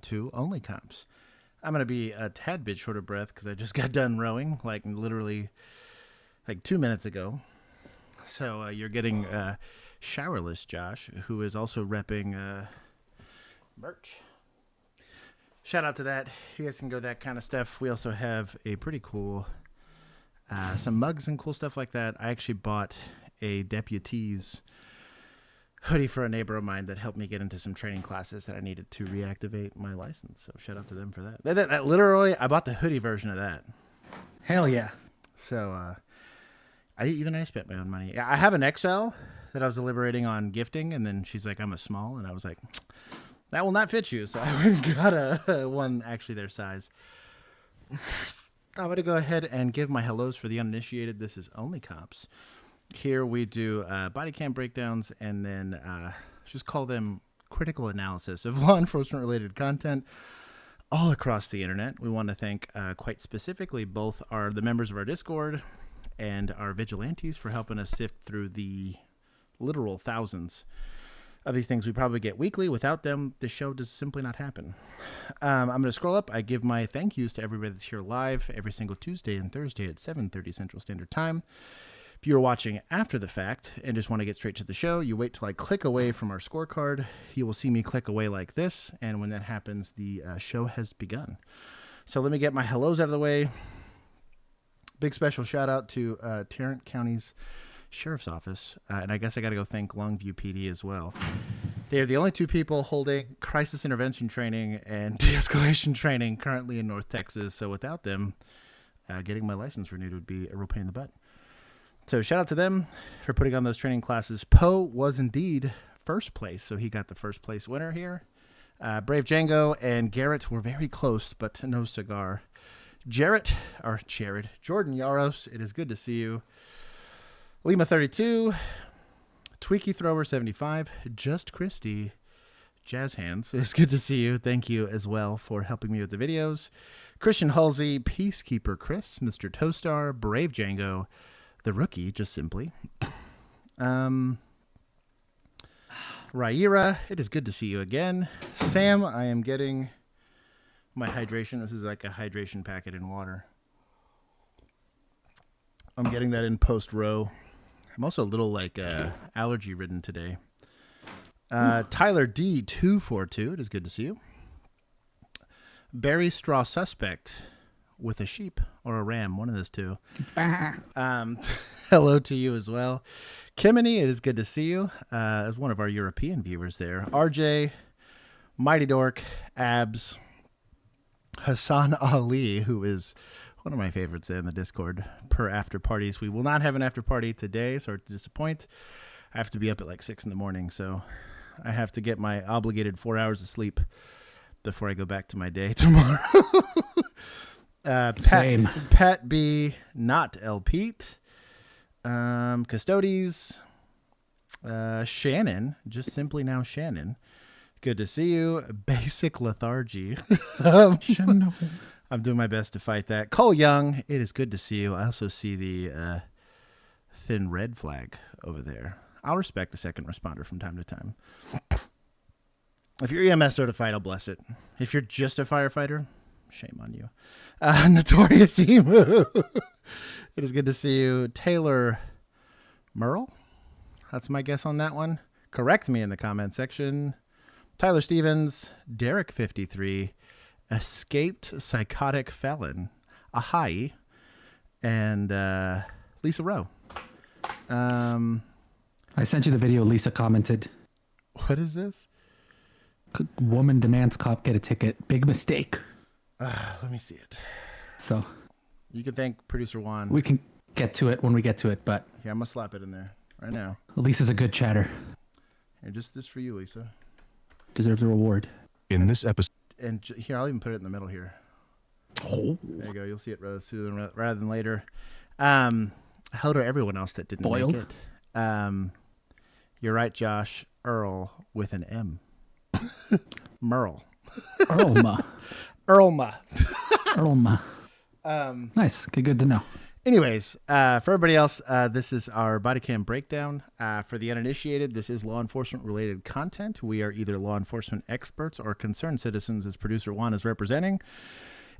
to OnlyCops. I'm going to be a tad bit short of breath because I just got done rowing, like literally like 2 minutes ago. So you're getting Showerless Josh, who is also repping merch. Shout out to that. You guys can go that kind of stuff. We also have a pretty cool, some mugs and cool stuff like that. I actually bought a deputy's hoodie for a neighbor of mine that helped me get into some training classes that I needed to reactivate my license. So shout out to them for that. That literally, I bought the hoodie version of that. Hell yeah. So I spent my own money. I have an XL that I was deliberating on gifting, and then she's like, I'm a small, and I was like, that will not fit you. So I went and got a one actually their size. I'm going to go ahead and give my hellos for the uninitiated. This is OnlyCops. Here we do Bodycam breakdowns and then just call them critical analysis of law enforcement related content all across the internet. We want to thank quite specifically both the members of our Discord and our vigilantes for helping us sift through the literal thousands of these things we probably get weekly. Without them, the show does simply not happen. I'm going to scroll up. I give my thank yous to everybody that's here live every single Tuesday and Thursday at 7:30 Central Standard Time. If you're watching after the fact and just want to get straight to the show, you wait till I click away from our scorecard. You will see me click away like this, and when that happens, the show has begun. So let me get my hellos out of the way. Big special shout out to Tarrant County's Sheriff's Office, and I guess I got to go thank Longview PD as well. They are the only two people holding crisis intervention training and de-escalation training currently in North Texas. So without them, getting my license renewed would be a real pain in the butt. So shout out to them for putting on those training classes. Poe was indeed first place, so he got the first place winner here. Brave Django and Garrett were very close, but no cigar. Jared, Jordan Yaros, it is good to see you. Lima 32, Tweaky Thrower 75, Just Christy, Jazz Hands, it's good to see you. Thank you as well for helping me with the videos. Christian Halsey, Peacekeeper Chris, Mr. Toastar, Brave Django, The Rookie, just simply. Raira, it is good to see you again. Sam, I am getting my hydration. This is like a hydration packet in water. I'm getting that in post-row. I'm also a little like allergy ridden today. Tyler D242, it is good to see you. Barry Straw Suspect with a sheep or a ram, one of those two. Hello to you as well. Kimini, it is good to see you. As one of our European viewers there. RJ, Mighty Dork, Abs, Hassan Ali, who is one of my favorites in the Discord per after parties. We will not have an after party today, sorry to disappoint. I have to be up at like 6 in the morning, so I have to get my obligated 4 hours of sleep before I go back to my day tomorrow. Same. Pat B, not L Pete. Custodes. Shannon, just simply now Shannon. Good to see you. Basic lethargy. I'm doing my best to fight that. Cole Young, it is good to see you. I also see the thin red flag over there. I'll respect a second responder from time to time. If you're EMS certified, I'll bless it. If you're just a firefighter, shame on you. Notorious Emu. It is good to see you. Taylor Merle. That's my guess on that one. Correct me in the comment section. Tyler Stevens. Derek 53. Escaped Psychotic Felon. Ahai. And Lisa Rowe. I sent you the video. Lisa commented. What is this? Woman demands cop get a ticket. Big mistake. Let me see it. So you can thank producer Juan. We can get to it when we get to it, but here, I'm gonna slap it in there right now. Lisa's a good chatter. Here, just this for you, Lisa. Deserves a reward. In this episode. And here, I'll even put it in the middle here. Oh. There you go. You'll see it sooner rather than later. Hello to everyone else that didn't make it. You're right, Josh. Earl with an M. Merle. Earlma. Earlma. Earlma. Nice. Okay, good to know. Anyways, for everybody else, this is our body cam breakdown. For the uninitiated, this is law enforcement related content. We are either law enforcement experts or concerned citizens, as producer Juan is representing,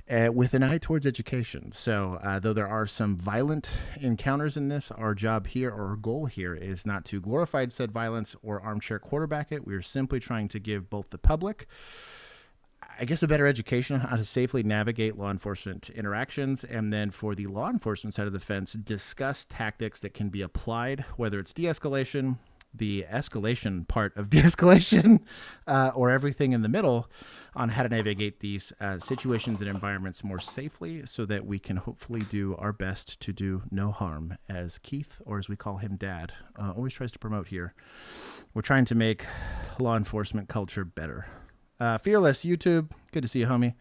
with an eye towards education. So though there are some violent encounters in this, our job here, or our goal here, is not to glorify said violence or armchair quarterback it. We are simply trying to give both the public, I guess, a better education on how to safely navigate law enforcement interactions, and then for the law enforcement side of the fence, discuss tactics that can be applied, whether it's de-escalation, the escalation part of de-escalation, or everything in the middle, on how to navigate these situations and environments more safely, so that we can hopefully do our best to do no harm, as Keith, or as we call him, Dad, always tries to promote here. We're trying to make law enforcement culture better. Fearless YouTube, good to see you, homie.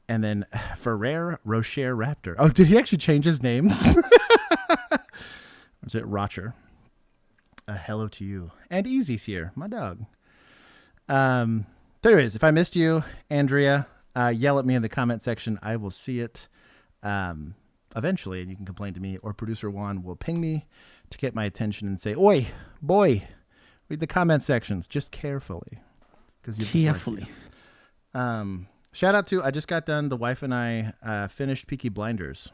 And then Ferrer Rocher Raptor. Oh, did he actually change his name? Or is it Rocher? Hello to you. And Easy's here, my dog. There is. If I missed you, Andrea, yell at me in the comment section. I will see it eventually, and you can complain to me, or producer Juan will ping me to get my attention and say, "Oi, boy, read the comment sections just carefully." Carefully. Shout out to, I just got done, the wife and I finished Peaky Blinders,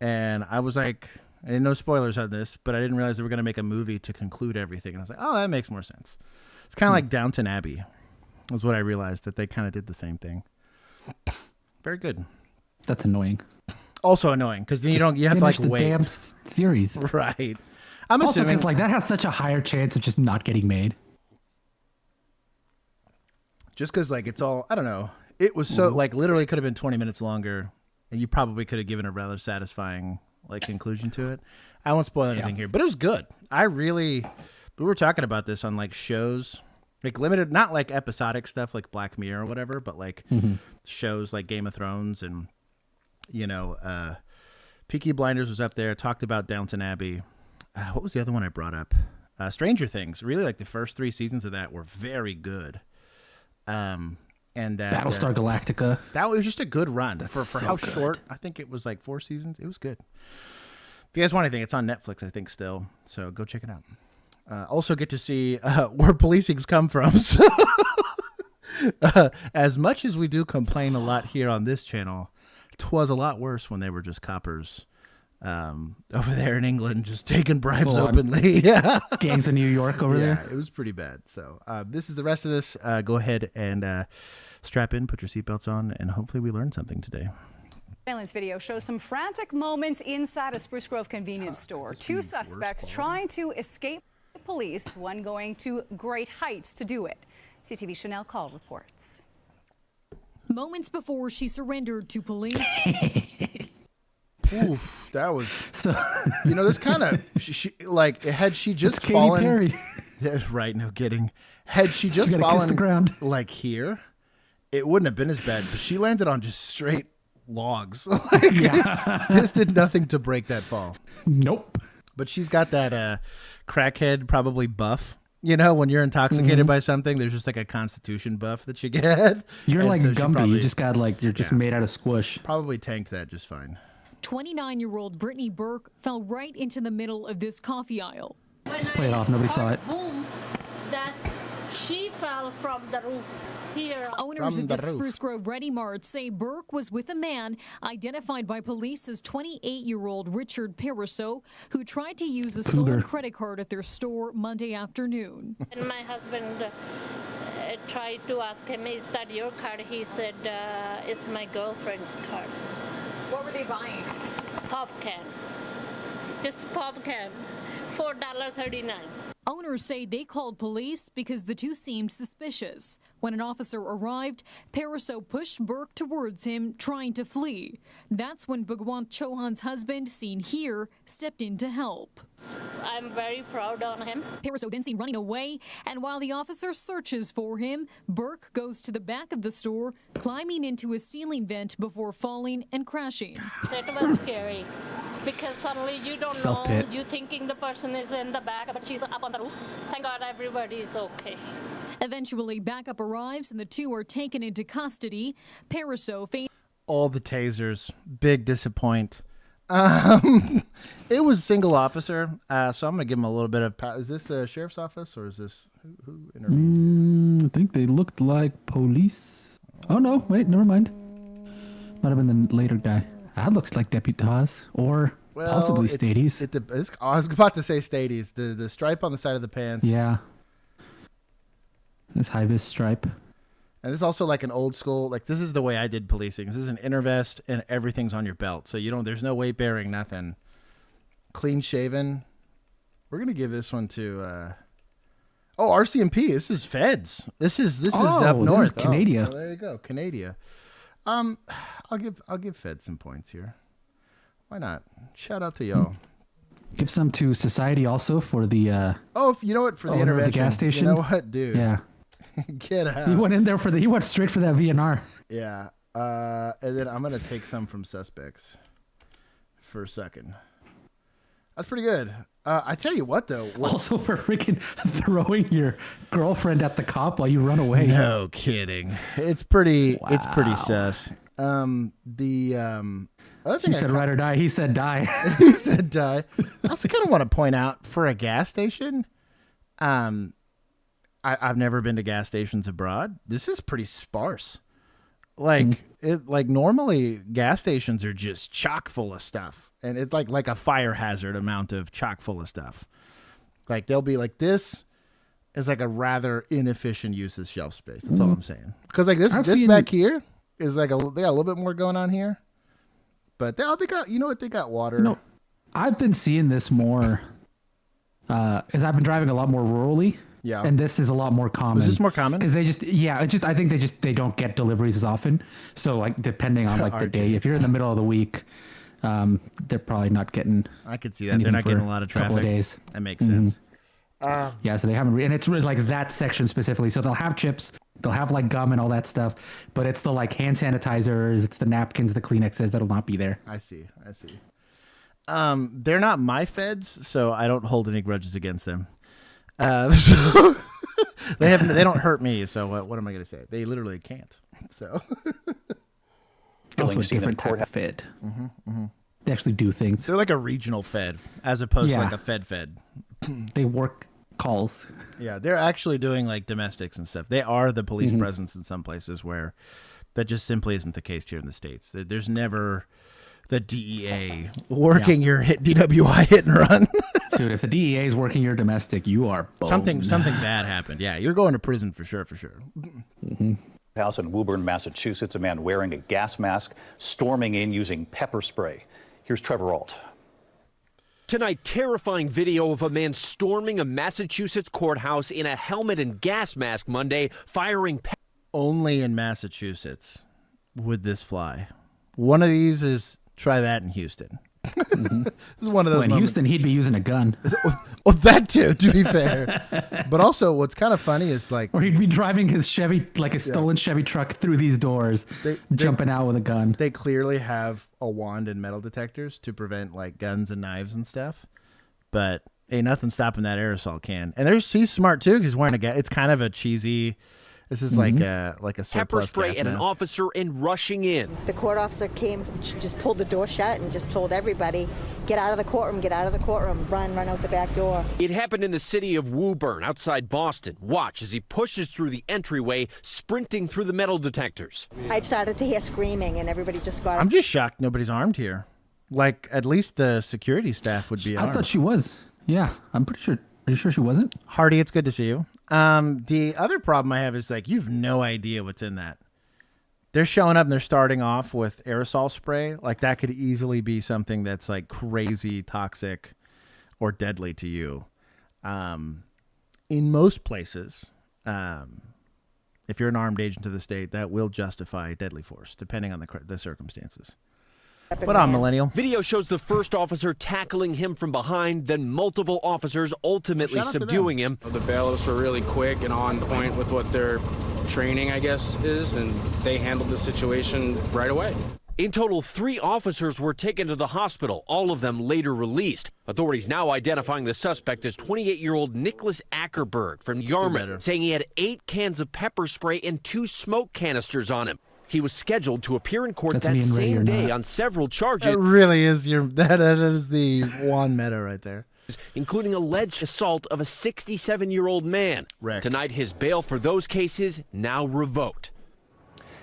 and I was like, and no spoilers on this, but I didn't realize they were going to make a movie to conclude everything, and I was like, oh, that makes more sense. It's kind of like Downton Abbey, was what I realized, that they kind of did the same thing. Very good. That's annoying. Also annoying, because then you have to like the wait. Damn series. Right. I'm Also, assuming because like that has such a higher chance of just not getting made. just because like it's all, I don't know. It was so like literally could have been 20 minutes longer, and you probably could have given a rather satisfying like conclusion to it. I won't spoil anything here, but it was good. We were talking about this on like shows, like limited, not like episodic stuff like Black Mirror or whatever, but like shows like Game of Thrones, and Peaky Blinders was up there. Talked about Downton Abbey. What was the other one I brought up? Stranger Things. Really, like the first 3 seasons of that were very good. And Battlestar Galactica. That was just a good run for so how good. short. I think it was like 4 seasons. It was good. If you guys want anything, it's on Netflix, I think, still. So go check it out. Also get to see where policing's come from. So as much as we do complain a lot here on this channel, 'twas a lot worse when they were just coppers over there in England, just taking bribes openly. Yeah, Gangs of New York over there. It was pretty bad. So this is the rest of this. Go ahead and strap in, put your seatbelts on, and hopefully we learned something today. Surveillance video shows some frantic moments inside a Spruce Grove convenience store. 2 suspects trying to escape police, one going to great heights to do it. CTV Chanel Call reports. Moments before she surrendered to police. Oof, that was, this kind of, she like, had she just Katy fallen, Perry. Right, no kidding. Had she just gotta kiss fallen the ground. like here, it wouldn't have been as bad, but she landed on just straight logs. Like, this did nothing to break that fall. Nope. But she's got that crackhead, probably buff. When you're intoxicated by something, there's just like a constitution buff that you get. You're And like so she Gumby. probably- You just got like, you're just made out of squish. Probably tanked that just fine. 29-year-old Brittany Burke fell right into the middle of this coffee aisle. Just play it off. Nobody saw it. Boom, she fell from the roof here. Owners From of the the roof. Spruce Grove Ready Mart say Burke was with a man identified by police as 28-year-old Richard Pariseau, who tried to use a stolen credit card at their store Monday afternoon. And my husband tried to ask him, is that your card? He said, it's my girlfriend's card. What were they buying? Pop can. Just pop can. $4.39. Owners say they called police because the two seemed suspicious. When an officer arrived, Pariseau pushed Burke towards him, trying to flee. That's when Bhagwant Chauhan's husband, seen here, stepped in to help. I'm very proud on him. Pariseau then seen running away, and while the officer searches for him, Burke goes to the back of the store, climbing into a ceiling vent before falling and crashing. So it was scary. Because suddenly you don't know, Self-pit. you thinking the person is in the back, but she's up on the roof. Thank God everybody is okay. Eventually, backup arrives and the two are taken into custody. Pariseau faced All the tasers, big disappoint. It was single officer, so I'm gonna give him a little bit of. Is this a sheriff's office or is this who intervened? I think they looked like police. Oh no, wait, never mind. Might have been the later guy. That looks like Deputas or possibly Stades. I was about to say Stades. The stripe on the side of the pants. Yeah. This high-vis stripe. And this is also like an old school, like this is the way I did policing. This is an inner vest and everything's on your belt. So there's no weight bearing, nothing. Clean shaven. We're going to give this one to, RCMP. This is feds. This is up north. This is Canada. There you go. Canada. I'll give feds some points here. Why not? Shout out to y'all. Give some to society also for the, you know what? For the intervention. The gas station. You know what, dude? Yeah. Get out. He went in there he went straight for that VNR. Yeah. And then I'm going to take some from suspects for a second. That's pretty good. I tell you what, though. Also for freaking throwing your girlfriend at the cop while you run away. No kidding. It's pretty sus. The other thing she said ride or die. He said die. He said die. I also kind of want to point out for a gas station, I've never been to gas stations abroad. This is pretty sparse. Like normally gas stations are just chock full of stuff, and it's like a fire hazard amount of chock full of stuff. Like they'll be like, this is like a rather inefficient use of shelf space. That's all I'm saying. Because like this back here is like they got a little bit more going on here, but they got they got water. I've been seeing this more as I've been driving a lot more rurally. Yeah. And this is a lot more common. Is this more common? Because I think they don't get deliveries as often. So like depending on like the day, if you're in the middle of the week, they're probably not getting. I could see that they're not getting a lot of traffic. Couple of days. That makes sense. Yeah, so they haven't, and it's really like that section specifically. So they'll have chips, they'll have like gum and all that stuff, but it's the like hand sanitizers, it's the napkins, the Kleenexes that'll not be there. I see. They're not my feds, so I don't hold any grudges against them. So they don't hurt me. So what am I going to say? They literally can't. So also a different type of fed. They actually do things. They're like a regional fed as opposed to like a fed. They work calls. Yeah, they're actually doing like domestics and stuff. They are the police presence in some places where that just simply isn't the case here in the States. There's never the DEA working your DWI hit and run. Dude, if the DEA is working your domestic, you are boned. Something bad happened. Yeah, you're going to prison for sure. House in Woburn, Massachusetts, a man wearing a gas mask, storming in using pepper spray. Here's Trevor Ault. Tonight, terrifying video of a man storming a Massachusetts courthouse in a helmet and gas mask Monday, firing Only in Massachusetts would this fly. One of these is try that in Houston. This is one of those. In Houston, he'd be using a gun. Well, that too, to be fair. But also, what's kind of funny is like, or he'd be driving his Chevy, like a stolen Chevy truck, through these doors, jumping out with a gun. They clearly have a wand and metal detectors to prevent like guns and knives and stuff. But ain't nothing stopping that aerosol can. And he's smart too. He's wearing it's kind of a cheesy. This is like a surplus pepper spray gas at an mask. officer and rushing in. The court officer came, just pulled the door shut and just told everybody, get out of the courtroom, run out the back door. It happened in the city of Woburn, outside Boston. Watch as he pushes through the entryway, sprinting through the metal detectors. I started to hear screaming and everybody just got up. I'm just shocked nobody's armed here. Like, at least the security staff would be armed. I thought she was. Yeah, I'm pretty sure. Are you sure she wasn't? Hardy, it's good to see you. The other problem I have is like, you've no idea what's in that. They're showing up and they're starting off with aerosol spray. Like that could easily be something that's like crazy toxic or deadly to you. In most places, if you're an armed agent of the state, that will justify deadly force, depending on the circumstances. What on, millennial? Video shows the first officer tackling him from behind, then multiple officers ultimately subduing him. The bailiffs were really quick and on point with what their training, I guess, is, and they handled the situation right away. In total, 3 officers were taken to the hospital, all of them later released. Authorities now identifying the suspect as 28-year-old Nicholas Ackerberg from Yarmouth, saying he had 8 cans of pepper spray and 2 smoke canisters on him. He was scheduled to appear in court That's that me and Ray same or day not. on several charges. It really is that is the Juan Meta right there. Including alleged assault of a 67-year-old man. Wrecked. Tonight, his bail for those cases now revoked.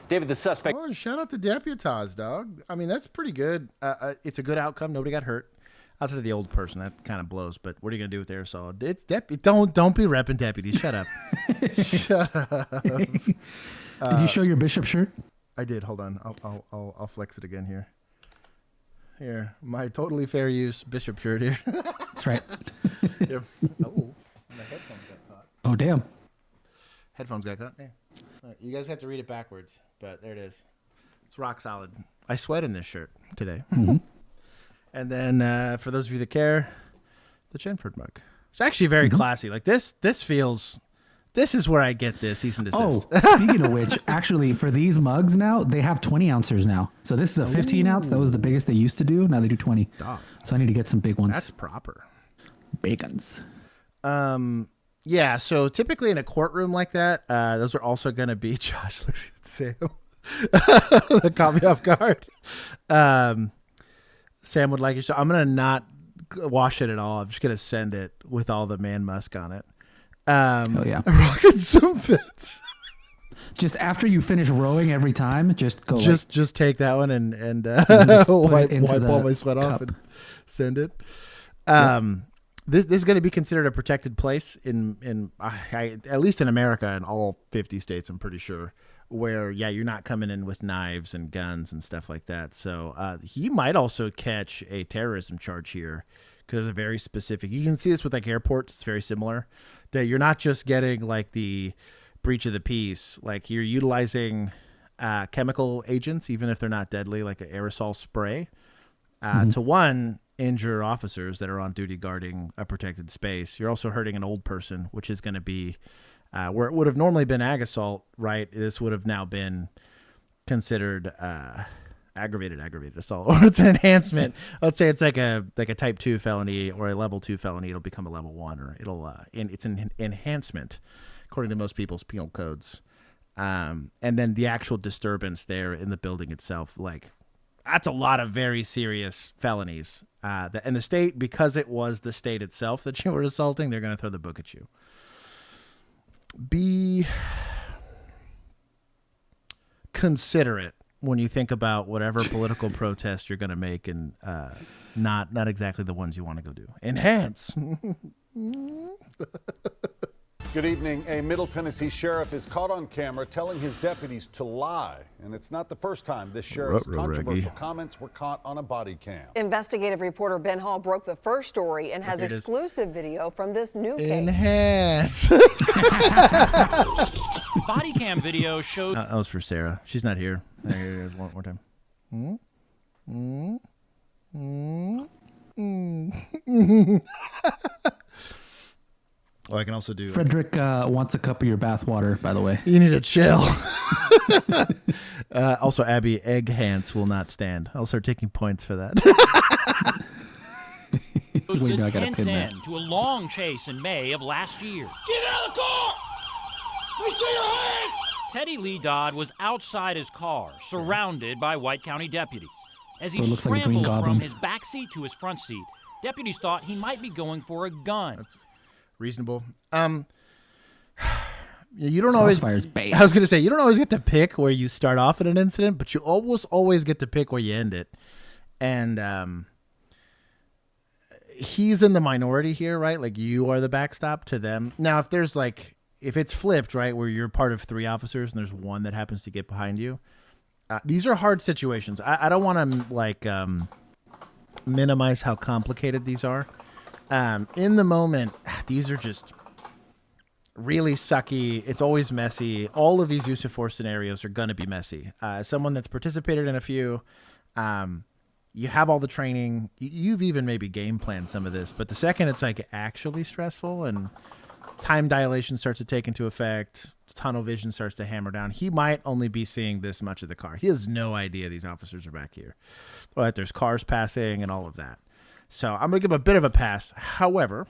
David, the suspect. Oh, shout out to Deputized, dog. I mean, that's pretty good. It's a good outcome. Nobody got hurt. Outside of the old person, that kind of blows. But what are you gonna do with aerosol? It's don't be repping deputies. Shut up. Shut up. Did you show your bishop shirt? I did. Hold on. I'll flex it again here. Here, my totally fair use bishop shirt here. That's right. Yep. Oh, my headphones got caught. Oh, damn. Headphones got caught. Yeah. All right, you guys have to read it backwards, but there it is. It's rock solid. I sweat in this shirt today. Mm-hmm. And then for those of you that care, the Chenford mug. It's actually very classy. Like this feels. This is where I get this cease and desist. Oh, speaking of which, actually, for these mugs now, they have 20 ounces now. So this is a 15 ounce. That was the biggest they used to do. Now they do 20. Dog. So I need to get some big ones. That's proper. Bacons. Yeah, so typically in a courtroom like that, those are also going to be, Josh looks at Sam. That caught me off guard. Sam would like it. So I'm going to not wash it at all. I'm just going to send it with all the man musk on it. Hell yeah. Rocking some fits. Just after you finish rowing every time, just go. Just take that one and just put wipe it into all the my sweat off cup. and send it. Yep. This is going to be considered a protected place in at least in America and all 50 states, I'm pretty sure, where you're not coming in with knives and guns and stuff like that. So he might also catch a terrorism charge here because it's very specific. You can see this with like airports. It's very similar. That you're not just getting like the breach of the peace, like you're utilizing chemical agents, even if they're not deadly, like an aerosol spray, to injure officers that are on duty guarding a protected space. You're also hurting an old person, which is going to be where it would have normally been ag assault, right? This would have now been considered aggravated assault, or it's an enhancement. Let's say it's like a type 2 felony or a level 2 felony. It'll become a level 1, or it's an enhancement according to most people's penal codes. And then the actual disturbance there in the building itself, like that's a lot of very serious felonies. And the state, because it was the state itself that you were assaulting, they're going to throw the book at you. Be considerate when you think about whatever political protest you're going to make, and not exactly the ones you want to go do. Enhance. Good evening. A Middle Tennessee sheriff is caught on camera telling his deputies to lie. And it's not the first time this sheriff's controversial comments were caught on a body cam. Investigative reporter Ben Hall broke the first story and has exclusive video from this new case. Enhance. Body cam video shows. That was for Sarah. She's not here. Here, one more time. Oh, I can also do. Frederick wants a cup of your bath water, by the way. You need to chill. Also, Abby, egg hands will not stand. I'll start taking points for that. Wait, no, the tense end to a long chase in May of last year. Get out of the car! I see your hands! Teddy Lee Dodd was outside his car, surrounded by White County deputies. As he scrambled from his back seat to his front seat, deputies thought he might be going for a gun. That's reasonable. You don't always. I was going to say, you don't always get to pick where you start off in an incident, but you always get to pick where you end it. And he's in the minority here, right? Like you are the backstop to them. Now, if it's flipped, right, where you're part of 3 officers and there's one that happens to get behind you, these are hard situations. I don't want to minimize how complicated these are. In the moment, these are just really sucky. It's always messy. All of these use of force scenarios are going to be messy. Someone that's participated in a few, you have all the training. You've even maybe game planned some of this, but the second it's like actually stressful and time dilation starts to take into effect, tunnel vision starts to hammer down, he might only be seeing this much of the car. He has no idea these officers are back here, but there's cars passing and all of that. So I'm going to give him a bit of a pass. However,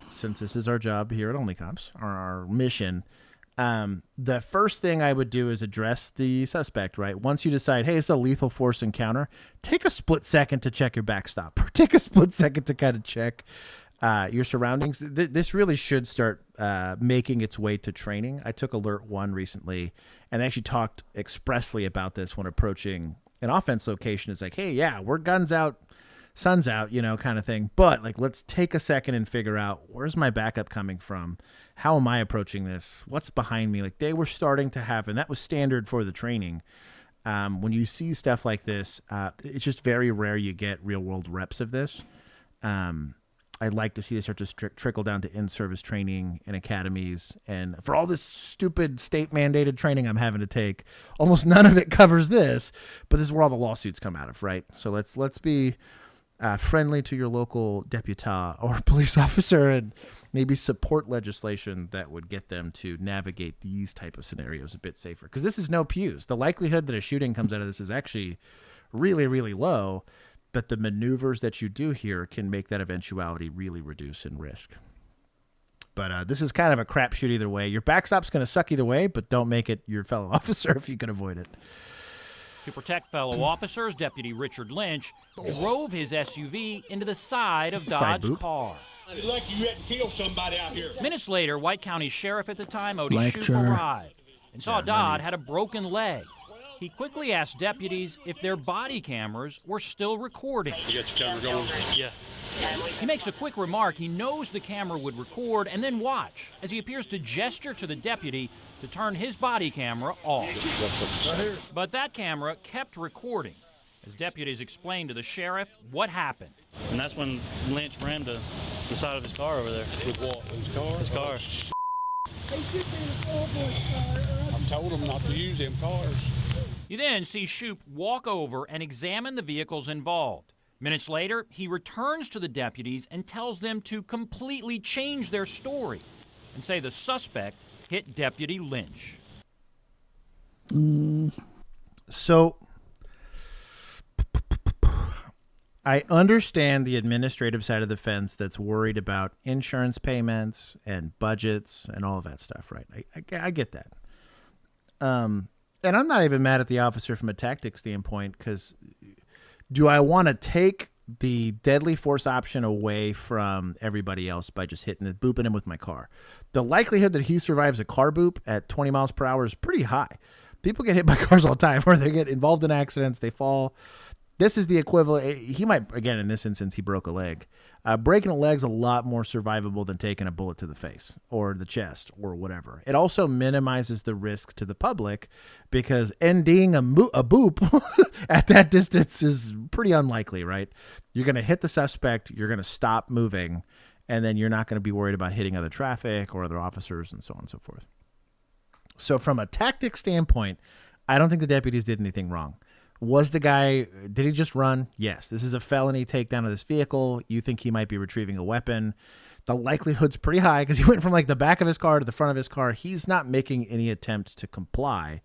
since this is our job here at OnlyCops, our mission, The first thing I would do is address the suspect, right? Once you decide, hey, it's a lethal force encounter, take a split second to check your backstop. Take a split second to kind of check your surroundings. This really should start making its way to training. I took Alert 1 recently, and they actually talked expressly about this when approaching an offense location. It's like, hey, yeah, we're guns out, sun's out, kind of thing. But like, let's take a second and figure out, where's my backup coming from? How am I approaching this? What's behind me? Like, they were starting to have, and that was standard for the training. When you see stuff like this, it's just very rare you get real world reps of this. I'd like to see this start to trickle down to in-service training in academies. And for all this stupid state-mandated training I'm having to take, almost none of it covers this. But this is where all the lawsuits come out of, right? So let's be friendly to your local deputy or police officer and maybe support legislation that would get them to navigate these type of scenarios a bit safer. Because this is no pews. The likelihood that a shooting comes out of this is actually really, really low. But the maneuvers that you do here can make that eventuality really reduce in risk. But this is kind of a crapshoot either way. Your backstop's going to suck either way, but don't make it your fellow officer if you can avoid it. To protect fellow officers, Deputy Richard Lynch drove his SUV into the side of Dodd's car. Lucky you hadn't killed somebody out here. Minutes later, White County Sheriff at the time, Odie Shoup, arrived and saw Dodd had a broken leg. He quickly asked deputies if their body cameras were still recording. You got your camera going? Yeah. He makes a quick remark. He knows the camera would record and then watch as he appears to gesture to the deputy to turn his body camera off. But that camera kept recording as deputies explained to the sheriff what happened. And that's when Lynch ran to the side of his car over there. With what? His car? His car. I told him not to use them cars. You then see Shoup walk over and examine the vehicles involved. Minutes later, he returns to the deputies and tells them to completely change their story and say the suspect hit Deputy Lynch. So I understand the administrative side of the fence that's worried about insurance payments and budgets and all of that stuff, right? I get that. And I'm not even mad at the officer from a tactics standpoint, because do I want to take the deadly force option away from everybody else by just booping him with my car? The likelihood that he survives a car boop at 20 miles per hour is pretty high. People get hit by cars all the time, or they get involved in accidents, they fall. This is the equivalent. He might, again, in this instance, he broke a leg. Breaking a leg's a lot more survivable than taking a bullet to the face or the chest or whatever. It also minimizes the risk to the public, because NDing a boop at that distance is pretty unlikely, right? You're going to hit the suspect, you're going to stop moving, and then you're not going to be worried about hitting other traffic or other officers and so on and so forth. So from a tactic standpoint, I don't think the deputies did anything wrong. Was the guy, did he just run? Yes. This is a felony takedown of this vehicle. You think he might be retrieving a weapon. The likelihood's pretty high because he went from like the back of his car to the front of his car. He's not making any attempts to comply.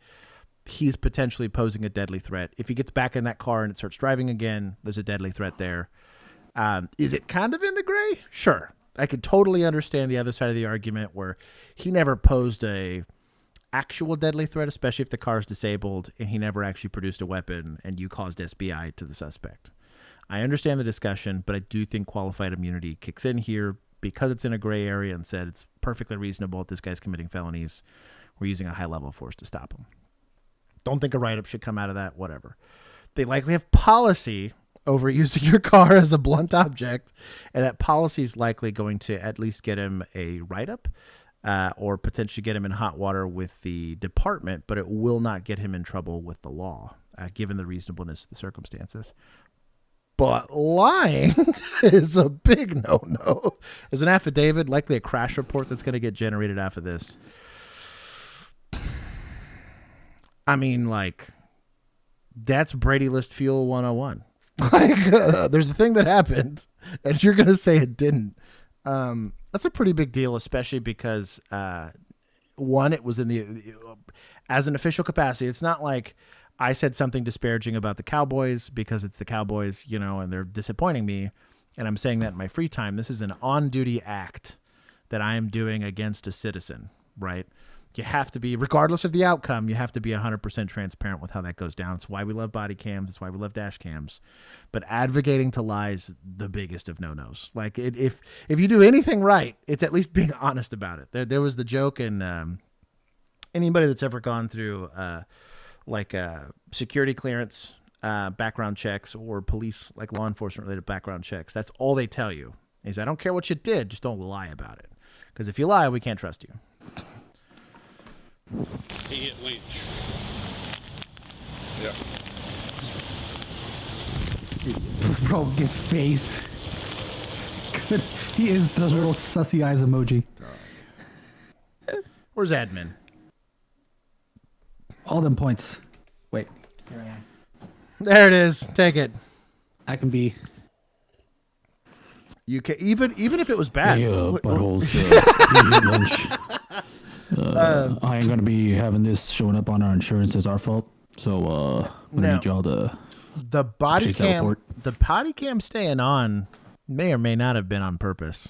He's potentially posing a deadly threat. If he gets back in that car and it starts driving again, there's a deadly threat there. Is it kind of in the gray? Sure. I could totally understand the other side of the argument where he never posed a actual deadly threat, especially if the car is disabled and he never actually produced a weapon and you caused SBI to the suspect. I understand the discussion, but I do think qualified immunity kicks in here because it's in a gray area and said it's perfectly reasonable if this guy's committing felonies. We're using a high level of force to stop him. Don't think a write-up should come out of that, whatever. They likely have policy over using your car as a blunt object, and that policy is likely going to at least get him a write-up. Or potentially get him in hot water with the department, but it will not get him in trouble with the law, given the reasonableness of the circumstances. But lying is a big no-no. There's an affidavit, likely a crash report that's going to get generated off of this. I mean, like, that's Brady List Fuel 101. There's a thing that happened, and you're going to say it didn't. That's a pretty big deal, especially because, one, it was as an official capacity. It's not like I said something disparaging about the Cowboys because it's the Cowboys, and they're disappointing me, and I'm saying that in my free time. This is an on-duty act that I am doing against a citizen, right? You have to be, regardless of the outcome, you have to be 100% transparent with how that goes down. It's why we love body cams. It's why we love dash cams. But advocating to lie is the biggest of no-nos. Like, if you do anything right, it's at least being honest about it. There was the joke in anybody that's ever gone through security clearance, background checks, or police, like law enforcement related background checks. That's all they tell you is, I don't care what you did, just don't lie about it. Because if you lie, we can't trust you. He hit Lynch. Yeah. Broke his face. Good. He is the little sussy eyes emoji. Where's admin? All them points. Wait. Here I am. There it is. Take it. I can be. You can even if it was bad. Hey, buttholes. I ain't gonna be having this showing up on our insurance as our fault. So I'm gonna need y'all to. The body cam staying on may or may not have been on purpose.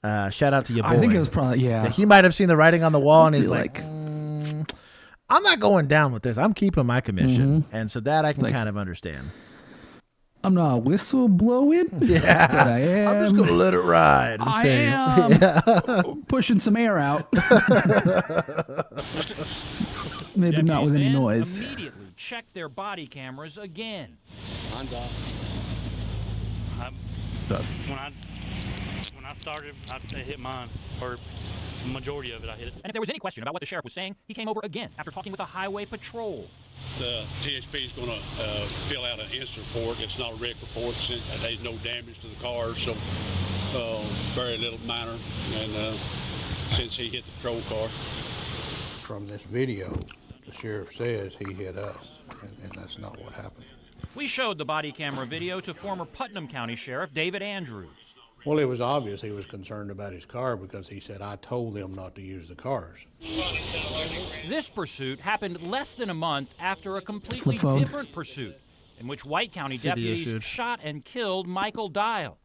Shout out to your boy. I think it was probably He might have seen the writing on the wall and he's like, I'm not going down with this. I'm keeping my commission, and so that I can kind of understand. I'm not whistle blowing. Yeah, but I am. I'm just gonna let it ride. I am pushing some air out. Maybe not with any noise. Immediately check their body cameras again. Mine's off. Sus. When I started, I hit mine, or the majority of it I hit it. And if there was any question about what the sheriff was saying, he came over again after talking with the highway patrol. The TSP is going to fill out an incident report. It's not a wreck report since there's no damage to the car, so very little minor. And since he hit the patrol car. From this video, the sheriff says he hit us, and that's not what happened. We showed the body camera video to former Putnam County Sheriff David Andrews. Well, it was obvious he was concerned about his car because he said, I told them not to use the cars. This pursuit happened less than a month after a completely different pursuit in which White County deputies shot and killed Michael Dial.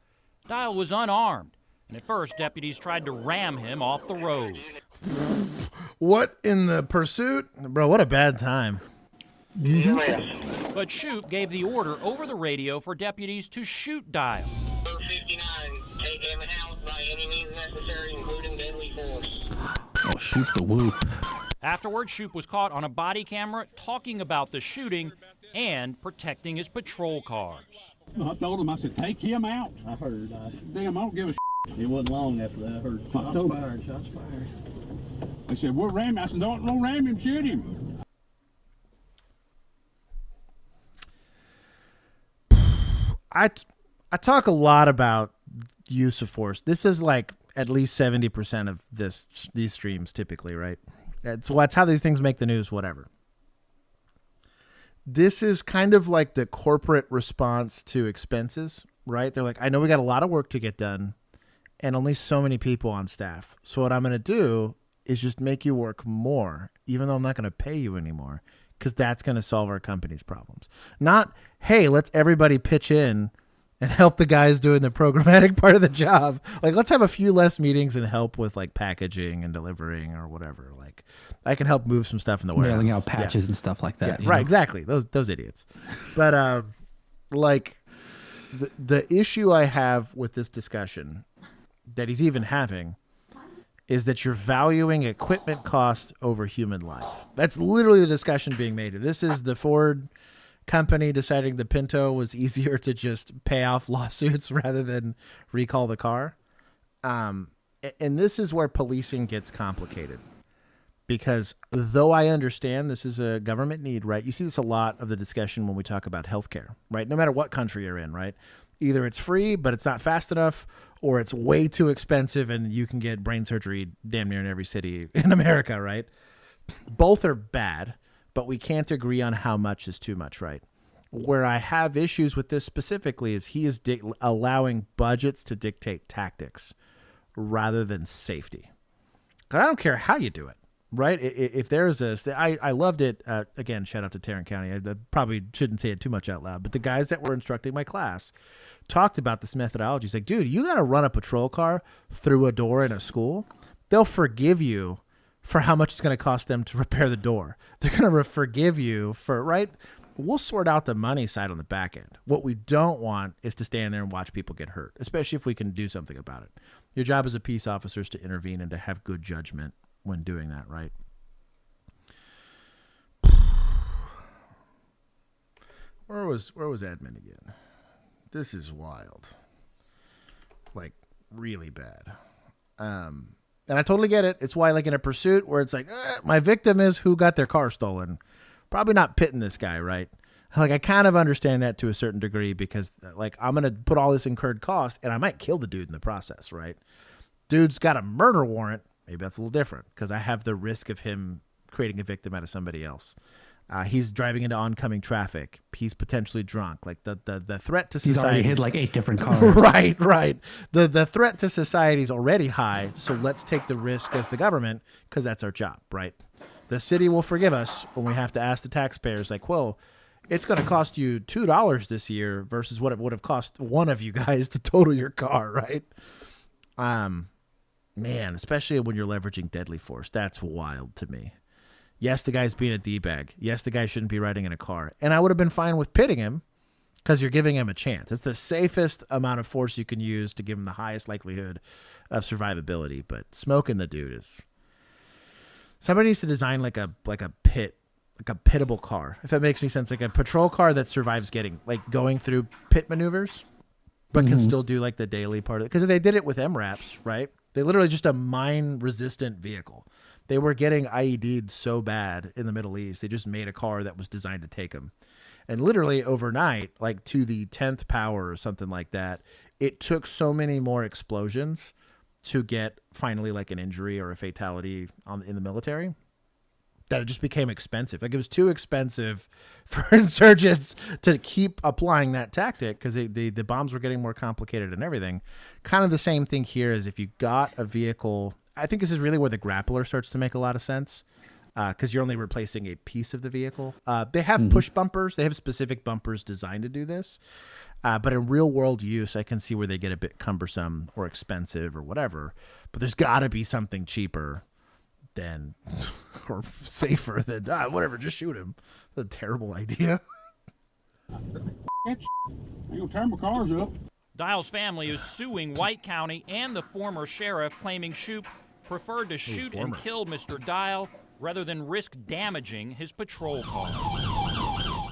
Dial was unarmed, and at first deputies tried to ram him off the road. What in the pursuit? Bro, what a bad time. But Shoup gave the order over the radio for deputies to shoot Dial. 59, take him out by any means necessary, including deadly force. Oh, shoot the whoop. Afterward, Shoup was caught on a body camera talking about the shooting and protecting his patrol cars. I told him, I said, take him out. I heard. Damn, I don't give a It wasn't long after that I heard shots fired. They said, we're ramming. I said, don't ram him, shoot him. I talk a lot about use of force. This is like at least 70% of these streams typically, right? That's how these things make the news, whatever. This is kind of like the corporate response to expenses, right? They're like, I know we got a lot of work to get done and only so many people on staff. So what I'm going to do is just make you work more, even though I'm not going to pay you anymore, because that's going to solve our company's problems. Not, hey, let's everybody pitch in and help the guys doing the programmatic part of the job. Like, let's have a few less meetings and help with like packaging and delivering or whatever. Like, I can help move some stuff in the warehouse. Mailing out patches and stuff like that. Yeah, right, exactly. Those idiots. But like the issue I have with this discussion that he's even having is that you're valuing equipment cost over human life. That's literally the discussion being made. This is the Ford company deciding the Pinto was easier to just pay off lawsuits rather than recall the car. And this is where policing gets complicated. Because though I understand this is a government need, right? You see this a lot of the discussion when we talk about healthcare, right? No matter what country you're in, right? Either it's free, but it's not fast enough, or it's way too expensive and you can get brain surgery damn near in every city in America, right? Both are bad, but we can't agree on how much is too much, right? Where I have issues with this specifically is he is allowing budgets to dictate tactics rather than safety. 'Cause I don't care how you do it, right? If there's I loved it. Again, shout out to Tarrant County. I probably shouldn't say it too much out loud, but the guys that were instructing my class talked about this methodology. It's like, dude, you got to run a patrol car through a door in a school. They'll forgive you for how much it's going to cost them to repair the door. They're going to forgive you for, right? We'll sort out the money side on the back end. What we don't want is to stand there and watch people get hurt, especially if we can do something about it. Your job as a peace officer is to intervene and to have good judgment when doing that, right? Where was admin again? This is wild. Like, really bad. And I totally get it. It's why, like, in a pursuit where it's like, my victim is who got their car stolen. Probably not pitting this guy, right? Like, I kind of understand that to a certain degree because, like, I'm going to put all this incurred cost and I might kill the dude in the process, right? Dude's got a murder warrant. Maybe that's a little different because I have the risk of him creating a victim out of somebody else. He's driving into oncoming traffic. He's potentially drunk. Like the threat to society. He's already hit like 8 different cars. Right. The threat to society is already high. So let's take the risk as the government because that's our job, right? The city will forgive us when we have to ask the taxpayers, like, well, it's going to cost you $2 this year versus what it would have cost one of you guys to total your car, right? Man, especially when you're leveraging deadly force. That's wild to me. Yes, the guy's being a D-bag. Yes, the guy shouldn't be riding in a car. And I would have been fine with pitting him because you're giving him a chance. It's the safest amount of force you can use to give him the highest likelihood of survivability. But smoking the dude is... Somebody needs to design like a pittable car, if that makes any sense. Like a patrol car that survives going through pit maneuvers, but can still do like the daily part of it. Because they did it with MRAPs, right? They literally just a mine-resistant vehicle. They were getting IED'd so bad in the Middle East, they just made a car that was designed to take them. And literally overnight, like to the 10th power or something like that, it took so many more explosions to get finally like an injury or a fatality in the military that it just became expensive. Like it was too expensive for insurgents to keep applying that tactic because the bombs were getting more complicated and everything. Kind of the same thing here is if you got a vehicle... I think this is really where the grappler starts to make a lot of sense because you're only replacing a piece of the vehicle. They have push bumpers. They have specific bumpers designed to do this. But in real world use, I can see where they get a bit cumbersome or expensive or whatever. But there's got to be something cheaper than or safer than whatever. Just shoot him. That's a terrible idea. I ain't gonna tear my cars up. Dial's family is suing White County and the former sheriff, claiming Shoup preferred to shoot and kill Mr. Dial rather than risk damaging his patrol car.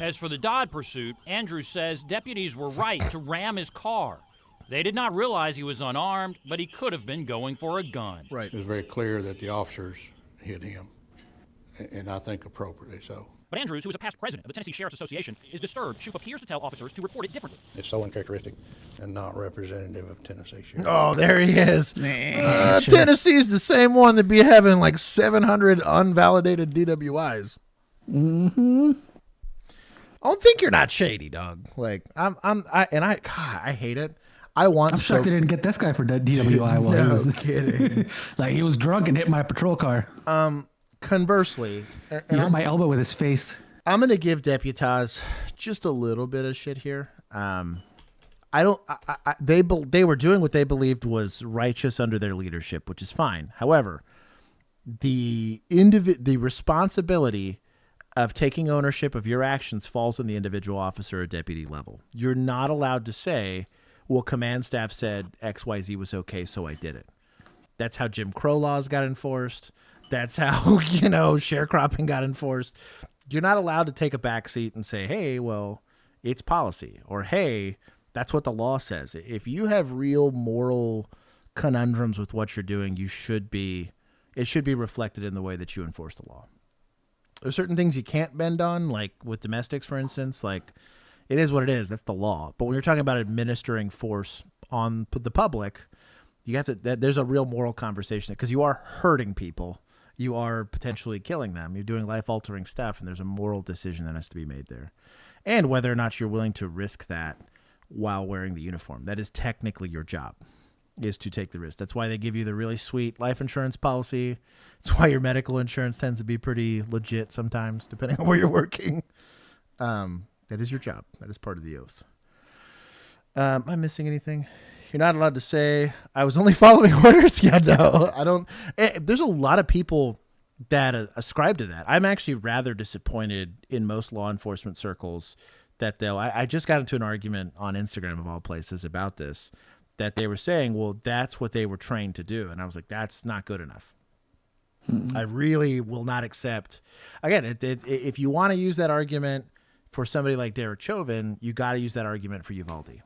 As for the Dodd pursuit, Andrews says deputies were right to ram his car. They did not realize he was unarmed, but he could have been going for a gun. Right. It was very clear that the officers hit him, and I think appropriately so. But Andrews, who is a past president of the Tennessee Sheriff's Association, is disturbed. Shoup appears to tell officers to report it differently. It's so uncharacteristic and not representative of Tennessee Sheriff. Oh, there he is. Tennessee's the same one that be having like 700 unvalidated DWIs. Mm-hmm. I don't think you're not shady, dog. Like I hate it. I'm shocked they didn't get this guy for DWI while he was kidding. Like he was drunk and hit my patrol car. Conversely, he hit my elbow with his face. I'm going to give Deputaz just a little bit of shit here. They were doing what they believed was righteous under their leadership, which is fine. However, the responsibility of taking ownership of your actions falls on the individual officer or deputy level. You're not allowed to say, well, command staff said XYZ was okay, so I did it. That's how Jim Crow laws got enforced. That's how, sharecropping got enforced. You're not allowed to take a back seat and say, hey, well, it's policy. Or, hey, that's what the law says. If you have real moral conundrums with what you're doing, it should be reflected in the way that you enforce the law. There's certain things you can't bend on, like with domestics, for instance. Like, it is what it is. That's the law. But when you're talking about administering force on the public, you have to. There's a real moral conversation because you are hurting people. You are potentially killing them. You're doing life-altering stuff, and there's a moral decision that has to be made there. And whether or not you're willing to risk that while wearing the uniform. That is technically your job, is to take the risk. That's why they give you the really sweet life insurance policy. It's why your medical insurance tends to be pretty legit sometimes, depending on where you're working. That is your job. That is part of the oath. Am I missing anything? You're not allowed to say, I was only following orders. Yeah, no, I don't. There's a lot of people that ascribe to that. I'm actually rather disappointed in most law enforcement circles that I just got into an argument on Instagram of all places about this, that they were saying, well, that's what they were trained to do. And I was like, that's not good enough. I really will not accept. Again, if you want to use that argument for somebody like Derek Chauvin, you got to use that argument for Uvalde.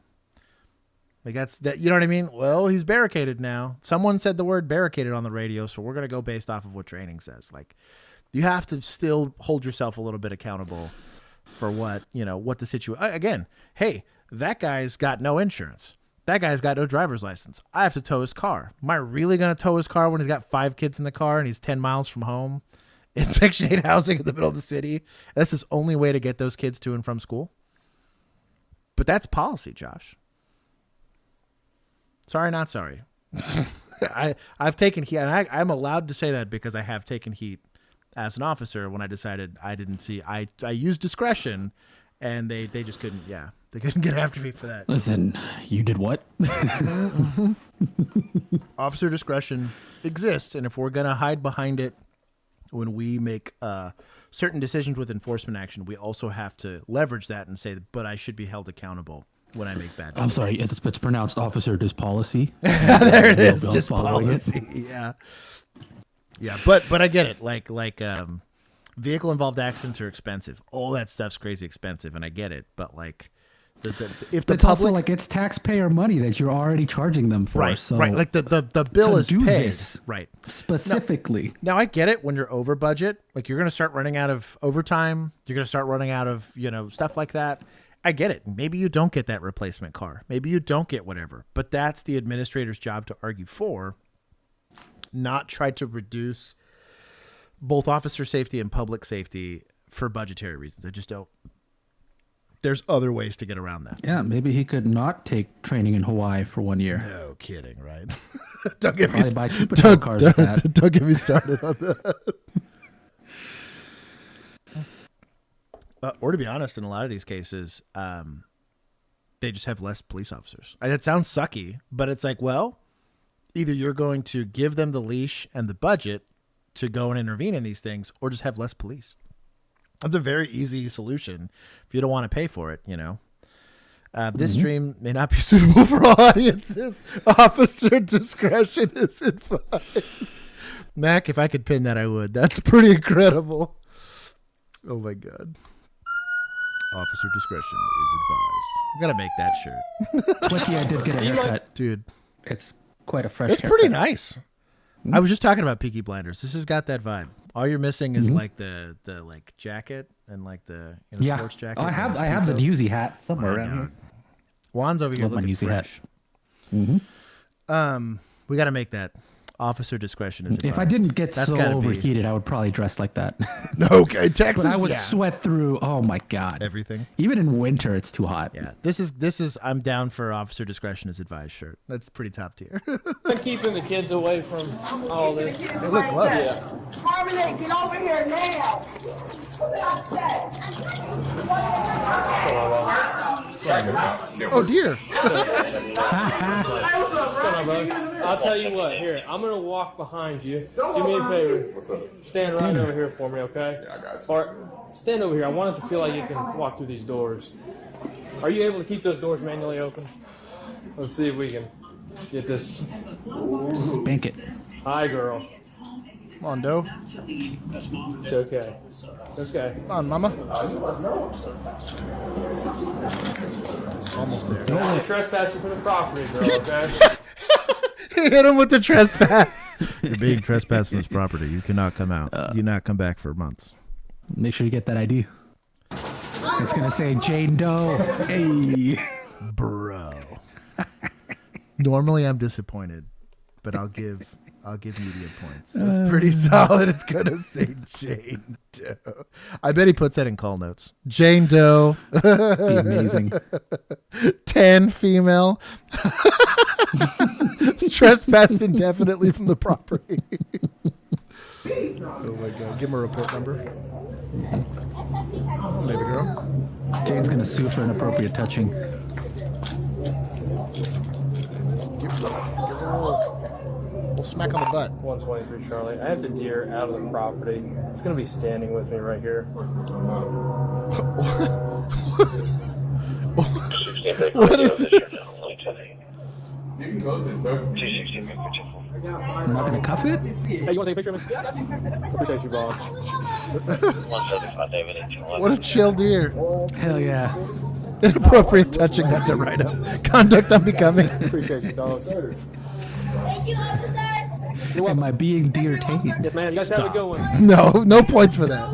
Like that's that, you know what I mean? Well, he's barricaded now. Someone said the word barricaded on the radio, so we're going to go based off of what training says. Like, you have to still hold yourself a little bit accountable for what the situation. Again, hey, that guy's got no insurance. That guy's got no driver's license. I have to tow his car. Am I really going to tow his car when he's got 5 kids in the car and he's 10 miles from home in Section 8 housing in the middle of the city? That's his only way to get those kids to and from school. But that's policy, Josh. Sorry, not sorry. I've taken heat, and I'm allowed to say that because I have taken heat as an officer when I decided I didn't see. I used discretion, and they just couldn't. Yeah, they couldn't get after me for that. Listen, you did what? Officer discretion exists, and if we're gonna hide behind it when we make certain decisions with enforcement action, we also have to leverage that and say, "But I should be held accountable when I make bad decisions." I'm sorry, it's pronounced officer dispolicy. There it is, dispolicy. Yeah, but I get it. Like vehicle involved accidents are expensive. All that stuff's crazy expensive, and I get it. But like, if the it's also like it's taxpayer money that you're already charging them for. Right, so right. Like the bill is paid. This right. Specifically. Now I get it when you're over budget. Like you're going to start running out of overtime. You're going to start running out of stuff like that. I get it. Maybe you don't get that replacement car. Maybe you don't get whatever. But that's the administrator's job to argue for, not try to reduce both officer safety and public safety for budgetary reasons. I just don't. There's other ways to get around that. Yeah, maybe he could not take training in Hawaii for 1 year. No kidding, right? Don't get me started. Buy 2 patrol cars with that. Don't get me started on that. Or to be honest, in a lot of these cases, they just have less police officers. That sounds sucky, but it's like, well, either you're going to give them the leash and the budget to go and intervene in these things, or just have less police. That's a very easy solution if you don't want to pay for it, This stream may not be suitable for all audiences. Officer discretion is advised. Mac, if I could pin that, I would. That's pretty incredible. Oh, my God. Officer discretion is advised. I'm going to make that shirt. Twitty, I did get a haircut. Dude. It's quite a fresh It's haircut. pretty nice. I was just talking about Peaky Blinders. This has got that vibe. All you're missing is like the like jacket and like the sports jacket. I have the Newsy hat somewhere around here. Juan's over here looking fresh. We got to make that. Officer discretion is advised. If I didn't get so overheated, I would probably dress like that. Okay, Texas. But I would sweat through. Oh my God, everything. Even in winter, it's too hot. Yeah, this is. I'm down for officer discretion is advised shirt. That's pretty top tier. I'm keeping the kids away from all this. They look close. Yeah. Harmony, get over here now. Oh dear. What's up, bro? I'll tell you what. Here, I'm gonna walk behind you. Do me a favor. What's up? Stand right over here for me, okay? Yeah, I got you. All right, stand over here. I want it to feel like you can walk through these doors. Are you able to keep those doors manually open? Let's see if we can get this. Spank it. Hi, girl. Come on, Doe. It's okay. It's okay. Come on, Mama. Almost there. You're trespassing from the property, girl, okay? He hit him with the trespass. You're being trespassed from this property. You cannot come out. You cannot come back for months. Make sure you get that ID. It's going to say Jane Doe. Hey. Bro. Normally I'm disappointed, but I'll give media points. That's pretty solid. It's going to say Jane Doe. I bet he puts that in call notes. Jane Doe. Be amazing. 10 female. Trespassed indefinitely from the property. Oh my God. Give him a report number. Oh, baby girl. Jane's going to sue for inappropriate touching. smack on the butt. 123 Charlie. I have the deer out of the property. It's going to be standing with me right here. What is this? You can go to I'm not going to cuff it? Hey, you want to take a picture of me? Appreciate you, boss. What a chill deer. Hell yeah. Inappropriate touching, that's a write-up. Conduct unbecoming. Appreciate you, dog. Thank you, officer. Am I being deer tamed? Yes, man. You guys have a good one. No points for that.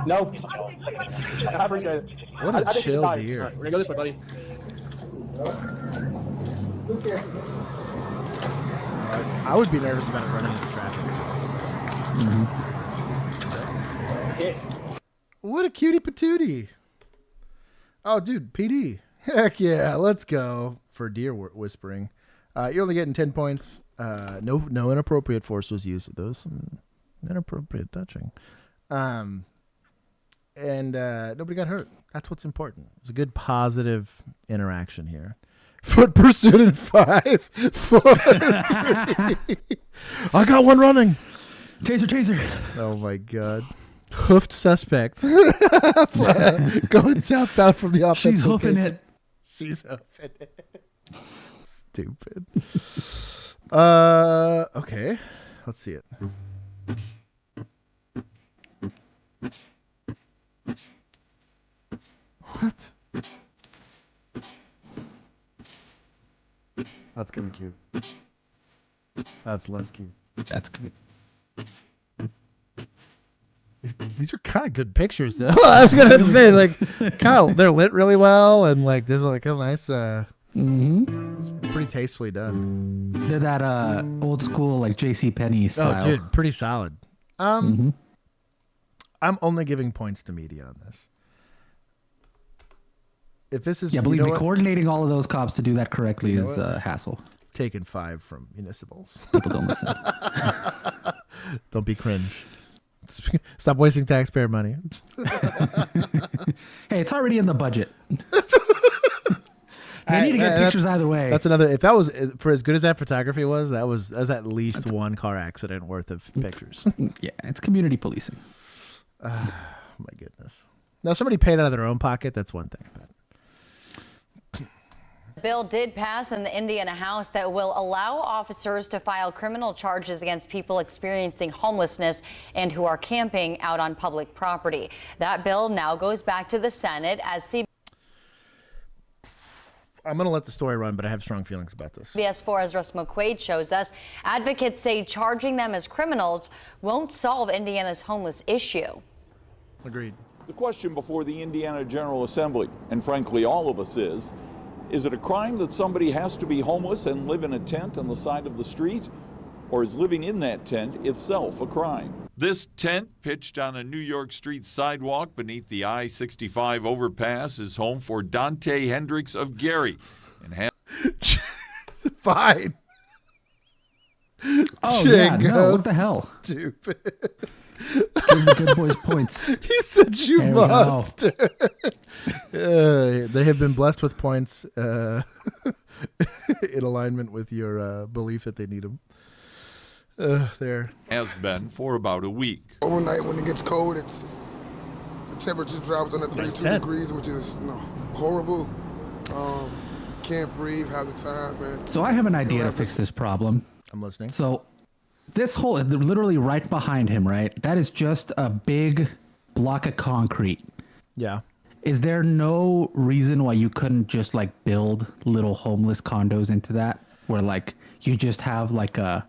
No. I appreciate it. What a I think chill it's time. deer. All right, we're going to go this way, buddy. I would be nervous about it running into traffic. What a cutie patootie. Oh, dude, PD. Heck yeah, let's go for deer whispering. You're only getting 10 points. No inappropriate force was used. There was some inappropriate touching. And nobody got hurt. That's what's important. It's a good positive interaction here. Foot pursuit in 5, 4, 3. I got one running. Taser. Oh my god. Hoofed suspect. Going southbound from the offensive. She's hoofing location. it. She's hoofing it. Stupid. Okay. Let's see it. What? That's gonna be cute. That's less cute. That's cute. These are kind of good pictures, though. I was gonna say, like, kind of, they're lit really well, and like, there's like a nice. It's pretty tastefully done. They're that old school like JCPenney style. Oh, dude, pretty solid. I'm only giving points to media on this. If this is, believe me, coordinating all of those cops to do that correctly is a hassle. Taking 5 from municipals. People don't listen. Don't be cringe. Stop wasting taxpayer money. Hey, it's already in the budget. They need to get pictures either way. That's another. If that was for as good as that photography was, that was at least one car accident worth of pictures. Yeah, it's community policing. My goodness. Now, somebody paid out of their own pocket. That's one thing. But. Bill did pass in the Indiana House that will allow officers to file criminal charges against people experiencing homelessness and who are camping out on public property. That bill now goes back to the Senate as I'm going to let the story run, but I have strong feelings about this. CBS 4's Russ McQuaid shows us advocates say charging them as criminals won't solve Indiana's homeless issue. Agreed. The question before the Indiana General Assembly, and frankly all of us is it a crime that somebody has to be homeless and live in a tent on the side of the street? Or is living in that tent itself a crime? This tent, pitched on a New York street sidewalk beneath the I-65 overpass, is home for Dante Hendricks of Gary. Fine. Oh, yeah, no, what the hell? Stupid. Give the good boys points. He said you monster. They have been blessed with points in alignment with your belief that they need them. There. Has been for about a week. Overnight when it gets cold, the temperature drops under 32 degrees, which is horrible. Can't breathe half the time, man. So I have an idea to fix this problem. I'm listening. So this whole, literally right behind him, right? That is just a big block of concrete. Yeah. Is there no reason why you couldn't just like build little homeless condos into that, where like you just have like a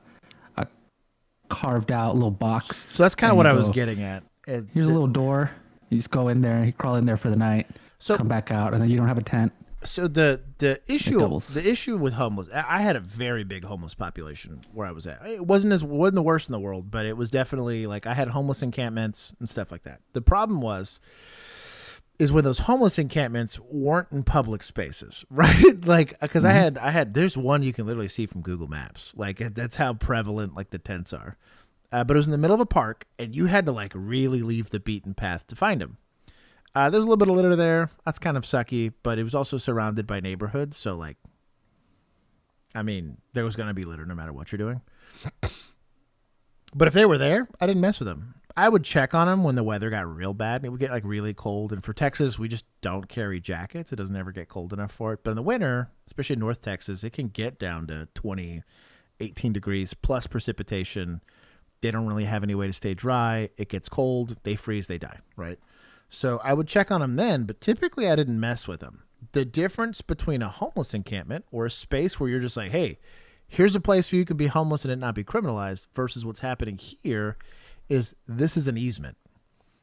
carved out little box? So that's kind of what I was getting at. Here's a little door. You just go in there, you crawl in there for the night, come back out, and then you don't have a tent. So the issue with homeless, I had a very big homeless population where I was at. It wasn't the worst in the world, but it was definitely like I had homeless encampments and stuff like that. The problem is when those homeless encampments weren't in public spaces, right? Like, because I had, there's one you can literally see from Google Maps. Like, that's how prevalent like the tents are. But it was in the middle of a park, and you had to like really leave the beaten path to find them. There's a little bit of litter there. That's kind of sucky, but it was also surrounded by neighborhoods. So like, I mean, there was going to be litter no matter what you're doing. But if they were there, I didn't mess with them. I would check on them when the weather got real bad. It would get like really cold. And for Texas, we just don't carry jackets. It doesn't ever get cold enough for it. But in the winter, especially in North Texas, it can get down to 20, 18 degrees plus precipitation. They don't really have any way to stay dry. It gets cold. They freeze. They die, right? So I would check on them then, but typically I didn't mess with them. The difference between a homeless encampment or a space where you're just like, hey, here's a place where you can be homeless and it not be criminalized versus what's happening here is this is an easement.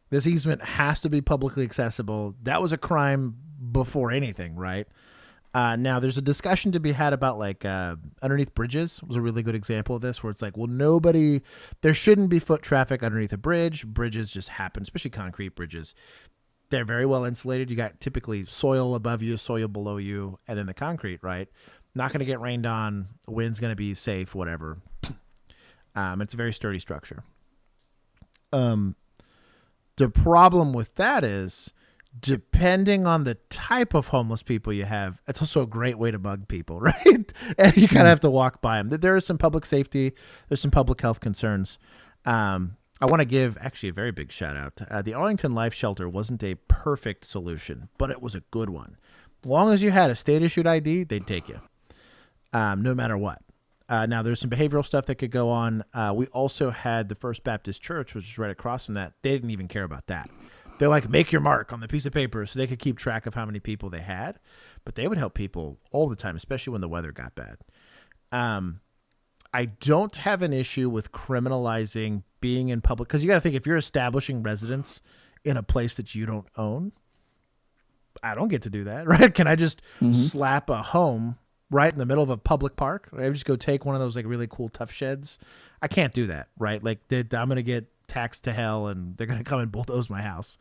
This easement has to be publicly accessible. That was a crime before anything, right? Now, there's a discussion to be had about like underneath bridges was a really good example of this where it's like, well, there shouldn't be foot traffic underneath a bridge. Bridges just happen, especially concrete bridges. They're very well insulated. You got typically soil above you, soil below you, and then the concrete, right? Not going to get rained on. Wind's going to be safe, whatever. It's a very sturdy structure. The problem with that is, depending on the type of homeless people you have, it's also a great way to bug people, right? And you kind of have to walk by them. There is some public safety. There's some public health concerns. I want to give actually a very big shout out. The Arlington Life Shelter wasn't a perfect solution, but it was a good one. As long as you had a state-issued ID, they'd take you, no matter what. Now, there's some behavioral stuff that could go on. We also had the First Baptist Church, which is right across from that. They didn't even care about that. They're like, make your mark on the piece of paper so they could keep track of how many people they had. But they would help people all the time, especially when the weather got bad. I don't have an issue with criminalizing being in public, because you got to think, if you're establishing residence in a place that you don't own, I don't get to do that, right? Can I just slap a home right in the middle of a public park? I just go take one of those like really cool tough sheds. I can't do that, right? Like I'm going to get taxed to hell and they're going to come and bulldoze my house.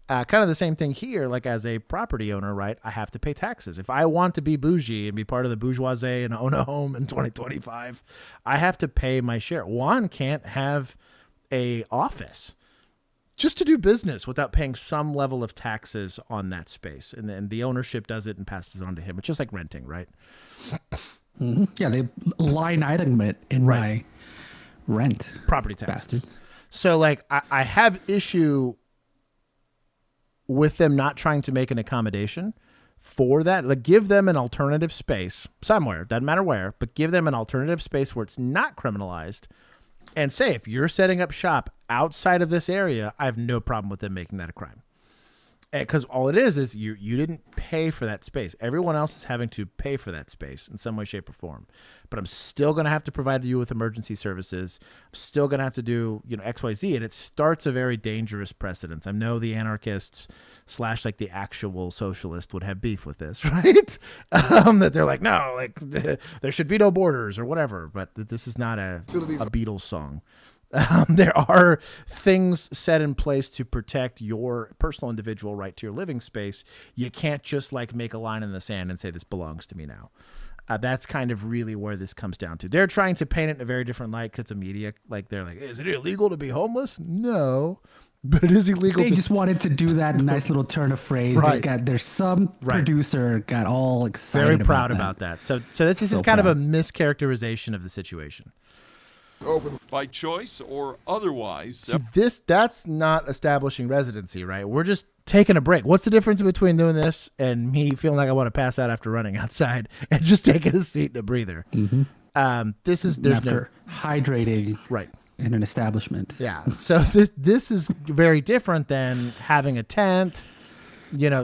Kind of the same thing here. Like as a property owner, right? I have to pay taxes. If I want to be bougie and be part of the bourgeoisie and own a home in 2025, I have to pay my share. Juan can't have a office just to do business without paying some level of taxes on that space. And then the ownership does it and passes it on to him. It's just like renting, right? Yeah, they line item it in my rent. Property taxes. Bastards. So like I have issue with them not trying to make an accommodation for that. Like give them an alternative space somewhere, doesn't matter where, but give them an alternative space where it's not criminalized. And say, if you're setting up shop outside of this area, I have no problem with them making that a crime. Because all it is you didn't pay for that space. Everyone else is having to pay for that space in some way, shape, or form. But I'm still going to have to provide you with emergency services. I'm still going to have to do, X, Y, Z. And it starts a very dangerous precedent. I know the anarchists / like the actual socialist would have beef with this, right? That they're like, no, like there should be no borders or whatever. But this is not a Beatles song. There are things set in place to protect your personal individual right to your living space. You can't just like make a line in the sand and say this belongs to me now. That's kind of really where this comes down to. They're trying to paint it in a very different light because it's a media. Like they're like, is it illegal to be homeless? No, but it is illegal. They just wanted to do that nice little turn of phrase. Right. There's some producer got all excited. Very proud about that. So this is kind of a mischaracterization of the situation. Open by choice or otherwise. See, that's not establishing residency, right? We're just taking a break. What's the difference between doing this and me feeling like I want to pass out after running outside and just taking a seat and a breather? There's after hydrating in an establishment. Yeah. So this is very different than having a tent,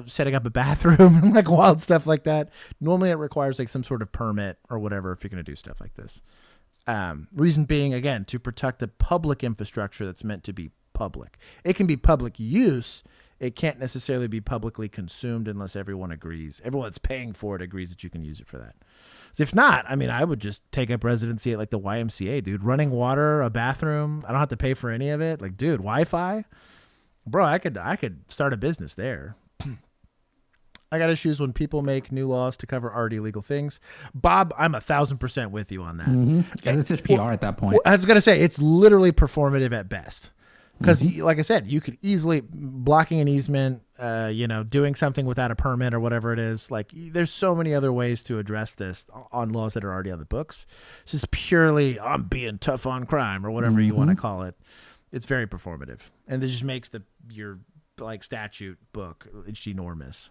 setting up a bathroom and like wild stuff like that. Normally it requires like some sort of permit or whatever if you're going to do stuff like this. Reason being, again, to protect the public infrastructure that's meant to be public. It can be public use. It can't necessarily be publicly consumed unless everyone agrees. Everyone that's paying for it agrees that you can use it for that. So if not, I would just take up residency at like the YMCA, dude. Running water, a bathroom. I don't have to pay for any of it. Like, dude, Wi-Fi. Bro, I could start a business there. I got issues when people make new laws to cover already legal things. Bob, I'm 1,000% with you on that. Yeah, it's just PR at that point. I was going to say, it's literally performative at best. Because, like I said, you could easily blocking an easement, doing something without a permit or whatever it is. Like, there's so many other ways to address this on laws that are already on the books. It's just purely, I'm being tough on crime or whatever you want to call it. It's very performative, and it just makes your statute book it's enormous.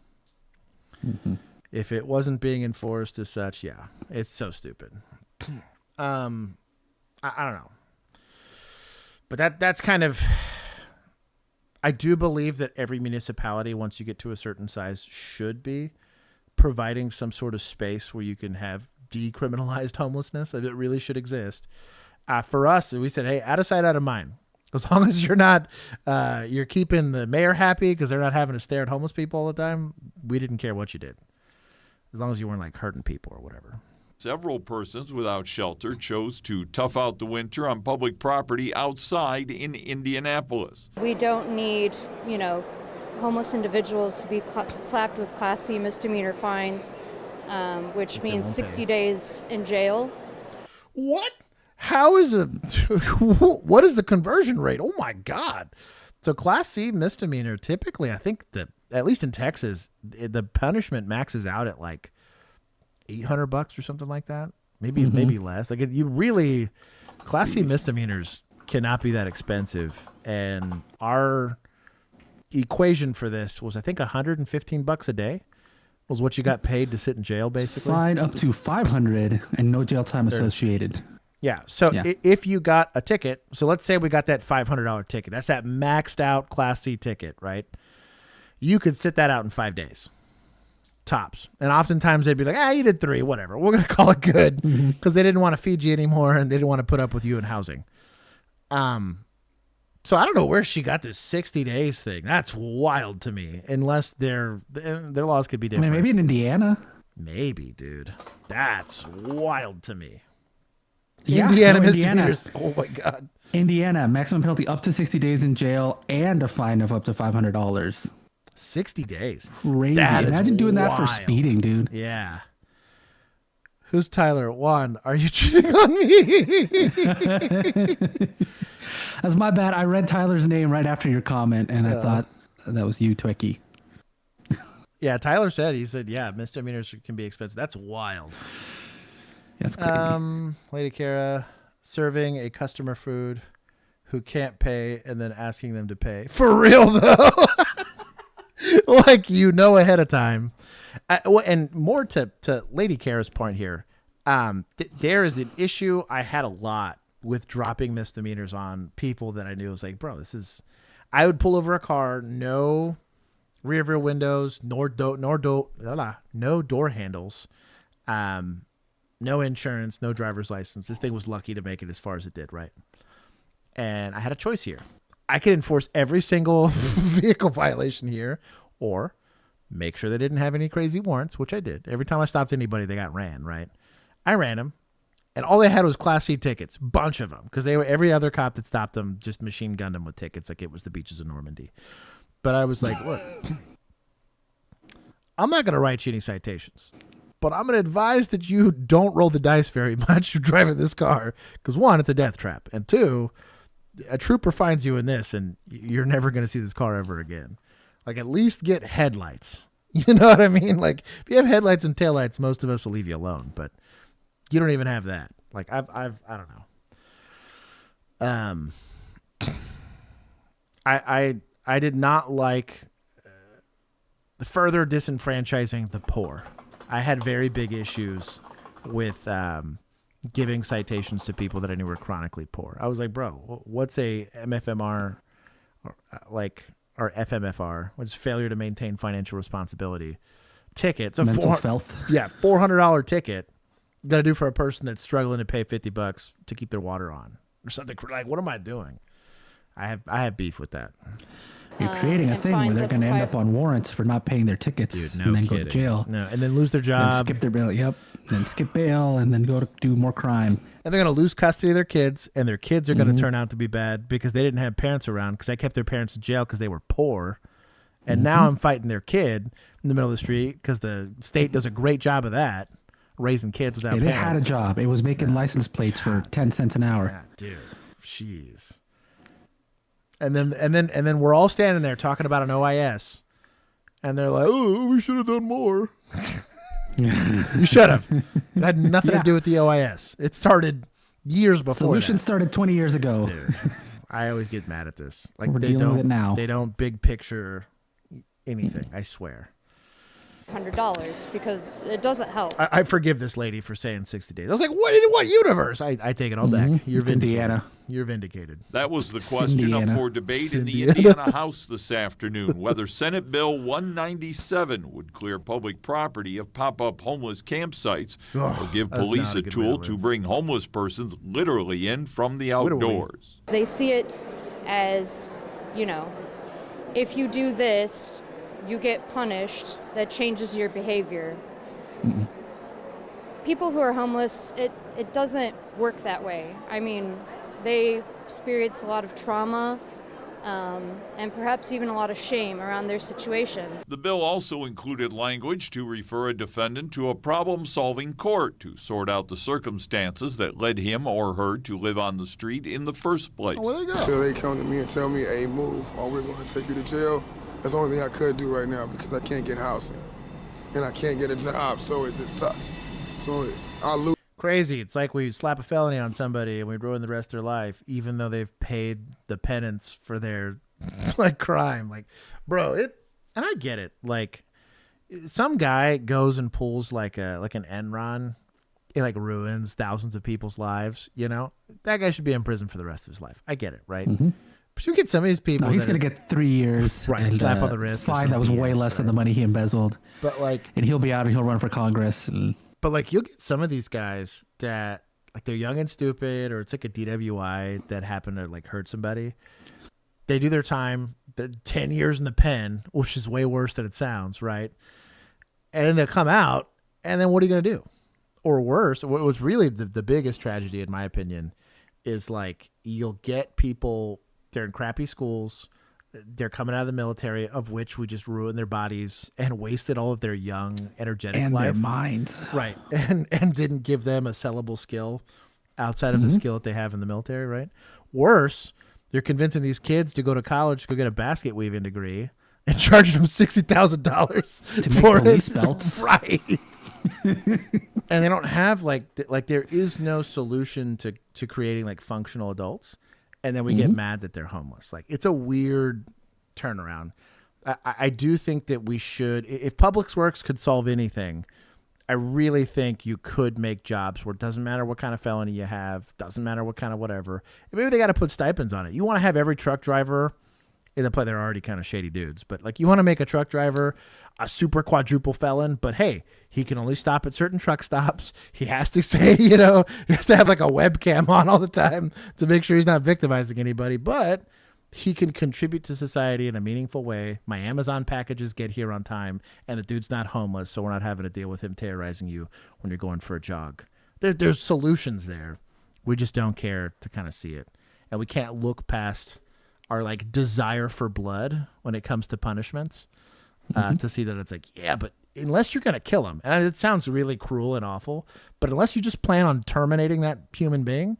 If it wasn't being enforced as such, yeah, it's so stupid. I don't know. But that's kind of, I do believe that every municipality, once you get to a certain size, should be providing some sort of space where you can have decriminalized homelessness. It really should exist. For us, we said, hey, out of sight, out of mind. As long as you're not, you're keeping the mayor happy because they're not having to stare at homeless people all the time, we didn't care what you did. As long as you weren't like hurting people or whatever. Several persons without shelter chose to tough out the winter on public property outside in Indianapolis. We don't need, homeless individuals to be slapped with Class C misdemeanor fines, which means 60 days in jail. What? What is the conversion rate? Oh my God. So Class C misdemeanor, typically, I think that at least in Texas, the punishment maxes out at like $800 or something like that. Maybe less. Like Class C misdemeanors cannot be that expensive. And our equation for this was, I think, $115 a day was what you got paid to sit in jail, basically. Fine up to $500 and no jail time associated. Yeah. So if you got a ticket, so let's say we got that $500 ticket. That's that maxed out Class C ticket, right? You could sit that out in 5 days. Tops. And oftentimes they'd be like, you did 3, whatever. We're going to call it good because they didn't want to feed you anymore and they didn't want to put up with you in housing. So I don't know where she got this 60 days thing. That's wild to me. Unless their laws could be different. I mean, maybe in Indiana. Maybe, dude. That's wild to me. Yeah, Indiana misdemeanors. Oh my God. Indiana, maximum penalty up to 60 days in jail and a fine of up to $500. 60 days. Crazy. Imagine doing that for speeding, dude. Yeah. Who's Tyler? Juan, are you cheating on me? That's my bad. I read Tyler's name right after your comment, and I thought that was you, Twickie. Yeah, Tyler said, yeah, misdemeanors can be expensive. That's wild. That's crazy. Lady Kara, serving a customer food who can't pay and then asking them to pay. For real, though. Like, ahead of time. And more to Lady Kara's point here, there is an issue I had a lot with dropping misdemeanors on people that I knew. Was like, bro, I would pull over a car, no rear view windows, no door handles, no insurance, no driver's license. This thing was lucky to make it as far as it did, right? And I had a choice here. I could enforce every single vehicle violation here, or make sure they didn't have any crazy warrants, which I did. Every time I stopped anybody, they got ran, right? I ran them, and all they had was Class C tickets, bunch of them, because every other cop that stopped them just machine gunned them with tickets like it was the beaches of Normandy. But I was like, look, I'm not going to write you any citations, but I'm going to advise that you don't roll the dice very much driving this car, because 1, it's a death trap, and 2, a trooper finds you in this, and you're never going to see this car ever again. Like, at least get headlights. You know what I mean? Like, if you have headlights and taillights, most of us will leave you alone, but you don't even have that. Like, I don't know. I did not like the further disenfranchising the poor. I had very big issues with giving citations to people that I knew were chronically poor. I was like, bro, what's a MFMR or FMFR, which is failure to maintain financial responsibility ticket? So mental health. Yeah, $400 ticket. You got to do for a person that's struggling to pay $50 to keep their water on or something. Like, what am I doing? I have beef with that. You're creating a thing where they're going to end up on warrants for not paying their tickets, and then go to jail. No, and then lose their job. Then skip their bail. Yep. Then skip bail and then go to do more crime. And they're going to lose custody of their kids, and their kids are going to turn out to be bad because they didn't have parents around, because I kept their parents in jail because they were poor. And now I'm fighting their kid in the middle of the street because the state does a great job of that, raising kids without parents. They had a job. It was making license plates for 10 cents an hour. Yeah, dude, jeez. And then we're all standing there talking about an OIS, and they're like, "Oh, we should have done more." You should have. It had nothing to do with the OIS. It started years before. Solution started 20 years ago. Dude, I always get mad at this. Like We're they dealing don't. with it now. They don't big picture anything. I swear. $100 because it doesn't help. I forgive this lady for saying 60 days. I was like, what universe? I take it all back. You're vindicated. Indiana. You're vindicated. That was the question up for debate in the Indiana. Indiana House this afternoon, whether Senate Bill 197 would clear public property of pop-up homeless campsites or give that's police not a a good way to tool live. to bring homeless persons literally in from the outdoors. They see it as, if you do this, you get punished. That changes your behavior. People who are homeless, it doesn't work that way. I mean, they experience a lot of trauma and perhaps even a lot of shame around their situation. The bill also included language to refer a defendant to a problem-solving court to sort out the circumstances that led him or her to live on the street in the first place. Until they come to me and tell me, hey, move, or we're going to take you to jail. That's the only thing I could do right now because I can't get housing and I can't get a job, so it just sucks. So I lose. Crazy. It's like we slap a felony on somebody and we ruin the rest of their life, even though they've paid the penance for their crime. Like, bro, and I get it. Like, some guy goes and pulls like an Enron. It ruins thousands of people's lives. That guy should be in prison for the rest of his life. I get it, right? Mm-hmm. But you get some of these people. No, he's going to get 3 years. Right, and, slap on the wrist. Fine, that was way less than the money he embezzled. But and he'll be out and he'll run for Congress. But you'll get some of these guys that they're young and stupid, or it's like a DWI that happened to hurt somebody. They do their time, the 10 years in the pen, which is way worse than it sounds, right? And then they'll come out, and then what are you going to do? Or worse, what was really the biggest tragedy, in my opinion, is you'll get people. They're in crappy schools. They're coming out of the military, of which we just ruined their bodies and wasted all of their young, energetic and life. their minds. Right. And didn't give them a sellable skill outside of the skill that they have in the military, right? Worse, they're convincing these kids to go to college to go get a basket weaving degree and charging them $60,000 to make for police it. belts. Right. And they don't have there is no solution to creating functional adults. And then we get mad that they're homeless. It's a weird turnaround. I do think that we should, if Public Works could solve anything, I really think you could make jobs where it doesn't matter what kind of felony you have, doesn't matter what kind of whatever. Maybe they got to put stipends on it. You want to have every truck driver, in the play they're already kind of shady dudes, but you want to make a truck driver a super quadruple felon, but hey, he can only stop at certain truck stops. He has to stay, he has to have a webcam on all the time to make sure he's not victimizing anybody, but he can contribute to society in a meaningful way. My Amazon packages get here on time, and the dude's not homeless, so we're not having to deal with him terrorizing you when you're going for a jog. There's solutions there. We just don't care to kind of see it. And we can't look past our desire for blood when it comes to punishments. To see that it's but unless you're going to kill him, and it sounds really cruel and awful, but unless you just plan on terminating that human being,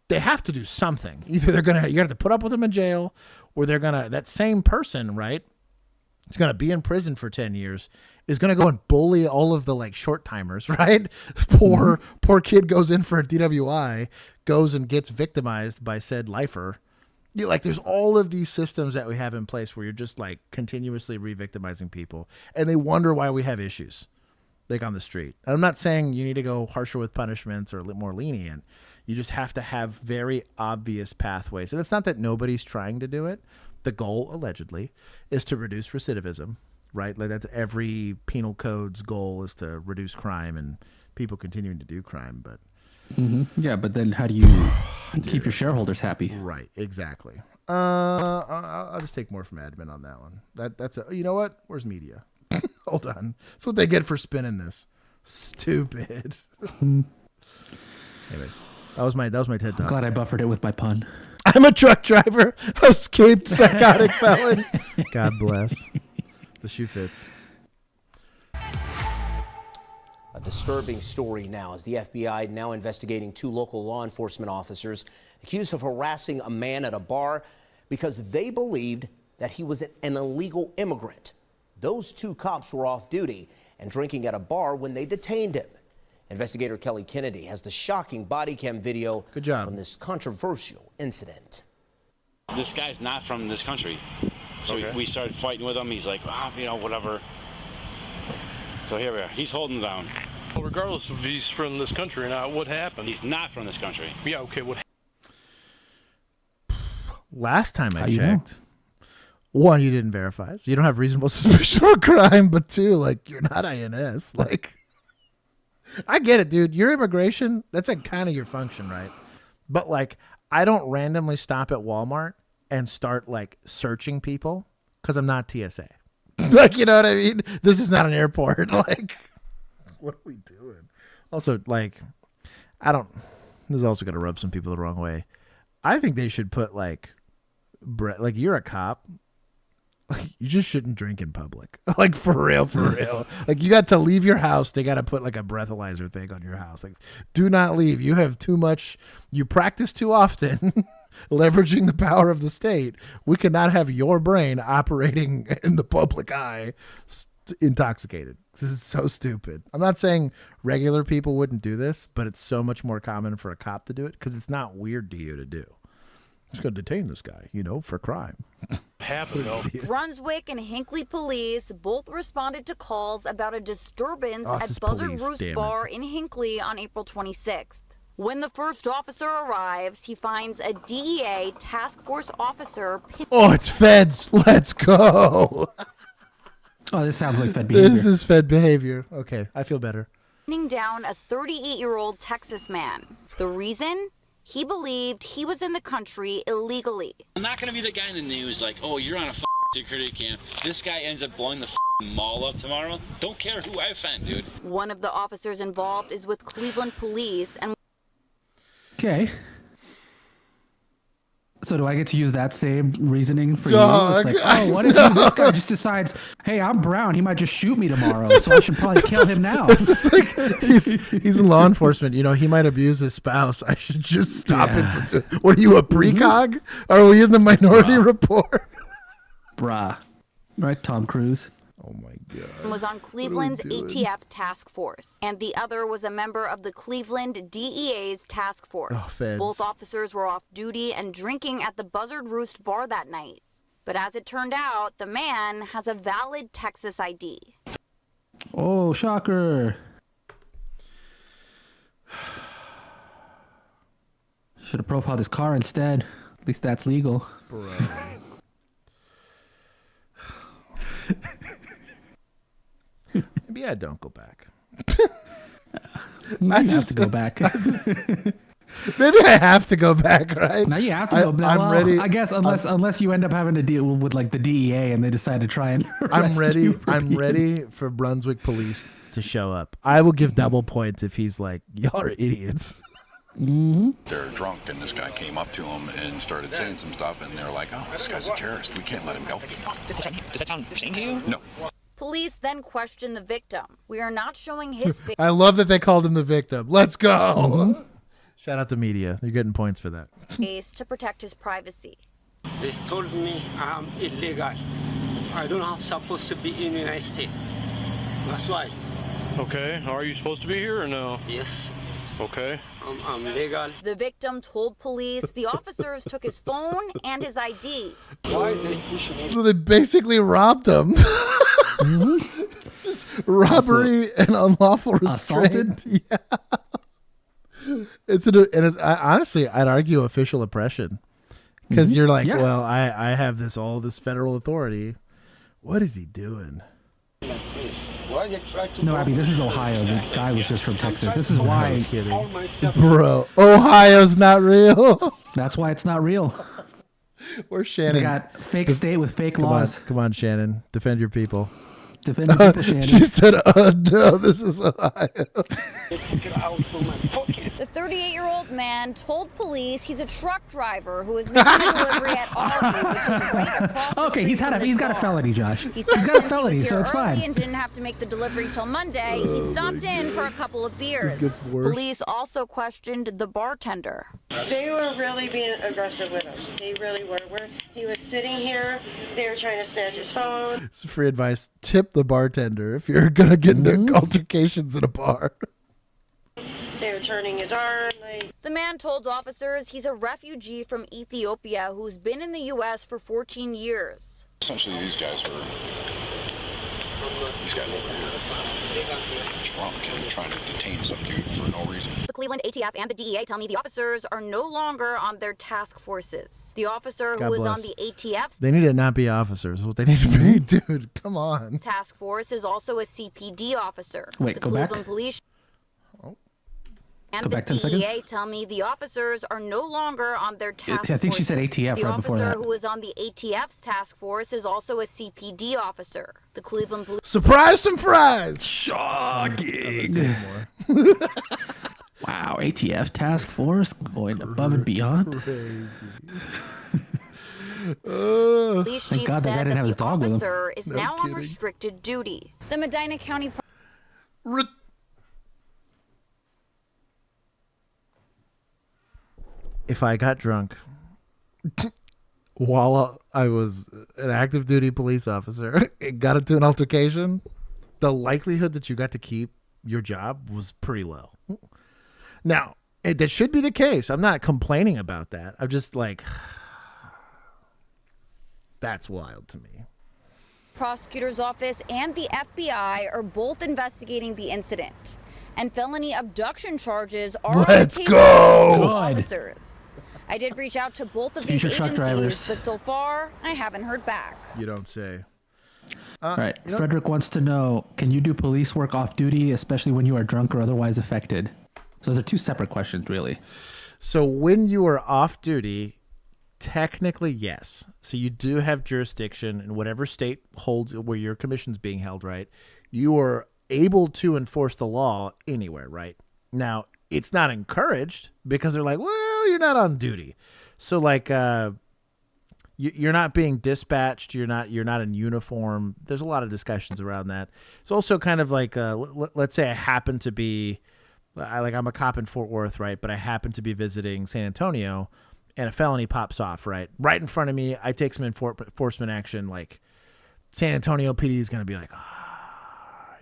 they have to do something. Either you're going to have to put up with them in jail, or that same person, right, is going to be in prison for 10 years, is going to go and bully all of the short timers, right? Poor kid goes in for a DWI, goes and gets victimized by said lifer. There's all of these systems that we have in place where you're just continuously re-victimizing people, and they wonder why we have issues on the street. And I'm not saying you need to go harsher with punishments or more lenient. You just have to have very obvious pathways. And it's not that nobody's trying to do it. The goal, allegedly, is to reduce recidivism, right? That's every penal code's goal, is to reduce crime and people continuing to do crime, but yeah, but then how do you keep your shareholders happy? Right, exactly. I'll just take more from admin on that one. That's you know what? Where's media? Hold on. That's what they get for spinning this. Stupid. Anyways, that was my TED Talk. I'm glad I buffered it with my pun. I'm a truck driver, escaped psychotic felon. God bless. The shoe fits. A disturbing story now as the FBI now investigating two local law enforcement officers accused of harassing a man at a bar because they believed that he was an illegal immigrant. Those 2 cops were off duty and drinking at a bar when they detained him. Investigator Kelly Kennedy has the shocking body cam video from this controversial incident. This guy's not from this country. So we started fighting with him. He's like, whatever. So here we are. He's holding down. Well, regardless if he's from this country or not, what happened? He's not from this country. Yeah, okay, what Last time I checked, 1, you didn't verify, so you don't have reasonable suspicion of a crime, but 2, like, you're not INS. Like, I get it, dude. Your immigration, that's like kind of your function, right? But like, I don't randomly stop at Walmart and start like searching people because I'm not TSA. Like, you know what I mean? This is not an airport. Like, what are we doing? Also, like, this is also going to rub some people the wrong way. I think they should put like you're a cop. Like, you just shouldn't drink in public. Like, for real. Like, you got to leave your house. They got to put like a breathalyzer thing on your house. Like, do not leave. You have too much. You practice too often. Leveraging the power of the state. We cannot have your brain operating in the public eye intoxicated. This is so stupid. I'm not saying regular people wouldn't do this, but it's so much more common for a cop to do it because it's not weird to you to do. Just going to detain this guy, for crime. happened, though? Brunswick and Hinckley police both responded to calls about a disturbance at Buzzard Roost Bar in Hinckley on April 26th. When the first officer arrives, he finds a DEA task force officer. Oh, it's feds. Let's go. Oh, this sounds like Fed behavior. This is Fed behavior. Okay, I feel better. Pinning down a 38-year-old Texas man. The reason? He believed he was in the country illegally. I'm not going to be the guy in the news like, oh, you're on a security camp. This guy ends up blowing the mall up tomorrow. Don't care who I offend, dude. One of the officers involved is with Cleveland police and... Okay. So do I get to use that same reasoning for you? It's like, oh, what if this guy just decides, hey, I'm brown, he might just shoot me tomorrow, so I should probably kill him now. This is like, he's in law enforcement. He might abuse his spouse. I should just stop him from doing. What are you, a precog? Are we in the Minority Report? Bruh. Right, Tom Cruise. Oh my God. Was on Cleveland's ATF task force, and the other was a member of the Cleveland DEA's task force. Both officers were off duty and drinking at the Buzzard Roost Bar that night. But as it turned out, the man has a valid Texas ID. Oh, shocker. Should have profiled his car instead. At least that's legal. Bro. Maybe I don't go back. I have to go back. Maybe I have to go back, right? Now you have to go back. I'm ready. I guess unless you end up having to deal with like the DEA and they decide to try and I'm ready for Brunswick police to show up. I will give double points if he's like, y'all are idiots. Mm-hmm. They're drunk, and this guy came up to him and started saying some stuff, and they're like, oh, this guy's a terrorist. We can't let him go. Does that sound insane to you? No. Police then questioned the victim. We are not showing his face. I love that they called him the victim. Let's go. Mm-hmm. Shout out to media. You're getting points for that. To protect his privacy. They told me I'm illegal. I don't have supposed to be in the United States. That's why. Okay. Are you supposed to be here or no? Yes. Okay. I'm legal. The victim told police the officers took his phone and his ID. Why they pushing me? So they basically robbed him. This is robbery and unlawful restraint. Assaulted? Yeah. Honestly, I'd argue official oppression. Because you're like, well, I have all this federal authority. What is he doing? No, I mean, this is Ohio. The guy was just from Texas. This is why. Bro, Ohio's not real. That's why it's not real. Where's Shannon? They got fake state with fake laws. Come on, Shannon. Defend your people. Defend your people, Shannon. She said, no, this is Ohio. They took it out from my pocket. The 38-year-old man told police he's a truck driver who is making a delivery at Arview, which is right across the street from this he's got a bar. felony, Josh. He said He's got a since felony, he was so here it's early fine. and didn't have to make the delivery till Monday, he stopped in for a couple of beers. gets worse. Police also questioned the bartender. They were really being aggressive with him. They really were. He was sitting here. They were trying to snatch his phone. It's free advice. Tip the bartender if you're gonna get into altercations in a bar. They were turning his arm. The man told officers he's a refugee from Ethiopia who's been in the U.S. for 14 years. Essentially, these guys were drunk and trying to detain some dude for no reason. The Cleveland ATF and the DEA tell me the officers are no longer on their task forces. The officer God who was bless. on the ATF's They need to not be officers. Is what they need to be, dude. Come on. task force is also a CPD officer. Wait, the go back. Cleveland Police and Go the back 10 DEA seconds. tell me the officers are no longer on their task I think she said forces. ATF The right before officer that. who was on the ATF's task force is also a CPD officer. The Cleveland Police Surprise some fries. Shocking. Wow, ATF task force going above and beyond. Crazy. Police Thank chief God that guy said didn't that have his the dog with him. officer is No now on kidding. restricted duty. The Medina County If I got drunk while I was an active duty police officer and got into an altercation, the likelihood that you got to keep your job was pretty low. Now, that should be the case. I'm not complaining about that. I'm just like, that's wild to me. prosecutor's office and the FBI are both investigating the incident. And felony abduction charges are on the Let's table go. for Good. officers. I did reach out to both of these Future truck agencies, drivers. but so far I haven't heard back. You don't say. All right. Frederick wants to know, can you do police work off duty, especially when you are drunk or otherwise affected? So those are two separate questions, really. So when you are off duty, technically, yes. So you do have jurisdiction in whatever state holds where your commission's being held, right? You are able to enforce the law anywhere, right? Now, it's not encouraged because they're like, well, you're not on duty. So like, you're not being dispatched. You're not in uniform. There's a lot of discussions around that. It's also kind of like, let's say I happen to be, I'm a cop in Fort Worth, right? But I happen to be visiting San Antonio, and a felony pops off, right in front of me. I take some enforcement action. Like San Antonio PD is going to be like,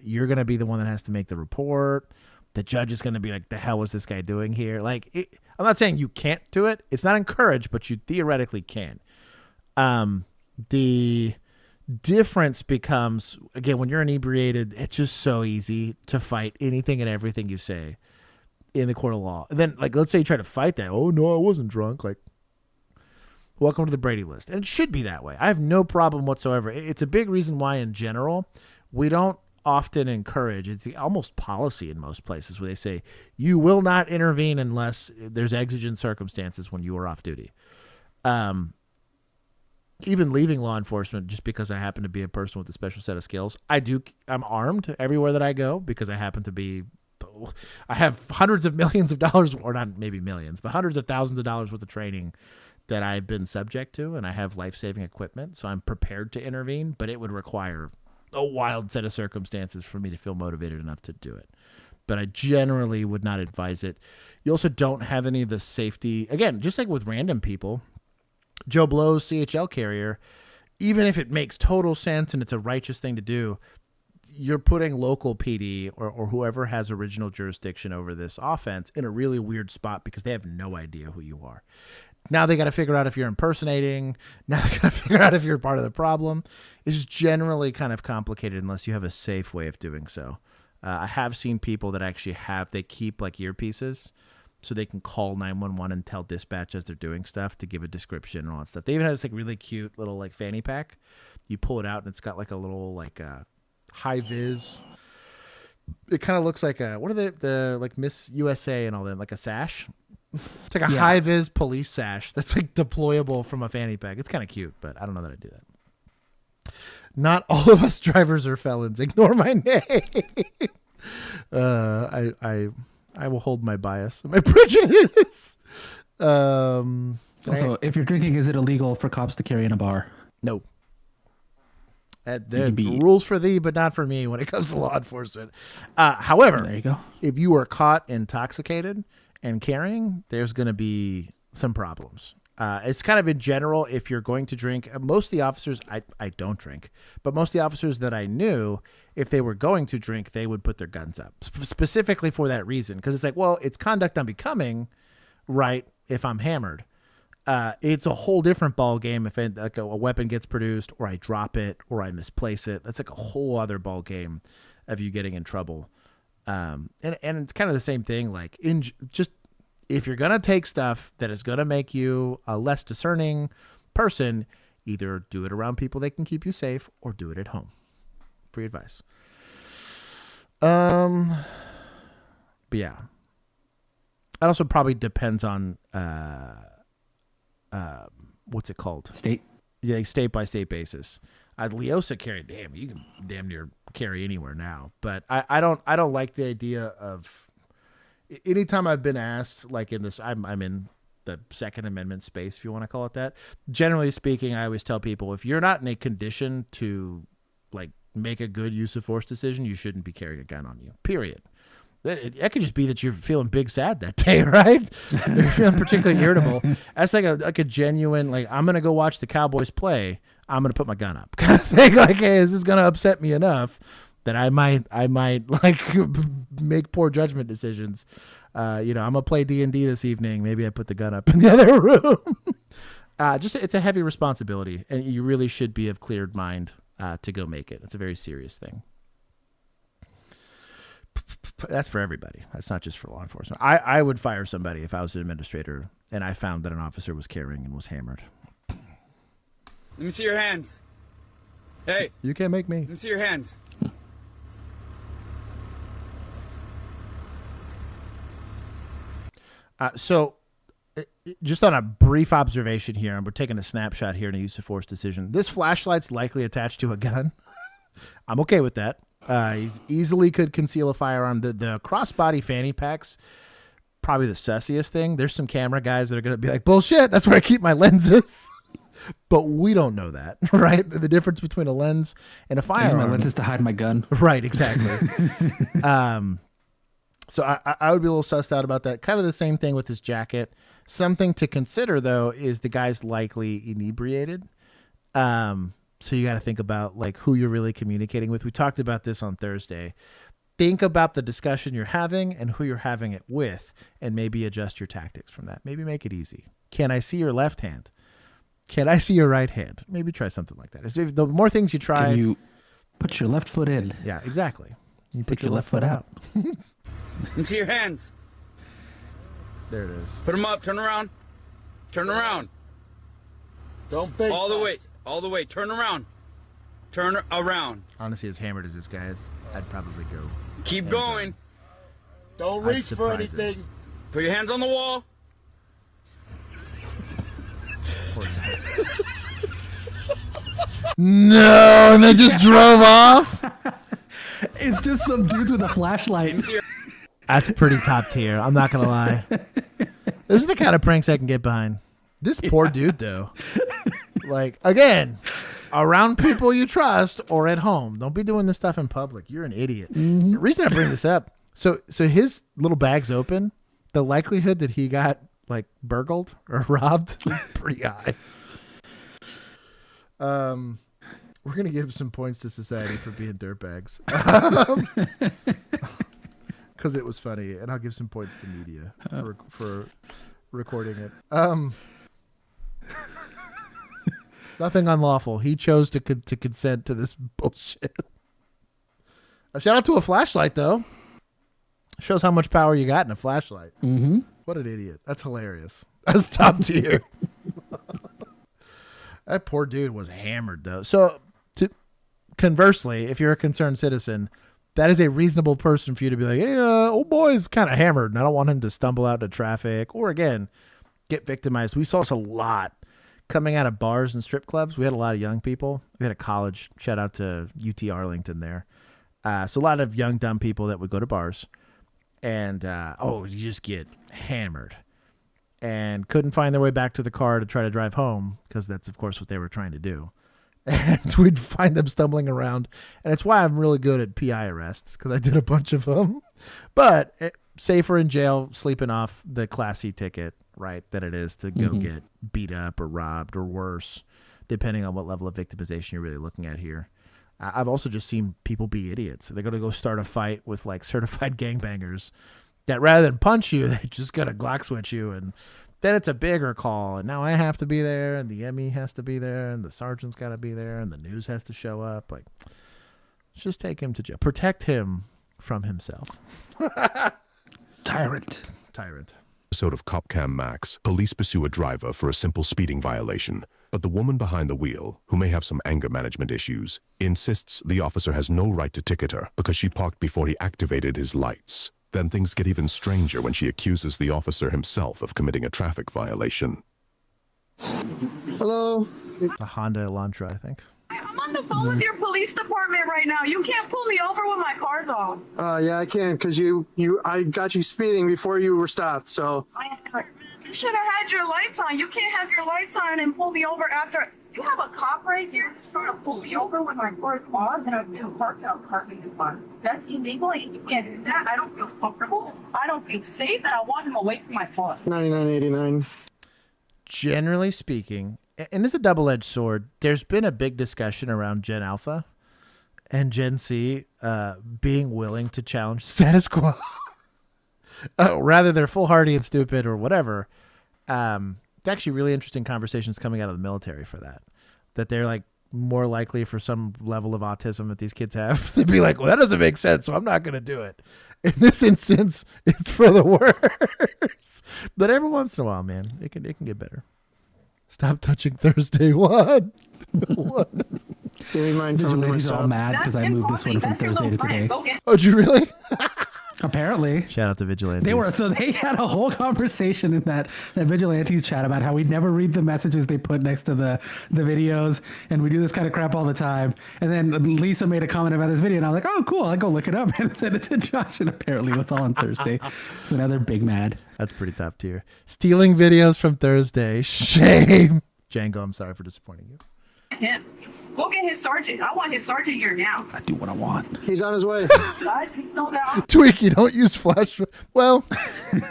you're going to be the one that has to make the report. The judge is going to be like, the hell was this guy doing here? Like, I'm not saying you can't do it. It's not encouraged, but you theoretically can. The difference becomes, again, when you're inebriated, it's just so easy to fight anything and everything you say in the court of law. And then, like, let's say you try to fight that. Oh, no, I wasn't drunk. Like, welcome to the Brady list. And it should be that way. I have no problem whatsoever. It's a big reason why, in general, we don't often encourage, it's almost policy in most places where they say, you will not intervene unless there's exigent circumstances when you are off duty. Even leaving law enforcement just because I happen to be a person with a special set of skills. I'm armed everywhere that I go because I happen to be, I have hundreds of millions of dollars, or not maybe millions, but hundreds of thousands of dollars worth of training that I've been subject to, and I have life-saving equipment, so I'm prepared to intervene, but it would require a wild set of circumstances for me to feel motivated enough to do it. But I generally would not advise it. You also don't have any of the safety, again, just like with random people, Joe Blow's CHL carrier, even if it makes total sense and it's a righteous thing to do, you're putting local PD or whoever has original jurisdiction over this offense in a really weird spot because they have no idea who you are. Now they got to figure out if you're impersonating. Now they got to figure out if you're part of the problem. It's just generally kind of complicated unless you have a safe way of doing so. I have seen people that actually they keep like earpieces so they can call 911 and tell dispatch as they're doing stuff to give a description and all that stuff. They even have this like really cute little like fanny pack. You pull it out and it's got like a little like high vis. It kind of looks like what are the like Miss USA and all that, like a sash. It's like a high vis police sash that's like deployable from a fanny pack. It's kind of cute, but I don't know that I do that. Not all of us drivers are felons. Ignore my name. I will hold my bias and my prejudice. Also, if you're drinking, is it illegal for cops to carry in a bar? No. There are rules for thee, but not for me when it comes to law enforcement. However, there you go. If you are caught intoxicated and carrying, there's going to be some problems. It's kind of in general, if you're going to drink, most of the officers, I don't drink, but most of the officers that I knew, if they were going to drink, they would put their guns up specifically for that reason. Because it's like, well, it's conduct unbecoming, right? If I'm hammered. It's a whole different ball game if like a weapon gets produced or I drop it or I misplace it. That's like a whole other ball game of you getting in trouble. And it's kind of the same thing. Like if you're going to take stuff that is going to make you a less discerning person, either do it around people that can keep you safe or do it at home. Free advice. But yeah, it also probably depends on, what's it called? State? Yeah, state by state basis. Leosa carry, damn, you can damn near carry anywhere now. But I don't like the idea of, anytime I've been asked, like in this, I'm in the Second Amendment space, if you want to call it that. Generally speaking, I always tell people, if you're not in a condition to like make a good use of force decision, you shouldn't be carrying a gun on you, period. That could just be that you're feeling big sad that day, right? You're feeling particularly irritable. That's like a genuine, like, I'm going to go watch the Cowboys play. I'm going to put my gun up kind of thing. Like, hey, is this going to upset me enough that I might like make poor judgment decisions? I'm going to play D&D this evening. Maybe I put the gun up in the other room. It's a heavy responsibility, and you really should be of cleared mind to go make it. It's a very serious thing. That's for everybody. That's not just for law enforcement. I would fire somebody if I was an administrator and I found that an officer was carrying and was hammered. Let me see your hands. Hey. You can't make me. Let me see your hands. So just on a brief observation here, and we're taking a snapshot here in a use of force decision. This flashlight's likely attached to a gun. I'm okay with that. He easily could conceal a firearm. The crossbody fanny packs, probably the sussiest thing. There's some camera guys that are going to be like, bullshit, that's where I keep my lenses. But we don't know that, right? The difference between a lens and a firearm. I use my lenses to hide my gun. Right, exactly. So I would be a little sussed out about that. Kind of the same thing with his jacket. Something to consider, though, is the guy's likely inebriated. So you got to think about like who you're really communicating with. We talked about this on Thursday. Think about the discussion you're having and who you're having it with, and maybe adjust your tactics from that. Maybe make it easy. Can I see your left hand? Can I see your right hand? Maybe try something like that. The more things you try, can you put your left foot in? Yeah, exactly. You put your left foot out. Let me see your hands. There it is. Put them up. Turn around. Turn around. Don't fake all the way. All the way. Turn around. Turn around. Honestly, as hammered as this guy is, I'd probably go. Keep going. Don't reach for anything. Put your hands on the wall. No, and they just drove off. It's just some dudes with a flashlight. That's pretty top tier. I'm not going to lie. This is the kind of pranks I can get behind. This poor dude, though. Like, again, around people you trust or at home. Don't be doing this stuff in public. You're an idiot. The reason I bring this up, so his little bag's open. The likelihood that he got, like, burgled or robbed is pretty high. We're going to give some points to society for being dirtbags. Because it was funny, and I'll give some points to media for recording it. Nothing unlawful. He chose to consent to this bullshit. A shout out to a flashlight, though. Shows how much power you got in a flashlight. Mm-hmm. What an idiot. That's hilarious. That's top tier. That poor dude was hammered, though. So, conversely, if you're a concerned citizen, that is a reasonable person for you to be like, hey, old boy's kind of hammered, and I don't want him to stumble out into traffic or, again, get victimized. We saw this a lot coming out of bars and strip clubs. We had a lot of young people. We had a college, shout out to UT Arlington there. So a lot of young, dumb people that would go to bars. And, you just get hammered. And couldn't find their way back to the car to try to drive home, because that's, of course, what they were trying to do. And we'd find them stumbling around. And it's why I'm really good at PI arrests, because I did a bunch of them. But safer in jail sleeping off the Class C ticket, right, than it is to go get beat up or robbed or worse, depending on what level of victimization you're really looking at here. I've also just seen people be idiots. They're going to go start a fight with like certified gangbangers that rather than punch you, they just got to Glock switch you. And then it's a bigger call. And now I have to be there, and the ME has to be there, and the sergeant's got to be there, and the news has to show up. Like, let's just take him to jail. Protect him from himself. Tyrant. Episode of Cop Cam Max, police pursue a driver for a simple speeding violation. But the woman behind the wheel, who may have some anger management issues, insists the officer has no right to ticket her because she parked before he activated his lights. Then things get even stranger when she accuses the officer himself of committing a traffic violation. Hello? A Honda Elantra, I think. I'm on the phone with your police department right now. You can't pull me over when my car's off. Yeah, I can, because I got you speeding before you were stopped, so. You should have had your lights on. You can't have your lights on and pull me over after. You have a cop right there trying to pull me over when my car's on and I'm in parked out parking fun. That's illegal and you can't do that. I don't feel comfortable. I don't feel safe, and I want him away from my car. 99.89. Generally speaking, and it's a double-edged sword, there's been a big discussion around Gen Alpha and Gen C being willing to challenge status quo. Rather they're foolhardy and stupid or whatever. It's actually really interesting conversations coming out of the military for that they're like more likely for some level of autism that these kids have to be like, well, that doesn't make sense, so I'm not going to do it. In this instance, it's for the worse. But every once in a while, man, it can get better. Stop touching Thursday. What? What? Ladies all mad because I moved this one from Thursday to today. Oh, did you really? Apparently. Shout out to Vigilantes. They had a whole conversation in that Vigilantes chat about how we never read the messages they put next to the videos, and we do this kind of crap all the time. And then Lisa made a comment about this video, and I was like, oh, cool, I'll go look it up, and send it to Josh, and apparently it was all on Thursday. So now they're big mad. That's pretty top tier. Stealing videos from Thursday. Shame. Django, I'm sorry for disappointing you. Him. Go get his sergeant. I want his sergeant here now. I do what I want. He's on his way. Tweaky, don't use flash. Well,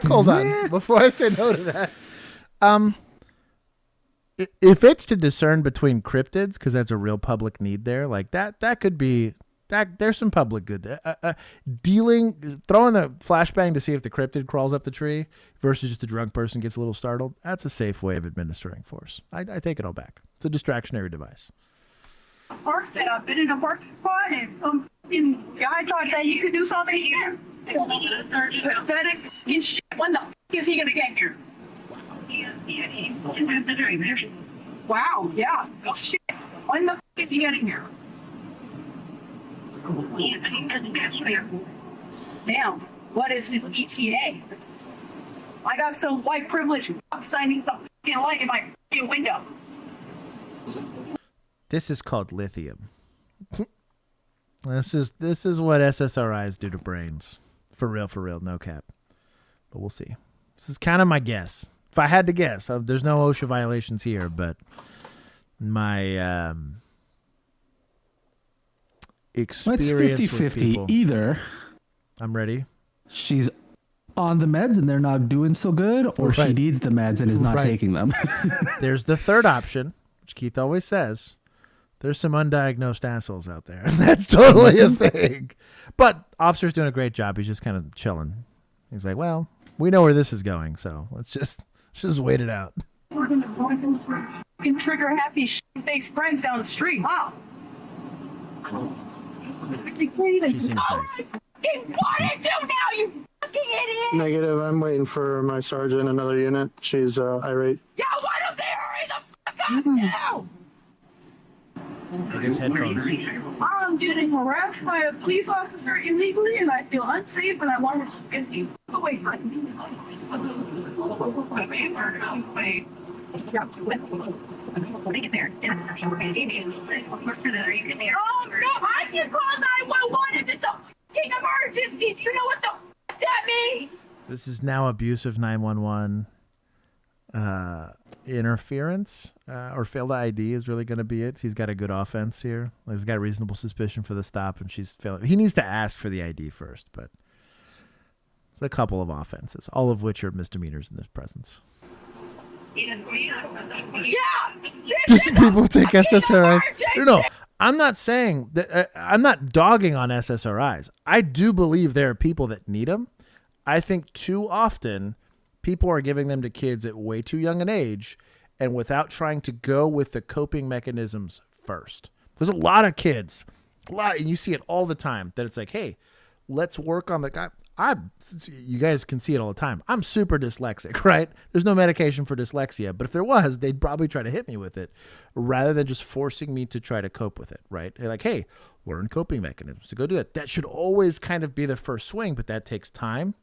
hold on. Before I say no to that, if it's to discern between cryptids, because that's a real public need there, like that could be that. There's some public good there. Throwing the flashbang to see if the cryptid crawls up the tree versus just a drunk person gets a little startled. That's a safe way of administering force. I take it all back. It's a distractionary device. I've been in a parking spot and some guy thought that he could do something here. Pathetic and shit. When the is he gonna get here? Wow, yeah. Oh shit. When the is he getting here? Damn, what is this ETA? I got some white privilege signing some light in my window. This is called lithium. This is what SSRIs do to brains. For real, no cap. But we'll see. This is kind of my guess. If I had to guess, there's no OSHA violations here, but my experience it's 50-50. with people, Either I'm ready. She's on the meds and they're not doing so good, or she needs the meds and is not taking them. There's the third option, which Keith always says. There's some undiagnosed assholes out there. That's totally a thing. But officer's doing a great job. He's just kind of chilling. He's like, well, we know where this is going, so let's just wait it out. We're gonna trigger happy shit-faced friends down the street, huh? She seems nice. What do you do now, you fucking idiot? Negative. I'm waiting for my sergeant, another unit. She's irate. Yeah, why don't they hurry the fuck up now? With his headphones. I'm getting harassed by a police officer illegally, and I feel unsafe, and I want to get you away from me. Oh no, I can call 911 if it's a fucking emergency. Do you know what the fuck that This is now abusive 911. Interference or failed ID is really going to be it. He's got a good offense here. He's got reasonable suspicion for the stop, and she's failing. He needs to ask for the ID first, but there's a couple of offenses, all of which are misdemeanors in this presence. Yeah. Just people take SSRIs. No, I'm not saying that. I'm not dogging on SSRIs. I do believe there are people that need them. I think too often people are giving them to kids at way too young an age and without trying to go with the coping mechanisms first. There's a lot of kids, and you see it all the time, that it's like, hey, let's work on the guy. You guys can see it all the time. I'm super dyslexic, right? There's no medication for dyslexia, but if there was, they'd probably try to hit me with it rather than just forcing me to try to cope with it, right? They're like, hey, learn coping mechanisms to go do it. That should always kind of be the first swing, but that takes time.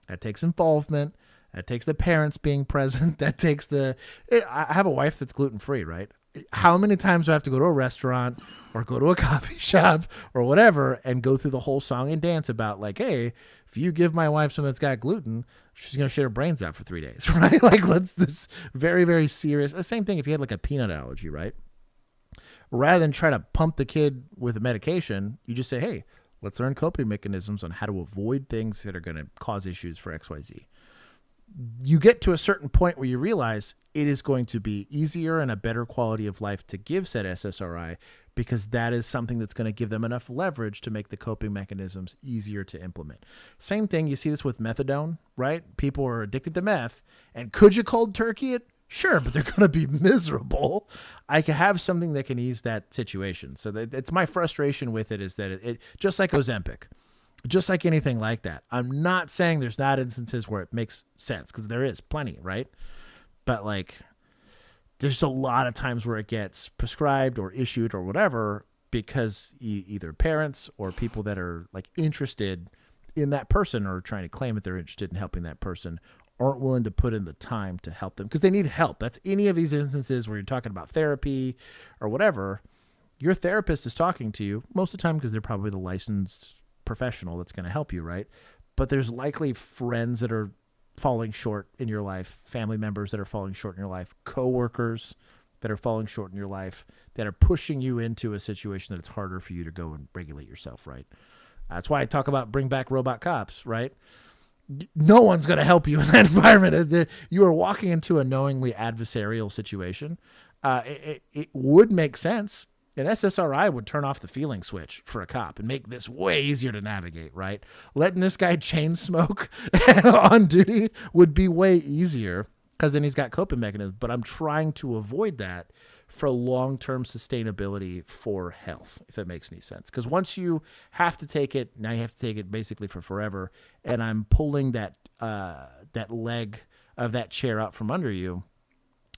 That takes involvement. That takes the parents being present. That takes I have a wife that's gluten-free, right? How many times do I have to go to a restaurant or go to a coffee shop or whatever and go through the whole song and dance about like, hey, if you give my wife something that's got gluten, she's going to shit her brains out for 3 days, right? Like, this very, very serious. The same thing if you had like a peanut allergy, right? Rather than try to pump the kid with a medication, you just say, hey, let's learn coping mechanisms on how to avoid things that are going to cause issues for XYZ. You get to a certain point where you realize it is going to be easier and a better quality of life to give said SSRI because that is something that's going to give them enough leverage to make the coping mechanisms easier to implement. Same thing, you see this with methadone, right? People are addicted to meth, and could you cold turkey it? Sure, but they're going to be miserable. I can have something that can ease that situation. So it's my frustration with it is that it just like Ozempic, just like anything like that. I'm not saying there's not instances where it makes sense, because there is plenty, right? But like, there's a lot of times where it gets prescribed or issued or whatever because either parents or people that are like interested in that person or trying to claim that they're interested in helping that person aren't willing to put in the time to help them because they need help. That's any of these instances where you're talking about therapy or whatever. Your therapist is talking to you most of the time because they're probably the licensed professional that's going to help you, right? But there's likely friends that are falling short in your life, family members that are falling short in your life, coworkers that are falling short in your life, that are pushing you into a situation that it's harder for you to go and regulate yourself, right? That's why I talk about bring back robot cops, right? No one's going to help you in that environment. You are walking into a knowingly adversarial situation. It would make sense. An SSRI would turn off the feeling switch for a cop and make this way easier to navigate, right? Letting this guy chain smoke on duty would be way easier because then he's got coping mechanisms. But I'm trying to avoid that for long-term sustainability for health, if that makes any sense. Because once you have to take it, now you have to take it basically for forever. And I'm pulling that leg of that chair out from under you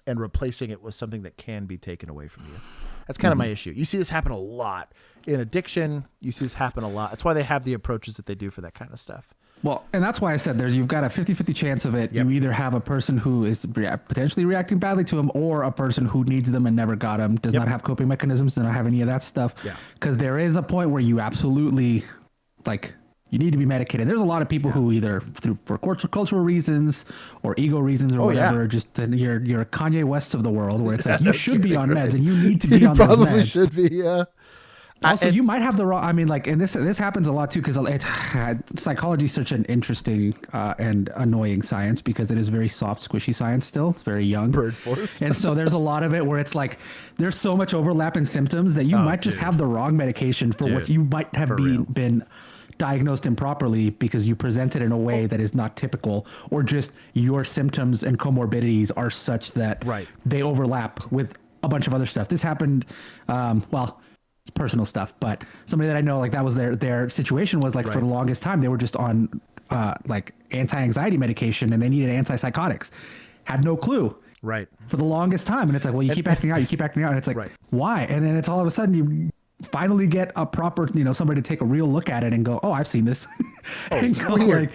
and replacing it with something that can be taken away from you. That's kind of my issue. You see this happen a lot in addiction. You see this happen a lot. That's why they have the approaches that they do for that kind of stuff. Well, and that's why I said you've got a 50-50 chance of it. Yep. You either have a person who is potentially reacting badly to them or a person who needs them and never got them, does not have coping mechanisms, does not have any of that stuff. Yeah. Because there is a point where you absolutely, you need to be medicated. There's a lot of people who either for cultural reasons or ego reasons or whatever, just you're Kanye West of the world, where it's like you should be on meds and you need to be on those meds. Probably should be, yeah. Also, you might have the wrong. I mean, and this happens a lot too, because psychology is such an interesting and annoying science because it is very soft, squishy science still. It's very young. Bird force. And so there's a lot of it where it's like there's so much overlap in symptoms that you might just have the wrong medication for what you might have been diagnosed improperly because you present it in a way that is not typical, or just your symptoms and comorbidities are such that they overlap with a bunch of other stuff. This happened, it's personal stuff, but somebody that I know, that was their situation was for the longest time, they were just on anti-anxiety medication and they needed antipsychotics. Had no clue. Right. For the longest time. And it's like, well, you keep acting out. And it's like, why? And then it's all of a sudden you finally get a proper, somebody to take a real look at it and go, oh, I've seen this. And go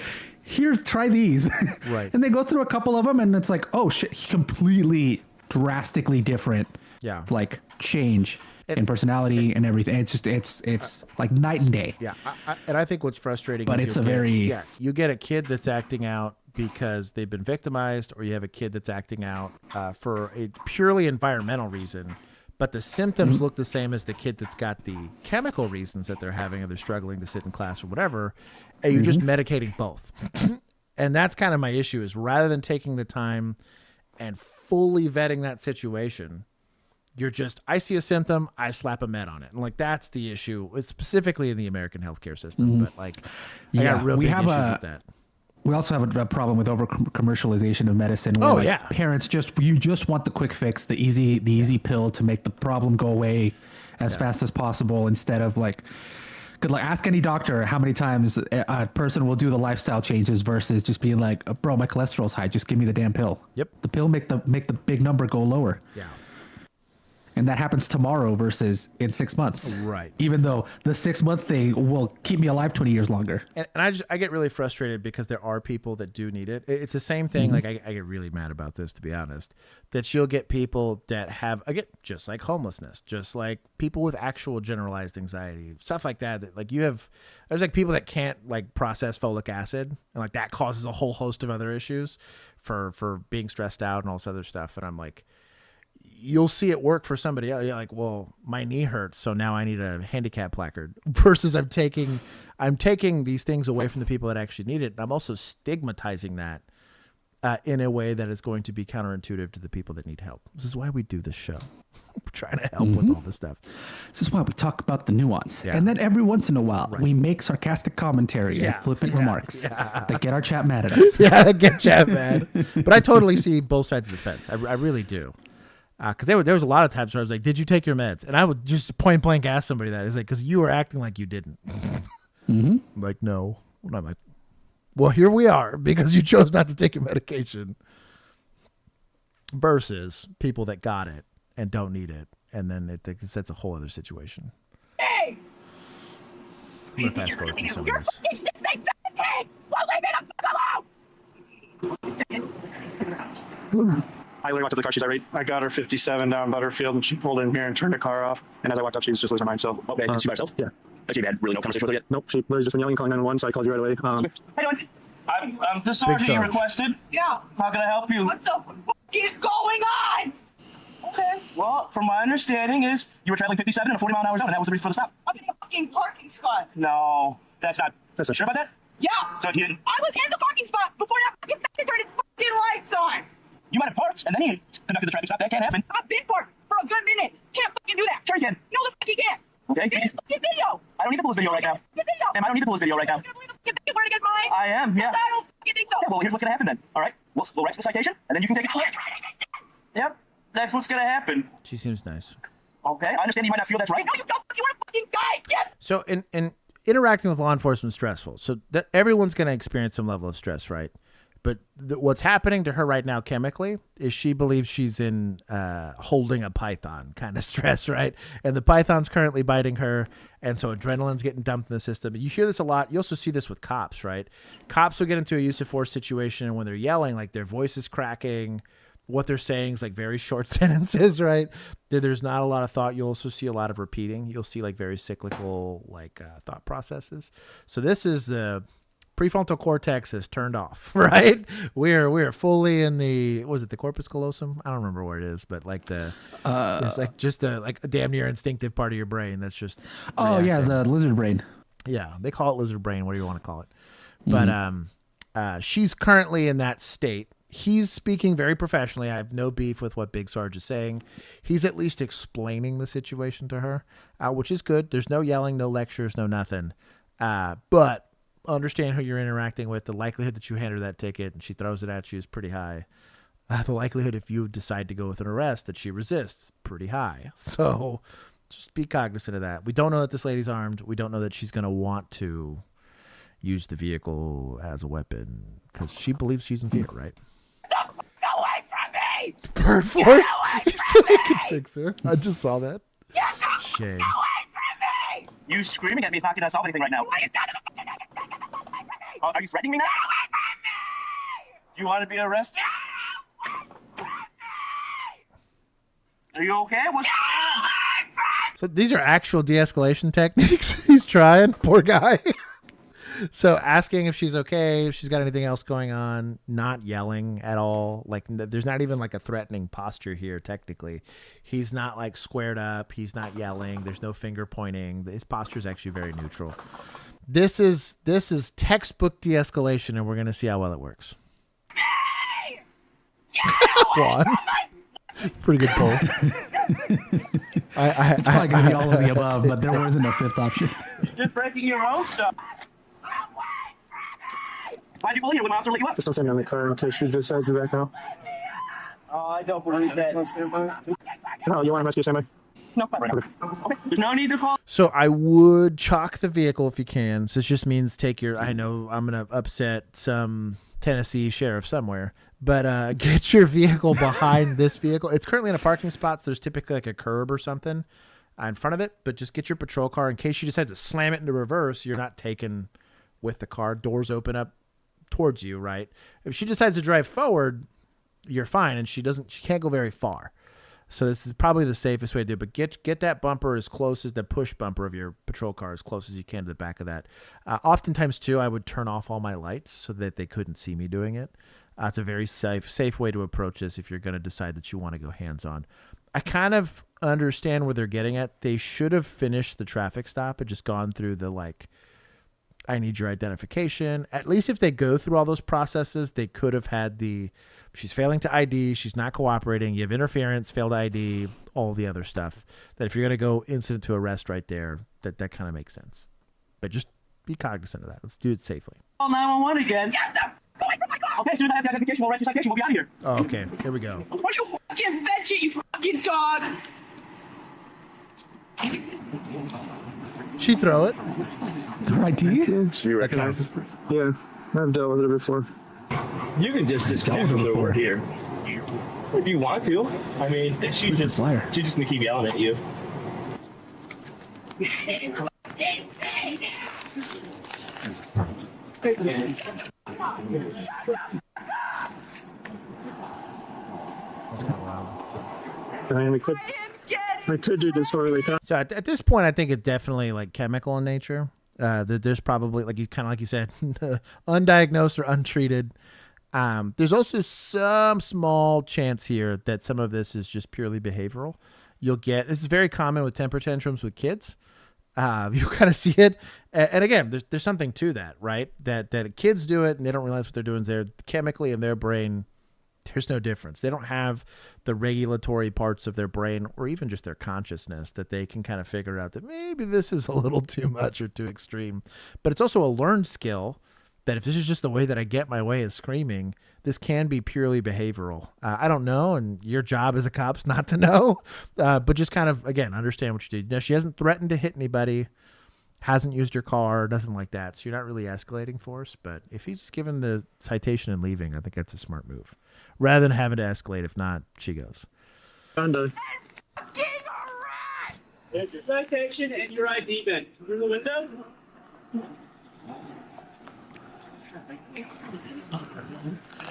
try these. Right. And they go through a couple of them and it's like, oh shit, completely drastically different. Yeah. Change in personality and everything. It's like night and day. Yeah. And I think what's frustrating but is it's you get a kid that's acting out because they've been victimized, or you have a kid that's acting out for a purely environmental reason, but the symptoms look the same as the kid that's got the chemical reasons that they're having, or they're struggling to sit in class or whatever, and you're just medicating both. And that's kind of my issue, is rather than taking the time and fully vetting that situation, you're just, I see a symptom, I slap a med on it. And like, that's the issue. It's specifically in the American healthcare system, but like, I got real big issues with that. We also have a problem with over commercialization of medicine. Where parents you just want the quick fix, the easy pill to make the problem go away as fast as possible, instead of like, good luck. Ask any doctor how many times a person will do the lifestyle changes versus just being like, bro, my cholesterol's high, just give me the damn pill. Yep. The pill make the big number go lower. Yeah. And that happens tomorrow versus in 6 months. Right. Even though the 6-month thing will keep me alive 20 years longer. And I get really frustrated because there are people that do need it. It's the same thing. Like I get really mad about this, to be honest, that you'll get people that have, just like homelessness, just like people with actual generalized anxiety, stuff like that. That like there's like people that can't like process folic acid, and like that causes a whole host of other issues for being stressed out and all this other stuff. And I'm like, you'll see it work for somebody else. You're like, well, my knee hurts, so now I need a handicap placard. Versus I'm taking these things away from the people that actually need it. And I'm also stigmatizing that in a way that is going to be counterintuitive to the people that need help. This is why we do this show. We're trying to help with all this stuff. This is why we talk about the nuance. And then every once in a while, we make sarcastic commentary and flippant remarks that get our chat mad at us. That get chat mad. But I totally see both sides of the fence. I really do. Because there was a lot of times where I was like, did you take your meds? And I would just point blank ask somebody that. It's like, because you were acting like you didn't. I'm like, no. And I'm like, well, here we are, because you chose not to take your medication. Versus people that got it and don't need it. And then it sets a whole other situation. Hey! I'm going to fast forward through some of this. I literally walked up to the car. She's irate. I got her 57 down Butterfield, and she pulled in here and turned the car off. And as I walked up, she was just losing her mind. So okay, she by herself? Yeah. Okay, you had really no conversation with her yet? Nope. She literally just been yelling, calling 911. So I called you right away. How you doing? I'm the sergeant you requested. Yeah. How can I help you? What the fuck is going on? Okay. Well, from my understanding is you were traveling 57 in a 40-mile-an-hour zone, and that was the reason for the stop. I'm in a fucking parking spot. No, that's not. Sure about that? Yeah. So you didn't. I was in the parking spot before that fucking thing turned his fucking lights on. You might have parked, and then he conducted the traffic stop. That can't happen. I've been parked for a good minute. Can't fucking do that. Sure you can. No, the fuck he can't. Okay. Get his fucking video. I don't need to pull his video right now. Video. Ma'am, I don't need to pull his video right now. You're word against mine? I am, yeah. I don't fucking think so. Yeah, well, here's what's going to happen then. All right? We'll write the citation, and then you can take it. Yep. That's what's going to happen. She seems nice. Okay. I understand you might not feel that's right. No, you don't. You want a fucking guy. Yes. So in interacting with law enforcement is stressful. So everyone's going to experience some level of stress, right? But what's happening to her right now chemically is she believes she's in holding a python kind of stress, right? And the python's currently biting her, and so adrenaline's getting dumped in the system. You hear this a lot. You also see this with cops, right? Cops will get into a use of force situation, and when they're yelling, like their voice is cracking. What they're saying is like very short sentences, right? There's not a lot of thought. You'll also see a lot of repeating. You'll see like very cyclical like thought processes. So this is the prefrontal cortex is turned off, right? We're fully in the, was it the corpus callosum? I don't remember where it is, but like it's like just a damn near instinctive part of your brain that's just reacting. Yeah, the lizard brain. Yeah, they call it lizard brain, whatever you want to call it. But she's currently in that state. He's speaking very professionally. I have no beef with what Big Sarge is saying. He's at least explaining the situation to her, which is good. There's no yelling, no lectures, no nothing. But understand who you're interacting with. The likelihood that you hand her that ticket and she throws it at you is pretty high. The likelihood if you decide to go with an arrest that she resists, pretty high. So just be cognizant of that. We don't know that this lady's armed. We don't know that she's going to want to use the vehicle as a weapon because she believes she's in fear, right? Go away from me! Bird force? He said I can fix her. I just saw that. Shame. Go away from me! You screaming at me is not going to solve anything right now. Are you threatening me now? Do you want to be arrested? Are you okay? What's going on? So these are actual de-escalation techniques he's trying. Poor guy. So asking if she's okay, if she's got anything else going on, not yelling at all. Like there's not even like a threatening posture here. Technically, he's not like squared up. He's not yelling. There's no finger pointing. His posture is actually very neutral. This is textbook de-escalation, and we're gonna see how well it works. Quad. Pretty good poll. It's probably gonna be all of the above, but there wasn't a fifth option. You're just breaking your own stuff. Why'd you pull here when officer let you up? Just don't stand on the car in case she decides to back out. Oh, I don't believe that. No, you want to rescue somebody? No, not right now. Okay. There's no need to call. So I would chalk the vehicle if you can. So this just means take your, I know I'm going to upset some Tennessee sheriff somewhere, but get your vehicle behind this vehicle. It's currently in a parking spot. So there's typically like a curb or something in front of it, but just get your patrol car in case she decides to slam it into reverse. You're not taken with the car. Doors open up towards you, right? If she decides to drive forward, you're fine. And she can't go very far. So this is probably the safest way to do it, but get that bumper as close as the push bumper of your patrol car as close as you can to the back of that. Oftentimes too, I would turn off all my lights so that they couldn't see me doing it. It's a very safe way to approach this if you're going to decide that you want to go hands-on. I kind of understand where they're getting at. They should have finished the traffic stop and just gone through the I need your identification. At least if they go through all those processes, they could have had she's failing to ID, she's not cooperating, you have interference, failed to ID, all the other stuff. That if you're going to go incident to arrest right there, that kind of makes sense. But just be cognizant of that. Let's do it safely. Call 911 again. Okay, as soon as I have the identification, we'll write your citation. We'll be out of here. Oh, okay. Here we go. What's your fucking fetch it, you fucking dog? She throw it. Her ID? She recognizes. Yeah, I've dealt with it before. You can just disconnect from the word here. If you want to. I mean, she's just gonna keep yelling at you. That's kind of wild. I mean, I could do disorderly conduct. So at this point, I think it's definitely chemical in nature. There's probably kind of like you said, undiagnosed or untreated. There's also some small chance here that some of this is just purely behavioral. This is very common with temper tantrums with kids. You kind of see it. And again, there's something to that, right? That kids do it and they don't realize what they're doing there. Chemically in their brain, there's no difference. They don't have the regulatory parts of their brain or even just their consciousness that they can kind of figure out that maybe this is a little too much or too extreme. But it's also a learned skill that if this is just the way that I get my way is screaming, this can be purely behavioral. I don't know, and your job as a cop's not to know, but just kind of, again, understand what you did. Now, she hasn't threatened to hit anybody, hasn't used your car, nothing like that, so you're not really escalating force, but if he's just given the citation and leaving, I think that's a smart move. Rather than having to escalate, if not, she goes. I'm done. There's your citation and your ID badge. Through the window.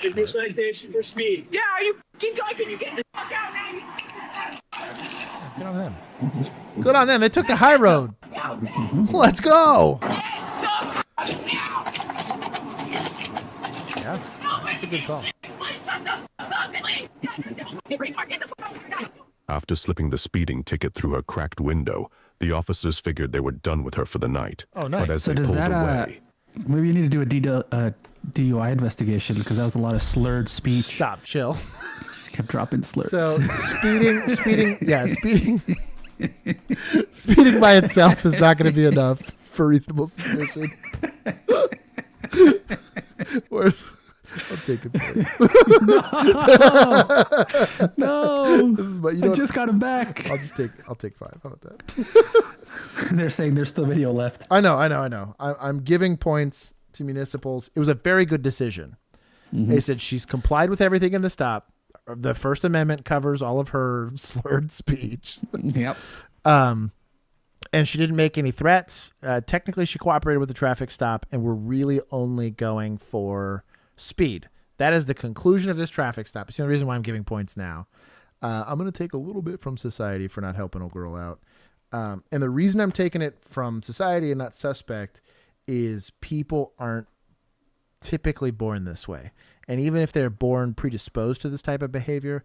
There's your citation for speed. Yeah, you keep talking, you get the fuck out, baby. Good on them. Good on them. They took the high road. Let's go. Yeah, that's a good call. After slipping the speeding ticket through her cracked window, the officers figured they were done with her for the night. Oh, nice. But as So they does pulled that away... maybe you need to do a DUI investigation because that was a lot of slurred speech. Stop, chill. She kept dropping slurs. So speeding by itself is not going to be enough for reasonable suspicion. Where's I'm taking points. No. This is my, I just got him back. I'll take 5. How about that? They're saying there's still video left. I know. I'm giving points to municipals. It was a very good decision. Mm-hmm. They said she's complied with everything in the stop. The First Amendment covers all of her slurred speech. Yep. And she didn't make any threats. Technically, she cooperated with the traffic stop, and we're really only going for speed. That is the conclusion of this traffic stop. It's the only reason why I'm giving points now. I'm going to take a little bit from society for not helping a girl out. And the reason I'm taking it from society and not suspect is people aren't typically born this way. And even if they're born predisposed to this type of behavior,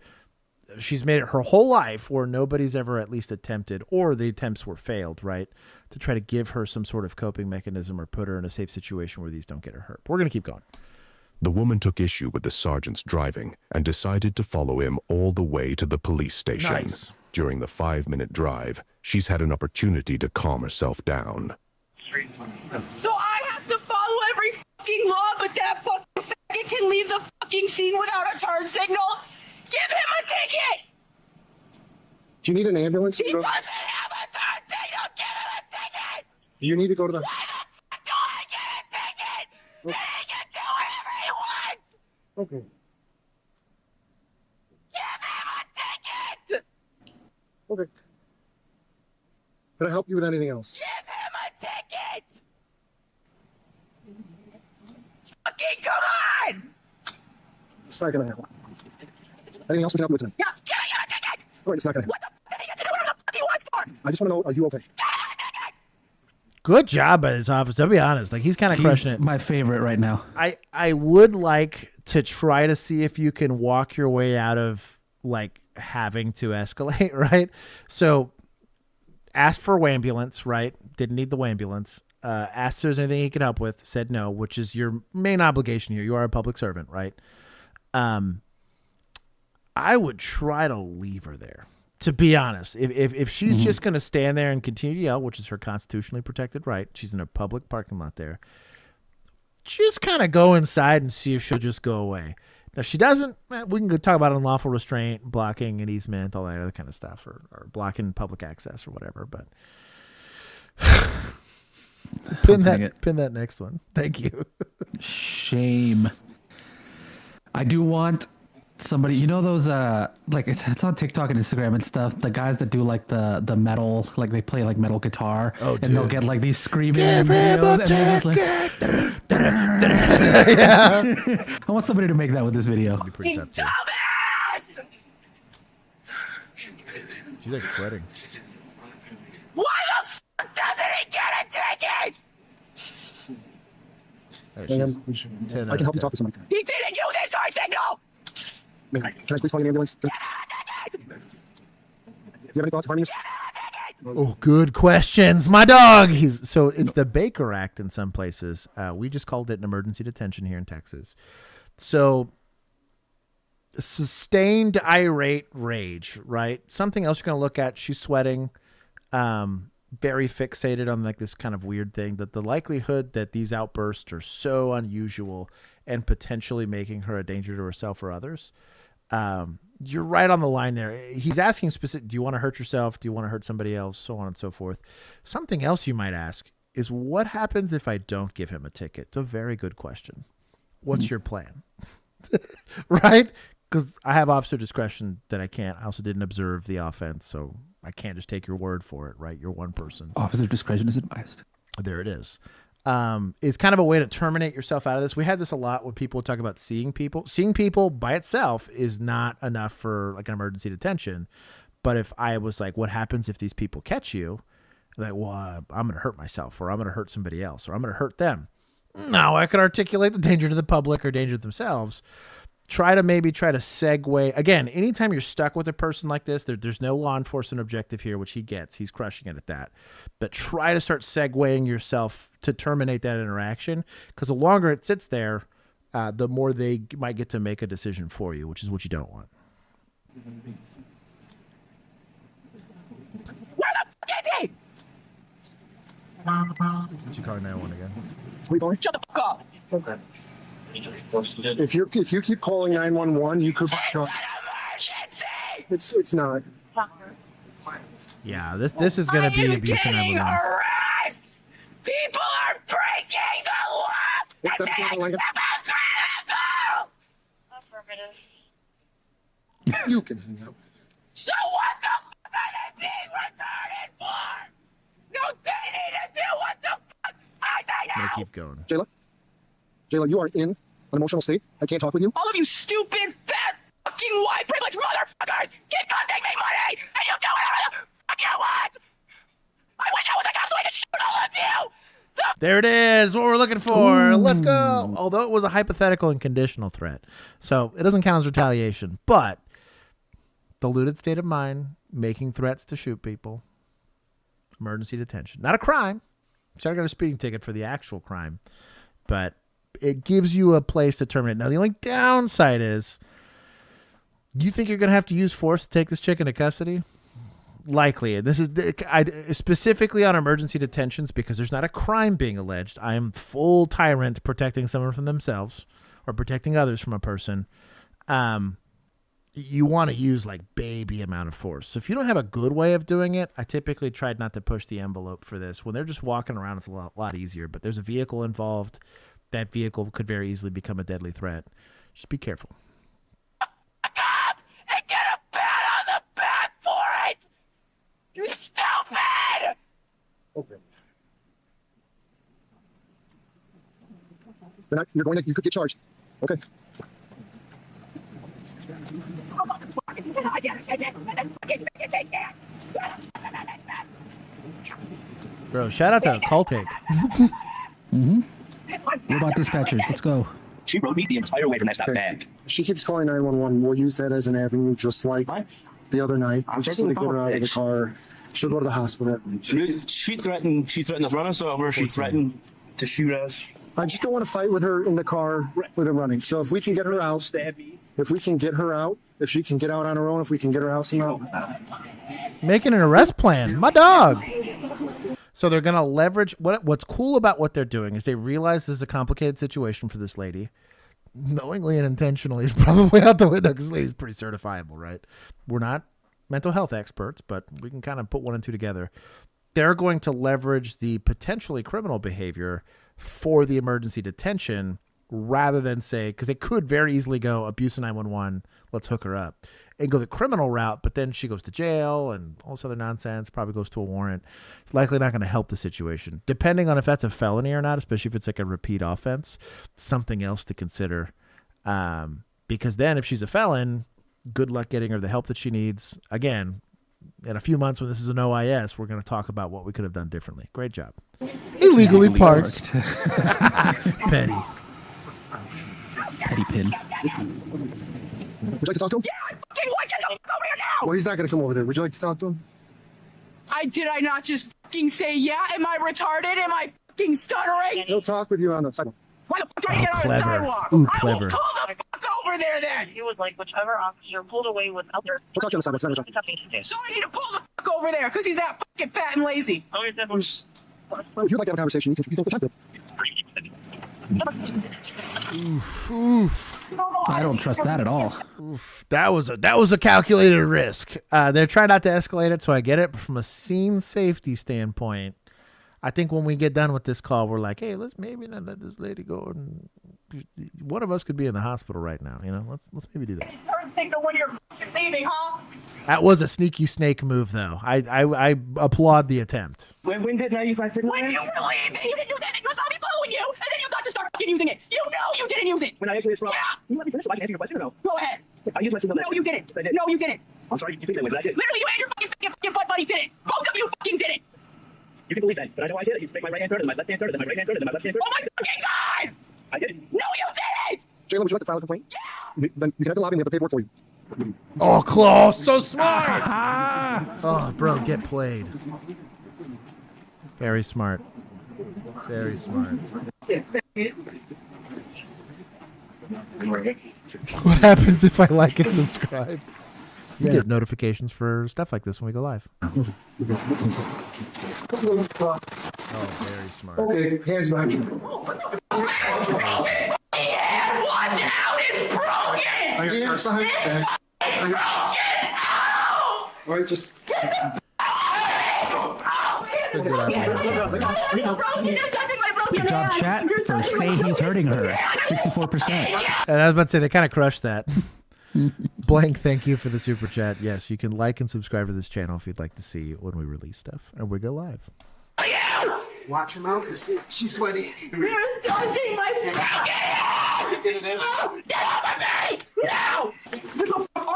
she's made it her whole life where nobody's ever at least attempted, or the attempts were failed, right, to try to give her some sort of coping mechanism or put her in a safe situation where these don't get her hurt. But we're going to keep going. The woman took issue with the sergeant's driving and decided to follow him all the way to the police station. Nice. During the 5-minute drive, she's had an opportunity to calm herself down. So I have to follow every fucking law, but that fucking faggot can leave the fucking scene without a turn signal? Give him a ticket! Do you need an ambulance? He doesn't have a turn signal! Give him a ticket! Do you need to go to the... Why the fuck do I get a ticket? He can do whatever he wants! Okay. Give him a ticket! Okay. Can I help you with anything else? Give him a ticket! Fucking come on! It's not gonna happen. Anything else we can help you with tonight? Yeah, give him a ticket! All right, it's not gonna happen. What the fuck does he get to do whatever the fuck he wants for? I just want to know, are you okay? Good job by this officer. I'll be honest. Like, he's kind of crushing it. My favorite right now. I would like to try to see if you can walk your way out of, like, having to escalate, right? So, asked for ambulance, right? Didn't need the ambulance. Asked if there's anything he could help with. Said no, which is your main obligation here. You are a public servant, right? I would try to leave her there, to be honest. If she's just going to stand there and continue to yell, which is her constitutionally protected right, she's in a public parking lot there, just kind of go inside and see if she'll just go away. Now, if she doesn't, we can go talk about unlawful restraint, blocking an easement, all that other kind of stuff, or blocking public access or whatever. But pin that next one. Thank you. Shame. I do want somebody, you know, those like it's on TikTok and Instagram and stuff, the guys that do like the metal, like they play like metal guitar, and they'll get like these screaming videos, and they're just like yeah. I want somebody to make that with this video. Pretty tough, too. She's like sweating. Why the fuck doesn't he get a ticket? I can help you talk to somebody. He didn't use his turn signal! Man, can I please call you an ambulance? Do you have any thoughts of harming us? Oh, good questions, my dog. So it's the Baker Act in some places. We just called it an emergency detention here in Texas. So sustained irate rage, right? Something else you're going to look at. She's sweating, very fixated on like this kind of weird thing, that the likelihood that these outbursts are so unusual and potentially making her a danger to herself or others. You're right on the line there. He's asking specific, do you want to hurt yourself? Do you want to hurt somebody else? So on and so forth. Something else you might ask is, what happens if I don't give him a ticket? It's a very good question. What's your plan? Right? Because I have officer discretion that I can't. I also didn't observe the offense, so I can't just take your word for it, right? You're one person. Officer discretion is advised. There it is. Is kind of a way to terminate yourself out of this. We had this a lot when people talk about seeing people. Seeing people by itself is not enough for like an emergency detention. But if I was like, what happens if these people catch you? Like, well, I'm going to hurt myself, or I'm going to hurt somebody else, or I'm going to hurt them. Now I could articulate the danger to the public or danger to themselves. Try to segue. Again, anytime you're stuck with a person like this, there's no law enforcement objective here, which he gets. He's crushing it at that. But try to start segueing yourself to terminate that interaction, because the longer it sits there, the more they might get to make a decision for you, which is what you don't want. Where the fuck is he? Did you call 911 again? Wait, boy. Shut the fuck up. Okay. If you keep calling 911, you could. It's not. Yeah, this is going to be abuse and harassed? People are breaking the law. Except for the language. You can hang up. So what the fuck are they being retarded for? No, they need to do what the fuck are they I'm now? going to keep going. Jayla, you are in an emotional state. I can't talk with you. All of you stupid, fat, fucking white privileged motherfuckers keep costing me money, and you do whatever the fuck you want! I wish I was a cop so I could shoot all of you! There it is. What we're looking for. Let's go. Although it was a hypothetical and conditional threat, so it doesn't count as retaliation. But diluted state of mind, making threats to shoot people, emergency detention, not a crime. So I got a speeding ticket for the actual crime, but it gives you a place to terminate. Now the only downside is, you think you're going to have to use force to take this chick into custody? Likely. This is specifically on emergency detentions because there's not a crime being alleged. I am full tyrant protecting someone from themselves or protecting others from a person. You want to use like baby amount of force. So if you don't have a good way of doing it, I typically tried not to push the envelope for this. When they're just walking around, it's a lot easier. But there's a vehicle involved. That vehicle could very easily become a deadly threat. Just be careful. And get a pat on the back for it! You stupid! Okay. You could get charged. Okay. Bro, shout out to Courthouse. What about dispatchers? Let's go. She rode me the entire way from that stop back. She keeps calling 911. We'll use that as an avenue, just like the other night. I'm just taking to the get her call, out of the bitch. car. She'll go to the hospital. She threatened to run us over. She threatened to shoot us. I just don't want to fight with her in the car with her running. So if we can get her out, if we can get her out, if she can get out on her own, if we can get her out somehow. Making an arrest plan. My dog. So they're going to leverage. What's cool about what they're doing is they realize this is a complicated situation for this lady. Knowingly and intentionally is probably out the window because this lady's pretty certifiable, right? We're not mental health experts, but we can kind of put one and two together. They're going to leverage the potentially criminal behavior for the emergency detention rather than say, because they could very easily go abuse of 911, let's hook her up, and go the criminal route, but then she goes to jail and all this other nonsense, probably goes to a warrant. It's likely not going to help the situation. Depending on if that's a felony or not, especially if it's like a repeat offense, something else to consider. Because then if she's a felon, good luck getting her the help that she needs. Again, in a few months when this is an OIS, we're going to talk about what we could have done differently. Great job. Illegally parked. Petty. Petty pin. Would you like to talk to him? Yeah, I fucking want you to come over here now! Well, he's not going to come over there. Would you like to talk to him? Did I not just fucking say yeah? Am I retarded? Am I fucking stuttering? He'll talk with you on the sidewalk. Why the fuck do I get on the clever. sidewalk? Ooh, I clever. will pull the fuck over there then! He was like, whichever officer pulled away with other... We'll talk to you on the sidewalk. So I need to pull the fuck over there because he's that fucking fat and lazy. Oh, you're definitely... If you'd like to have a conversation, you can attempt it. Oof. I don't trust that at all. Oof. That was a calculated risk. They're trying not to escalate it, so I get it. But from a scene safety standpoint, I think when we get done with this call, we're like, hey, let's maybe not let this lady go. And one of us could be in the hospital right now. You know, let's maybe do that. First thing to when you're fucking leaving, huh? That was a sneaky snake move, though. I applaud the attempt. When did I use my signal? When you were leaving, you didn't use it, and you saw me following you, and then you got to start fucking using it. You know you didn't use it. When I answered this wrong. Yeah. You let me finish so I can answer your question or no? Go ahead. I used my signal. No, you didn't. I did. No, you didn't. I'm sorry, you think that way, but I did. Literally, you and your fucking butt buddy did it. Both of you fucking did it. You can believe that, but I know I did it. You take my right hand turn, then my left hand turn, then my right hand turn, then my left hand turn. Oh my fucking god! I did it. No, you didn't. Jalen, would you like to file a complaint? Yeah. Then you can have the lobby and we have the paperwork for you. Oh, close. So smart. Oh, bro, get played. Very smart. Very smart. What happens if I like and subscribe? You get notifications for stuff like this when we go live. Oh, very smart. Okay, hands behind you. Yeah, watch out, it's broken! Hands behind your back. All right, just... Good job, chat, for say he's hurting her. 64%. And I was about to say, they kind of crushed that. Blank, thank you for the super chat. Yes, you can like and subscribe to this channel if you'd like to see when we release stuff. And we go live. Watch him out. She's sweaty. You're dodging my fucking Get it in. Get off of me! No!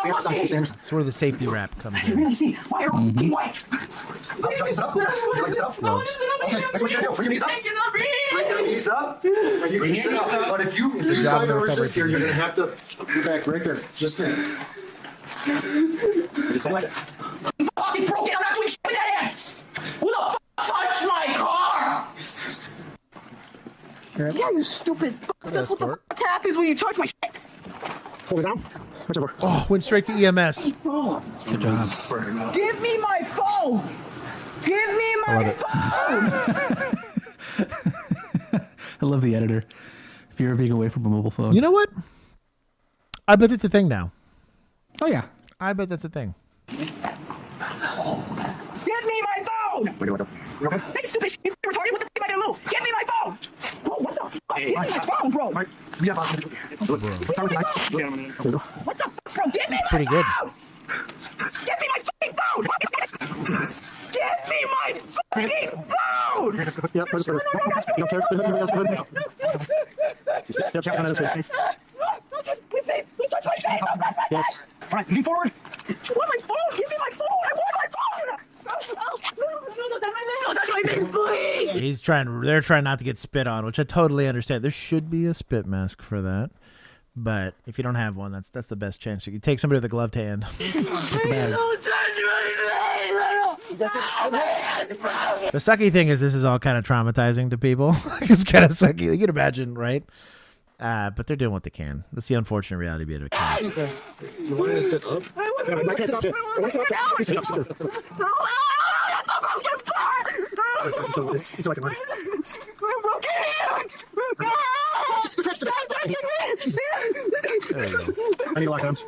That's where the safety wrap comes in. Really see why are fucking wife? Would you like to sit up? Would you like to sit up? No. Okay, that's what you're gonna do. Bring your knees up. Bring your knees up. And you can sit up. But if you try to resist here, you're gonna have to go back right there. Just sit. Just sit like that. He's broken. I'm not doing shit with that hand. Who the fuck touched my car? Yeah, you stupid. That's what the fuck happens when you touch my shit. Hold it down. Oh, went straight to EMS. Good job. Give me my phone. Give me my phone. I love the editor. Fear of being away from a mobile phone. You know what? I bet it's a thing now. Oh, yeah. I bet that's a thing. Give me my phone. Hey, stupid shit. You're retarded. What the fuck am I gonna move? Give me my phone. Bro, what the fuck? Give me my phone, bro. What the fuck, bro? Give me my pretty good. phone. Give me my fucking phone. Give me my fucking phone. Yeah, just go. You don't care. You touch my face. Yes. All right, lean forward. I want my phone. Give me my phone. I want my phone. Don't touch my face, please. They're trying not to get spit on, which I totally understand. There should be a spit mask for that. But if you don't have one, that's the best chance. You take somebody with a gloved hand. Don't touch my face. The sucky thing is this is all kind of traumatizing to people. It's kind of sucky. You can imagine, right? But they're doing what they can. That's the unfortunate reality behind it. You want to sit up? I can't sit up. Sit up. It's like a knife. I need lockdowns.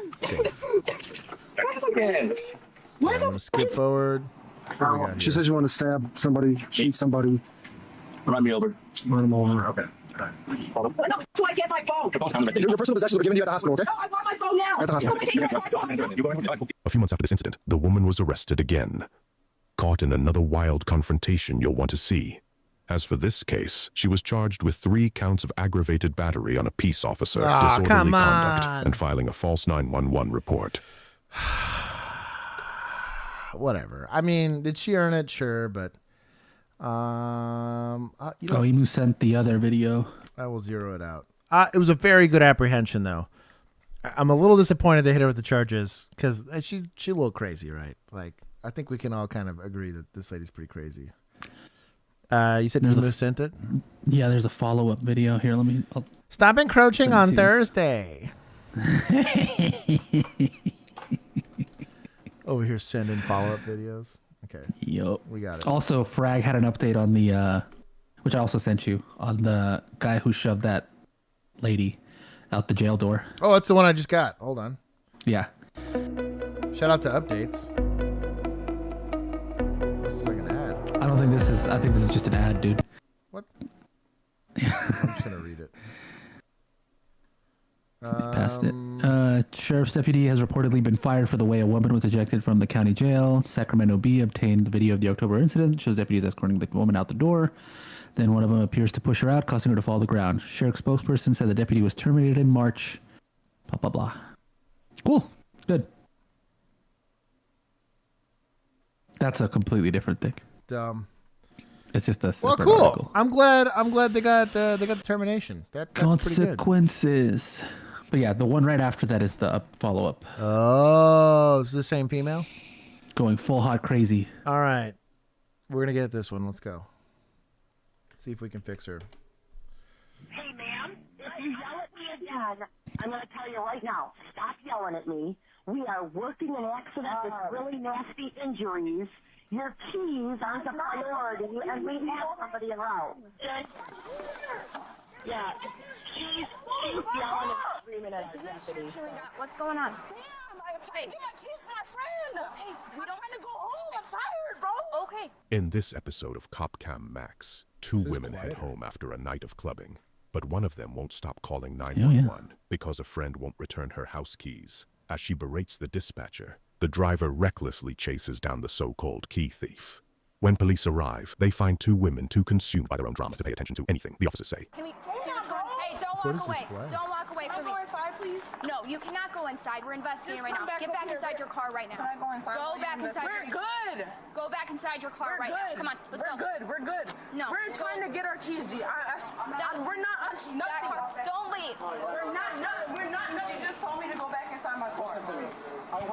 I'm going to skip forward. She says you want to stab somebody, shoot somebody. Run me over. Run them over. Okay. Do I get my phone? Your personal possessions will be given to you at the hospital, okay? No, I want my phone now. At the hospital. A few months after this incident, the woman was arrested again. Caught in another wild confrontation you'll want to see. As for this case, she was charged with 3 counts of aggravated battery on a peace officer, disorderly conduct, and filing a false 911 report. Whatever. I mean, did she earn it? Sure, but... Emu sent the other video. I will zero it out. It was a very good apprehension, though. I'm a little disappointed they hit her with the charges, because she's a little crazy, right? Like, I think we can all kind of agree that this lady's pretty crazy. You said Emu sent it? Yeah, there's a follow-up video. Here, I'll Stop encroaching on Thursday. Over here sending follow-up videos. Okay. Yup. We got it. Also, Frag had an update on the, which I also sent you, on the guy who shoved that lady out the jail door. Oh, that's the one I just got. Hold on. Yeah. Shout out to updates. This is like an ad. I think this is just an ad, dude. What? I'm just going to read it. Passed it. Sheriff's deputy has reportedly been fired for the way a woman was ejected from the county jail. Sacramento Bee obtained the video of the October incident. Shows deputies escorting the woman out the door. Then one of them appears to push her out, causing her to fall to the ground. Sheriff's spokesperson said the deputy was terminated in March. Blah, blah, blah. Cool. Good. That's a completely different thing. Dumb. It's just a well, separate cool. article. I'm glad they got the termination. That's Consequences. Pretty good. But yeah, the one right after that is the follow-up. Oh, is this the same female? Going full hot crazy. All right. We're going to get this one. Let's go. See if we can fix her. Hey, ma'am, if you yell at me again, I'm going to tell you right now, stop yelling at me. We are working an accident with really nasty injuries. Your keys aren't a priority, and we have somebody around. Yeah, she's yelling and screaming at everybody. What's going on? Hey, she's my friend. Hey, I'm trying to go home. I'm tired, bro. Okay. In this episode of Cop Cam Max, 2 women head home after a night of clubbing, but one of them won't stop calling 911 because a friend won't return her house keys. As she berates the dispatcher, the driver recklessly chases down the so-called key thief. When police arrive, they find 2 women too consumed by their own drama to pay attention to anything the officers say. Can we hey, don't walk away. Don't walk away from me. inside, please? No, you cannot go inside. We're investigating right now. Get back inside your car right now. Can I go inside? Go back inside. We're good. Go back inside your car right now. Come on, let's go. We're good. No. We're trying to get our keys, G. We're not nothing. Don't leave. We're not nothing. You just told me to go back inside my car. Listen to me.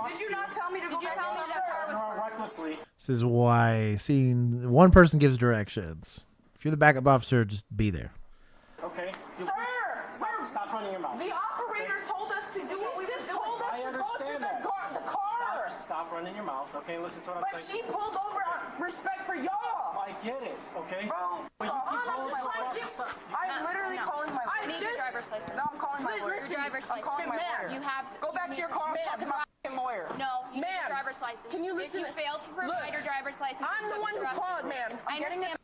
Did you not tell me to go back inside my car? Recklessly. This is why seeing one person gives directions. If you're the backup officer, just be there. Okay. Sir! Stop running your mouth. The operator told us to do what we just told us I to understand go to the car. Stop running your mouth. Okay, listen to what I'm But saying. she pulled over out of respect for y'all. I get it. Okay. Bro, But you keep calling I'm literally calling my lawyer. I need your driver's license. No, I'm calling my lawyer. Your driver's I'm calling my license. lawyer. You have. Go back to your car. I'm talking to my f***ing lawyer. No, you need Ma'am, your driver's license. Can you listen? If you fail to provide your driver's license, I'm the one who called, ma'am. I understand.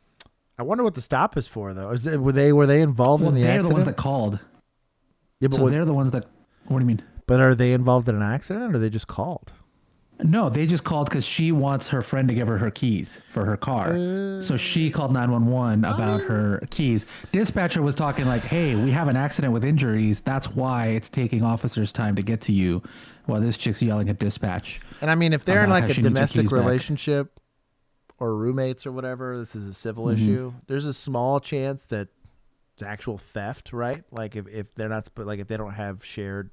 I wonder what the stop is for, though. Were they involved in the they're accident? the ones that called. Yeah, but so they're the ones that. What do you mean? But are they involved in an accident, or they just called? No, they just called because she wants her friend to give her keys for her car. So she called 911 about her keys. Dispatcher was talking like, hey, we have an accident with injuries. That's why it's taking officers time to get to you. While this chick's yelling at dispatch. And I mean, if they're in about like how a she needs her domestic keys back. relationship or roommates or whatever, this is a civil issue. There's a small chance that it's actual theft, right? Like if they're not, like if they don't have shared.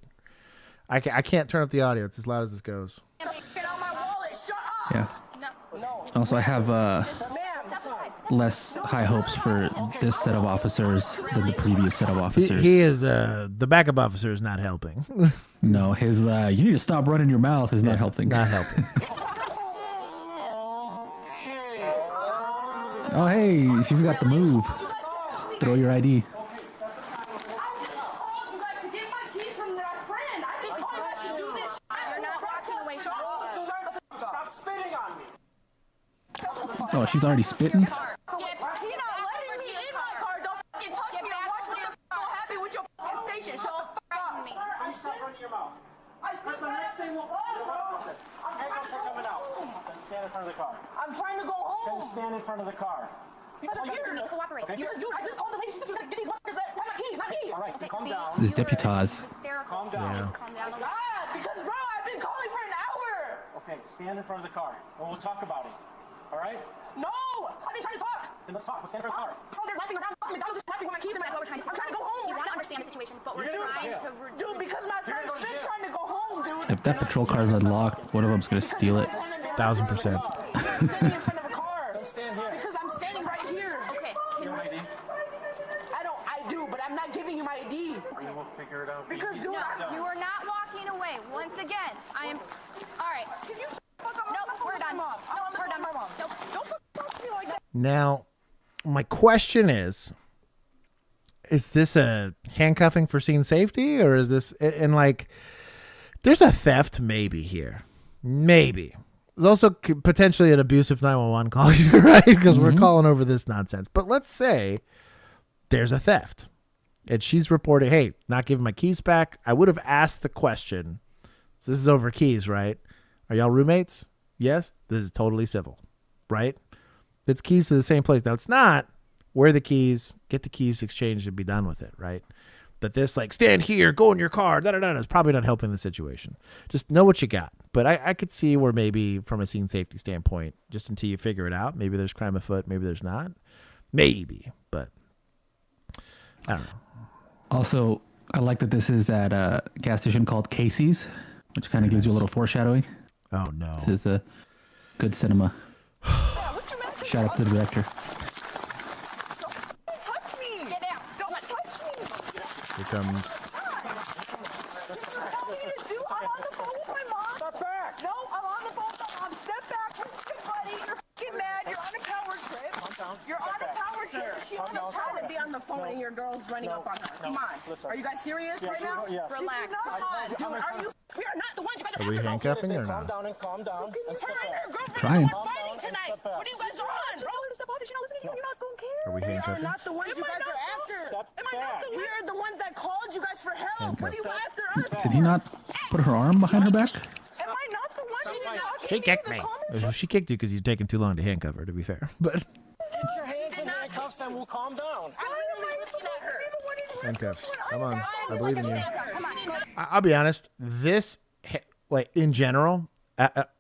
I can't turn up the audio. It's as loud as this goes. Get out my wallet. Shut up. Yeah. No. Also, I have less high hopes for this set of officers than the previous set of officers. He is the backup officer is not helping. No, his you need to stop running your mouth is not helping. Not helping. Oh, hey, she's got the move. Just throw your ID. Oh, she's already spitting? You're not letting me in my car. Don't fucking touch me or watch what the fuck will happen with your fucking station. Shut the fuck up. Please stop running your mouth. That's the next thing we'll listen. Handcuffs are coming out. Then stand in front of the car. I'm trying to go home. Then stand in front of the car. Because I'm here. Cooperate. Okay. You just do. I just called the lady. She said you gotta get these motherfuckers that have my keys, not me. All right, then calm down. The deputise. Calm down. God, because bro, I've been calling for an hour. Okay, stand in front of the car, and we'll talk about it. All right? No, I've been trying to talk. Then let's talk. Let's stand in front of the car. Oh, they're laughing around. McDonald's is laughing with my keys in my hand. I'm trying to go home. You want to understand the situation, but we're trying to. Dude, because my friend's been trying to go home, dude. If that patrol car is unlocked, one of them's going to steal it. 1000%. Don't stand here. Because I'm standing right here. Okay. ID? I do, but I'm not giving you my ID. We will figure it out. Because, dude, No, you are not walking away. Once again, I am. All right. Can you No, we're done. No, we're done. Nope. Don't fucking talk to me like that. Now, my question is this a handcuffing for scene safety, or is this, and like, there's a theft maybe here. Maybe. There's also potentially an abusive 911 call here, right? Because we're calling over this nonsense. But let's say there's a theft and she's reported, hey, not giving my keys back. I would have asked the question. So this is over keys, right? Are y'all roommates? Yes. This is totally civil, right? It's keys to the same place. Now it's not. Where are the keys? Get the keys exchanged and be done with it, right? But this like stand here, go in your car, is probably not helping the situation. Just know what you got. But I could see where maybe from a scene safety standpoint, just until you figure it out, maybe there's crime afoot, maybe there's not. Maybe, but I don't know. Also, I like that this is at a gas station called Casey's, which kind of gives you a little foreshadowing. Oh, no. This is a good cinema. Shout out to the director. Don't touch me. Get out. Don't touch me. Here comes. I'm on the phone with my mom. Step back. No, I'm on the phone with my mom. Step back. Buddy, you're fucking mad. You're on a power trip. Calm down. You're on a power trip. She's trying to be on the phone and your girl's running up on her. Come on. Listen. Are you guys serious right now? Yes. Relax. Come on. Dude, are you? We are not the ones you guys Are we handcuffing or Calm not? down and calm down. Her and her girlfriend Trying. are fighting tonight. What are you guys on? Bro, step off. You're not listening to you. You're not going to care. Are we We are handcuffing? not the ones you guys are after. We are the ones that called you guys for help. What are you after us? Did he not put her arm behind her back? Am I not the one? She did not. She kicked me. She kicked you because you're taking too long to handcuff her, to be fair. But Get your hands in handcuffs and we'll calm down. I'm literally looking at her. Handcuffs. Come on. I believe in you. I'll be honest. This, like, in general,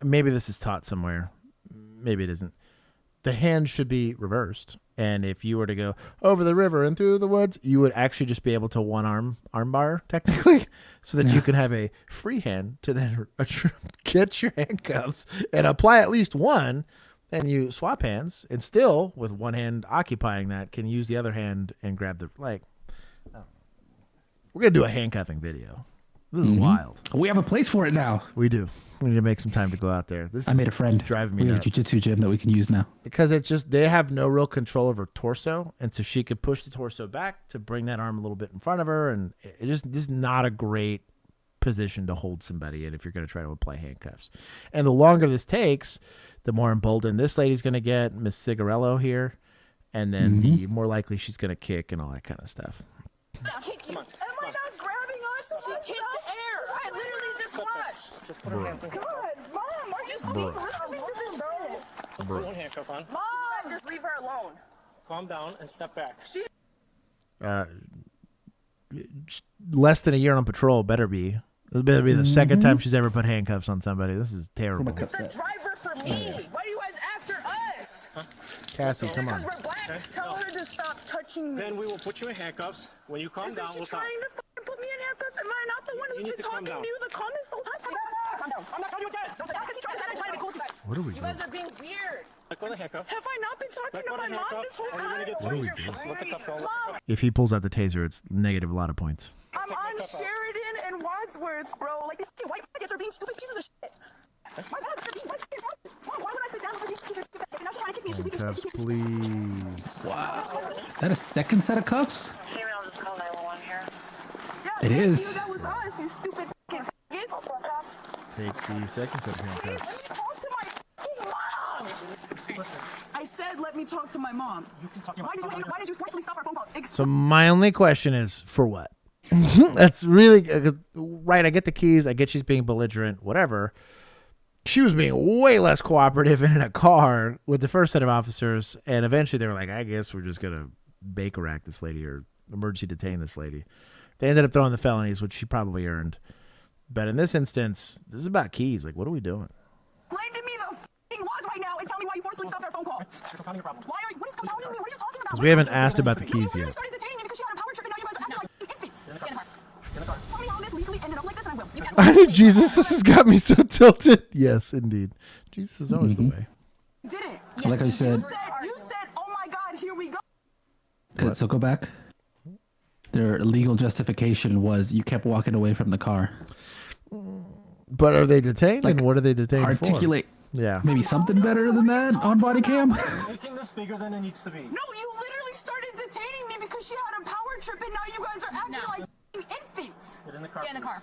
maybe this is taught somewhere. Maybe it isn't. The hand should be reversed. And if you were to go over the river and through the woods, you would actually just be able to arm bar, technically, so that you can have a free hand to then get your handcuffs and apply at least one. Then you swap hands and still, with one hand occupying that, can use the other hand and grab the, like, we're going to do a handcuffing video. This is wild. We have a place for it now. We do. We need to make some time to go out there. I made a friend. Driving me we have a nuts. jiu-jitsu gym that we can use now. Because it's just, they have no real control over torso. And so she could push the torso back to bring that arm a little bit in front of her. And it just, this is not a great position to hold somebody in if you're going to try to apply handcuffs. And the longer this takes, the more emboldened this lady's going to get, Miss Cigarello here. And then the more likely she's going to kick and all that kind of stuff. Kick you. Am I not grabbing us? She kicked the air. I literally just watched. Just put her hands in God, Mom, are you listening to this? Put one handcuff on. Mom, just leave her alone. Calm down and step back. Less than a year on patrol better be. This better be the second time she's ever put handcuffs on somebody. This is terrible. It's the driver for me. Why are you guys after us? Cassie, come on. Because we're black. Okay. Tell her to stop touching me. Then we will put you in handcuffs. When you calm down, we'll talk. Trying to fucking put me in handcuffs? Am I not the one who's been talking to you the calmest the whole time? Calm down. I'm not telling you again. Don't say that because he's trying to be cool with you guys. What are we You guys are being weird. Let go of the handcuff. Have I not been talking to my mom this whole time? What are we doing? Let the cuff go. Mom, If he pulls out the taser, it's negative a lot of points. I'm on Sheridan and Wadsworth, bro. Like, these fucking white faggots are being stupid pieces of shit. My bad, they're being white faggots. Mom, why would I sit down with these pieces of shit? Now she's trying to kick me and she's being Handcuffs, please. Wow. Is that a second set of cuffs? Female, just call 911 here. Yeah, It is. That was us, you stupid fucking faggots. Take the second set of handcuffs. Let me talk to my fucking mom. Listen. I said, let me talk to my mom. You can talk Why did you forcefully stop our phone call? So my only question is, for what? That's really, right, I get the keys. I get she's being belligerent, whatever. She was being way less cooperative in a car with the first set of officers. And eventually they were like, I guess we're just going to Baker rack this lady or emergency detain this lady. They ended up throwing the felonies, which she probably earned. But in this instance, this is about keys. Like, what are we doing? Explain to me the fucking laws right now and tell me why you forcibly stopped our phone call. What's your problem? What is compounding me? What are you talking about? Because we haven't asked about the keys You yet. started detaining me because she had a power trip and now you guys are acting like infants. Get in the car. Tell me how this legally ended up like this and I will. Jesus, this has got me so tilted. Yes, indeed. Jesus is always the way. Didn't. Like I said. You said, oh my God, here we go. Okay, so go back. Their legal justification was you kept walking away from the car. But are they detained? Like, and what are they detained articulate for? Yeah. maybe something better than that on body cam. Making this bigger than it needs to be. No, you literally started detaining me because she had a power trip and now you guys are acting like infants. Get in the car. Get in the car.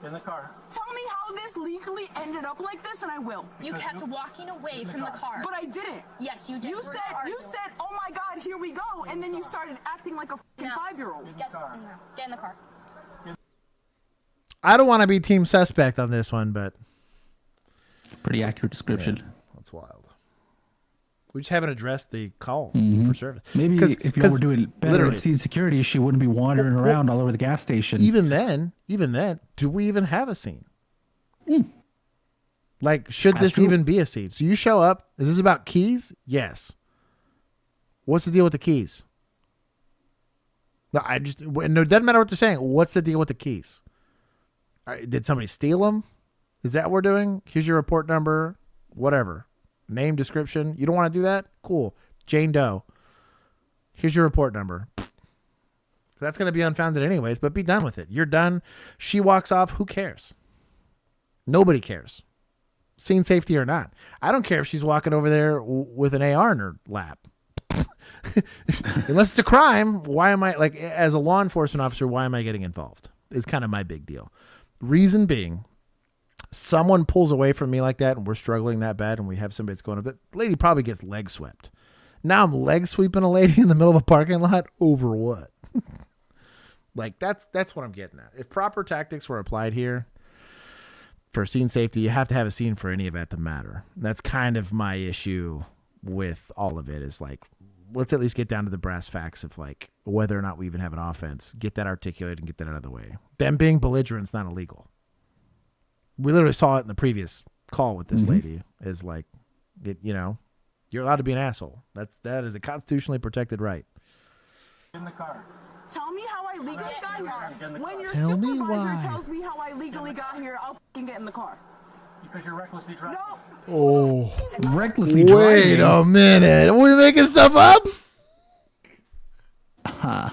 Get in the car. Tell me how this legally ended up like this and I will. You kept walking away from the car. But I didn't. Yes, you did. You said, oh my God, here we go. And then you started acting like a fucking 5-year-old. Yes, get in the car. I don't want to be team suspect on this one, but Pretty accurate description. yeah, that's wild. We just haven't addressed the call for service. Maybe if you were doing better at scene security, she wouldn't be wandering around all over the gas station. Even then, do we even have a scene? Like, should That's this true. even be a scene? So you show up. Is this about keys? Yes. What's the deal with the keys? No, it doesn't matter what they're saying. What's the deal with the keys? Did somebody steal them? Is that what we're doing? Here's your report number, whatever. Name, description. You don't want to do that? Cool. Jane Doe. Here's your report number. That's going to be unfounded anyways, but be done with it. You're done. She walks off. Who cares? Nobody cares. Scene safety or not. I don't care if she's walking over there with an AR in her lap. Unless it's a crime, why am I, like, as a law enforcement officer, why am I getting involved? Is kind of my big deal. Reason being, someone pulls away from me like that and we're struggling that bad and we have somebody that's going up, the lady probably gets leg swept. Now I'm leg sweeping a lady in the middle of a parking lot over what? Like, that's what I'm getting at. If proper tactics were applied here for scene safety, you have to have a scene for any of that to matter. That's kind of my issue with all of it, is like, let's at least get down to the brass facts of like whether or not we even have an offense. Get that articulated and get that out of the way. Them being belligerent is not illegal. We literally saw it in the previous call with this lady. Is like, you're allowed to be an asshole. That is a constitutionally protected right. In the car. Tell me how I legally got here. When your Tell me supervisor why. tells me how I legally got here, I'll fucking get in the car. Because you're recklessly driving. No. Oh, Recklessly wait driving. a minute. Are we making stuff up? Huh.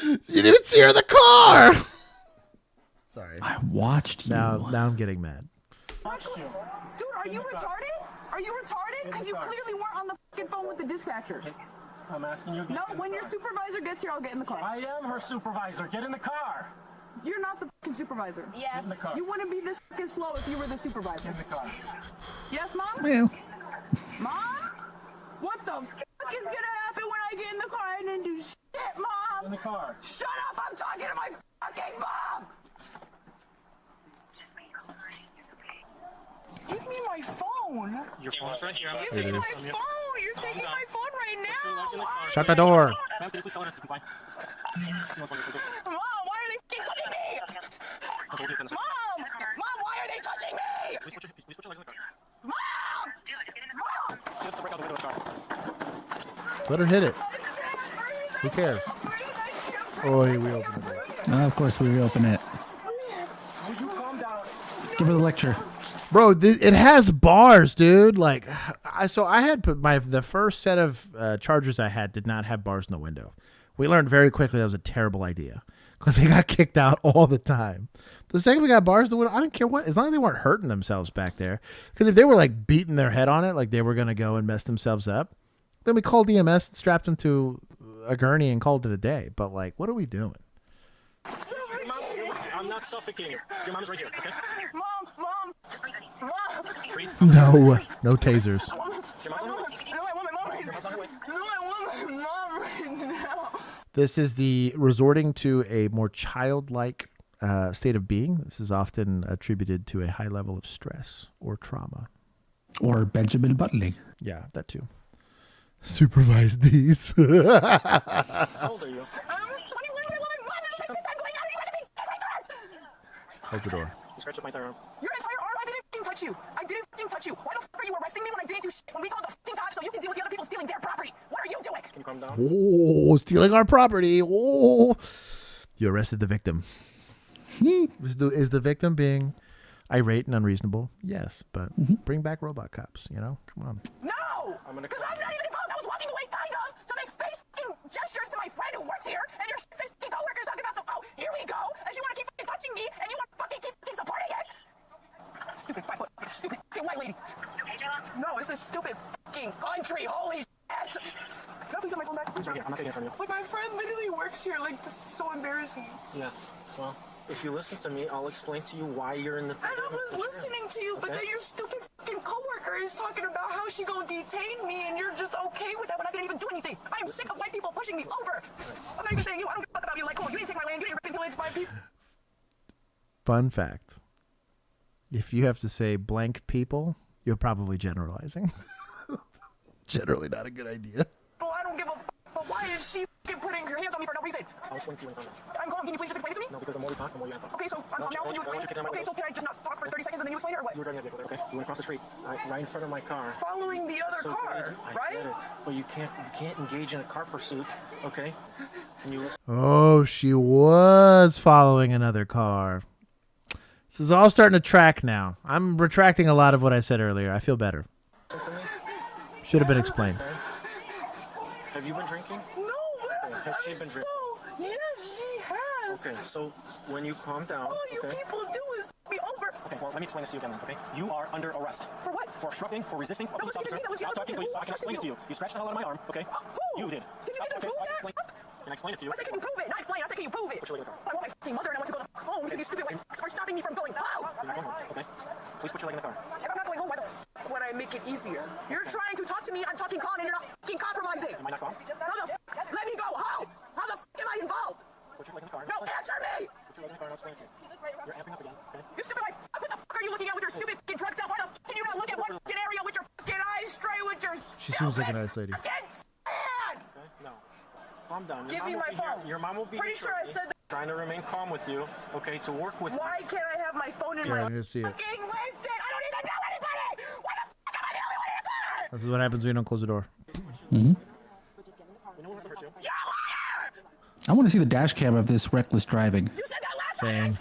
You didn't even see her in the car. Sorry. I watched you. Now I'm getting mad. Dude, are you retarded? Are you retarded? Because you clearly weren't on the fucking phone with the dispatcher. I'm asking you. No, when your supervisor gets here, I'll get in the car. I am her supervisor. Get in the car. You're not the fucking supervisor. Yeah. Get in the car. You wouldn't be this fucking slow if you were the supervisor. Get in the car. Yes, Mom? Well. Mom? What the fuck is gonna happen when I get in the car? I didn't do shit, Mom! Get in the car. Shut up! I'm talking to my fucking mom! Give me my phone! Your phone's right here. Give me my phone! You're taking my phone right now! Shut the door. Ma'am, can you please tell her to comply? Mom, why are they fucking touching me? Mom! Mom, why are they touching me? Please put your legs in the car. Mom! Mom! You have to break out the window of the car. Let her hit it. Who cares? Oh, we opened the door. Of course, we reopen it. Would you calm down? Give her the lecture. Bro, it has bars, dude. Like, I had put the first set of chargers I had did not have bars in the window. We learned very quickly that was a terrible idea because they got kicked out all the time. The second we got bars in the window, I don't care what, as long as they weren't hurting themselves back there. Because if they were like beating their head on it, like they were gonna go and mess themselves up, then we called EMS, strapped them to a gurney, and called it a day. But like, what are we doing? I'm not suffocating. Your mom's right here, okay? Mom! Breathe. No tasers. No, I want my mom right now. This is the resorting to a more childlike state of being. This is often attributed to a high level of stress or trauma. Or Benjamin Buttoning. Yeah, that too. Supervise these. How old are you? Close the door. You scratched up my entire arm. Your entire arm? I didn't fucking touch you. I didn't fucking touch you. Why the fuck are you arresting me when I didn't do shit? When we called the fucking cops so you can deal with the other people stealing their property. What are you doing? Can you calm down? Oh, stealing our property. Oh. You arrested the victim. Is the victim being irate and unreasonable? Yes, but bring back robot cops, Come on. No! Because I'm not even involved. I was walking away, kind of. So they face gestures to my friend who works here, and your face co-workers talking about, here we go, and you want to keep fucking touching me, and you want to fucking keep supporting it. Stupid 5 foot, stupid fucking white lady. No, it's this stupid fucking country. Holy shit. Can I please have my phone back? Please, right here. I'm not taking it from you. Like, my friend literally works here. Like, this is so embarrassing. Yes. Well, if you listen to me, I'll explain to you why you're in the... And I was listening to you, but then your stupid fucking coworker is talking about how she gonna detain me, and you're just okay with that when I didn't even do anything. I am sick of white people pushing me over. I'm not even saying you. I don't give a fuck about you. Like, you didn't take my land. You didn't rip and pillage my people. Fun fact. If you have to say blank people, you're probably generalizing. Generally not a good idea. Well, I don't give a fuck, but why is she fucking putting her hands on me for no reason? I'll explain to you in context. I'm calm. Can you please just explain it to me? No, because the more we talk, the more you have to. Okay, so I'm calm now. Can you explain it? Okay, so can I just not talk for 30 seconds and then you explain it, or what? You were driving that vehicle there, okay? You went across the street, right in front of my car. Following the other car, I right? get it, but you can't engage in a car pursuit, okay? Can you listen? Oh, she was following another car. This is all starting to track now. I'm retracting a lot of what I said earlier. I feel better. Should have been explained. Have you been drinking? No, has she been drinking? Yes, she has. Okay, so when you calm down, all you people do is be over. Okay, well, let me explain this to you again, okay? You are under arrest. For what? For obstructing, for resisting a police officer. Stop talking, please. I can explain it to you. You scratched the hell out of my arm, okay? Who? You did. Did you even prove that? Can I explain it to you? I said, can you prove it? Not explain. I said, can you prove it? Put your leg in the car. I want my fucking mother and I want to go the fuck home because you stupid white are stopping me from going home. You're not going home, okay? Please put your leg in the car. If I'm not going home, why the fuck would I make it easier? You're trying to talk to me. I'm talking calm and you're not fucking compromising. Am I not calm? How the fuck? Let me go. How the fuck am I involved? Put your leg in the car. No, answer me. Put your leg in the car and I'll explain it to you. You're amping up again, okay? You stupid white fuck. What the fuck are you looking at with your stupid fucking drug self? Why the fuck can you not look at one fucking area with your fucking eyes straight with your She seems like a nice lady. fucking calm down. Give me my phone. Your mom will be pretty sure I said that. Trying to remain calm with you, okay, to work with. Why can't I have my phone in Yeah, my I'm gonna see it. fucking listen? I don't even know anybody. Why the fuck am I the only one in the car? This is what happens when you don't close the door. I want to see the dash cam of this reckless driving. Same.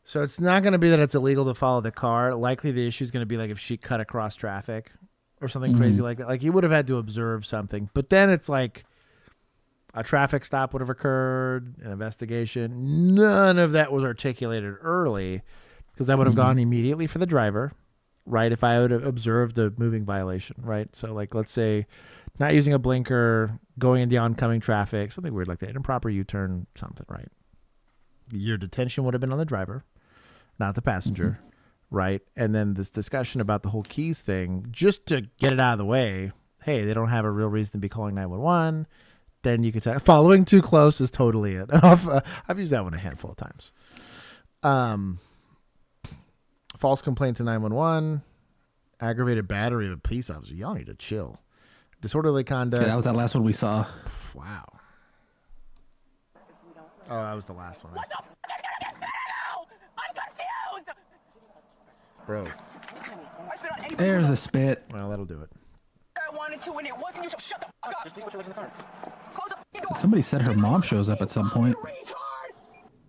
So it's not going to be that it's illegal to follow the car. Likely the issue is going to be like if she cut across traffic or something crazy like that. Like he would have had to observe something. But then it's like a traffic stop would have occurred, an investigation. None of that was articulated early because I would have gone immediately for the driver, right? If I would have observed a moving violation, right? So like let's say not using a blinker, going in the oncoming traffic, something weird like that, improper U-turn, something, right? Your detention would have been on the driver, not the passenger, right? And then this discussion about the whole keys thing, just to get it out of the way, hey, they don't have a real reason to be calling 911. Then you could tell. Following too close is totally it. I've used that one a handful of times. False complaint to 911, aggravated battery of a police officer. Y'all need to chill. Disorderly conduct. Yeah, that was that last one we saw. Wow. Oh, that was the last one. What the fuck is gonna get better now? I'm confused. Bro. I spit on anybody. There's a spit. Well, that'll do it. I wanted to when it wasn't you, so shut the fuck up. Just leave what was in the car. Close the fucking door. Somebody said her mom shows up at some point.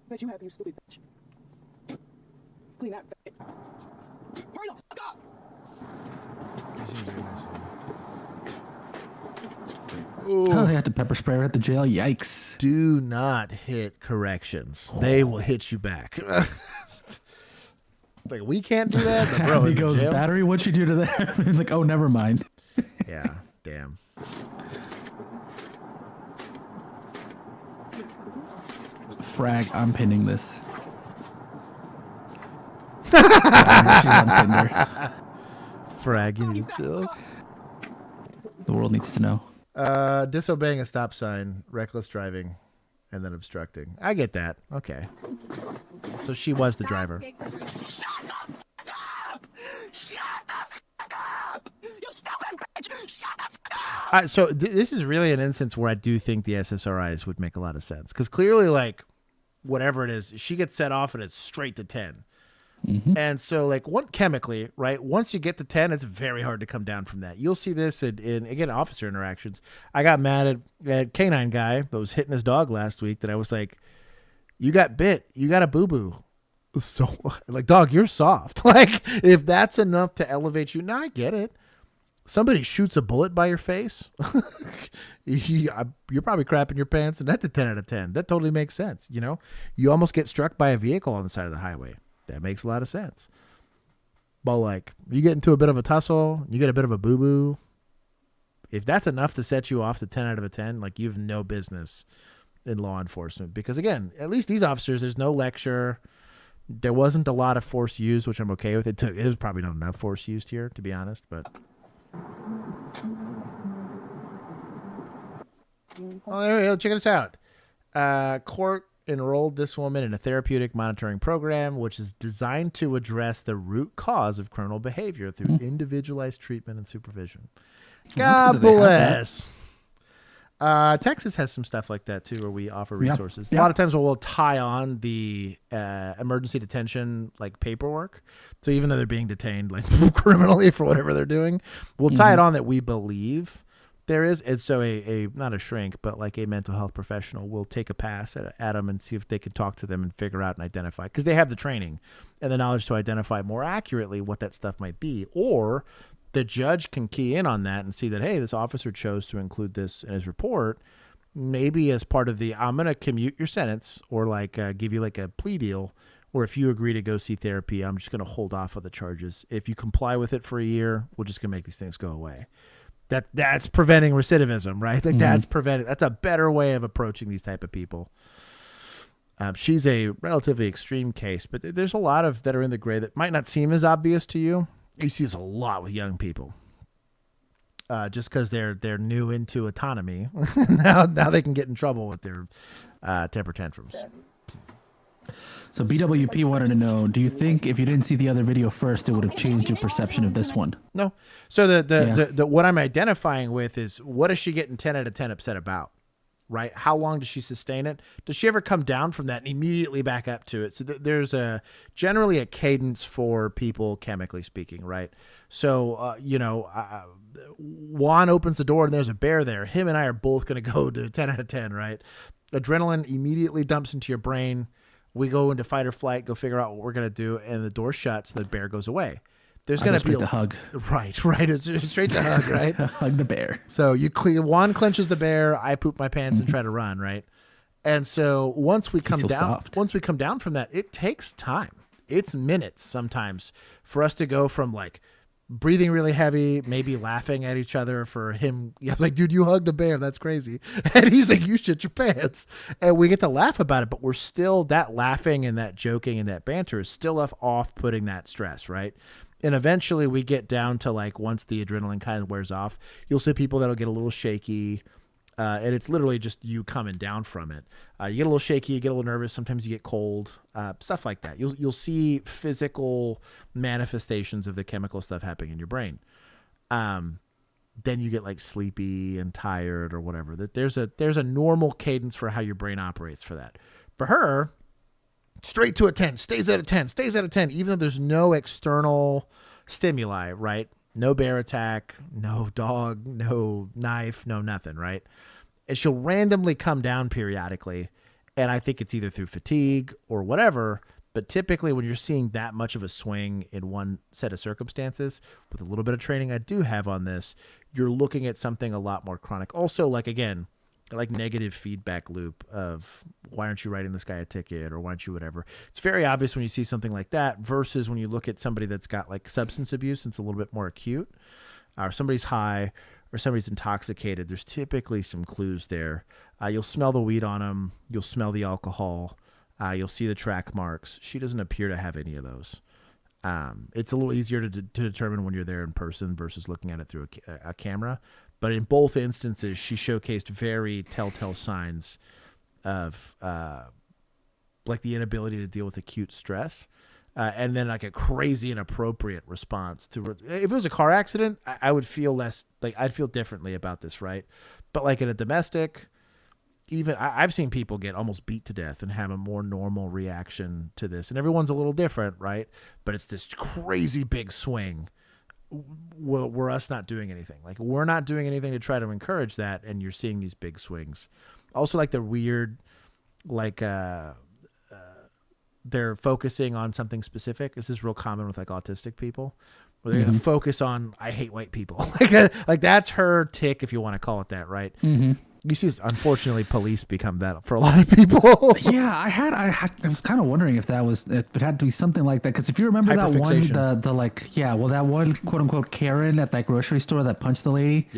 Bet you happy, you stupid bitch. Clean that bitch. Hurry the fuck up. Oh, they had to pepper spray her at the jail. Yikes. Do not hit corrections. They will hit you back. Like, we can't do that, but bro, he goes, battery, what'd you do to that? He's like, oh, never mind. Yeah, damn. Frag, I'm pinning this. Frag, you need to chill. The world needs to know. Disobeying a stop sign, reckless driving, and then obstructing. I get that. Okay. So she was the driver. Shut the fuck up! Shut the fuck up! You stupid bitch! Shut the fuck up! So this is really an instance where I do think the SSRIs would make a lot of sense. Because clearly, like, whatever it is, she gets set off and it's straight to 10. And so, like, chemically, right, once you get to 10, it's very hard to come down from that. You'll see this in again, officer interactions. I got mad at canine guy that was hitting his dog last week that I was like, you got bit. You got a boo-boo. So, like, dog, you're soft. Like, if that's enough to elevate you, now I get it. Somebody shoots a bullet by your face, you're probably crapping your pants, and that's a 10 out of 10. That totally makes sense, you know? You almost get struck by a vehicle on the side of the highway. That makes a lot of sense. But, like, you get into a bit of a tussle, you get a bit of a boo-boo. If that's enough to set you off to 10 out of a 10, like, you have no business in law enforcement. Because, again, at least these officers, there's no lecture. There wasn't a lot of force used, which I'm okay with. It was probably not enough force used here, to be honest, but... Oh, there we go. Check this out. Court enrolled this woman in a therapeutic monitoring program, which is designed to address the root cause of criminal behavior through individualized treatment and supervision. God bless. Texas has some stuff like that too, where we offer resources. A lot of times we'll tie on the emergency detention like paperwork. So even though they're being detained like criminally for whatever they're doing, we'll tie it on that we believe there is. And so a not a shrink, but like a mental health professional will take a pass at them and see if they can talk to them and figure out and identify, because they have the training and the knowledge to identify more accurately what that stuff might be. Or the judge can key in on that and see that, hey, this officer chose to include this in his report, maybe as part of the, I'm going to commute your sentence, or like give you like a plea deal, or if you agree to go see therapy, I'm just going to hold off on the charges. If you comply with it for a year, we're just going to make these things go away. That's preventing recidivism, right? Like that's a better way of approaching these type of people. She's a relatively extreme case, but there's a lot of that are in the gray that might not seem as obvious to you. You see this a lot with young people. Just because they're new into autonomy, now they can get in trouble with their temper tantrums. So BWP wanted to know, do you think if you didn't see the other video first, it would have changed your perception of this one? No. So the what I'm identifying with is, what is she getting 10 out of 10 upset about? Right? How long does she sustain it? Does she ever come down from that and immediately back up to it? So there's generally a cadence for people, chemically speaking, right? So, Juan opens the door and there's a bear there. Him and I are both going to go to 10 out of 10, right? Adrenaline immediately dumps into your brain. We go into fight or flight, go figure out what we're going to do, and the door shuts, the bear goes away. There's going to be a hug. Right. It's straight to hug, right? Hug the bear. So Juan clenches the bear, I poop my pants and try to run, right? And so once we come down from that, it takes time. It's minutes sometimes for us to go from like breathing really heavy, maybe laughing at each other for him. Yeah, like, dude, you hugged a bear. That's crazy. And he's like, you shit your pants. And we get to laugh about it, but we're still, that laughing and that joking and that banter is still off putting that stress, right? And eventually we get down to like, once the adrenaline kind of wears off, you'll see people that'll get a little shaky. And it's literally just you coming down from it. You get a little shaky, you get a little nervous. Sometimes you get cold, stuff like that. You'll see physical manifestations of the chemical stuff happening in your brain. Then you get like sleepy and tired or whatever. There's a normal cadence for how your brain operates for that. For her, straight to a 10, stays at a 10, even though there's no external stimuli, right? No bear attack, no dog, no knife, no nothing, right? And she'll randomly come down periodically, and I think it's either through fatigue or whatever, but typically when you're seeing that much of a swing in one set of circumstances, with a little bit of training I do have on this, you're looking at something a lot more chronic. Also, like, again, like negative feedback loop of, why aren't you writing this guy a ticket, or why aren't you whatever. It's very obvious when you see something like that versus when you look at somebody that's got like substance abuse, it's a little bit more acute, or somebody's high or somebody's intoxicated. There's typically some clues there. You'll smell the weed on them. You'll smell the alcohol. You'll see the track marks. She doesn't appear to have any of those. It's a little easier to determine when you're there in person versus looking at it through a camera. But in both instances, she showcased very telltale signs of like the inability to deal with acute stress, and then like a crazy inappropriate response to. If it was a car accident, I would feel less, like I'd feel differently about this, right? But like in a domestic, even I've seen people get almost beat to death and have a more normal reaction to this, and everyone's a little different, right? But it's this crazy big swing. We're us not doing anything. Like, we're not doing anything to try to encourage that, and you're seeing these big swings. Also, like the weird, like they're focusing on something specific. This is real common with like autistic people, where they're going to focus on, I hate white people. like that's her tick, if you want to call it that, right? Mm-hmm. You see, unfortunately, police become that for a lot of people. Yeah, I was kind of wondering if it had to be something like that. Because if you remember that one, that one quote unquote Karen at that grocery store that punched the lady,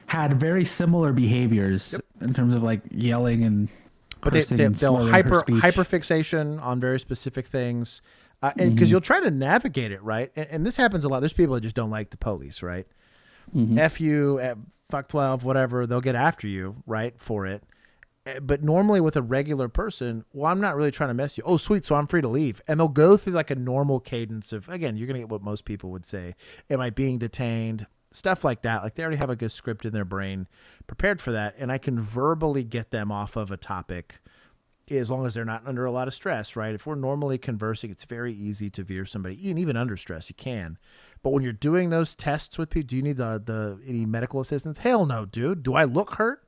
had very similar behaviors in terms of like yelling and. But they'll hyperfixation on very specific things, and because you'll try to navigate it, right? And this happens a lot. There's people that just don't like the police, right? F you, fuck 12, whatever, they'll get after you, right, for it. But normally with a regular person, well, I'm not really trying to mess you. Oh, sweet, so I'm free to leave. And they'll go through like a normal cadence of, again, you're going to get what most people would say. Am I being detained? Stuff like that. Like, they already have a good script in their brain prepared for that. And I can verbally get them off of a topic as long as they're not under a lot of stress, right? If we're normally conversing, it's very easy to veer somebody, even under stress, you can. But when you're doing those tests with people, do you need any medical assistance? Hell no, dude. Do I look hurt?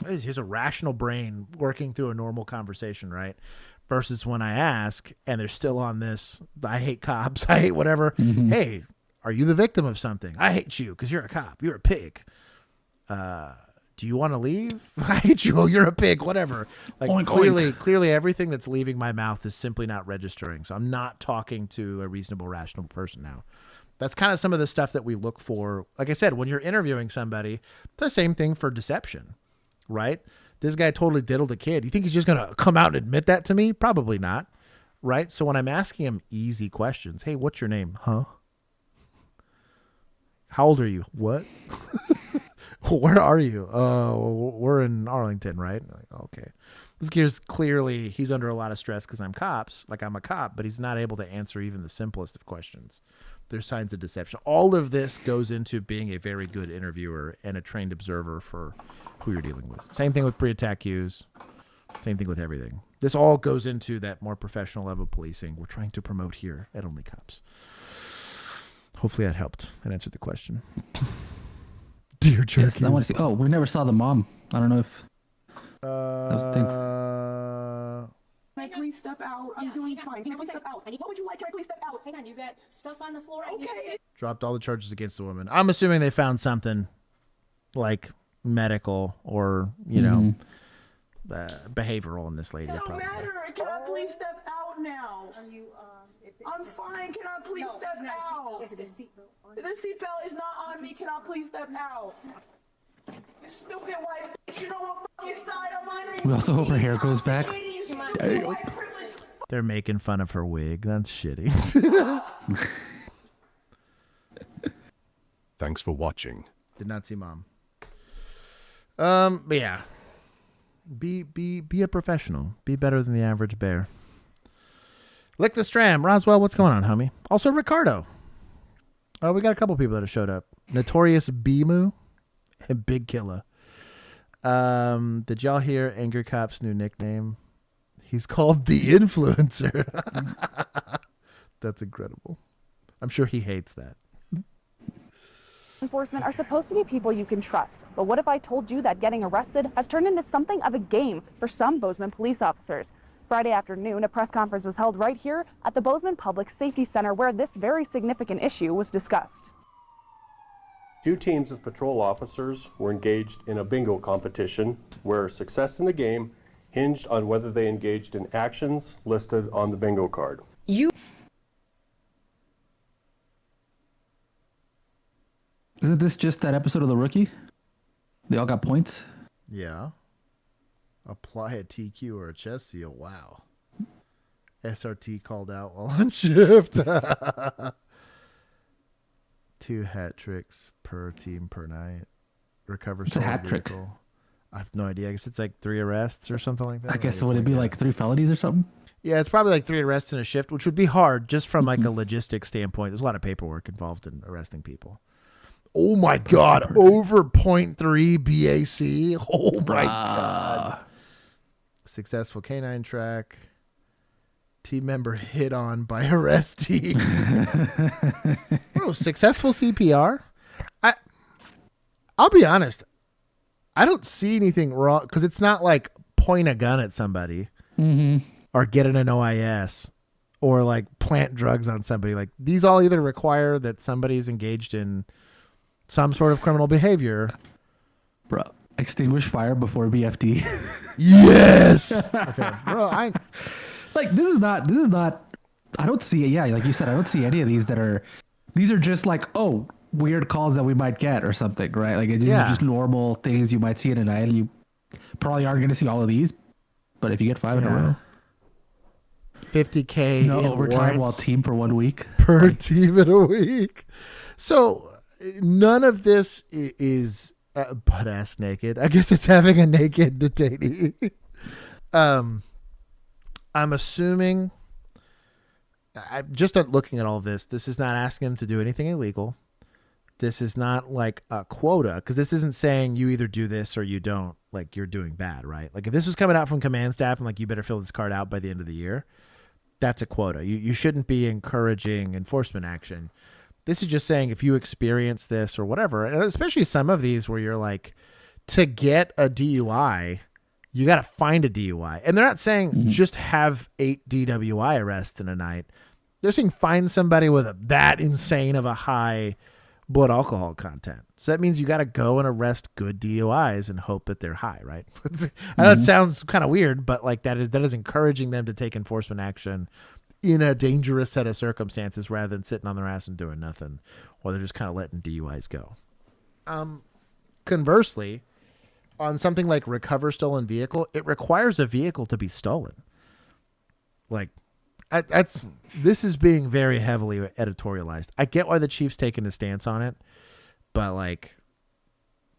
Here's a rational brain working through a normal conversation, right? Versus when I ask and they're still on this, I hate cops, I hate whatever. Hey, are you the victim of something? I hate you because you're a cop. You're a pig. Do you want to leave? I hate you. Oh, you're a pig. Whatever. Like, oink, clearly everything that's leaving my mouth is simply not registering. So I'm not talking to a reasonable, rational person now. That's kind of some of the stuff that we look for. Like I said, when you're interviewing somebody, the same thing for deception, right? This guy totally diddled a kid. You think he's just going to come out and admit that to me? Probably not, right? So when I'm asking him easy questions, hey, what's your name? Huh? How old are you? What? Where are you? Oh, we're in Arlington, right? Like, okay. This gear's clearly, he's under a lot of stress because I'm a cop, but he's not able to answer even the simplest of questions. There's signs of deception. All of this goes into being a very good interviewer and a trained observer for who you're dealing with. Same thing with pre-attack cues. Same thing with everything. This all goes into that more professional level policing we're trying to promote here at OnlyCops. Hopefully that helped and answered the question. Dear jerky. Yes, I want to see. Oh, we never saw the mom. I don't know if. Can I please step out? I'm doing fine. Can I please step out? What would you like? Can I please step out? Hang on, you got stuff on the floor. Okay. Dropped all the charges against the woman. I'm assuming they found something like medical or, behavioral in this lady. It don't matter. Can I please step out now? Are you, I'm fine. Can I please step out? The seatbelt is not on me. Can I please step out? Stupid white bitch. You know what fucking side I'm on? We also hope her hair goes back. They're making fun of her wig. That's shitty. Thanks for watching. Did not see mom. But yeah. Be a professional. Be better than the average bear. Lick the Stram. Roswell, what's going on, homie? Also, Ricardo. Oh, we got a couple people that have showed up. Notorious Bimu and Big Killa. Did y'all hear Angry Cop's new nickname? He's called the Influencer. That's incredible. I'm sure he hates that. Enforcement are supposed to be people you can trust. But what if I told you that getting arrested has turned into something of a game for some Bozeman police officers? Friday afternoon, a press conference was held right here at the Bozeman Public Safety Center where this very significant issue was discussed. 2 teams of patrol officers were engaged in a bingo competition where success in the game hinged on whether they engaged in actions listed on the bingo card. Isn't this just that episode of The Rookie? They all got points? Yeah. Apply a TQ or a chest seal. Wow. SRT called out while on shift. 2 hat tricks per team per night. Recover It's a hat trick. I have no idea. I guess it's like 3 arrests or something like that. I guess would it be like 3 felonies or something? Yeah, it's probably like 3 arrests in a shift, which would be hard just from like a logistics standpoint. There's a lot of paperwork involved in arresting people. Oh my God, over 0.3 BAC. Oh my God. Successful canine track. Team member hit on by arrestee. Bro, successful CPR? I'll be honest. I don't see anything wrong because it's not like point a gun at somebody or get in an OIS or like plant drugs on somebody. Like these all either require that somebody's engaged in some sort of criminal behavior. Bro, extinguish fire before BFD. Yes. Okay, bro, like this is not I don't see it. Yeah, like you said, I don't see any of these these are just like, oh, weird calls that we might get or something, right? Like these are just normal things you might see in a night, and you probably aren't going to see all of these. But if you get 5 in a row, $50K no overtime while team for 1 week per team in a week. So none of this is butt ass naked. I guess it's having a naked detainee. I'm assuming, just looking at all of this, this is not asking him to do anything illegal. This is not like a quota, because this isn't saying you either do this or you don't, like you're doing bad, right? Like if this was coming out from command staff and like you better fill this card out by the end of the year, that's a quota. You shouldn't be encouraging enforcement action. This is just saying if you experience this or whatever, and especially some of these where you're like, to get a DUI, you got to find a DUI. And they're not saying just have 8 DWI arrests in a night. They're saying find somebody with that insane of a high blood alcohol content. So that means you got to go and arrest good DUIs and hope that they're high, right? I know it sounds kind of weird, but like that is encouraging them to take enforcement action in a dangerous set of circumstances rather than sitting on their ass and doing nothing, or they're just kind of letting DUIs go. Conversely, on something like recover stolen vehicle, it requires a vehicle to be stolen. Like, this is being very heavily editorialized. I get why the chief's taking a stance on it, but like,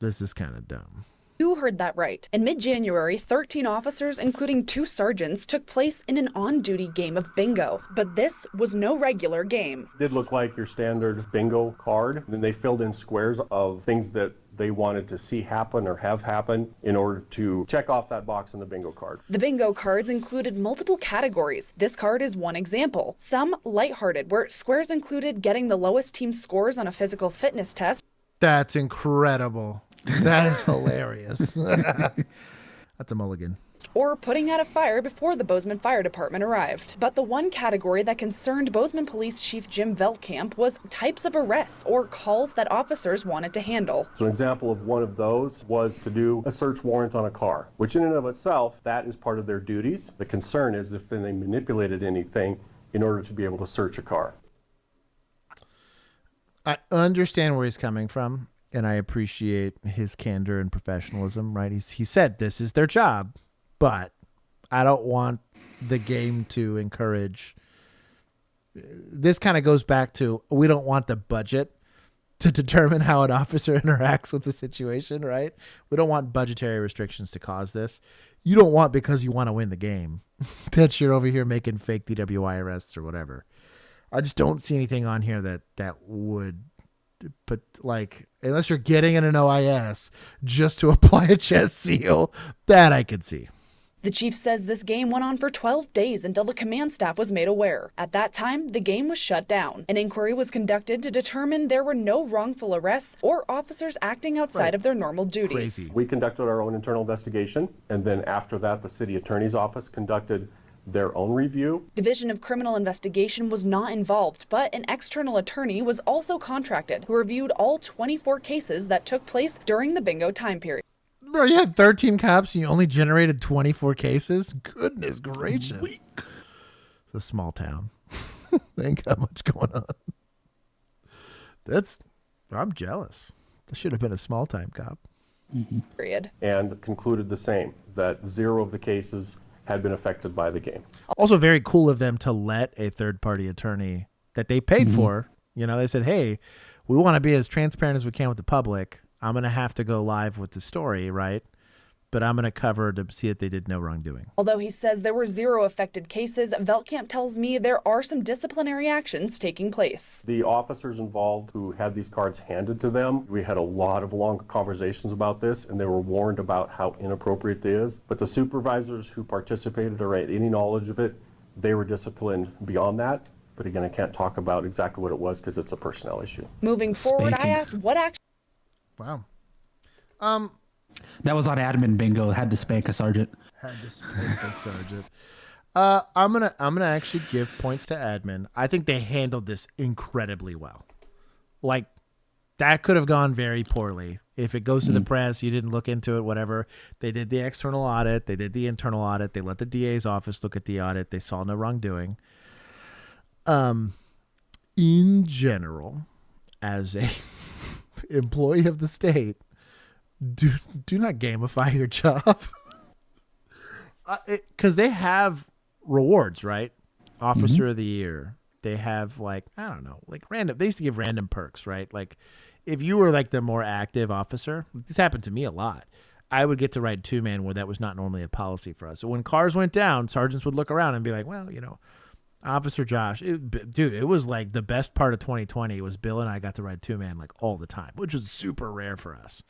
This is kind of dumb. You heard that right. In mid-January, 13 officers, including 2 sergeants, took place in an on-duty game of bingo. But this was no regular game. It did look like your standard bingo card. Then they filled in squares of things that they wanted to see happen or have happen in order to check off that box on the bingo card. The bingo cards included multiple categories. This card is one example. Some lighthearted, where squares included getting the lowest team scores on a physical fitness test. That's incredible. That is hilarious. That's a mulligan. Or putting out a fire before the Bozeman Fire Department arrived. But the one category that concerned Bozeman Police Chief Jim Veltkamp was types of arrests or calls that officers wanted to handle. So an example of one of those was to do a search warrant on a car, which in and of itself, that is part of their duties. The concern is if then they manipulated anything in order to be able to search a car. I understand where he's coming from, and I appreciate his candor and professionalism, right? He said this is their job, but I don't want the game to encourage. This kind of goes back to, we don't want the budget to determine how an officer interacts with the situation, right? We don't want budgetary restrictions to cause this. You don't want, because you want to win the game, that you're over here making fake DWI arrests or whatever. I just don't see anything on here that would put, like, unless you're getting in an OIS just to apply a chest seal, that I could see. The chief says this game went on for 12 days until the command staff was made aware. At that time, the game was shut down. An inquiry was conducted to determine there were no wrongful arrests or officers acting outside of their normal duties. Crazy. We conducted our own internal investigation, and then after that, the city attorney's office conducted their own review. Division of Criminal Investigation was not involved, but an external attorney was also contracted who reviewed all 24 cases that took place during the bingo time period. Bro, you had 13 cops and you only generated 24 cases? Goodness gracious. It's a small town. They ain't got much going on. I'm jealous. This should have been a small time cop. Period. And concluded the same, that 0 of the cases had been affected by the game. Also very cool of them to let a third-party attorney that they paid for, they said, hey, we want to be as transparent as we can with the public. I'm going to have to go live with the story, right? But I'm going to cover to see if they did no wrongdoing. Although he says there were 0 affected cases, Veltkamp tells me there are some disciplinary actions taking place. The officers involved who had these cards handed to them, we had a lot of long conversations about this, and they were warned about how inappropriate it is. But the supervisors who participated or had any knowledge of it, they were disciplined beyond that. But again, I can't talk about exactly what it was because it's a personnel issue. Moving forward, I asked what action. Wow. That was on admin bingo. Had to spank a sergeant. I'm gonna actually give points to admin. I think they handled this incredibly well. Like, that could have gone very poorly. If it goes to the press, you didn't look into it, whatever. They did the external audit. They did the internal audit. They let the DA's office look at the audit. They saw no wrongdoing. In general, as a employee of the state, do not gamify your job. Because they have rewards, right? Officer of the Year. They have, like, I don't know, like random. They used to give random perks, right? Like, if you were like the more active officer, this happened to me a lot. I would get to ride 2-man where that was not normally a policy for us. So when cars went down, sergeants would look around and be like, well, Officer Josh, it was like the best part of 2020 was Bill and I got to ride 2-man like all the time, which was super rare for us.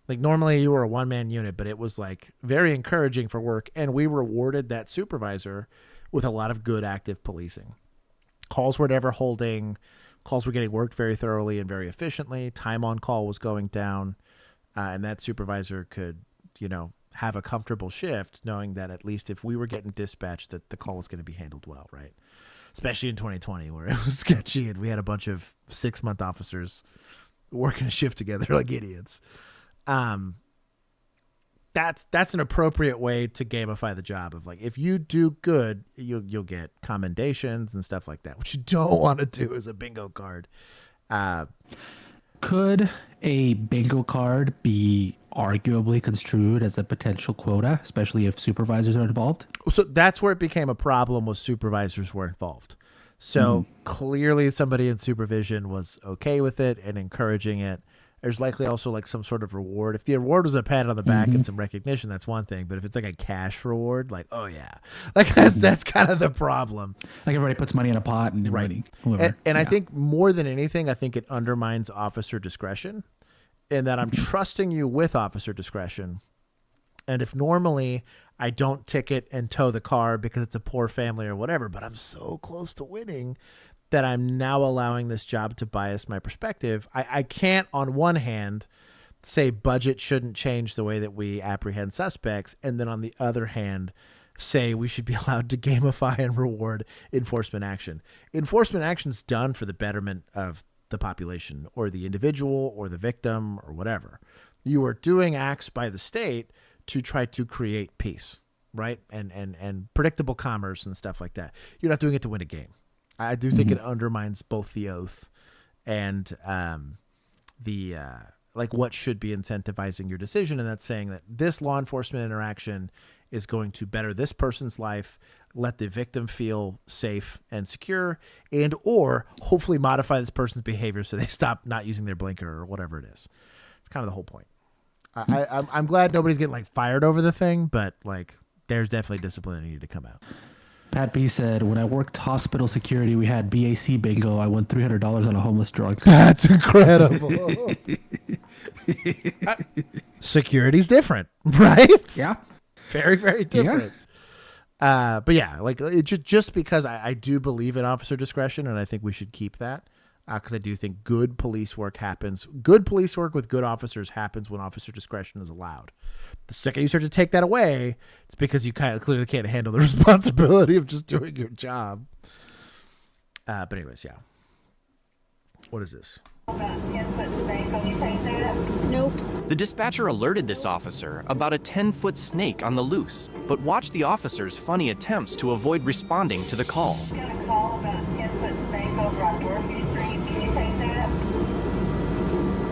Like, normally you were a 1-man unit, but it was like very encouraging for work. And we rewarded that supervisor with a lot of good active policing. Calls were never holding. Calls were getting worked very thoroughly and very efficiently. Time on call was going down. And that supervisor could, have a comfortable shift knowing that at least if we were getting dispatched, that the call was going to be handled well, right? Especially in 2020 where it was sketchy and we had a bunch of 6-month officers working a shift together like idiots. That's an appropriate way to gamify the job of, like, if you do good, you'll get commendations and stuff like that, which you don't want to do as a bingo card. Could a bingo card be arguably construed as a potential quota, especially if supervisors are involved? So that's where it became a problem, was supervisors were involved. So clearly somebody in supervision was okay with it and encouraging it. There's likely also like some sort of reward. If the reward was a pat on the back and some recognition, that's one thing. But if it's like a cash reward, like, oh yeah, like that's kind of the problem. Like everybody puts money in a pot and Right. whoever. And I think more than anything, I think it undermines officer discretion, in that I'm trusting you with officer discretion. And if normally I don't ticket and tow the car because it's a poor family or whatever, but I'm so close to winning that I'm now allowing this job to bias my perspective. I can't, on one hand, say budget shouldn't change the way that we apprehend suspects, and then on the other hand, say we should be allowed to gamify and reward enforcement action. Enforcement action's done for the betterment of the population or the individual or the victim or whatever. You are doing acts by the state to try to create peace, right? And predictable commerce and stuff like that. You're not doing it to win a game. I do think it undermines both the oath and like what should be incentivizing your decision. And that's saying that this law enforcement interaction is going to better this person's life, let the victim feel safe and secure, and or hopefully modify this person's behavior so they stop not using their blinker or whatever it is. It's kind of the whole point. I'm glad nobody's getting like fired over the thing, but like there's definitely discipline that needed to come out. Pat B said, when I worked hospital security, we had BAC bingo. I won $300 on a homeless drug. That's incredible. Security's different, right? Yeah. Very, very different. Yeah. But yeah, like it just because I do believe in officer discretion, and I think we should keep that. Because I do think good police work happens. Good police work with good officers happens when officer discretion is allowed. The second you start to take that away, it's because you kind of clearly can't handle the responsibility of just doing your job. But anyways, yeah. What is this? Nope. The dispatcher alerted this officer about a 10-foot snake on the loose, but watched the officer's funny attempts to avoid responding to the call.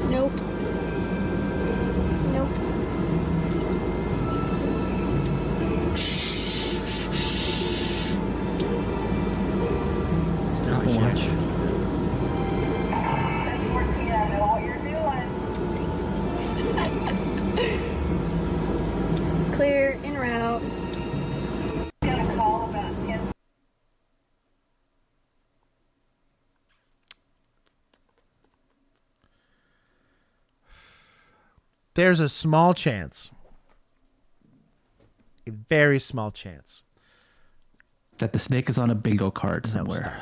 Nope. Nope. Stop and watch. Clear, en route. There's a small chance, a very small chance, that the snake is on a bingo card somewhere.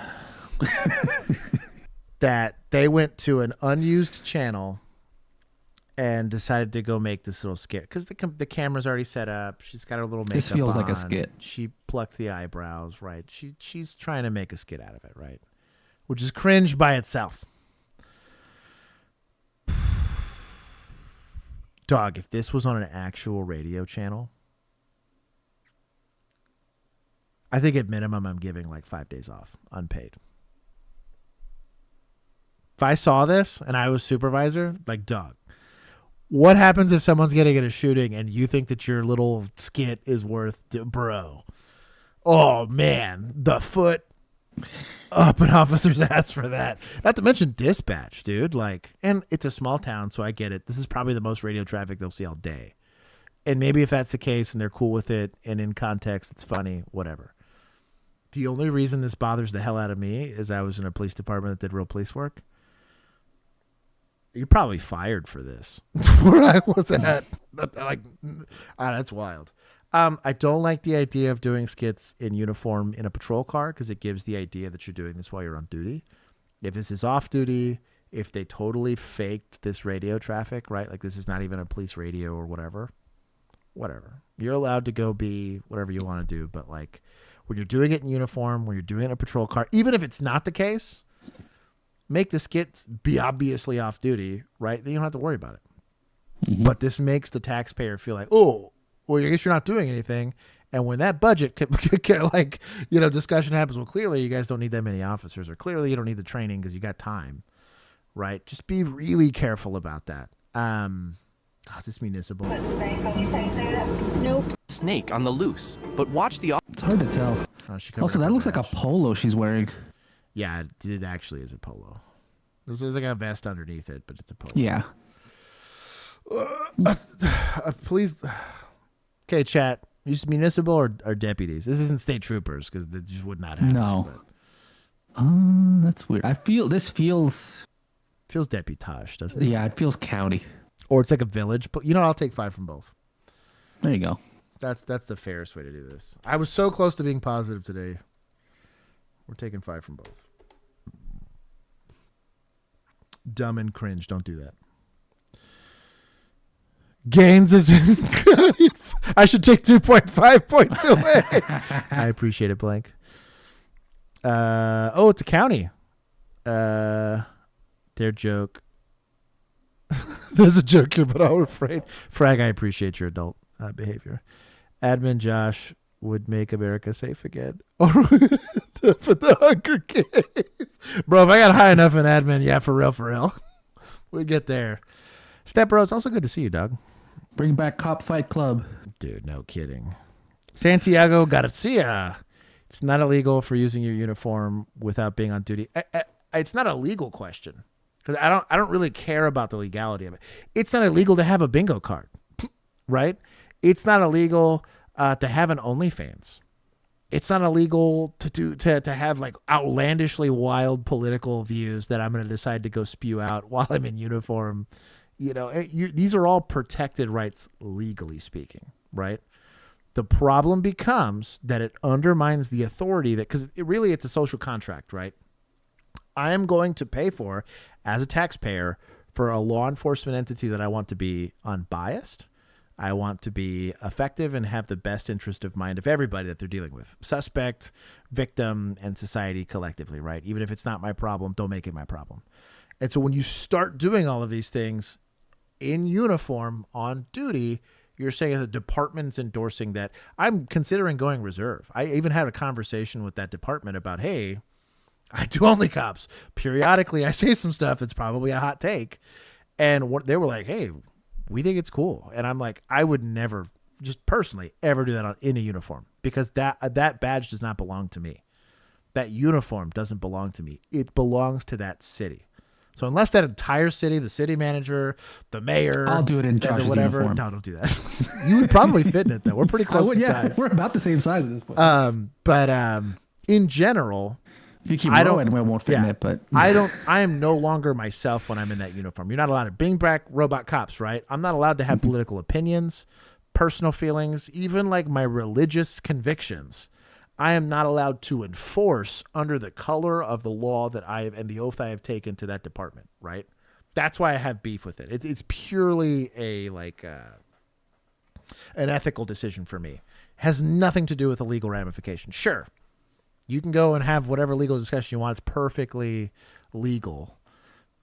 That they went to an unused channel and decided to go make this little skit because the camera's already set up. She's got her little makeup. This feels like a on. skit. She plucked the eyebrows, right? She's trying to make a skit out of it, right? Which is cringe by itself. Dog, if this was on an actual radio channel, I think at minimum I'm giving like 5 days off, unpaid. If I saw this and I was supervisor, like, dog, what happens if someone's getting in a shooting and you think that your little skit is worth, bro? Oh, man, the foot up an officer's ass for that. Not to mention dispatch, dude. Like, and it's a small town, so I get it. This is probably the most radio traffic they'll see all day. And maybe if that's the case and they're cool with it and in context, it's funny, whatever. The only reason this bothers the hell out of me is I was in a police department that did real police work. You're probably fired for this. Where I was at, like, that's wild. I don't like the idea of doing skits in uniform in a patrol car because it gives the idea that you're doing this while you're on duty. If this is off duty, if they totally faked this radio traffic, right? Like this is not even a police radio or whatever. You're allowed to go be whatever you want to do. But like when you're doing it in uniform, when you're doing it in a patrol car, even if it's not the case, make the skits be obviously off duty, right? Then you don't have to worry about it. Mm-hmm. But this makes the taxpayer feel like, oh, well, I guess you're not doing anything. And when that budget like, you know, discussion happens, well, clearly you guys don't need that many officers, or clearly you don't need the training because you got time, right? Just be really careful about that. Is this municipal? Nope. Snake on the loose, but watch the... It's hard to tell. Also, that looks like a polo she's wearing. Yeah, it actually is a polo. There's like a vest underneath it, but it's a polo. Yeah. Please. Okay, chat. Use municipal or deputies. This isn't state troopers because that just would not happen. No. That's weird. This feels deputized, doesn't it? Yeah, it feels county. Or it's like a village. But you know, I'll take 5 from both. There you go. That's the fairest way to do this. I was so close to being positive today. We're taking 5 from both. Dumb and cringe. Don't do that. Gaines is in. I should take 2.5 points away. I appreciate it, Blank. It's a county. Their joke. There's a joke here, but I'm afraid. Frag, I appreciate your adult behavior. Admin Josh would make America safe again. Or for the Hunger Games. Bro, if I got high enough in admin, yeah, for real. We'd get there. Step Bro, it's also good to see you, dog. Bring back Cop Fight Club. Dude, no kidding. Santiago Garcia. It's not illegal for using your uniform without being on duty. It's not a legal question because I don't really care about the legality of it. It's not illegal to have a bingo card, right? It's not illegal to have an OnlyFans. It's not illegal to have like outlandishly wild political views that I'm going to decide to go spew out while I'm in uniform. You know, these are all protected rights legally speaking, right? The problem becomes that it undermines the authority because it's a social contract, right? I am going to pay for, as a taxpayer, for a law enforcement entity that I want to be unbiased. I want to be effective and have the best interest of mind of everybody that they're dealing with. Suspect, victim, and society collectively, right? Even if it's not my problem, don't make it my problem. And so when you start doing all of these things in uniform on duty, you're saying the department's endorsing that. I'm considering going reserve. I even had a conversation with that department about, hey, I do OnlyCops. Periodically, I say some stuff. It's probably a hot take. And they were like, hey, we think it's cool. And I'm like, I would never, just personally, ever do that in a uniform because that badge does not belong to me. That uniform doesn't belong to me. It belongs to that city. So unless that entire city, the city manager, the mayor, I'll do it in Josh's uniform. No, don't do that. You would probably fit in it though. We're pretty close in size. We're about the same size at this point. But in general, if you keep growing, we won't fit in it. But I am no longer myself when I'm in that uniform. You're not allowed to bring back robot cops, right? I'm not allowed to have political opinions, personal feelings, even like my religious convictions. I am not allowed to enforce under the color of the law that I have and the oath I have taken to that department, right? That's why I have beef with it. It's purely an ethical decision for me. It has nothing to do with a legal ramification. Sure, you can go and have whatever legal discussion you want. It's perfectly legal.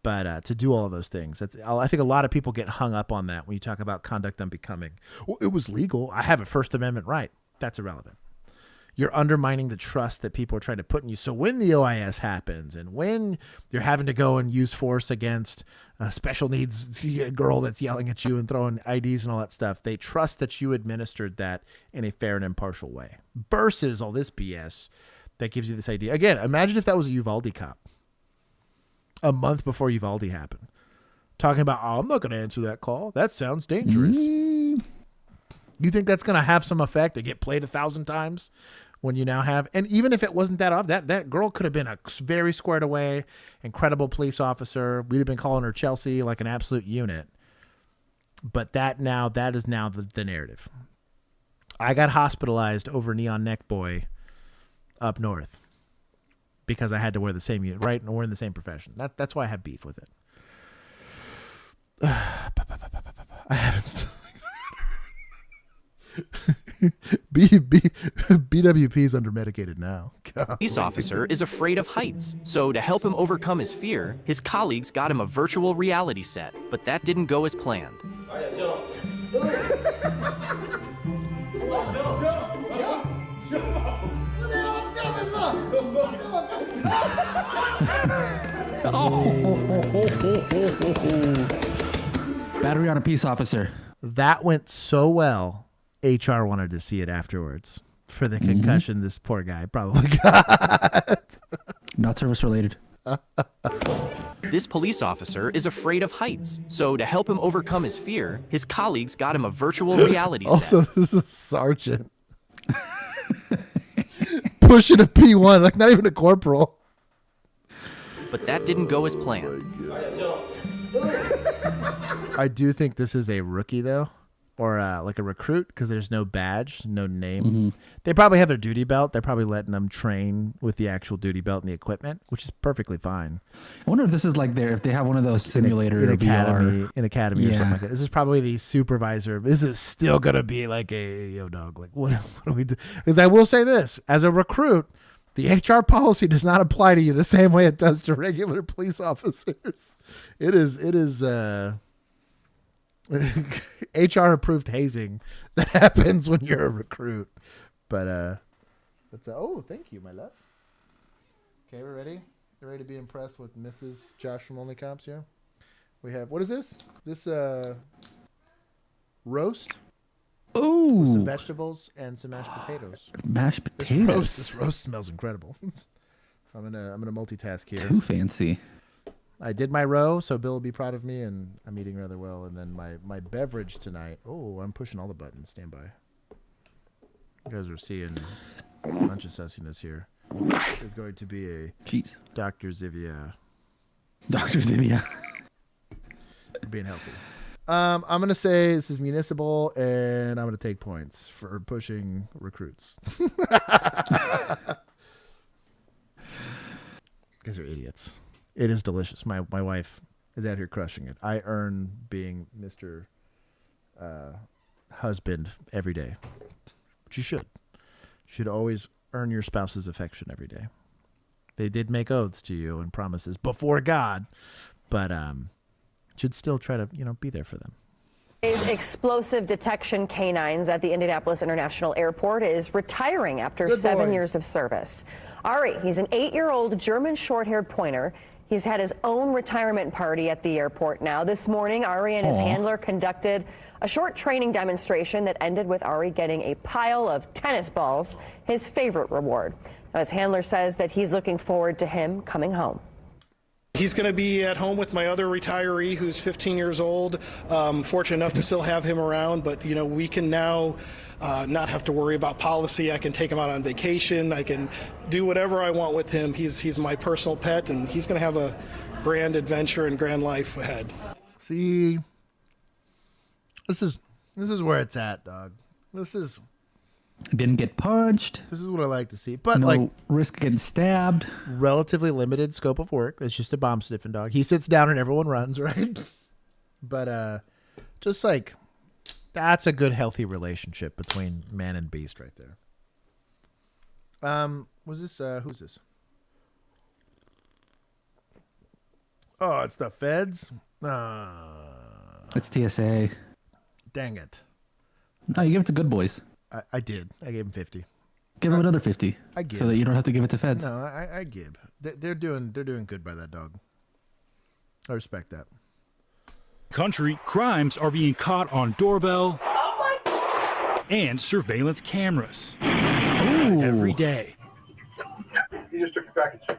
But to do all of those things, I think a lot of people get hung up on that when you talk about conduct unbecoming. Well, it was legal. I have a First Amendment right. That's irrelevant. You're undermining the trust that people are trying to put in you. So when the OIS happens and when you're having to go and use force against a special needs girl that's yelling at you and throwing IDs and all that stuff, they trust that you administered that in a fair and impartial way versus all this BS that gives you this idea. Again, imagine if that was a Uvalde cop a month before Uvalde happened talking about, oh, I'm not going to answer that call. That sounds dangerous. You think that's going to have some effect and get played 1,000 times when you now have, and even if it wasn't that off, that girl could have been a very squared away, incredible police officer. We'd have been calling her Chelsea like an absolute unit. But that is now the narrative. I got hospitalized over Neon Neck Boy up north because I had to wear the same unit, right? And we're in the same profession. That's why I have beef with it. I haven't. BWP's under medicated now. The police officer is afraid of heights, so to help him overcome his fear, his colleagues got him a virtual reality set, but that didn't go as planned. Battery on a peace officer. That went so well. HR wanted to see it afterwards for the concussion this poor guy probably got. Not service related. This police officer is afraid of heights, so to help him overcome his fear, his colleagues got him a virtual reality set. Also, this is Sergeant. Pushing a P1, like not even a corporal. But that didn't go as planned. I do think this is a rookie, though, or like a recruit, because there's no badge, no name. Mm-hmm. They probably have their duty belt. They're probably letting them train with the actual duty belt and the equipment, which is perfectly fine. I wonder if this is like if they have one of those simulator in VR. academy or something like that. This is probably the supervisor. This is still gonna be like yo dog. Like what do we do? Because I will say this, as a recruit, the HR policy does not apply to you the same way it does to regular police officers. It is HR approved hazing that happens when you're a recruit. But oh, thank you, my love. Okay, we're ready. You ready to be impressed with Mrs. Josh from OnlyCops here? We have, what is this? This roast. Ooh. With some vegetables and some mashed potatoes. Mashed potatoes. This roast smells incredible. So I'm gonna multitask here. Too fancy. I did my row, so Bill will be proud of me, and I'm eating rather well. And then my beverage tonight. Oh, I'm pushing all the buttons. Stand by. You guys are seeing a bunch of sussiness here. It's going to be a Dr. Zivia. Dr. Zivia. Being healthy. I'm going to say this is municipal, and I'm going to take points for pushing recruits. You guys are idiots. It is delicious. My wife is out here crushing it. I earn being Mr. Husband every day. But you should. You should always earn your spouse's affection every day. They did make oaths to you and promises before God, but should still try to, be there for them. Explosive detection canines at the Indianapolis International Airport is retiring after 7 years of service. Ari, he's an 8-year-old German short-haired pointer. He's had his own retirement party at the airport now. This morning, Ari and his handler conducted a short training demonstration that ended with Ari getting a pile of tennis balls, his favorite reward. Now, his handler says that he's looking forward to him coming home. He's going to be at home with my other retiree who's 15 years old. Fortunate enough to still have him around, but we can now not have to worry about policy. I can take him out on vacation. I can do whatever I want with him. He's my personal pet, and he's going to have a grand adventure and grand life ahead. See, this is where it's at, dog. Didn't get punched. This is what I like to see. But no risk of getting stabbed. Relatively limited scope of work. It's just a bomb sniffing dog. He sits down and everyone runs, right? But just like that's a good healthy relationship between man and beast right there. Was this who's this? Oh, it's the feds. It's TSA. Dang it. No, you give it to good boys. I did. I gave him 50. Give him another 50. I give. So that you don't have to give it to feds. No, I give. They're doing good by that dog. I respect that. Country, crimes are being caught on doorbell and surveillance cameras every day. You just took your package.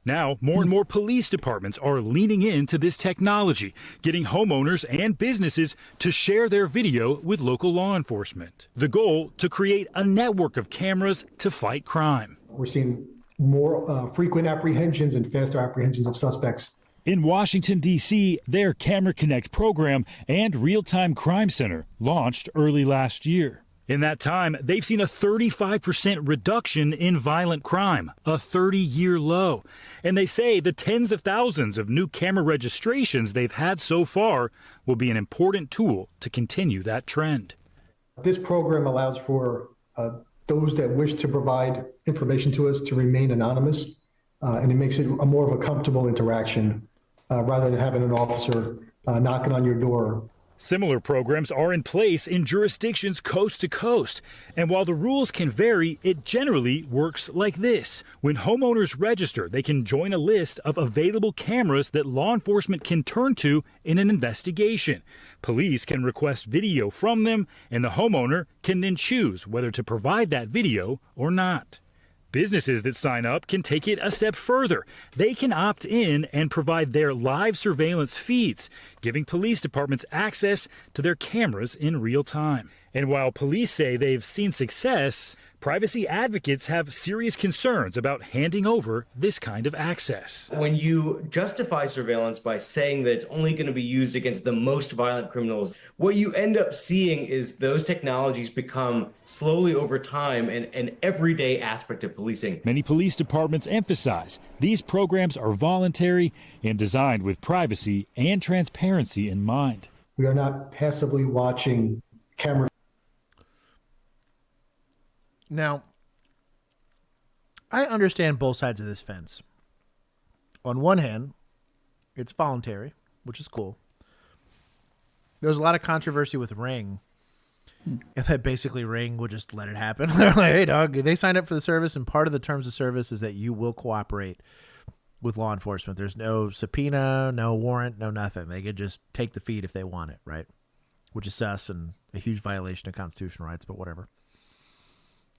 Now, more and more police departments are leaning into this technology, getting homeowners and businesses to share their video with local law enforcement. The goal, to create a network of cameras to fight crime. We're seeing more frequent apprehensions and faster apprehensions of suspects. In Washington, D.C., their Camera Connect program and Real-Time Crime Center launched early last year. In that time, they've seen a 35% reduction in violent crime, a 30-year low. And they say the tens of thousands of new camera registrations they've had so far will be an important tool to continue that trend. This program allows for those that wish to provide information to us to remain anonymous, and it makes it a more of a comfortable interaction rather than having an officer knocking on your door. Similar programs are in place in jurisdictions coast to coast. And while the rules can vary, it generally works like this. When homeowners register, they can join a list of available cameras that law enforcement can turn to in an investigation. Police can request video from them, and the homeowner can then choose whether to provide that video or not. Businesses that sign up can take it a step further. They can opt in and provide their live surveillance feeds, giving police departments access to their cameras in real time. And while police say they've seen success, privacy advocates have serious concerns about handing over this kind of access. When you justify surveillance by saying that it's only going to be used against the most violent criminals, what you end up seeing is those technologies become slowly over time an everyday aspect of policing. Many police departments emphasize these programs are voluntary and designed with privacy and transparency in mind. We are not passively watching camera. Now, I understand both sides of this fence. On one hand, it's voluntary, which is cool. There's a lot of controversy with Ring. If that basically Ring would just let it happen. They're like, hey, dog, they signed up for the service, and part of the terms of service is that you will cooperate with law enforcement. There's no subpoena, no warrant, no nothing. They could just take the feed if they want it, right? Which is sus and a huge violation of constitutional rights, but whatever.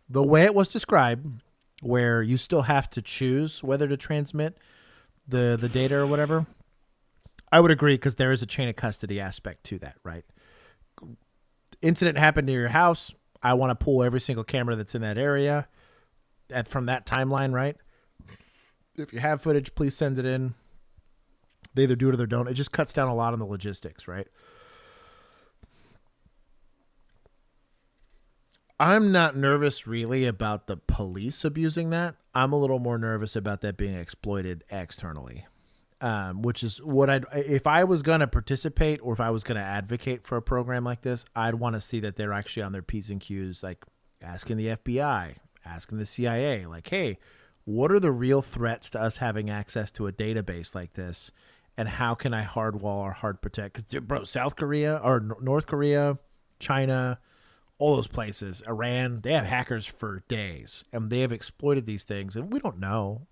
The way it was described, where you still have to choose whether to transmit the data or whatever, I would agree, because there is a chain of custody aspect to that, right? Incident happened near your house. I want to pull every single camera that's in that area from that timeline, right? If you have footage, please send it in. They either do it or they don't. It just cuts down a lot on the logistics, right? I'm not nervous really about the police abusing that. I'm a little more nervous about that being exploited externally, which is what if I was going to participate or if I was going to advocate for a program like this, I'd want to see that they're actually on their P's and Q's, like asking the FBI, asking the CIA, like, hey, what are the real threats to us having access to a database like this? And how can I hardwall or hard protect? Because, bro, South Korea or North Korea, China, all those places, Iran, they have hackers for days, and they have exploited these things, and we don't know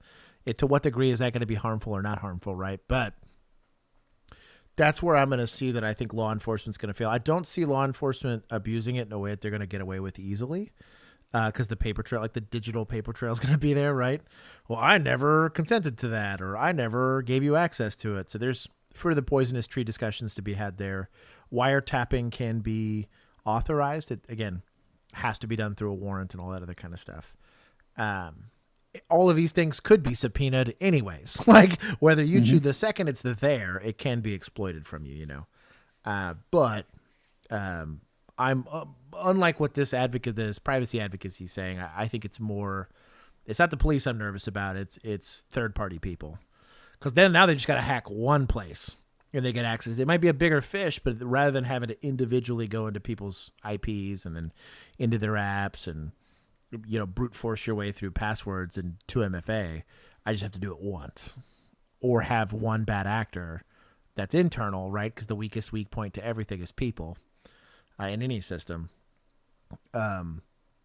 to what degree is that going to be harmful or not harmful, right? But that's where I'm going to see that I think law enforcement's going to fail. I don't see law enforcement abusing it in a way that they're going to get away with easily, because the paper trail, like the digital paper trail, is going to be there, right? Well, I never consented to that, or I never gave you access to it. So there's further poisonous tree discussions to be had there. Wiretapping can be authorized. It, again, has to be done through a warrant and all that other kind of stuff. All of these things could be subpoenaed anyways. Like, whether you choose, the second it's there, it can be exploited from you, you know. But I'm unlike what this privacy advocacy is saying. I think it's more, it's not the police I'm nervous about. It's third-party people. Because then now they just got to hack one place and they get access. It might be a bigger fish, but rather than having to individually go into people's IPs and then into their apps and, you know, brute force your way through passwords and 2MFA, I just have to do it once. Or have one bad actor that's internal, right? Because the weakest weak point to everything is people in any system.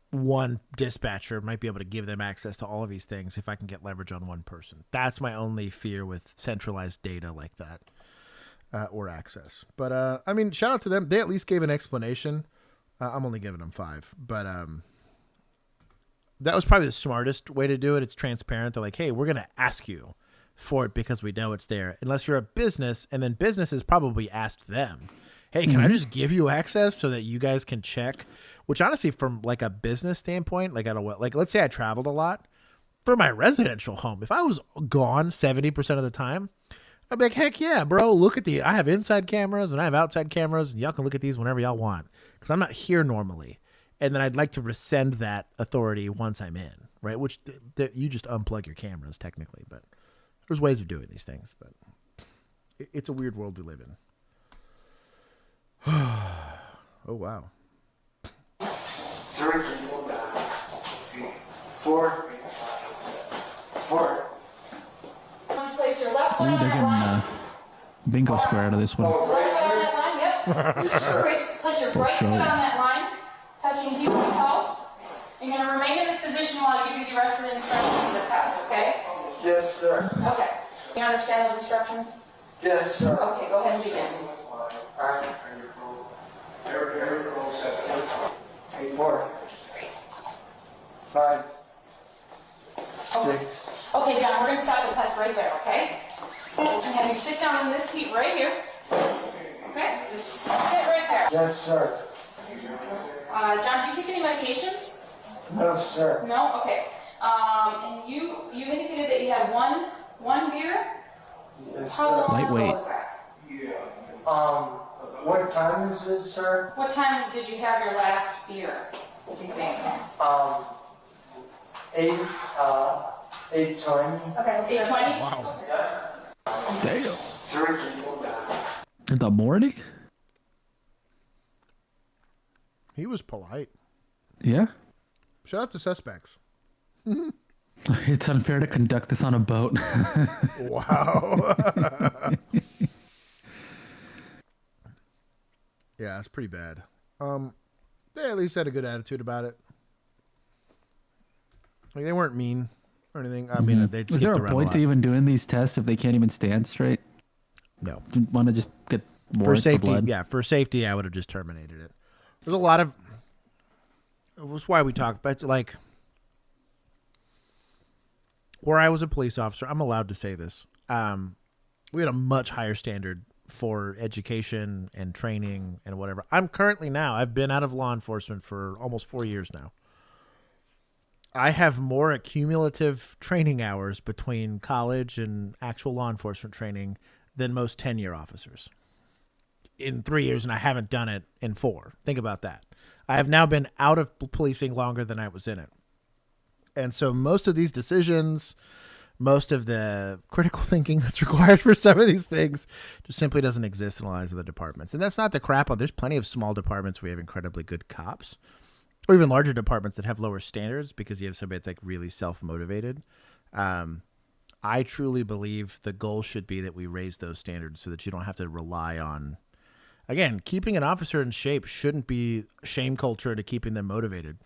One dispatcher might be able to give them access to all of these things if I can get leverage on one person. That's my only fear with centralized data like that. Or access. But, I mean, shout out to them. They at least gave an explanation. I'm only giving them 5. But that was probably the smartest way to do it. It's transparent. They're like, hey, we're going to ask you for it because we know it's there. Unless you're a business, and then businesses probably asked them, hey, can I just give you access so that you guys can check? Which, honestly, from like a business standpoint, like let's say I traveled a lot. For my residential home, if I was gone 70% of the time, I'd be like, heck yeah, bro, look at I have inside cameras and I have outside cameras, and y'all can look at these whenever y'all want, because I'm not here normally. And then I'd like to rescind that authority once I'm in, right? Which you just unplug your cameras technically, but there's ways of doing these things. But it's a weird world we live in. Oh, wow. 3, 4. Place your left one Ooh, on they're that getting line. bingo square out of this one. Your left foot on that line, yep. Place your For right foot sure. on that line, touching heel to toe. You're going to remain in this position while I give you the rest of the instructions to the test, okay? Yes, sir. Okay. You understand those instructions? Yes, sir. Okay, go ahead and begin. All right. 8, 4. 5. 6. Okay, John, we're gonna stop the test right there, okay? And have you sit down in this seat right here. Okay, just sit right there. Yes, sir. John, do you take any medications? No, sir. No? Okay. And you indicated that you had one beer? Yes, How long ago Lightweight. was that? What time is it, sir? What time did you have your last beer, do you think? 8:20. Okay, 8:20? Wow. Damn. In the morning? He was polite. Yeah. Shout out to suspects. It's unfair to conduct this on a boat. Wow. Yeah, it's pretty bad. They at least had a good attitude about it. Like, they weren't mean or anything. I mean, they Is there a point to even doing these tests if they can't even stand straight? No. Want to just get For warrants safety, blood? yeah, for safety, I would have just terminated it. There's a lot of. That's why we talked, but like, where I was a police officer, I'm allowed to say this. We had a much higher standard for education and training and whatever. I've been out of law enforcement for almost 4 years now. I have more accumulative training hours between college and actual law enforcement training than most 10-year officers in 3 years, and I haven't done it in 4. Think about that. I have now been out of policing longer than I was in it. And so most of these decisions, most of the critical thinking that's required for some of these things just simply doesn't exist in a lot of the departments. And that's not to crap on. There's plenty of small departments where we have incredibly good cops, or even larger departments that have lower standards because you have somebody that's like really self-motivated. I truly believe the goal should be that we raise those standards so that you don't have to rely on, again, keeping an officer in shape shouldn't be shame culture to keeping them motivated.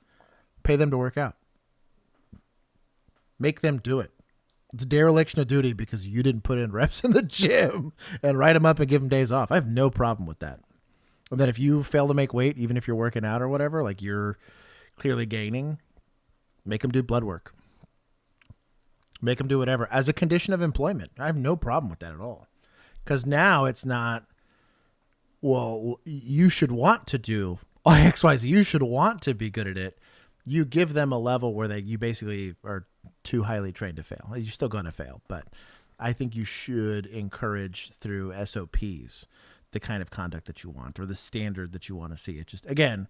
Pay them to work out. Make them do it. It's a dereliction of duty because you didn't put in reps in the gym and write them up and give them days off. I have no problem with that. And then if you fail to make weight, even if you're working out or whatever, like you're clearly gaining, make them do blood work. Make them do whatever as a condition of employment. I have no problem with that at all. Because now it's not, well, you should want to do XYZ. You should want to be good at it. You give them a level where you basically are too highly trained to fail. You're still going to fail, but I think you should encourage through SOPs the kind of conduct that you want or the standard that you want to see. It just, again,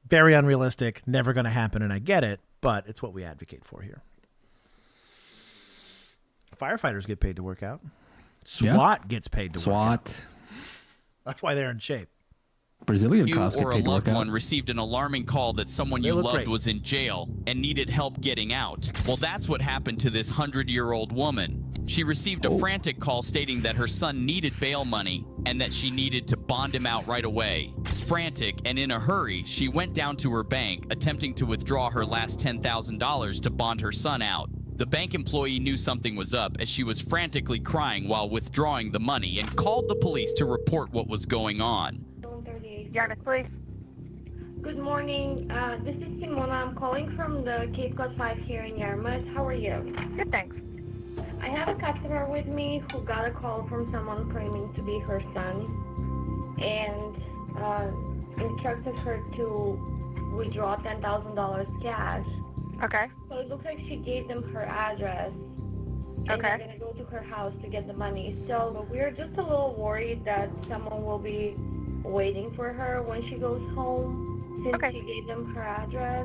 very unrealistic, never going to happen, and I get it, but it's what we advocate for here. Firefighters get paid to work out. SWAT gets paid to work out. That's why they're in shape. Brazilian You cops or get a paid to loved work out. one received an alarming call that someone you loved was in jail and needed help getting out. Well, that's what happened to this 100-year-old woman. She received a frantic call stating that her son needed bail money and that she needed to bond him out right away. Frantic and in a hurry, she went down to her bank, attempting to withdraw her last $10,000 to bond her son out. The bank employee knew something was up as she was frantically crying while withdrawing the money and called the police to report what was going on. Yarmouth Police. Good morning. This is Simona. I'm calling from the Cape Cod 5 here in Yarmouth. How are you? Good, thanks. I have a customer with me who got a call from someone claiming to be her son and instructed her to withdraw $10,000 cash. Okay. So it looks like she gave them her address. And Okay. they're going to go to her house to get the money. So we're just a little worried that someone will be waiting for her when she goes home since she gave them her address.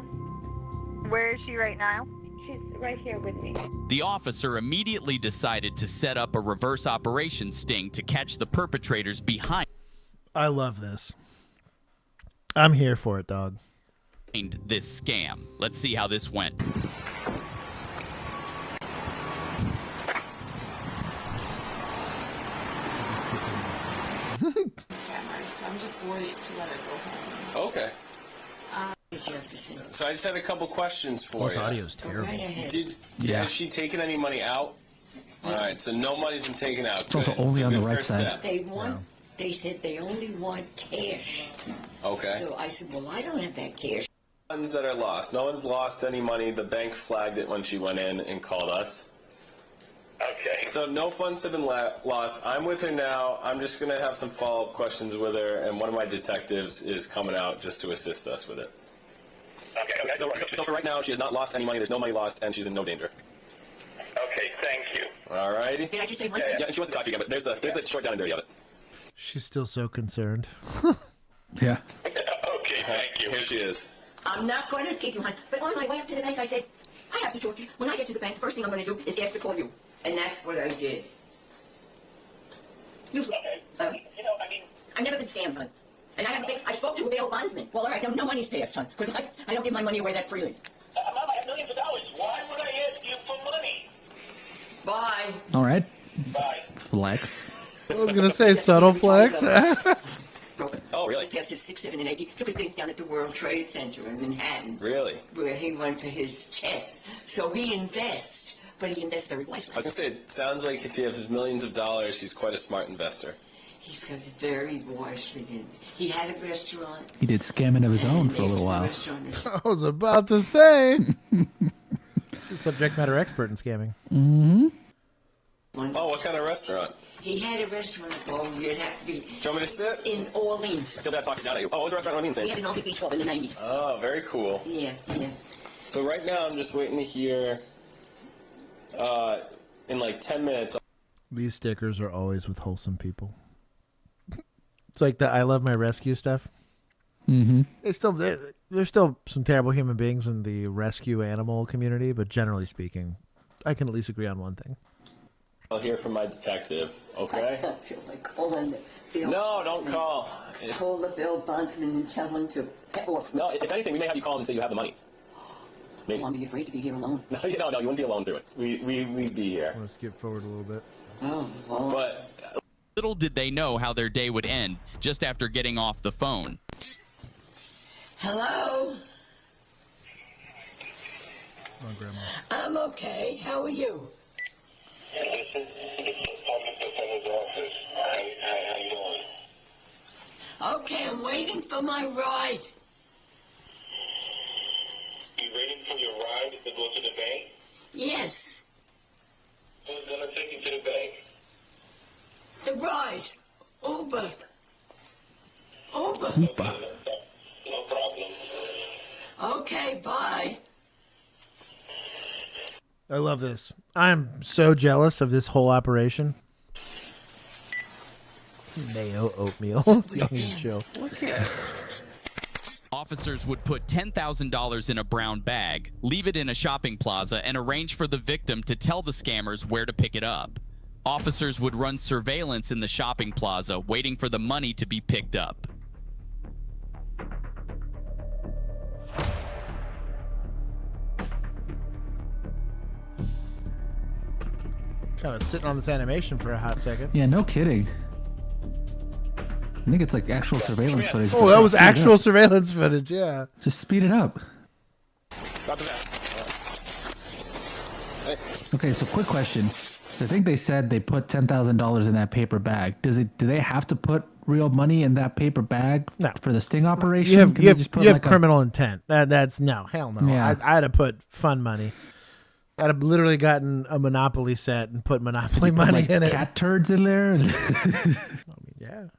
Where is she right now? She's right here with me. The officer immediately decided to set up a reverse operation sting to catch the perpetrators behind I love this. I'm here for it, dog. this scam. Let's see how this went. I'm just worried to let her go home. Okay. So I just had a couple questions for This you. audio's terrible. Right ahead. Has she taken any money out? All right, so no money's been taken out. It's also Good. only So on the good right first side. step. They want. They said they only want cash. Okay. So I said, well, I don't have that cash. Funds that are lost. No one's lost any money. The bank flagged it when she went in and called us. Okay. So no funds have been lost. I'm with her now. I'm just going to have some follow-up questions with her, and one of my detectives is coming out just to assist us with it. Okay. So for right now, she has not lost any money. There's no money lost, and she's in no danger. Okay, thank you. All righty. Can I just say one thing? Yeah, and she wants to talk to you again, but there's the short down and dirty of it. She's still so concerned. Yeah. Okay, thank you. Here she is. I'm not going to keep you, hon. But on my way up to the bank, I said, I have to talk to you. When I get to the bank, the first thing I'm going to do is ask to call you. And that's what I did. You, I've never been scammed, hon. And I spoke to a bail bondsman. Well, all right, no money's passed, son. Because I don't give my money away that freely. Mom, I have millions of dollars. Why would I ask you for money? Bye. All right. Bye. Flex. I was gonna say subtle flex. Oh, really? He passed his 6, 7, and 8. He took his things down at the World Trade Center in Manhattan. Really? Where he went for his chess. So he invests, but he invests very wisely. I was going to say, it sounds like if he has millions of dollars, he's quite a smart investor. He's got very wisely in. He had a restaurant. He did scamming of his own for a little while. I was about to say. Subject matter expert in scamming. Mm-hmm. Oh, what kind of restaurant? He had a restaurant. Oh, you'd have to be. Do you want me to sit? In Orleans. I feel bad talking down at you. Oh, what was the restaurant in Orleans name? He had an Aussie Beach Club in the 90s. Oh, very cool. Yeah. So right now, I'm just waiting to hear. In like 10 minutes. These stickers are always with wholesome people. It's like the I love my rescue stuff. Mm-hmm. There's still some terrible human beings in the rescue animal community, but generally speaking, I can at least agree on one thing. I'll hear from my detective, okay? I feel like calling the bill. No, don't call. Call the bill bondsman and tell him to get off. No, if anything, we may have you call him and say you have the money. Maybe. I'll be afraid to be here alone. No, you wouldn't be alone through it. We'd be here. I'm going to skip forward a little bit. Oh, well. But little did they know how their day would end just after getting off the phone. Hello? Oh, Grandma. I'm okay. How are you? Hey, listen, it's the public defender's office. How you doing? Okay, I'm waiting for my ride. You waiting for your ride to go to the bank? Yes. Who's gonna take you to the bank? The ride. Uber. No problem. Okay, bye. I love this. I'm so jealous of this whole operation. Mayo oatmeal. Y'all need to chill. Officers would put $10,000 in a brown bag, leave it in a shopping plaza, and arrange for the victim to tell the scammers where to pick it up. Officers would run surveillance in the shopping plaza, waiting for the money to be picked up. Kind of sitting on this animation for a hot second. Yeah, no kidding. I think it's like actual surveillance footage. Oh, that was actual surveillance footage, yeah. Just speed it up. Okay, so quick question. I think they said they put $10,000 in that paper bag. Do they have to put real money in that paper bag for the sting operation? You have criminal intent. That's no, hell no. Yeah. I'd have put fun money. I'd have literally gotten a Monopoly set and put Monopoly money in it. Cat turds in there? Yeah.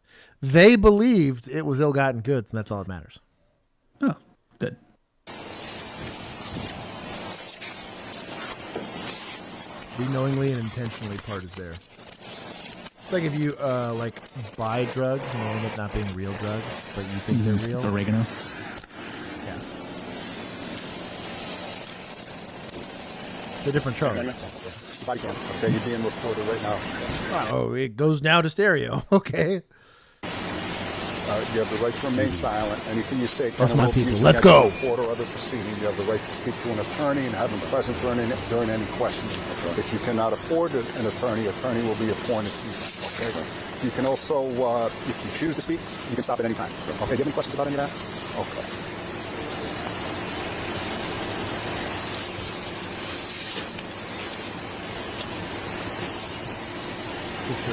They believed it was ill-gotten goods, and that's all that matters. Oh, good. The knowingly and intentionally part is there. It's like if you buy drugs knowing it not being real drugs, but you think they're real. Oregano. Yeah. It's a different charge. Bodycam. Okay, you're being reported right now. Oh, it goes now to stereo. Okay. You have the right to remain silent. Anything you say That's my people. Let's go. Court or other proceeding. You have the right to speak to an attorney and have him present during any questioning. If you cannot afford an attorney will be appointed to you. Okay. You can also, if you choose to speak, you can stop at any time. Okay. Do you have any questions about any of that? Okay.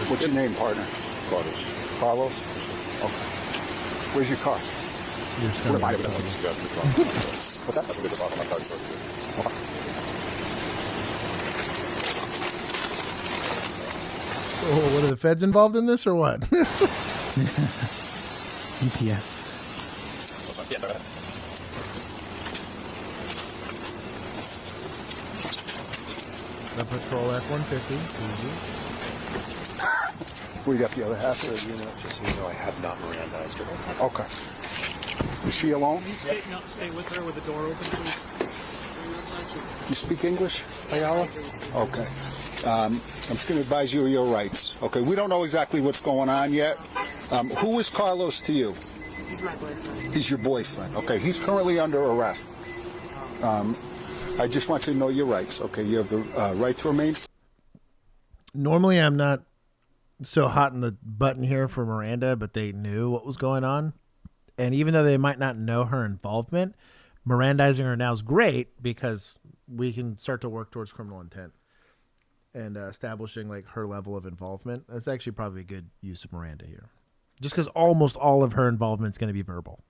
What's your name, partner? Carlos? Okay. Where's your car? You're What's that? That's a good deposit. My card's first. Oh, what are the feds involved in this or what? UPS. Yes, sir. The Patrol F-150. What do you got the other half? Just so you know, I have not Mirandized her. Okay. Is she alone? Stay with her with the door open, please. You speak English, Ayala? Okay. I'm just going to advise you of your rights. Okay, we don't know exactly what's going on yet. Who is Carlos to you? He's my boyfriend. He's your boyfriend. Okay, he's currently under arrest. I just want you to know your rights. Okay, you have the right to remain. Normally, I'm not so hot in the button here for Miranda, but they knew what was going on. And even though they might not know her involvement, Mirandizing her now is great because we can start to work towards criminal intent and establishing like her level of involvement. That's actually probably a good use of Miranda here. Just because almost all of her involvement is going to be verbal.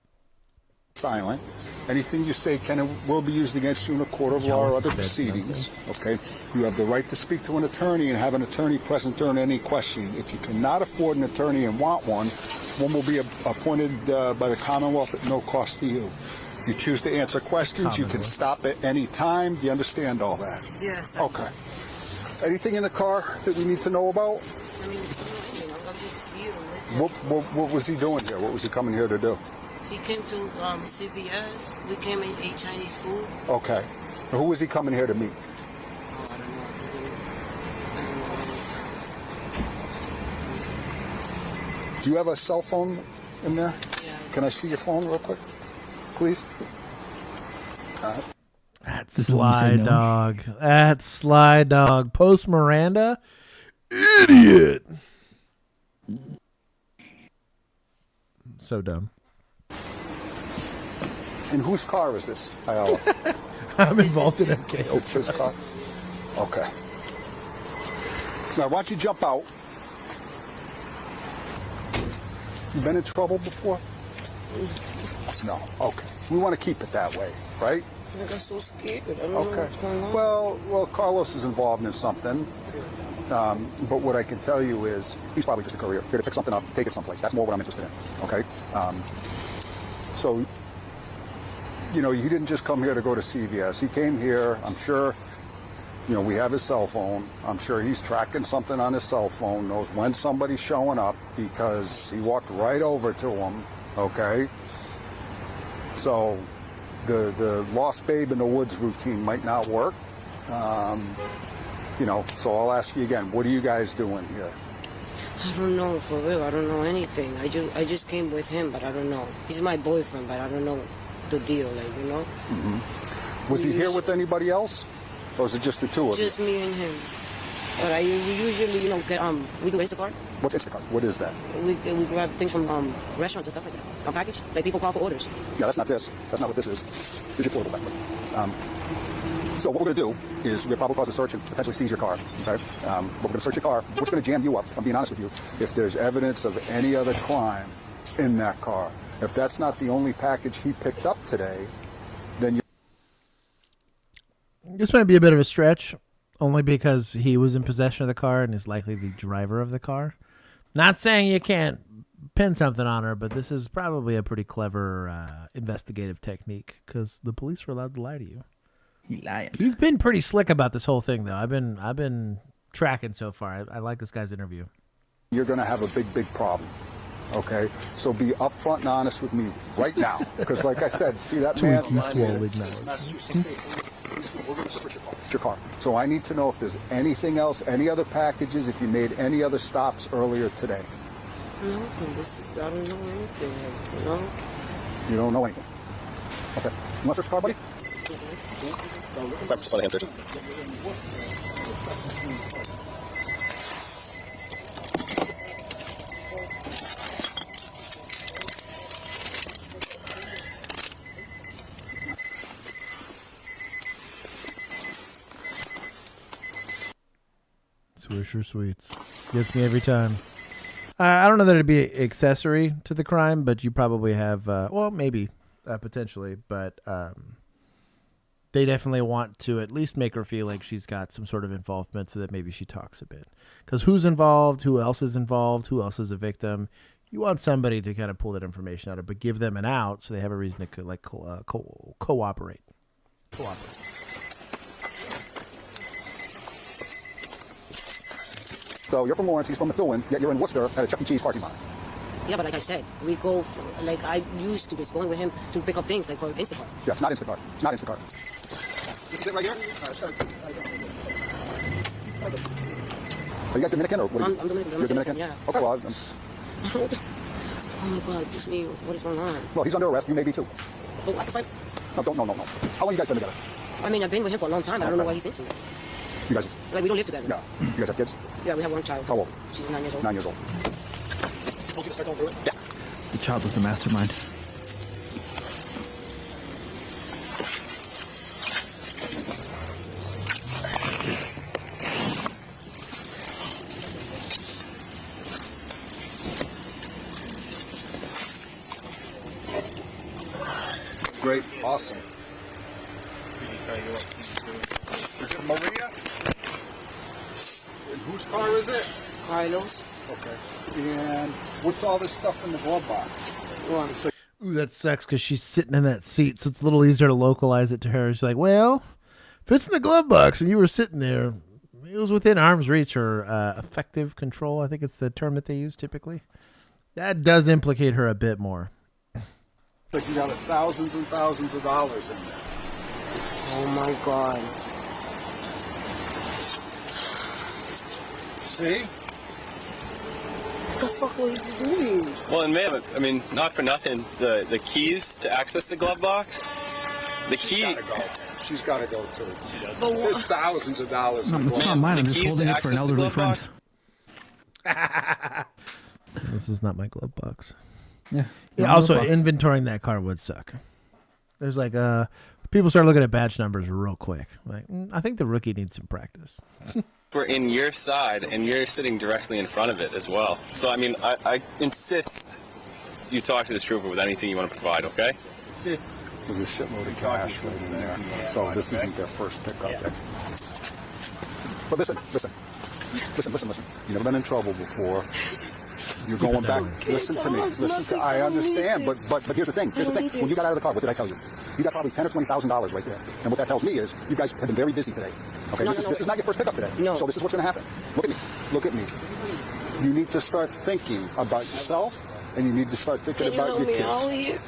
Silent. Anything you say can and will be used against you in a court of law or other proceedings. Okay. You have the right to speak to an attorney and have an attorney present during any questioning. If you cannot afford an attorney and want one will be appointed by the Commonwealth at no cost to you. If you choose to answer questions, you can stop at any time. Do you understand all that? Yes. Okay. Anything in the car that we need to know about? I mean, I'm just here with him. What was he doing here? What was he coming here to do? He came to CVS. We came and ate Chinese food. Okay. Now, who was he coming here to meet? Do you have a cell phone in there? Yeah. Can I see your phone real quick, please? That's Sly Dog. That's Sly Dog. Post Miranda? Idiot. So dumb. And whose car is this, Ayala? I'm involved in MK. It's his car? Okay. Now, why don't you jump out? You been in trouble before? No. Okay. We want to keep it that way, right? I got so scared. I don't know what's going on. Well, Carlos is involved in something. But what I can tell you is he's probably just a courier. Here to pick something up, take it someplace. That's more what I'm interested in. Okay? So, you know, he didn't just come here to go to CVS. He came here, I'm sure, you know, we have his cell phone. I'm sure he's tracking something on his cell phone, knows when somebody's showing up because he walked right over to him, okay? So the lost babe in the woods routine might not work. You know, so I'll ask you again, what are you guys doing here? I don't know, for real. I don't know anything. I just came with him, but I don't know. He's my boyfriend, but I don't know the deal, like, you know? Mm-hmm. Was he here with anybody else? Or was it just the two of you? Just me and him. But we usually, you know, we do Instacart. What's Instacart? What is that? We grab things from restaurants and stuff like that. A package. Like people call for orders. Yeah, that's not this. That's not what this is. This is your portable back. So what we're going to do is we're probably cause a search and potentially seize your car. Okay? But we're going to search your car. What's going to jam you up, if I'm being honest with you, if there's evidence of any other crime in that car. If that's not the only package he picked up today, then you... This might be a bit of a stretch, only because he was in possession of the car and is likely the driver of the car. Not saying you can't pin something on her, but this is probably a pretty clever investigative technique because the police are allowed to lie to you. He's been pretty slick about this whole thing, though. I've been tracking so far. I like this guy's interview. You're going to have a big problem. Okay, so be upfront and honest with me right now, because like I said, see that man? It's your car. So I need to know if there's anything else, any other packages, if you made any other stops earlier today. No, I don't know anything. You know? You don't know anything. Okay. You want to search the car, buddy? I just want to answer. Swisher Sweets. Gets me every time. I don't know that it'd be accessory to the crime, but you probably have, well, maybe, potentially, but they definitely want to at least make her feel like she's got some sort of involvement so that maybe she talks a bit. Because who's involved? Who else is involved? Who else is a victim? You want somebody to kind of pull that information out of, but give them an out so they have a reason to cooperate. So you're from Lawrence, he's from Methuen, yet you're in Worcester at a Chuck E. Cheese parking lot. Yeah, but like I said, we go for, like I used to just going with him to pick up things like for Instacart. Yeah, it's not Instacart. It's not Instacart. This is it right here? Are you guys Dominican or what? I'm Dominican. You're Dominican? Yeah. Okay, well, oh my God, just me. What is going on? well, he's under arrest. You may be too. But what if I? No. How long you guys been together? I mean, I've been with him for a long time. I don't know what he's into. You guys? Like we don't live together. Yeah. You guys have kids? Yeah, we have one child. How old? She's 9 years old. 9 years old. Told you to start going through it? Yeah. The child was the mastermind. Great. Awesome. Is it Maria? And whose car is it? Carlos. Okay. And what's all this stuff in the glove box? Ooh, that sucks because she's sitting in that seat, so it's a little easier to localize it to her. She's like, well, if it's in the glove box and you were sitting there, it was within arm's reach or effective control. I think it's the term that they use typically. That does implicate her a bit more. Like you got thousands and thousands of dollars in there. Oh my God. See? What the fuck were you doing? Well, and ma'am, I mean, not for nothing, the keys to access the glove box, the key. She's got to go too. She does. There's thousands of dollars. No, it's not mine. I'm just holding it for an elderly friend. This is not my glove box. Yeah. Yeah. Also, inventorying that car would suck. There's like people start looking at badge numbers real quick. Like, I think the rookie needs some practice. We're in your side, and you're sitting directly in front of it as well. So, I mean, I insist you talk to this trooper with anything you want to provide, okay? There's a shitload of cash right in there. So this isn't their first pickup. Yeah. But listen. You've never been in trouble before. You're going back. Listen to me. I understand, but here's the thing. When you got out of the car, what did I tell you? You got probably $10,000 or $20,000 right there. And what that tells me is you guys have been very busy today. Okay, this is not your first pickup today. No. So this is what's going to happen. Look at me. You need to start thinking about yourself, and you need to start thinking about your kids.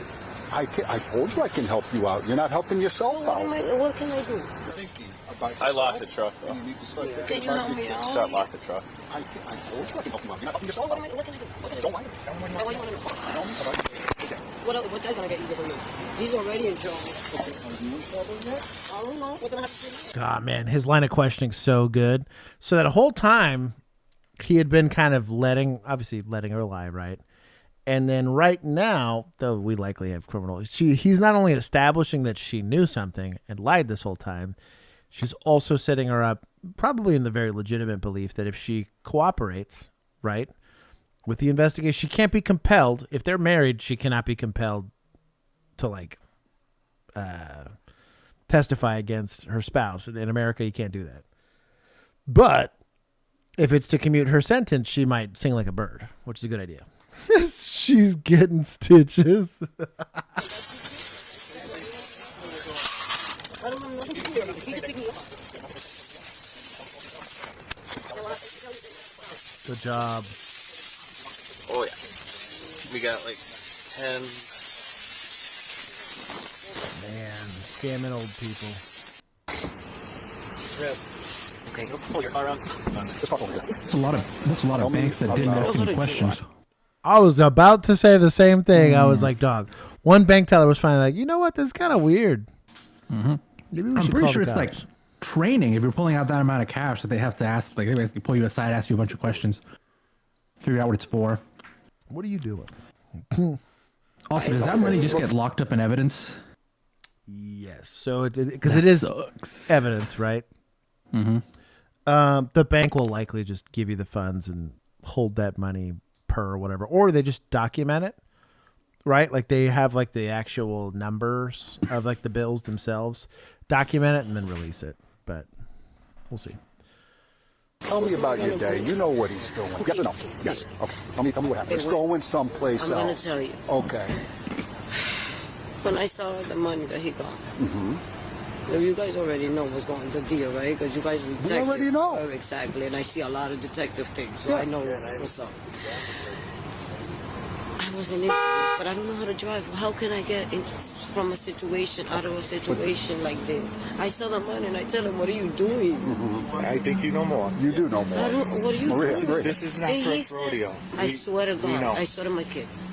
I told you I can help you out. You're not helping yourself out. What can I do? Thinking about yourself. I locked the truck, though. And you need to start thinking Can you help me out? Shut, lock the truck. I told you I can help you out. You're not helping yourself out. What can I do? Don't lie to me. Tell me what you want to know. What's that going to get easier for me? He's already in trouble. Okay, are you in trouble yet? I don't know. What's going to happen to me? God, man, his line of questioning's so good. So that whole time, he had been kind of letting her lie, right? And then right now, though we likely have criminal, he's not only establishing that she knew something and lied this whole time, she's also setting her up, probably in the very legitimate belief that if she cooperates, right, with the investigation, she can't be compelled. If they're married, she cannot be compelled to testify against her spouse. In America, you can't do that. But if it's to commute her sentence, she might sing like a bird, which is a good idea. She's getting stitches. I don't know nothing to do with it. He just picked me up. Good job. Oh, yeah. We got like 10. Man, scamming old people. Okay, go pull your car out. That's a lot of banks that didn't ask any questions. I was about to say the same thing. I was like, dog. One bank teller was finally like, you know what? This is kind of weird. Mm-hmm. Maybe we I'm should pretty call sure the it's cops. like training. If you're pulling out that amount of cash, that they have to ask, like they basically pull you aside, ask you a bunch of questions, figure out what it's for. What are you doing? Also, does that money just get locked up in evidence? Yes. So because it is sucks. evidence, right? Mm-hmm. The bank will likely just give you the funds and hold that money per or whatever, or they just document it, right? Like they have like the actual numbers of like the bills themselves document it and then release it. But we'll see. Tell me about your day. You know what he's doing. Yes or no? Yes. Okay. Tell me what happened. It's going someplace else. I'm going to tell you. Okay. When I saw the money that he got, well, you guys already know what's going on, the deal, right? Because you guys are detectives. We already know. Oh, exactly. And I see a lot of detective things, so I know what's up. I wasn't in, but I don't know how to drive. How can I get from a situation, out of a situation like this? I saw the money and I tell him, what are you doing? I think you know more. You do know more. What are you doing? This is not first rodeo. I swear to God, I swear to my kids.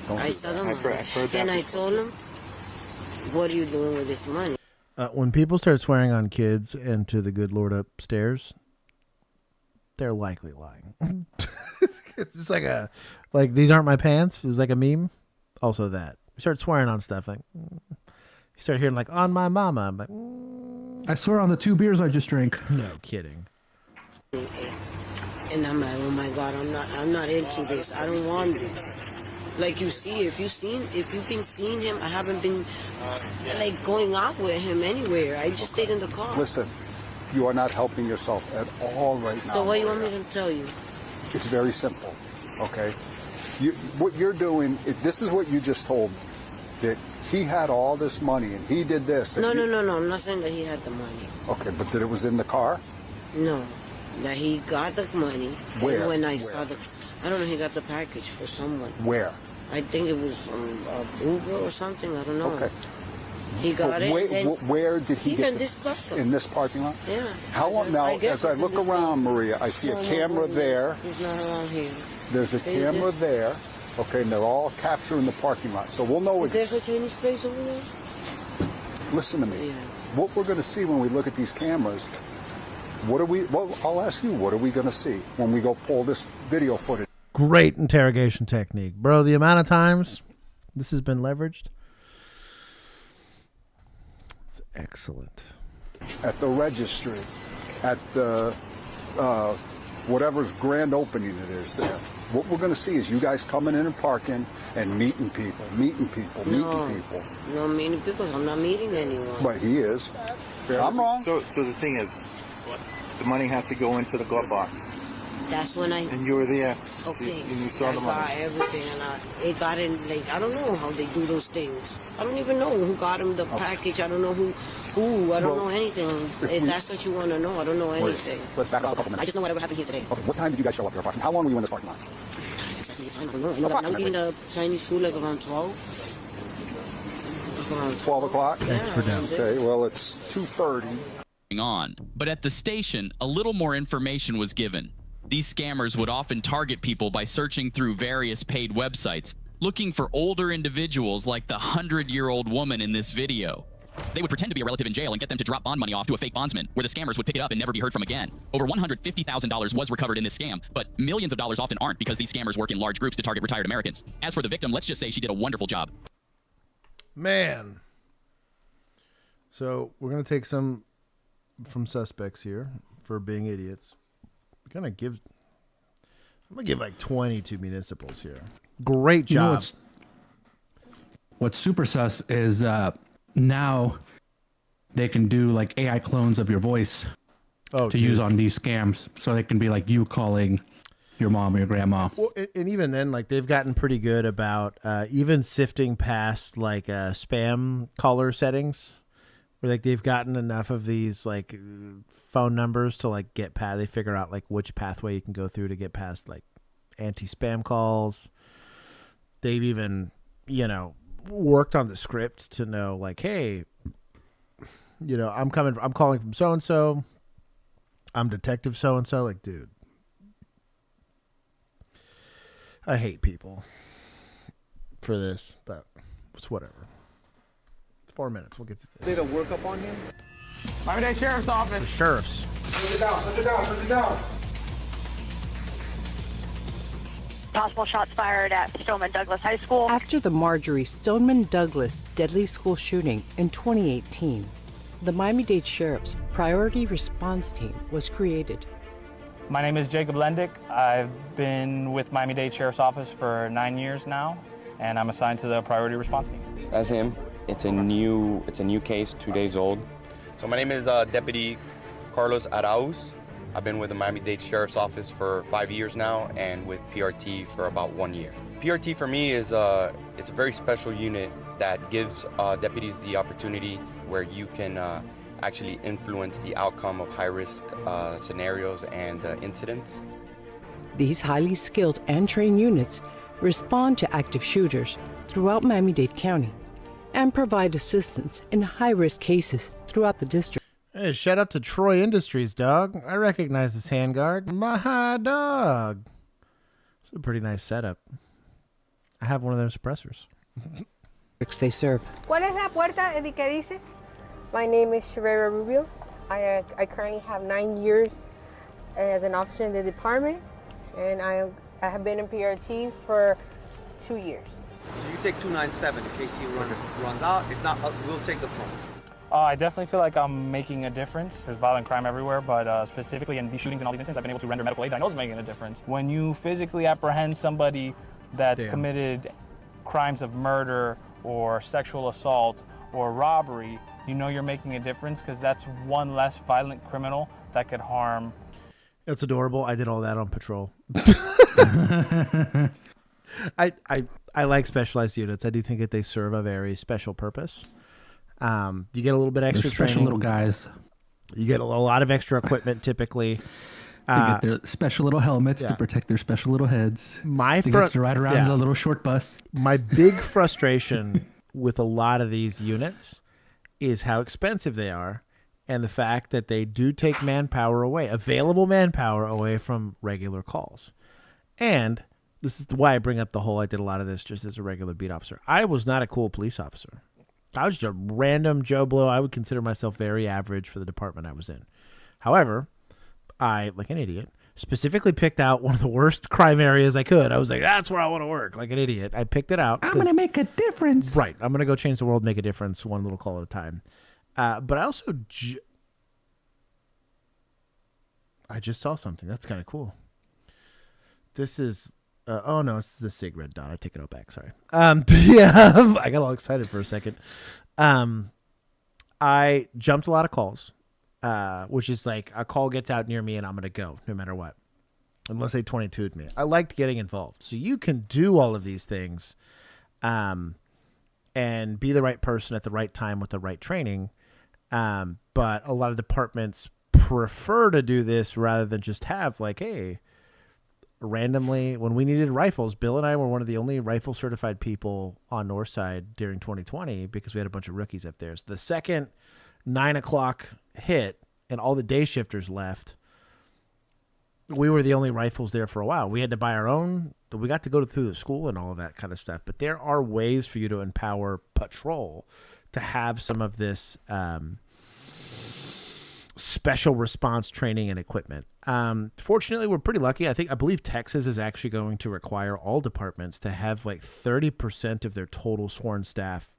I saw the money. I've heard that and I before. told him, what are you doing with this money? When people start swearing on kids and to the good Lord upstairs, they're likely lying. It's just like these aren't my pants. It's like a meme. Also that. You start swearing on stuff like you start hearing like on my mama. I'm like I swear on the 2 beers I just drank. No kidding. And I'm like, oh my God, I'm not into this. I don't want this. Like you see, if you've been seeing him, I haven't been like going out with him anywhere. I just stayed in the car. Listen, you are not helping yourself at all right now. So what do you want me to tell you? It's very simple, okay? What you're doing, this is what you just told me, that he had all this money and he did this. No. I'm not saying that he had the money. Okay, but that it was in the car? No, that he got the money. Where? And when I saw I don't know, he got the package for someone. Where? I think it was Uber or something. I don't know. Okay. He got it. Where did he get in this plaza. In this parking lot? Yeah. How long now? As I look around, Maria, I see a camera there. He's not around here. There's a camera there. Okay, and they're all captured in the parking lot. So we'll know. There's a Chinese place over there. Listen to me. Yeah. What we're going to see when we look at these cameras. Well, I'll ask you. What are we going to see when we go pull this video footage? Great interrogation technique, bro. The amount of times this has been leveraged. It's excellent. At the registry, at the whatever's grand opening it is there. What we're going to see is you guys coming in and parking and meeting people. No, meeting people. I'm not meeting anyone. But he is. I'm wrong. So the thing is, the money has to go into the glove box. That's when And you were there. Okay. And you saw the money. I got everything, and it got in. Like I don't know how they do those things. I don't even know who got him the package. I don't know who. I don't know anything. If that's what you want to know, I don't know anything. Let's back up a couple minutes. I just know whatever happened here today. Okay. What time did you guys show up here? How long were you in this parking lot? I don't know. I was eating the Chinese food like around 12. Around 12 o'clock. Thanks for down. Okay. Well, it's 2:30. On, but at the station, a little more information was given. These scammers would often target people by searching through various paid websites, looking for older individuals like the 100-year-old woman in this video. They would pretend to be a relative in jail and get them to drop bond money off to a fake bondsman, where the scammers would pick it up and never be heard from again. Over $150,000 was recovered in this scam, but millions of dollars often aren't because these scammers work in large groups to target retired Americans. As for the victim, let's just say she did a wonderful job. Man. So we're going to take some from suspects here for being idiots. I'm going to give like 20 to municipals here. Great job. What's super sus is now they can do like AI clones of your voice to use on these scams. So they can be like you calling your mom or your grandma. Well, and even then, like they've gotten pretty good about even sifting past like spam caller settings. Where like they've gotten enough of these like phone numbers to like get past. They figure out like which pathway you can go through to get past like anti-spam calls. They've even worked on the script to know like, hey, I'm calling from so and so. I'm detective so and so. Like, dude, I hate people for this, but it's whatever. 4 minutes. We'll get to this. Did a workup on him? Miami-Dade Sheriff's Office. The sheriffs. Put it down. Possible shots fired at Stoneman Douglas High School. After the Marjorie Stoneman Douglas deadly school shooting in 2018, the Miami-Dade Sheriff's Priority Response Team was created. My name is Jacob Lendick. I've been with Miami-Dade Sheriff's Office for 9 years now, and I'm assigned to the Priority Response Team. That's him. It's a new case, 2 days old. So my name is Deputy Carlos Arauz. I've been with the Miami-Dade Sheriff's Office for 5 years now and with PRT for about 1 year. PRT for me is it's a very special unit that gives deputies the opportunity where you can actually influence the outcome of high-risk scenarios and incidents. These highly skilled and trained units respond to active shooters throughout Miami-Dade County and provide assistance in high-risk cases throughout the district. Hey, shout out to Troy Industries, dog. I recognize this handguard. My dog. It's a pretty nice setup. I have one of their suppressors. They serve. ¿Cuál es la puerta que dice? My name is Sherera Rubio. I currently have 9 years as an officer in the department, and I have been in PRT for 2 years. So you take 297 in case he runs out. If not, we'll take the phone. I definitely feel like I'm making a difference. There's violent crime everywhere, but specifically in these shootings and all these incidents, I've been able to render medical aid that I know is making a difference. When you physically apprehend somebody that's committed crimes of murder or sexual assault or robbery, you know you're making a difference because that's one less violent criminal that could harm. It's adorable. I did all that on patrol. I like specialized units. I do think that they serve a very special purpose. You get a little bit extra They're special training. little guys. You get a lot of extra equipment typically. They get their special little helmets to protect their special little heads. They get to ride around in a little short bus. My big frustration with a lot of these units is how expensive they are and the fact that they do take manpower away, available manpower away from regular calls. And this is why I bring up the whole, I did a lot of this just as a regular beat officer. I was not a cool police officer. I was just a random Joe Blow. I would consider myself very average for the department I was in. However, I, like an idiot, specifically picked out one of the worst crime areas I could. I was like, that's where I want to work, like an idiot. I picked it out. I'm going to make a difference. Right. I'm going to go change the world, make a difference, one little call at a time. But I also... I just saw something. That's kind of cool. This is... oh, no, it's the SIG red dot. I take it all back. Sorry. Yeah, I got all excited for a second. I jumped a lot of calls. Which is like a call gets out near me and I'm going to go no matter what, unless they 22'd me. I liked getting involved. So you can do all of these things and be the right person at the right time with the right training. But a lot of departments prefer to do this rather than just have like, hey, randomly, when we needed rifles, Bill and I were one of the only rifle certified people on Northside during 2020 because we had a bunch of rookies up there. So the second 9 o'clock hit and all the day shifters left, we were the only rifles there for a while. We had to buy our own. We got to go through the school and all of that kind of stuff. But there are ways for you to empower patrol to have some of this special response training and equipment. Fortunately, we're pretty lucky. I believe Texas is actually going to require all departments to have like 30% of their total sworn staff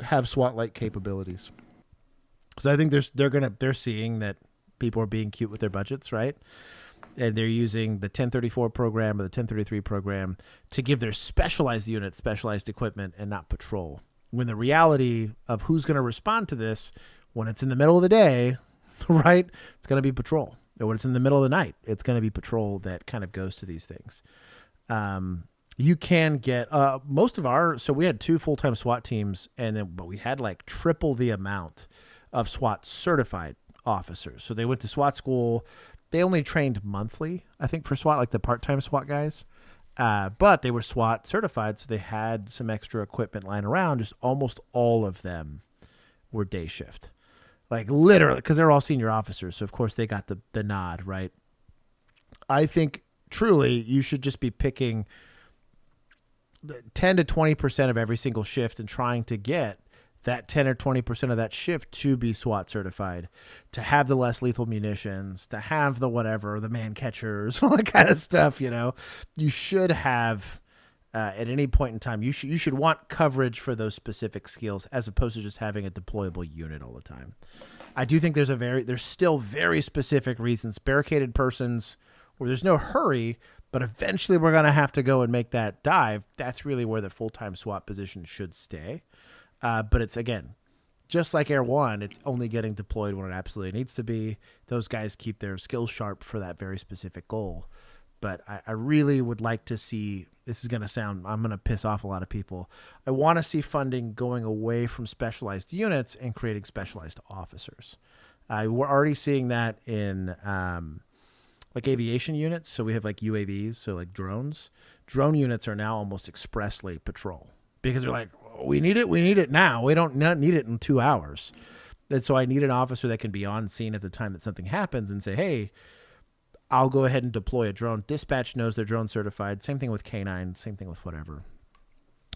have SWAT-like capabilities. So I think they're seeing that people are being cute with their budgets, right? And they're using the 1034 program or the 1033 program to give their specialized units specialized equipment and not patrol. When the reality of who's going to respond to this when it's in the middle of the day, right? It's going to be patrol. Or when it's in the middle of the night, it's going to be patrol that kind of goes to these things. You can get most of our, so we had 2 full-time SWAT teams, but we had like triple the amount of SWAT certified officers. So they went to SWAT school. They only trained monthly, I think, for SWAT, like the part-time SWAT guys. But they were SWAT certified, so they had some extra equipment lying around. Just almost all of them were day shift. Like literally, because they're all senior officers. So of course they got the nod, right? I think truly you should just be picking 10 to 20% of every single shift and trying to get that 10 or 20% of that shift to be SWAT certified, to have the less lethal munitions, to have the whatever, the man catchers, all that kind of stuff, you know. You should have, at any point in time, you should want coverage for those specific skills as opposed to just having a deployable unit all the time. I do think there's still very specific reasons, barricaded persons where there's no hurry, but eventually we're going to have to go and make that dive. That's really where the full-time SWAT position should stay. But it's, again, just like Air One, it's only getting deployed when it absolutely needs to be. Those guys keep their skills sharp for that very specific goal. But I really would like to see, this is going to sound, I'm going to piss off a lot of people. I want to see funding going away from specialized units and creating specialized officers. We're already seeing that in like aviation units. So we have like UAVs, so like drones. Drone units are now almost expressly patrol because they're like, we need it now. We don't need it in 2 hours. And so I need an officer that can be on scene at the time that something happens and say, hey, I'll go ahead and deploy a drone. Dispatch knows they're drone certified. Same thing with K9, same thing with whatever.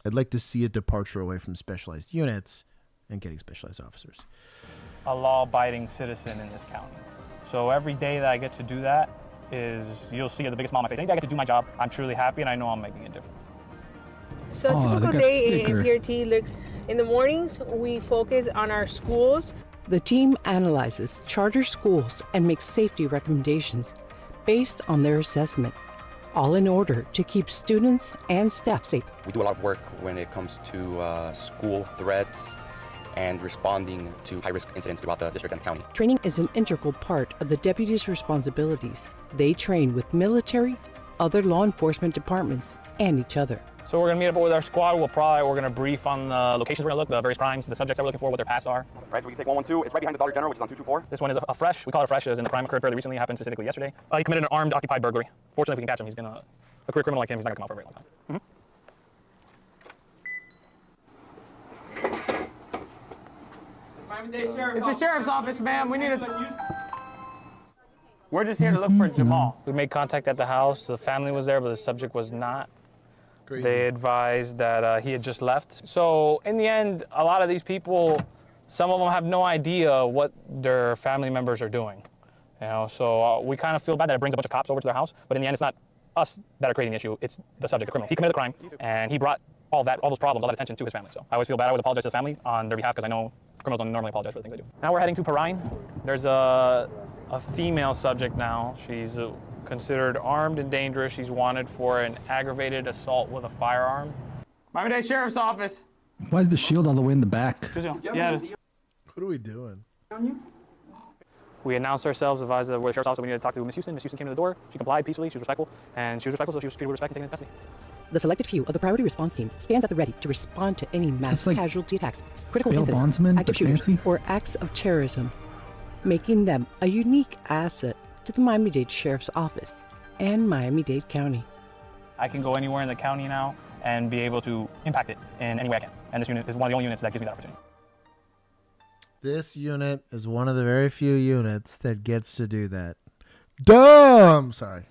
I'd like to see a departure away from specialized units and getting specialized officers. A law-abiding citizen in this county. So every day that I get to do that is, you'll see the biggest smile on my face. Any day I get to do my job, I'm truly happy and I know I'm making a difference. So a typical day in PRT looks, in the mornings, we focus on our schools. The team analyzes charter schools and makes safety recommendations based on their assessment, all in order to keep students and staff safe. We do a lot of work when it comes to school threats and responding to high-risk incidents throughout the district and county. Training is an integral part of the deputies' responsibilities. They train with military, other law enforcement departments, and each other. So we're gonna meet up with our squad. We're gonna brief on the locations we're gonna look, the various crimes, the subjects that we're looking for, what their pasts are. Right, so we can take 112. It's right behind the Dollar General, which is on 224. This one is a fresh. We call it a fresh, as in the crime occurred fairly recently. It happened specifically yesterday. He committed an armed occupied burglary. Fortunately, if we can catch him, he's gonna, a career criminal like him, he's not gonna come out for a very long time. It's the sheriff's office, ma'am. We need to. We're just here to look for Jamal. We made contact at the house. The family was there, but the subject was not. Crazy. They advised that he had just left. So in the end, a lot of these people, some of them have no idea what their family members are doing. You know, so we kind of feel bad that it brings a bunch of cops over to their house, but in the end, it's not us that are creating the issue. It's the subject, the criminal. He committed the crime, and he brought all those problems, all that attention to his family. So I always feel bad. I always apologize to the family on their behalf because I know criminals don't normally apologize for the things they do. Now we're heading to Perrine. There's a female subject now. She's considered armed and dangerous. She's wanted for an aggravated assault with a firearm. Miami-Dade Sheriff's Office. Why is the shield all the way in the back? Yeah. What are we doing? We announced ourselves, advised that we're the sheriff's office. We needed to talk to Miss Houston. Miss Houston came to the door. She complied peacefully. She was respectful, and she was respectful, so she was treated with respect and taken into custody. The selected few of the priority response team stands at the ready to respond to any mass casualty attacks, critical incidents, active shooters, or acts of terrorism, making them a unique asset to the Miami-Dade Sheriff's Office and Miami-Dade County. I can go anywhere in the county now and be able to impact it in any way I can. And this unit is one of the only units that gives me that opportunity. This unit is one of the very few units that gets to do that. Dumb! Sorry.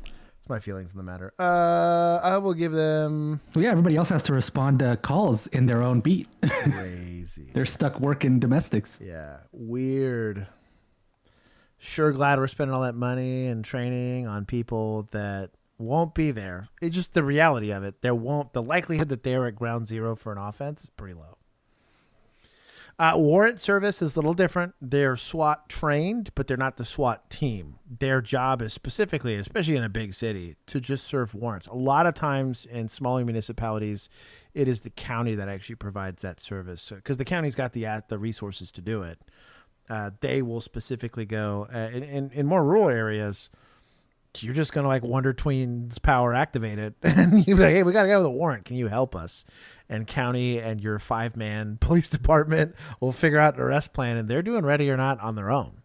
It's my feelings in the matter. I will give them... Well, yeah, everybody else has to respond to calls in their own beat. Crazy. They're stuck working domestics. Yeah, weird. Sure glad we're spending all that money and training on people that won't be there. It's just the reality of it. The likelihood that they're at ground zero for an offense is pretty low. Warrant service is a little different. They're SWAT trained, but they're not the SWAT team. Their job is specifically, especially in a big city, to just serve warrants. A lot of times in smaller municipalities, it is the county that actually provides that service because the county's got the resources to do it. They will specifically go in more rural areas. You're just going to like Wonder Twins power activate it. And you're like, hey, we got to go with a warrant. Can you help us? And county and your 5-man police department will figure out an arrest plan. And they're doing ready or not on their own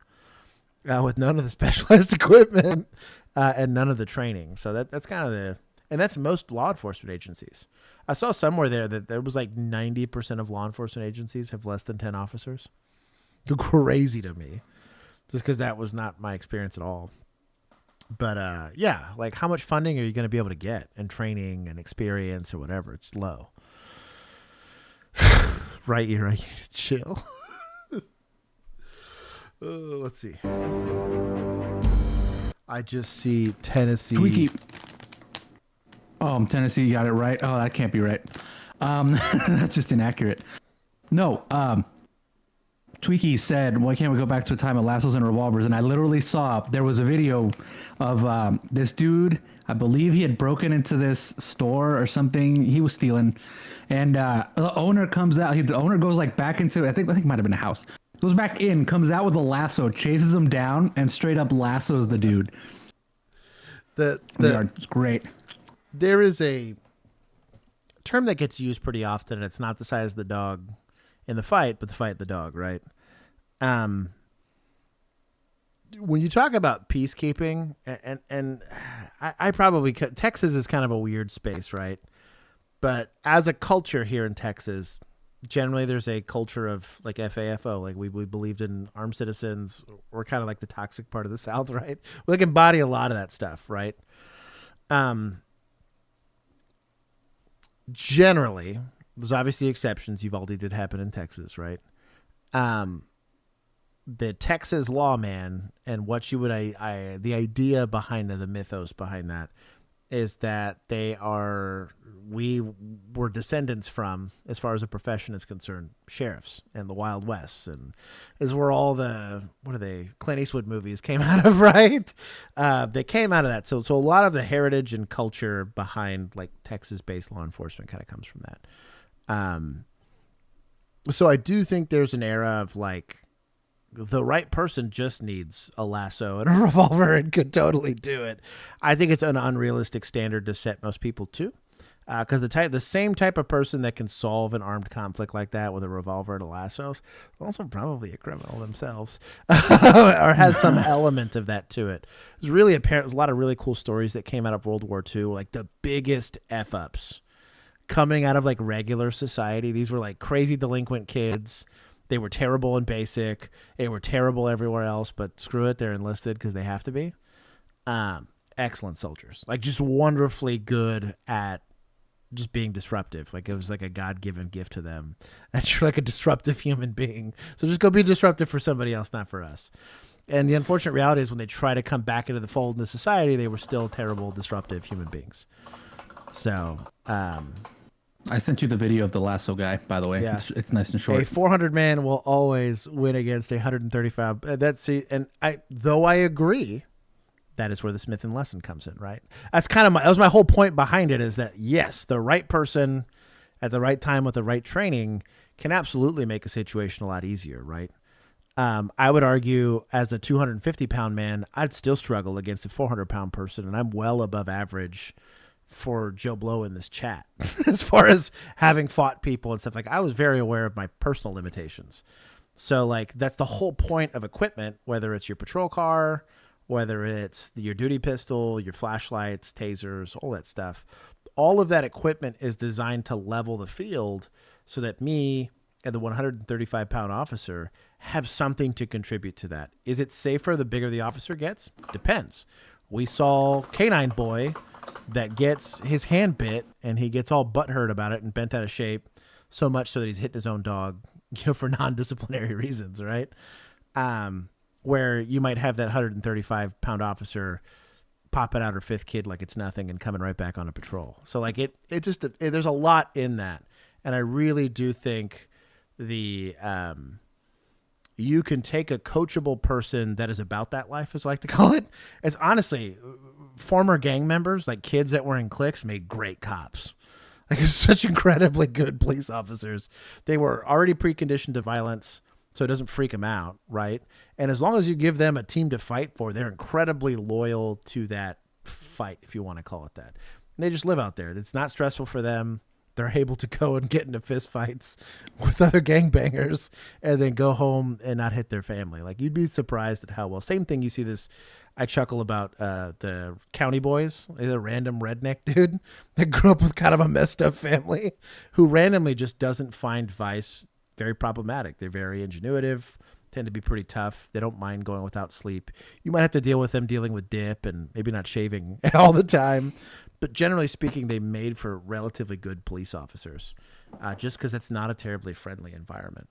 with none of the specialized equipment and none of the training. So that's kind of and that's most law enforcement agencies. I saw somewhere there that there was like 90% of law enforcement agencies have less than 10 officers. Crazy to me just because that was not my experience at all. But yeah, like how much funding are you going to be able to get and training and experience or whatever? It's low. Right, you're right. Chill. Let's see. I just see Tennessee. Tweaky. Oh, Tennessee, you got it right. Oh, that can't be right. That's just inaccurate. No, Tweaky said, why can't we go back to a time of lassos and revolvers? And I literally saw, there was a video of this dude, I believe he had broken into this store or something. He was stealing. And the owner comes out. The owner goes like back into, I think it might have been a house. Goes back in, comes out with a lasso, chases him down, and straight up lassos the dude. It's great. There is a term that gets used pretty often, and it's not the size of the dog in the fight, but the fight of the dog, right? When you talk about peacekeeping, and I probably Texas is kind of a weird space, right? But as a culture here in Texas, generally there's a culture of like FAFO, like we believed in armed citizens. We're kind of like the toxic part of the South, right? We like embody a lot of that stuff, right? Generally, there's obviously exceptions. Uvalde did happen in Texas, right? The Texas lawman and what you would, the idea behind the mythos behind that is that we were descendants from, as far as a profession is concerned, sheriffs and the Wild West, and is where all the, Clint Eastwood movies came out of, right? They came out of that. So a lot of the heritage and culture behind like Texas-based law enforcement kind of comes from that. So I do think there's an era of like, the right person just needs a lasso and a revolver and could totally do it. I think it's an unrealistic standard to set most people to, because the same type of person that can solve an armed conflict like that with a revolver and a lasso is also probably a criminal themselves, or has some element of that to it. There's really there's a lot of really cool stories that came out of World War II, like the biggest F-ups coming out of like regular society. These were like crazy delinquent kids. They were terrible in basic. They were terrible everywhere else, but screw it, they're enlisted because they have to be. Excellent soldiers. Like just wonderfully good at just being disruptive. Like it was like a God-given gift to them. And you're like a disruptive human being. So just go be disruptive for somebody else, not for us. And the unfortunate reality is when they try to come back into the fold into society, they were still terrible, disruptive human beings. So, I sent you the video of the lasso guy, by the way. Yeah. It's nice and short. A 400 man will always win against a 135. Though I agree, that is where the Smith and Wesson comes in, right? That was my whole point behind it, is that yes, the right person at the right time with the right training can absolutely make a situation a lot easier, right? I would argue as a 250-pound man, I'd still struggle against a 400-pound person, and I'm well above average for Joe Blow in this chat as far as having fought people and stuff. Like I was very aware of my personal limitations. So like that's the whole point of equipment, whether it's your patrol car, whether it's your duty pistol, your flashlights, tasers, all that stuff. All of that equipment is designed to level the field so that me and the 135-pound officer have something to contribute to that. Is it safer the bigger the officer gets? Depends. We saw Canine Boy that gets his hand bit and he gets all butthurt about it and bent out of shape so much so that he's hitting his own dog, for non-disciplinary reasons, right? Where you might have that 135-pound officer popping out her fifth kid like it's nothing and coming right back on a patrol. So like there's a lot in that. And I really do think you can take a coachable person that is about that life, as I like to call it. It's honestly, former gang members, like kids that were in cliques, made great cops. Like such incredibly good police officers. They were already preconditioned to violence, so it doesn't freak them out, right? And as long as you give them a team to fight for, they're incredibly loyal to that fight, if you want to call it that. And they just live out there. It's not stressful for them. They're able to go and get into fist fights with other gangbangers and then go home and not hit their family. Like you'd be surprised at how well. Same thing you see this. I chuckle about the county boys, the random redneck dude that grew up with kind of a messed up family who randomly just doesn't find vice very problematic. They're very ingenuitive, tend to be pretty tough. They don't mind going without sleep. You might have to deal with them dealing with dip and maybe not shaving all the time. But generally speaking, they made for relatively good police officers, just because it's not a terribly friendly environment.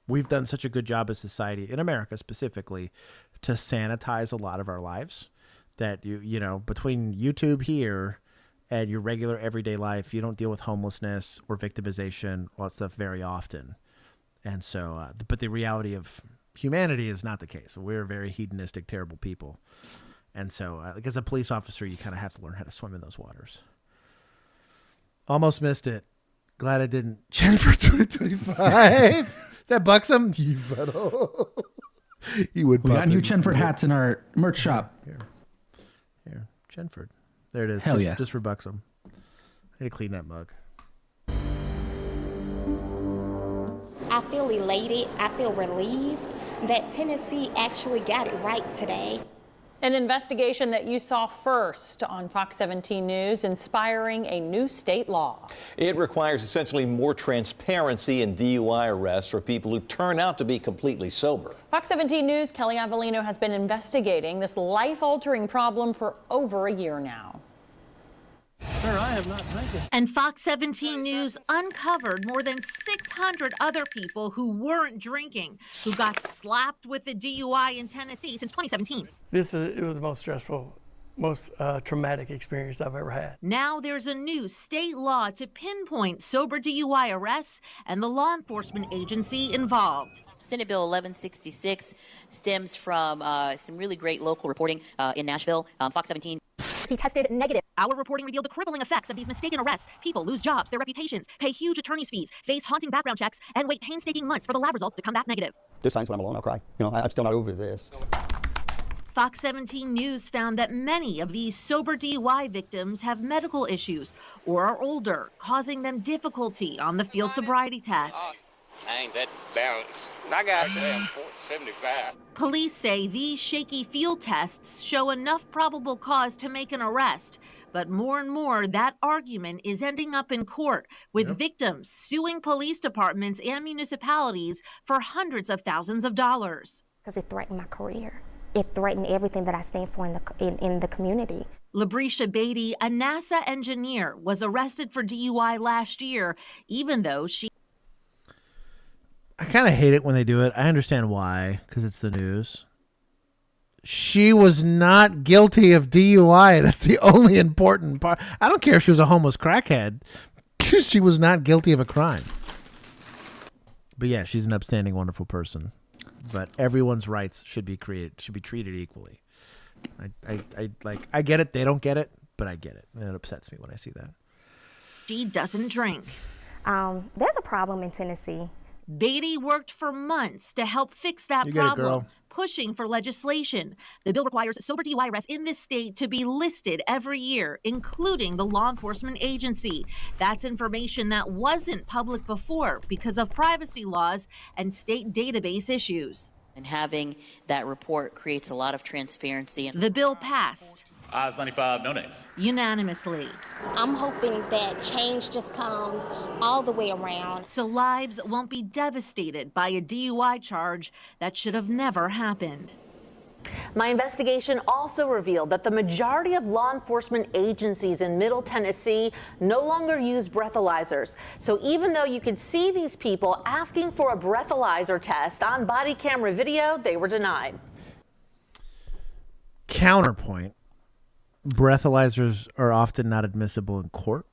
We've done such a good job as society, in America specifically, to sanitize a lot of our lives that, you know, between YouTube here and your regular everyday life, you don't deal with homelessness or victimization, all that stuff very often. And so, but the reality of humanity is not the case. We're very hedonistic, terrible people. And so, as a police officer, you kind of have to learn how to swim in those waters. Almost missed it. Glad I didn't. Jennifer 2025. Is that buxom? You butthole. You would. We got new Chenford hats in our merch shop. Here, Chenford. There it is. Hell yeah. Just for buxom. I need to clean that mug. I feel elated. I feel relieved that Tennessee actually got it right today. An investigation that you saw first on Fox 17 News, inspiring a new state law. It requires essentially more transparency in DUI arrests for people who turn out to be completely sober. Fox 17 News' Kelly Avellino has been investigating this life-altering problem for over a year now. Sir, I am not drinking. And Fox 17 News uncovered more than 600 other people who weren't drinking, who got slapped with a DUI in Tennessee since 2017. It was the most stressful, most traumatic experience I've ever had. Now there's a new state law to pinpoint sober DUI arrests and the law enforcement agency involved. Senate Bill 1166 stems from some really great local reporting in Nashville. Fox 17. He tested negative. Our reporting revealed the crippling effects of these mistaken arrests. People lose jobs, their reputations, pay huge attorney's fees, face haunting background checks, and wait painstaking months for the lab results to come back negative. There's times when I'm alone, I'll cry. I'm still not over this. Fox 17 News found that many of these sober DUI victims have medical issues or are older, causing them difficulty on the field sobriety test. I ain't that balanced. I got 75. Police say these shaky field tests show enough probable cause to make an arrest. But more and more, that argument is ending up in court, with victims suing police departments and municipalities for hundreds of thousands of dollars. Because it threatened my career. It threatened everything that I stand for in the community. Labrisha Beatty, a NASA engineer, was arrested for DUI last year, even though she... I kind of hate it when they do it. I understand why, because it's the news. She was not guilty of DUI. That's the only important part. I don't care if she was a homeless crackhead. She was not guilty of a crime. But yeah, she's an upstanding, wonderful person. But everyone's rights should be treated equally. I get it. They don't get it, but I get it. And it upsets me when I see that. She doesn't drink. There's a problem in Tennessee. Beatty worked for months to help fix that problem, pushing for legislation. The bill requires sober DUI arrests in this state to be listed every year, including the law enforcement agency. That's information that wasn't public before because of privacy laws and state database issues. And having that report creates a lot of transparency. The bill passed. Ayes 95, no nays. Unanimously. I'm hoping that change just comes all the way around. So lives won't be devastated by a DUI charge that should have never happened. My investigation also revealed that the majority of law enforcement agencies in Middle Tennessee no longer use breathalyzers. So even though you could see these people asking for a breathalyzer test on body camera video, they were denied. Counterpoint. Breathalyzers are often not admissible in court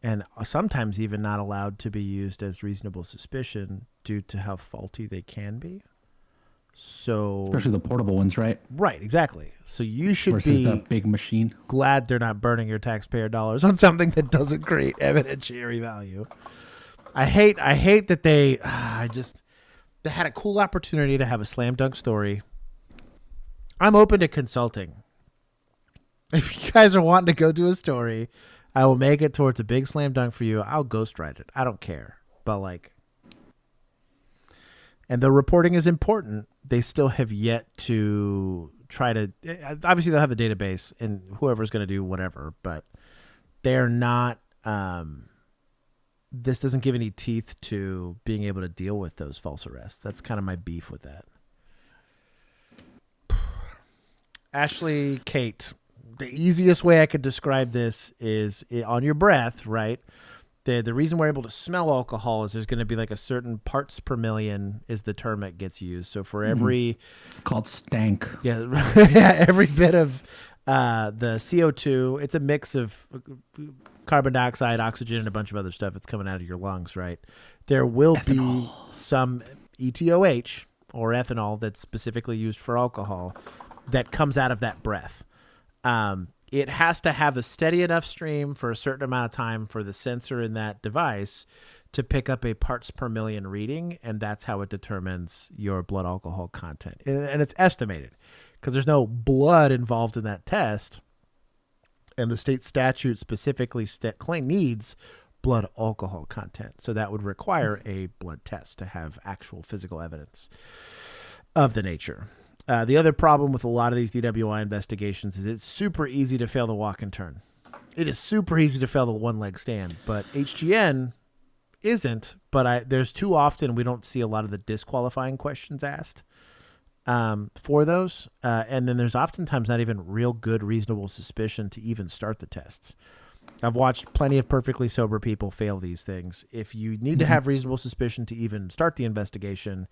and sometimes even not allowed to be used as reasonable suspicion due to how faulty they can be. So, especially the portable ones, right? Right, exactly. So you should versus be the big machine. Glad they're not burning your taxpayer dollars on something that doesn't create evidentiary value. I hate that they had a cool opportunity to have a slam dunk story. I'm open to consulting. If you guys are wanting to go do a story, I will make it towards a big slam dunk for you. I'll ghostwrite it. I don't care. But and the reporting is important. They still have yet to try to, obviously they'll have the database and whoever's going to do whatever, but they're not, this doesn't give any teeth to being able to deal with those false arrests. That's kind of my beef with that. Ashley, Kate. The easiest way I could describe this is on your breath, right? The reason we're able to smell alcohol is there's going to be a certain parts per million is the term that gets used. So for every... It's called stank. Yeah, every bit of the CO2, it's a mix of carbon dioxide, oxygen, and a bunch of other stuff that's coming out of your lungs, right? there will be some ETOH or ethanol that's specifically used for alcohol that comes out of that breath. It has to have a steady enough stream for a certain amount of time for the sensor in that device to pick up a parts per million reading, and that's how it determines your blood alcohol content. And it's estimated because there's no blood involved in that test, and the state statute specifically needs blood alcohol content. So that would require a blood test to have actual physical evidence of the nature. The other problem with a lot of these DWI investigations is it's super easy to fail the walk and turn. It is super easy to fail the one leg stand, but HGN isn't. But there's too often we don't see a lot of the disqualifying questions asked for those. And then there's oftentimes not even real good reasonable suspicion to even start the tests. I've watched plenty of perfectly sober people fail these things. If you need to have reasonable suspicion to even start the investigation,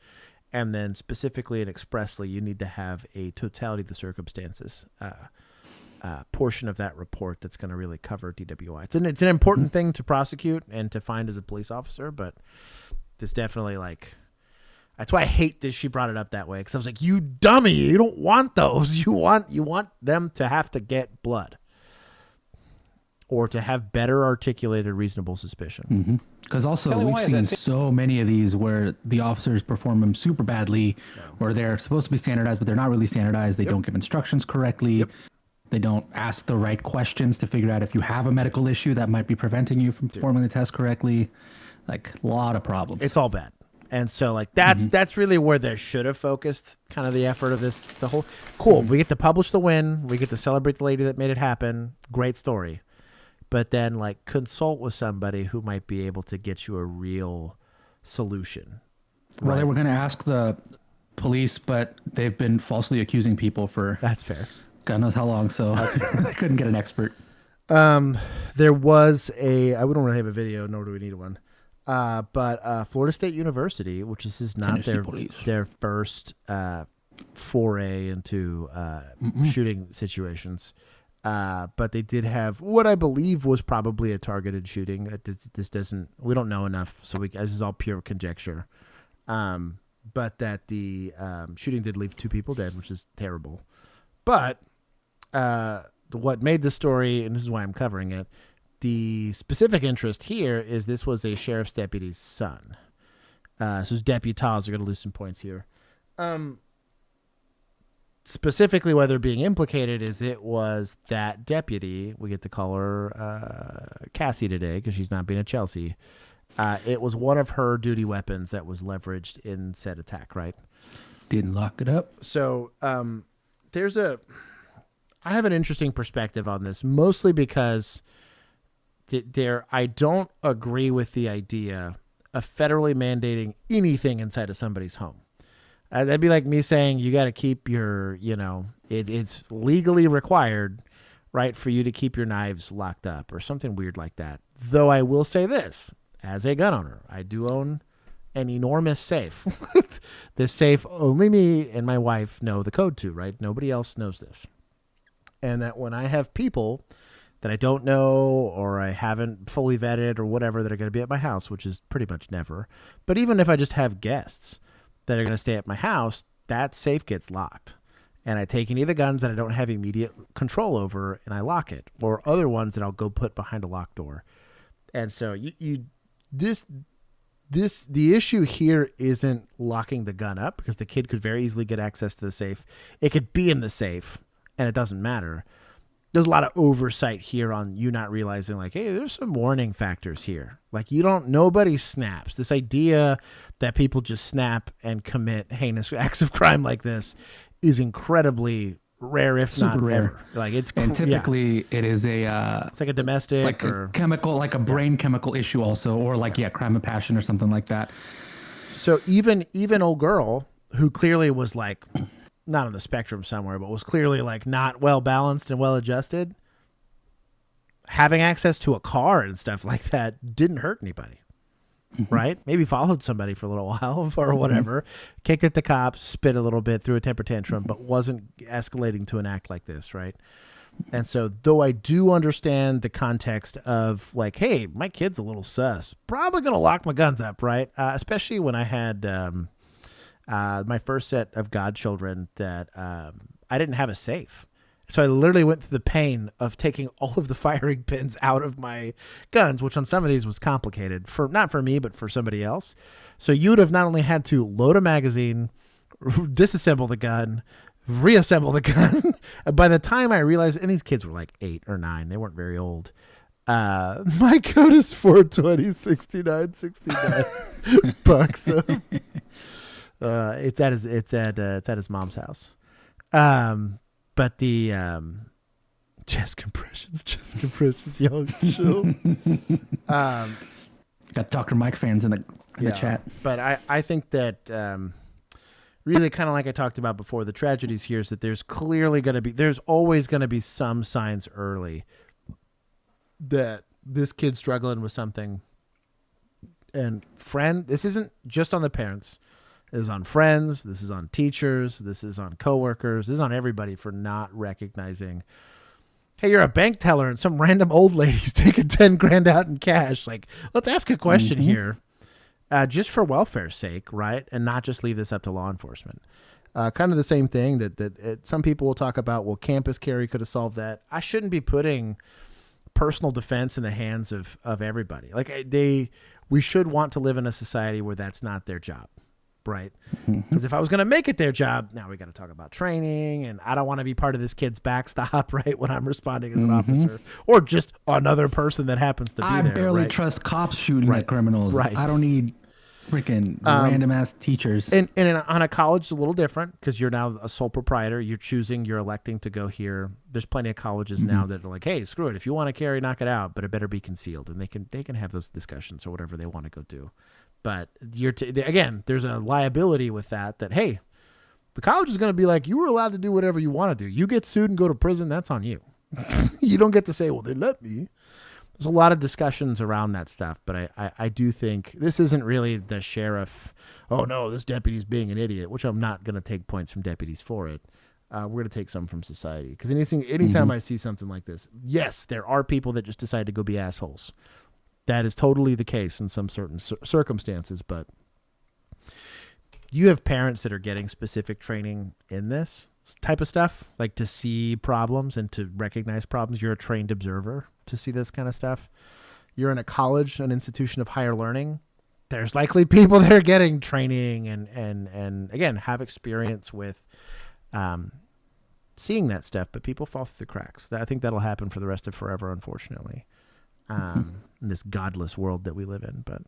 and then specifically and expressly, you need to have a totality of the circumstances portion of that report that's going to really cover DWI. It's an important thing to prosecute and to find as a police officer, but it's definitely that's why I hate that she brought it up that way, because I was like, you dummy, you don't want those. You want them to have to get blood or to have better articulated reasonable suspicion. Because also we've seen so many of these where the officers perform them super badly, or they're supposed to be standardized, but they're not really standardized. They don't give instructions correctly. They don't ask the right questions to figure out if you have a medical issue that might be preventing you from performing the test correctly. A lot of problems. It's all bad. And so that's really where they should have focused kind of the effort of this, the whole, cool. We get to publish the win. We get to celebrate the lady that made it happen. Great story. But then consult with somebody who might be able to get you a real solution. Well, they were going to ask the police, but they've been falsely accusing people for that's fair. God knows how long, so they couldn't get an expert. There was I don't really have a video, nor do we need one. But Florida State University, which is not their first foray into shooting situations. But they did have what I believe was probably a targeted shooting. We don't know enough, so this is all pure conjecture. But that the shooting did leave 2 people dead, which is terrible. But what made the story, and this is why I'm covering it, the specific interest here is this was a sheriff's deputy's son. So his deputies are going to lose some points here. Specifically, whether being implicated is it was that deputy. We get to call her Cassie today because she's not being a Chelsea. It was one of her duty weapons that was leveraged in said attack, right? Didn't lock it up. So I have an interesting perspective on this, mostly because I don't agree with the idea of federally mandating anything inside of somebody's home. That'd be like me saying you got to keep your, it's legally required, right, for you to keep your knives locked up or something weird like that. Though I will say this, as a gun owner, I do own an enormous safe. This safe, only me and my wife know the code to, right? Nobody else knows this. And that when I have people that I don't know or I haven't fully vetted or whatever that are going to be at my house, which is pretty much never, but even if I just have guests that are going to stay at my house, that safe gets locked. And I take any of the guns that I don't have immediate control over and I lock it, or other ones that I'll go put behind a locked door. And so the issue here isn't locking the gun up, because the kid could very easily get access to the safe. It could be in the safe and it doesn't matter. There's a lot of oversight here on you not realizing hey, there's some warning factors here. Nobody snaps. This idea that people just snap and commit heinous acts of crime like this is incredibly rare, if super not rare. Ever. And typically it is it's like a domestic a chemical, a brain chemical issue also, or crime of passion or something like that. So even old girl who clearly was not on the spectrum somewhere, but was clearly not well balanced and well adjusted, having access to a car and stuff like that didn't hurt anybody. Right? Maybe followed somebody for a little while or whatever, kicked at the cops, spit a little bit, threw a temper tantrum, but wasn't escalating to an act like this, right? And so, though I do understand the context of like, hey, my kid's a little sus, probably going to lock my guns up, right? Especially when I had my first set of godchildren that I didn't have a safe. So I literally went through the pain of taking all of the firing pins out of my guns, which on some of these was complicated, not for me, but for somebody else. So you would have not only had to load a magazine, disassemble the gun, reassemble the gun. By the time I realized, and these kids were like 8 or 9, they weren't very old. My code is 420-69-69 bucks. It's at his mom's house. But the chest compressions, y'all chill. Got Dr. Mike fans in the chat. But I think that really kind of like I talked about before, the tragedies here is that there's always going to be some signs early that this kid's struggling with something. And this isn't just on the parents. This is on friends. This is on teachers. This is on coworkers. This is on everybody for not recognizing, hey, you're a bank teller and some random old lady's taking 10 grand out in cash. Like, let's ask a question here, just for welfare's sake, right? And not just leave this up to law enforcement. Kind of the same thing that some people will talk about, well, campus carry could have solved that. I shouldn't be putting personal defense in the hands of everybody. Like we should want to live in a society where that's not their job. Right. Because if I was going to make it their job, now we got to talk about training, and I don't want to be part of this kid's backstop, right, when I'm responding as an officer, or just another person that happens to be there. I barely trust cops shooting at criminals. Right. I don't need freaking random ass teachers. And on a college, it's a little different because you're now a sole proprietor. You're electing to go here. There's plenty of colleges now that are like, hey, screw it. If you want to carry, knock it out, but it better be concealed. And they can have those discussions or whatever they want to go do. But again, there's a liability with that, hey, the college is going to be like, you were allowed to do whatever you want to do. You get sued and go to prison, that's on you. You don't get to say, well, they let me. There's a lot of discussions around that stuff, but I do think this isn't really the sheriff, oh, no, this deputy's being an idiot, which I'm not going to take points from deputies for it. We're going to take some from society. Because anytime I see something like this, yes, there are people that just decide to go be assholes. That is totally the case in some certain circumstances, but you have parents that are getting specific training in this type of stuff, like to see problems and to recognize problems. You're a trained observer to see this kind of stuff. You're in a college, an institution of higher learning. There's likely people that are getting training and again, have experience with seeing that stuff, but people fall through the cracks. I think that'll happen for the rest of forever, unfortunately. In this godless world that we live in, but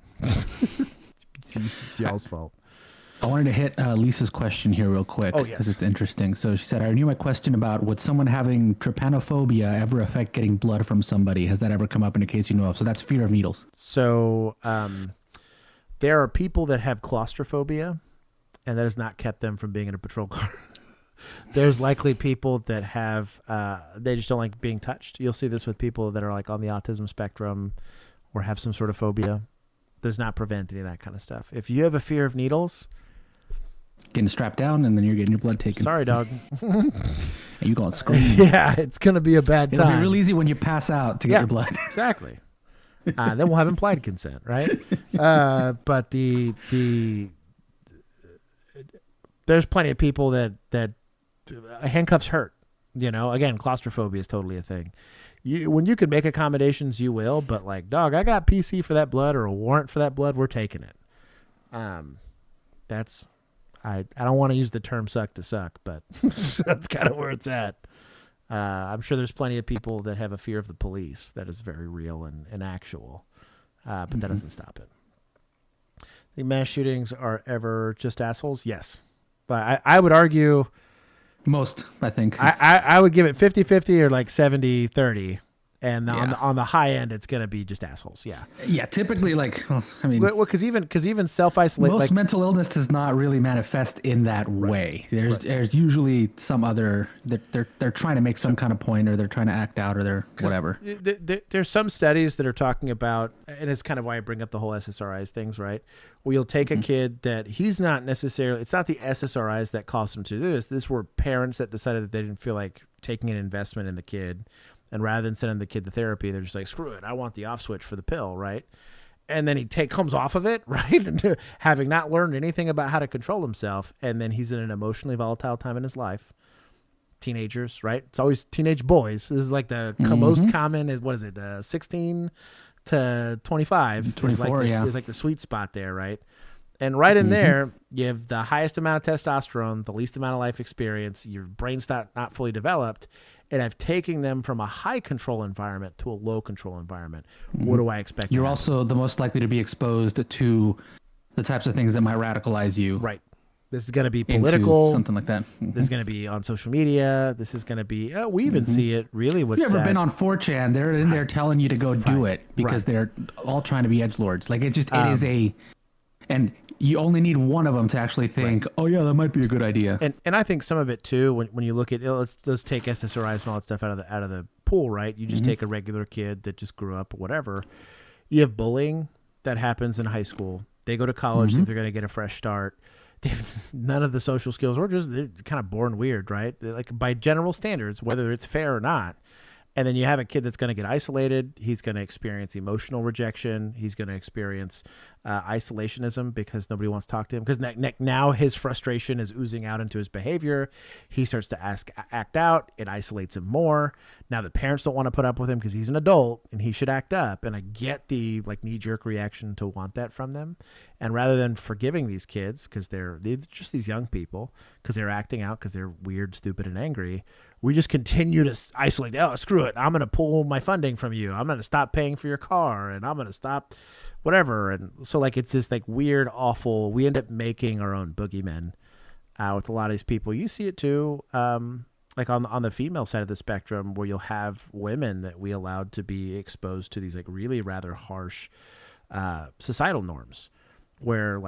it's y'all's fault. I wanted to hit Lisa's question here real quick because it's interesting. So she said, I knew my question about would someone having trypanophobia ever affect getting blood from somebody? Has that ever come up in a case you know of? So that's fear of needles. So there are people that have claustrophobia, and that has not kept them from being in a patrol car. There's likely people that have, they just don't like being touched. You'll see this with people that are like on the autism spectrum or have some sort of phobia. Does not prevent any of that kind of stuff. If you have a fear of needles, getting strapped down and then you're getting your blood taken. Sorry, dog. And you gonna scream. Yeah, it's going to be a bad time. It'll be real easy when you pass out to get your blood. Exactly. Then we'll have implied consent, right? But there's plenty of people that handcuffs hurt. Again, claustrophobia is totally a thing. When you can make accommodations, you will. But like, dog, I got PC for that blood or a warrant for that blood. We're taking it. That's I don't want to use the term suck to suck, but that's kind of where it's at. I'm sure there's plenty of people that have a fear of the police that is very real and actual, but that doesn't stop it. The mass shootings are ever just assholes? Yes. But I would argue most, I think. I would give it 50-50 or like 70-30. And on the high end, it's gonna be just assholes. Yeah. Yeah. Typically, like, I mean, well, because even self-isolate, most like, mental illness does not really manifest in that way. There's usually some other they're trying to make some kind of point, or they're trying to act out, or they're whatever. There's some studies that are talking about, and it's kind of why I bring up the whole SSRIs things, right? Where you'll take a kid that he's not necessarily, it's not the SSRIs that caused him to do this. This were parents that decided that they didn't feel like taking an investment in the kid. And rather than sending the kid to therapy, they're just like, screw it, I want the off switch for the pill, right? And then he comes off of it, right? Having not learned anything about how to control himself. And then he's in an emotionally volatile time in his life. Teenagers, right? It's always teenage boys. This is like the most common is, 16 to 25. 24, is like the sweet spot there, right? And right in there, you have the highest amount of testosterone, the least amount of life experience, your brain's not fully developed. And I've taken them from a high control environment to a low control environment. What do I expect? You're also the most likely to be exposed to the types of things that might radicalize you. Right. This is going to be political. Something like that. This is going to be on social media. This is going to be, we even see it really with You've ever been on 4chan? They're in there telling you to go do it because they're all trying to be edgelords. Like it is a, and you only need one of them to actually think, oh yeah, that might be a good idea. And I think some of it too, when you look at, let's take SSRIs and all that stuff out of the pool, right? You just take a regular kid that just grew up or whatever. You have bullying that happens in high school. They go to college, think they're going to get a fresh start. They have none of the social skills, or just they're kind of born weird, right? They're like by general standards, whether it's fair or not. And then you have a kid that's going to get isolated. He's going to experience emotional rejection. He's going to experience isolationism because nobody wants to talk to him. Because now his frustration is oozing out into his behavior. He starts to act out. It isolates him more. Now the parents don't want to put up with him because he's an adult and he should act up. And I get the knee-jerk reaction to want that from them. And rather than forgiving these kids because they're just these young people because they're acting out because they're weird, stupid, and angry, we just continue to isolate. Oh, screw it. I'm going to pull my funding from you. I'm going to stop paying for your car, and I'm going to stop whatever. And so it's this weird, awful, we end up making our own boogeymen with a lot of these people. You see it too, on the female side of the spectrum, where you'll have women that we allowed to be exposed to these really rather harsh societal norms where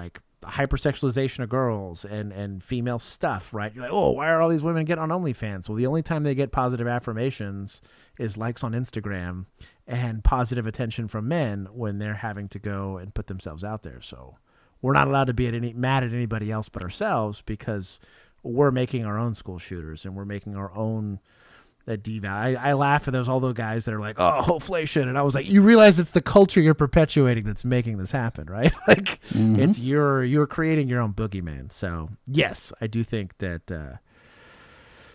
hypersexualization of girls and female stuff, right? You're like, oh, why are all these women getting on OnlyFans? Well, the only time they get positive affirmations is likes on Instagram and positive attention from men when they're having to go and put themselves out there. So we're not allowed to be mad at anybody else but ourselves because we're making our own school shooters and we're making our own deval. I laugh at all those guys that are like, oh, inflation. And I was like, you realize it's the culture you're perpetuating that's making this happen, right? It's you're creating your own boogeyman. So yes, I do think that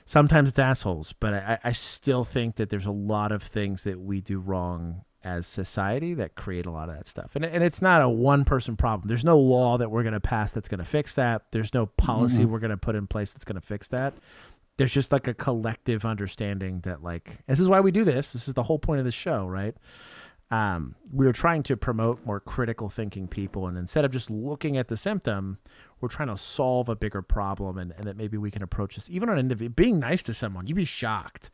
sometimes it's assholes, but I still think that there's a lot of things that we do wrong as society that create a lot of that stuff. And it's not a one person problem. There's no law that we're going to pass that's going to fix that. There's no policy we're going to put in place that's going to fix that. There's just a collective understanding that this is why we do this. This is the whole point of the show, right? We're trying to promote more critical thinking people. And instead of just looking at the symptom, we're trying to solve a bigger problem and that maybe we can approach this even on an individual. Being nice to someone, you'd be shocked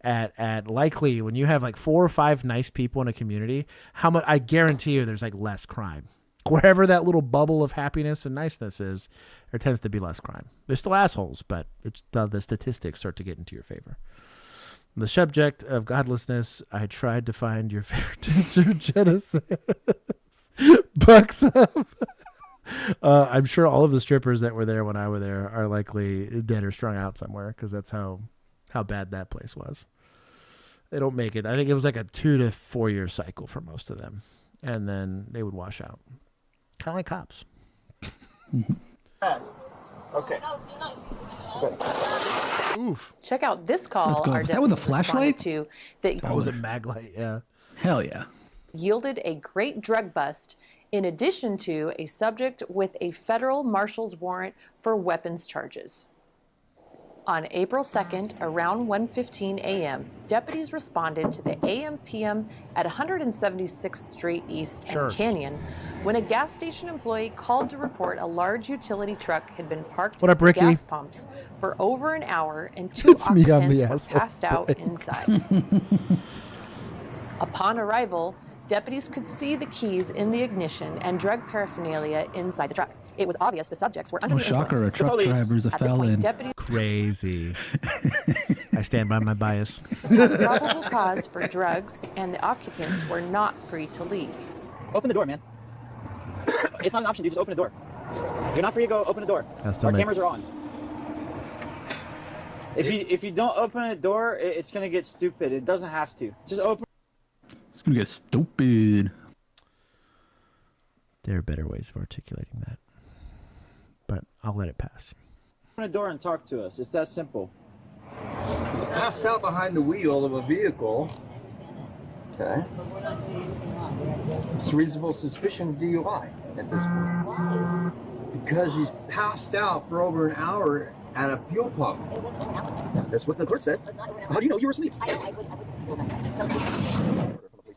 at likely when you have 4 or 5 nice people in a community, how much, I guarantee you there's less crime. Wherever that little bubble of happiness and niceness is, there tends to be less crime. They're still assholes, but it's the statistics start to get into your favor. On the subject of godlessness, I tried to find your favorite dancer, Genesis. Bucks up. I'm sure all of the strippers that were there when I were there are likely dead or strung out somewhere because that's how bad that place was. They don't make it. I think it was a 2 to 4 year cycle for most of them. And then they would wash out. Kind of like cops. Okay. Oof. Check out this call. Let's go. Is that with a flashlight? That was a mag light, yeah. Hell yeah. Yielded a great drug bust in addition to a subject with a federal marshal's warrant for weapons charges. On April 2nd, around 1:15 a.m., deputies responded to the AM/PM at 176th Street East and Canyon when a gas station employee called to report a large utility truck had been parked at the gas pumps for over an hour and 2 occupants were passed out inside. Upon arrival, deputies could see the keys in the ignition and drug paraphernalia inside the truck. It was obvious the subjects were under the influence. Shocker, a truck driver's a felon. Crazy. I stand by my bias. Had probable cause for drugs, and the occupants were not free to leave. Open the door, man. It's not an option, dude. Just open the door. You're not free to go. Open the door. Our cameras are on. If you don't open the door, it's gonna get stupid. It doesn't have to. Just open. It's gonna get stupid. There are better ways of articulating that, but I'll let it pass. Open the door and talk to us. It's that simple. He's passed out behind the wheel of a vehicle. Okay. It's reasonable suspicion of DUI at this point. Because he's passed out for over an hour at a fuel pump. That's what the court said. How do you know you were asleep?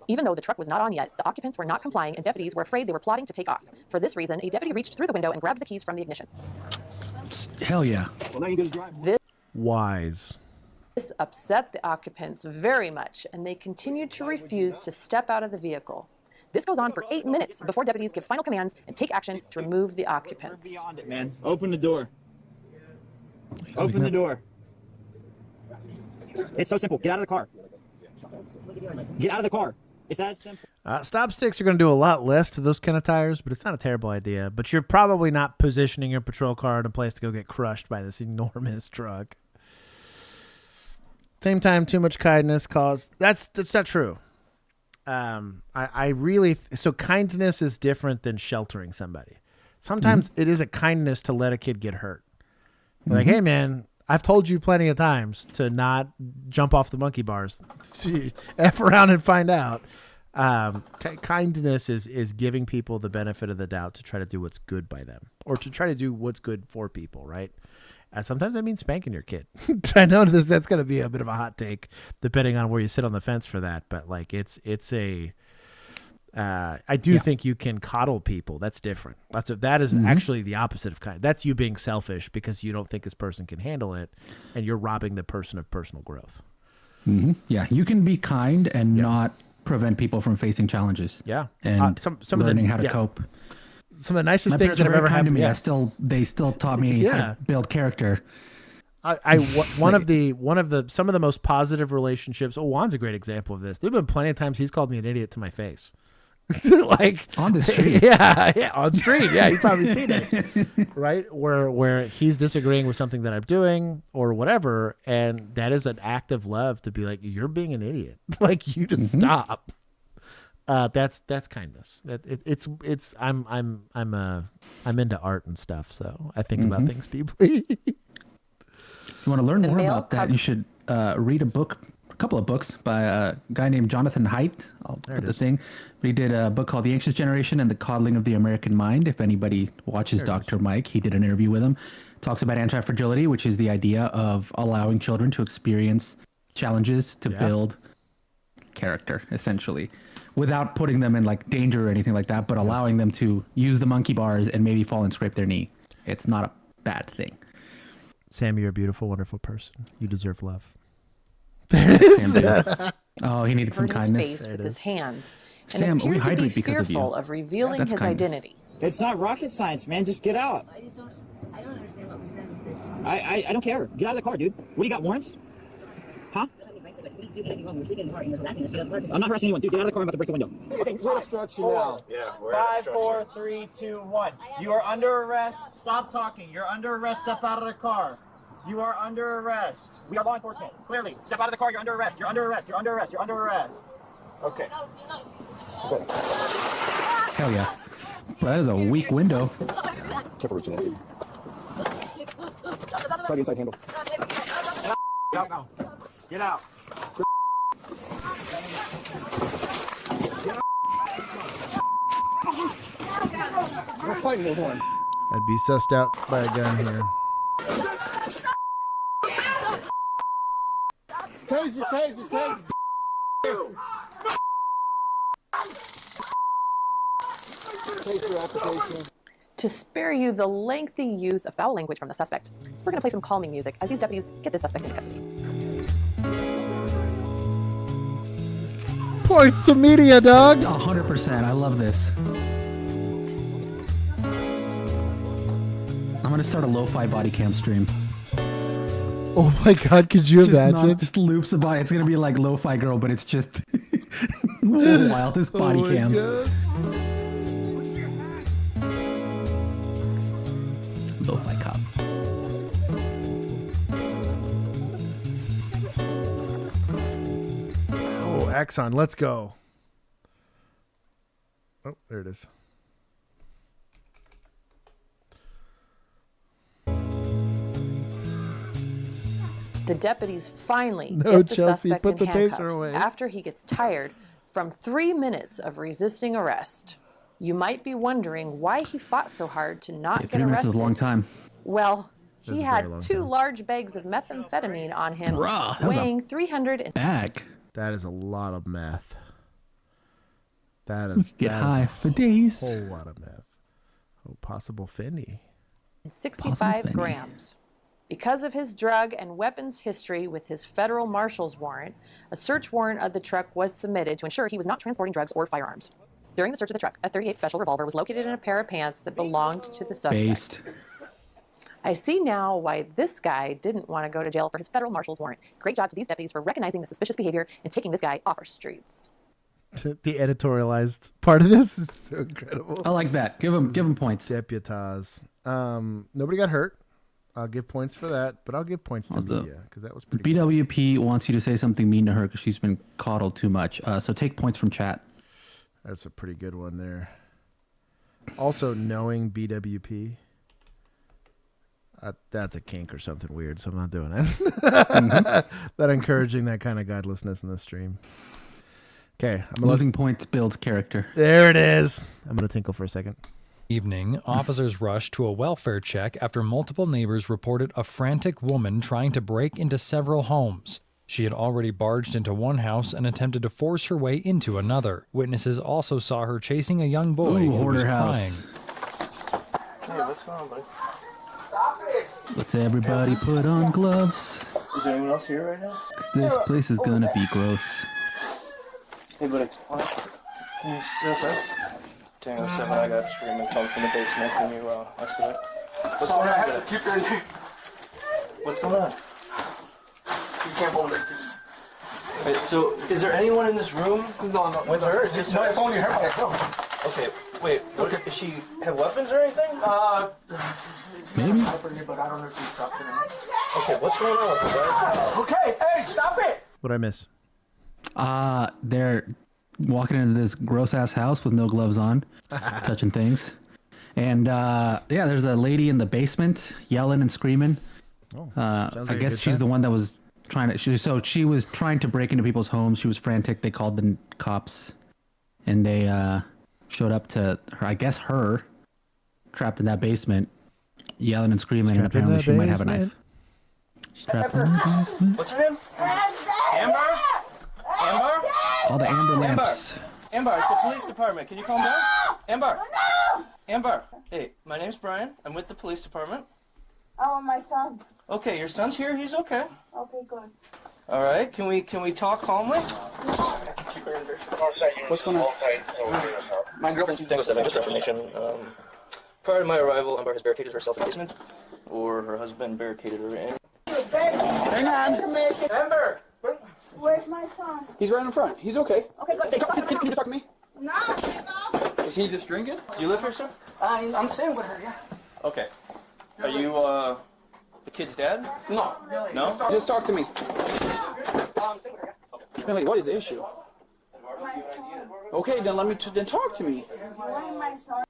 Even though the truck was not on yet, the occupants were not complying and deputies were afraid they were plotting to take off. For this reason, a deputy reached through the window and grabbed the keys from the ignition. Hell yeah. Well, now you get to drive. Wise. This upset the occupants very much, and they continued to refuse to step out of the vehicle. This goes on for 8 minutes before deputies give final commands and take action to remove the occupants. We're beyond it, man. Open the door. Open the door. It's so simple. Get out of the car. Get out of the car. It's that simple. Stop sticks are going to do a lot less to those kind of tires, but it's not a terrible idea. But you're probably not positioning your patrol car in a place to go get crushed by this enormous truck. Same time, too much kindness caused. That's not true. I really so kindness is different than sheltering somebody. Sometimes it is a kindness to let a kid get hurt. Like, hey man, I've told you plenty of times to not jump off the monkey bars. F around and find out. Kindness is giving people the benefit of the doubt to try to do what's good by them, or to try to do what's good for people, right? Sometimes that means spanking your kid. I know that's going to be a bit of a hot take, depending on where you sit on the fence for that. But like, I do think you can coddle people. That's different. That is actually the opposite of kind. That's you being selfish because you don't think this person can handle it, and you're robbing the person of personal growth. Yeah, you can be kind and not prevent people from facing challenges. Yeah, and learning how to cope. Some of the nicest things that have ever happened to me. They still taught me how to build character. Some of the most positive relationships. Juan's a great example of this. There've been plenty of times he's called me an idiot to my face. Like on the street. Yeah, on the street. Yeah, you've probably seen it. Right? Where he's disagreeing with something that I'm doing or whatever, and that is an act of love to be like, you're being an idiot. Like, you just stop. That's kindness. I'm into art and stuff, so I think about things deeply. You want to learn more about that? You should read a couple of books by a guy named Jonathan Haidt. I'll put the thing. But he did a book called The Anxious Generation and the Coddling of the American Mind. If anybody watches Dr. Mike, he did an interview with him. Talks about anti-fragility, which is the idea of allowing children to experience challenges to build character, essentially, without putting them in like danger or anything like that, but allowing them to use the monkey bars and maybe fall and scrape their knee. It's not a bad thing. Sam, you're a beautiful, wonderful person. You deserve love. There it is. Oh, he needed some kindness. His face with his hands, and Sam, we appeared to be hydrate because of you. fearful of revealing That's his kindness. identity. It's not rocket science, man. Just get out. I don't understand what we've done. I don't care. Get out of the car, dude. What do you got, warrants? Huh? I'm not harassing anyone. Dude, get out of the car. I'm about to break the window. Okay, we're obstruction now. Yeah, we're 5, 4, 3, 2, 1. You are under arrest. Stop talking. You're under arrest. Step out of the car. You are under arrest. We are law enforcement. Clearly. Step out of the car. You're under arrest. You're under arrest. You're under arrest. You're under arrest. Okay. Hell yeah. Well, that is a weak window. Careful, Richard. Try the inside handle. Get out now. Get out. We're fighting no horn. I'd be sussed out by a gun here. Taser, taser, taser. Taser application. To spare you the lengthy use of foul language from the suspect, we're going to play some calming music as these deputies get this suspect into custody. Points to media, dog. 100%. I love this. I'm gonna start a lo-fi body cam stream. Oh my god, could you imagine? Just loops of body. It's gonna be like lo-fi girl, but it's just wildest body cams. Lo-fi cop. Oh, Axon, let's go. Oh, there it is. The deputies finally No, get the Chelsea, suspect put in the taser handcuffs away. after he gets tired from 3 minutes of resisting arrest. You might be wondering why he fought so hard to not get 3 minutes arrested. is a long time. Well, That's he a very had long 2 large bags of methamphetamine on him, Bruh, that was a weighing 300 bag. That is a lot of meth. That is Get that high is for days. A whole lot of meth. Oh, possible Fendi. 65 grams. Because of his drug and weapons history with his federal marshal's warrant, a search warrant of the truck was submitted to ensure he was not transporting drugs or firearms. During the search of the truck, a .38 special revolver was located in a pair of pants that belonged to the suspect. Based. I see now why this guy didn't want to go to jail for his federal marshal's warrant. Great job to these deputies for recognizing the suspicious behavior and taking this guy off our streets. The editorialized part of this is so incredible. I like that. Give him points. Deputize. Nobody got hurt. I'll give points for that, but I'll give points to media because that was pretty. BWP wants you to say something mean to her because she's been coddled too much. So take points from chat. That's a pretty good one there. Also, knowing BWP, that's a kink or something weird, so I'm not doing it. Not encouraging that kind of godlessness in the stream. Okay, Losing points builds character. There it is. I'm gonna tinkle for a second. Evening, officers rushed to a welfare check after multiple neighbors reported a frantic woman trying to break into several homes. She had already barged into one house and attempted to force her way into another. Witnesses also saw her chasing a young boy who was crying. Hey, what's going on, buddy? Let's everybody put on gloves. Is there anyone else here right now? 'Cause this place is gonna be gross. Hey, buddy. Can you see us up? Tango 7, I got screaming come from the basement. Can you escalate? What's going on? Buddy? Keep your name. What's going on? You can't hold it. Just... Wait, so, is there anyone in this room? No. With her? Just no, it's only her. Okay, wait. What, does she have weapons or anything? Maybe. But I don't know if she's dropped it. Okay, what's going on with her? Okay, hey, stop it! What'd I miss? They're walking into this gross ass house with no gloves on, touching things. And there's a lady in the basement yelling and screaming. I guess she's the one that was trying to. She was trying to break into people's homes. She was frantic. They called the cops, and they showed up to her. I guess her trapped in that basement, yelling and screaming. And apparently she might have a knife. She's trapped in the basement. What's her name? Amber? Amber? All the amber lamps. Amber, it's the police department. Can you calm down? Amber. Amber. Hey, my name's Brian. I'm with the police department. Oh, my son. Okay, your son's here. He's okay. Okay, good. All right. Can we talk calmly? What's going on? My girlfriend's Tango 7. Just for information. Prior to my arrival, Amber has barricaded herself in the basement, or her husband barricaded her in. Hang on. Amber. Where's my son? He's right in front. He's okay. Okay, good. Can you talk to me? No. Is he just drinking? Do you live here, sir? I'm staying with her, yeah. Okay. Are you, the kid's dad? No. No? Just talk to me. Billy, what is the issue? My son. Okay, then then talk to me. Why my son?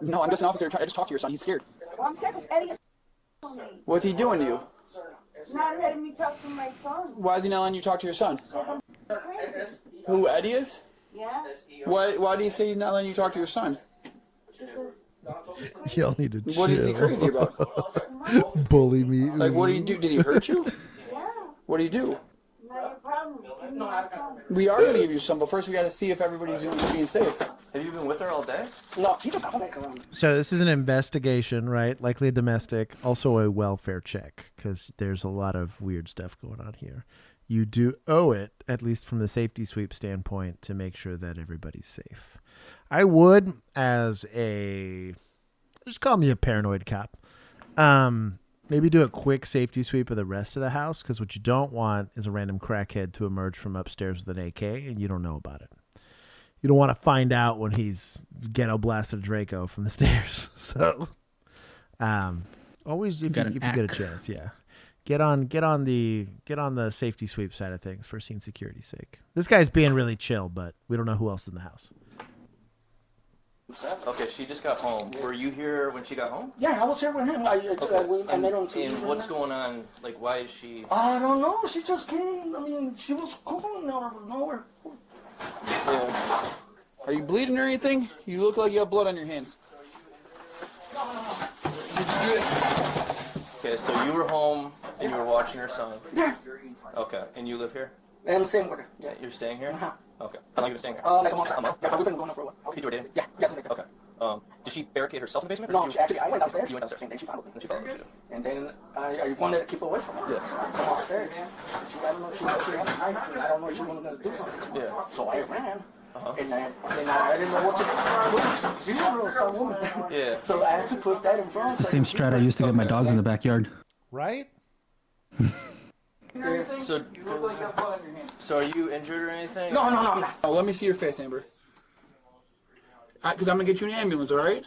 No, I'm just an officer. I just talk to your son. He's scared. Well, I'm scared because Eddie is me. What's he doing to you? Not letting me talk to my son. Why is he not letting you talk to your son? Who, Eddie is? Yeah. Why do you say he's not letting you talk to your son? Because Y'all need to What is he crazy about? Bully me. Like, what did he do? Did he hurt you? yeah. What did he do? Now your problem problem. Give me my son. We are going to give you some, but first we got to see if everybody's being safe. Have you been with her all day? No, she just got home. So this is an investigation, right? Likely a domestic, also a welfare check, because there's a lot of weird stuff going on here. You do owe it, at least from the safety sweep standpoint, to make sure that everybody's safe. I would, as a, just call me a paranoid cop, maybe do a quick safety sweep of the rest of the house, because what you don't want is a random crackhead to emerge from upstairs with an AK and you don't know about it. You don't want to find out when he's ghetto blasted Draco from the stairs. So, always if you get a chance, yeah, get on the safety sweep side of things for scene security's sake. This guy's being really chill, but we don't know who else is in the house. Okay, she just got home. Were you here when she got home? Yeah, I was here with him. I met on TV. And what's going on? Like, why is she... I don't know. She just came. I mean, she was cool out of nowhere. Yeah. Are you bleeding or anything? You look like you have blood on your hands. Okay, so you were home and you were watching her son. Yeah. Okay, and you live here? I'm staying with her. Yeah, you're staying here? Uh-huh. Okay. How long have you been staying here? Like a month. Yeah, but we've been going on for a while. You were dating? Yeah, yes. Okay. Did she barricade herself in the basement? No, I went downstairs. You went downstairs. And then she followed me. And she followed you. And then I wanted to keep away from her. Yeah. Come upstairs. I don't know if she had a knife. I don't know if she wanted to do something. Yeah. So I ran. And then I didn't know what to do. She's a real strong woman. Yeah. So I had to put that in front. It's the same strat I used to get my dogs in the backyard. Right? So are you injured or anything? No, I'm not. Oh, let me see your face, Amber. Because I'm going to get you an ambulance, all right?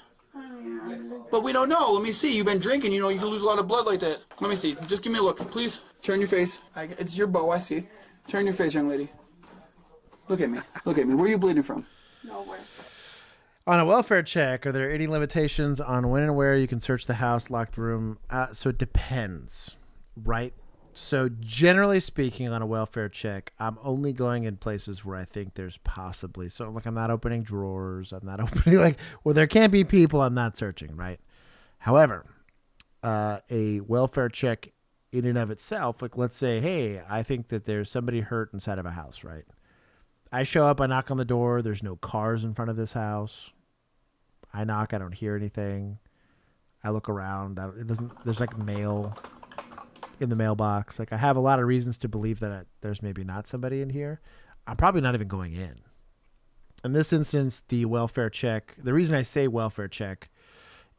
But we don't know. Let me see. You've been drinking. You know, you can lose a lot of blood like that. Let me see. Just give me a look, please. Turn your face. It's your bow, I see. Turn your face, young lady. Look at me. Look at me. Where are you bleeding from? Nowhere. On a welfare check, are there any limitations on when and where you can search the house, locked room? So it depends, right? So generally speaking, on a welfare check, I'm only going in places where I think there's possibly, so like I'm not opening drawers, I'm not opening, like, where there can't be people, I'm not searching, right? However, a welfare check in and of itself, like let's say, hey, I think that there's somebody hurt inside of a house, right? I show up, I knock on the door, there's no cars in front of this house. I knock, I don't hear anything. I look around, there's like mail in the mailbox. Like I have a lot of reasons to believe that there's maybe not somebody in here. I'm probably not even going in. In this instance, the welfare check, the reason I say welfare check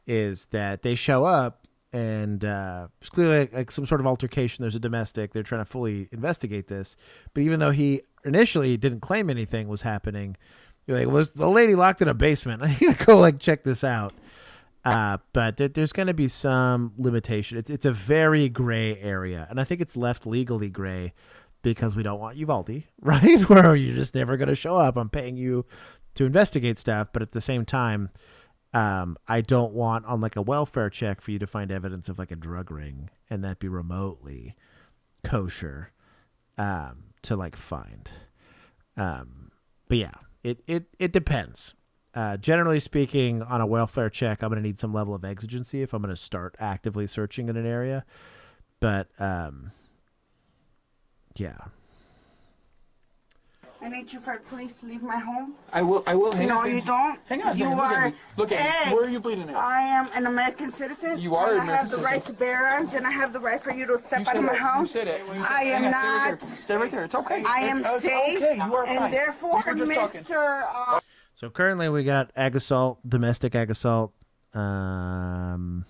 is that they show up and it's clearly like some sort of altercation. There's a domestic. They're trying to fully investigate this. But even though he initially didn't claim anything was happening, you're like, well, there's a lady locked in a basement. I need to go like check this out. But there's going to be some limitation. It's a very gray area. And I think it's left legally gray because we don't want Uvalde, right? Where you're just never going to show up. I'm paying you to investigate stuff. But at the same time, I don't want on like a welfare check for you to find evidence of like a drug ring and that be remotely kosher to like find. But yeah, it depends. Generally speaking, on a welfare check, I'm going to need some level of exigency if I'm going to start actively searching in an area. But, yeah. I need you for please leave my home. I will. Hang on. No, you don't. Hang on. You are. Look at me. Where are you bleeding at? I am an American citizen. You are an American citizen. I have the right to bear arms, and I have the right for you to step out of my house. You said it. I am not. Stay right there. It's okay. I am safe. Okay. You are fine. And therefore, Mr. So currently we got ag assault, domestic ag assault, and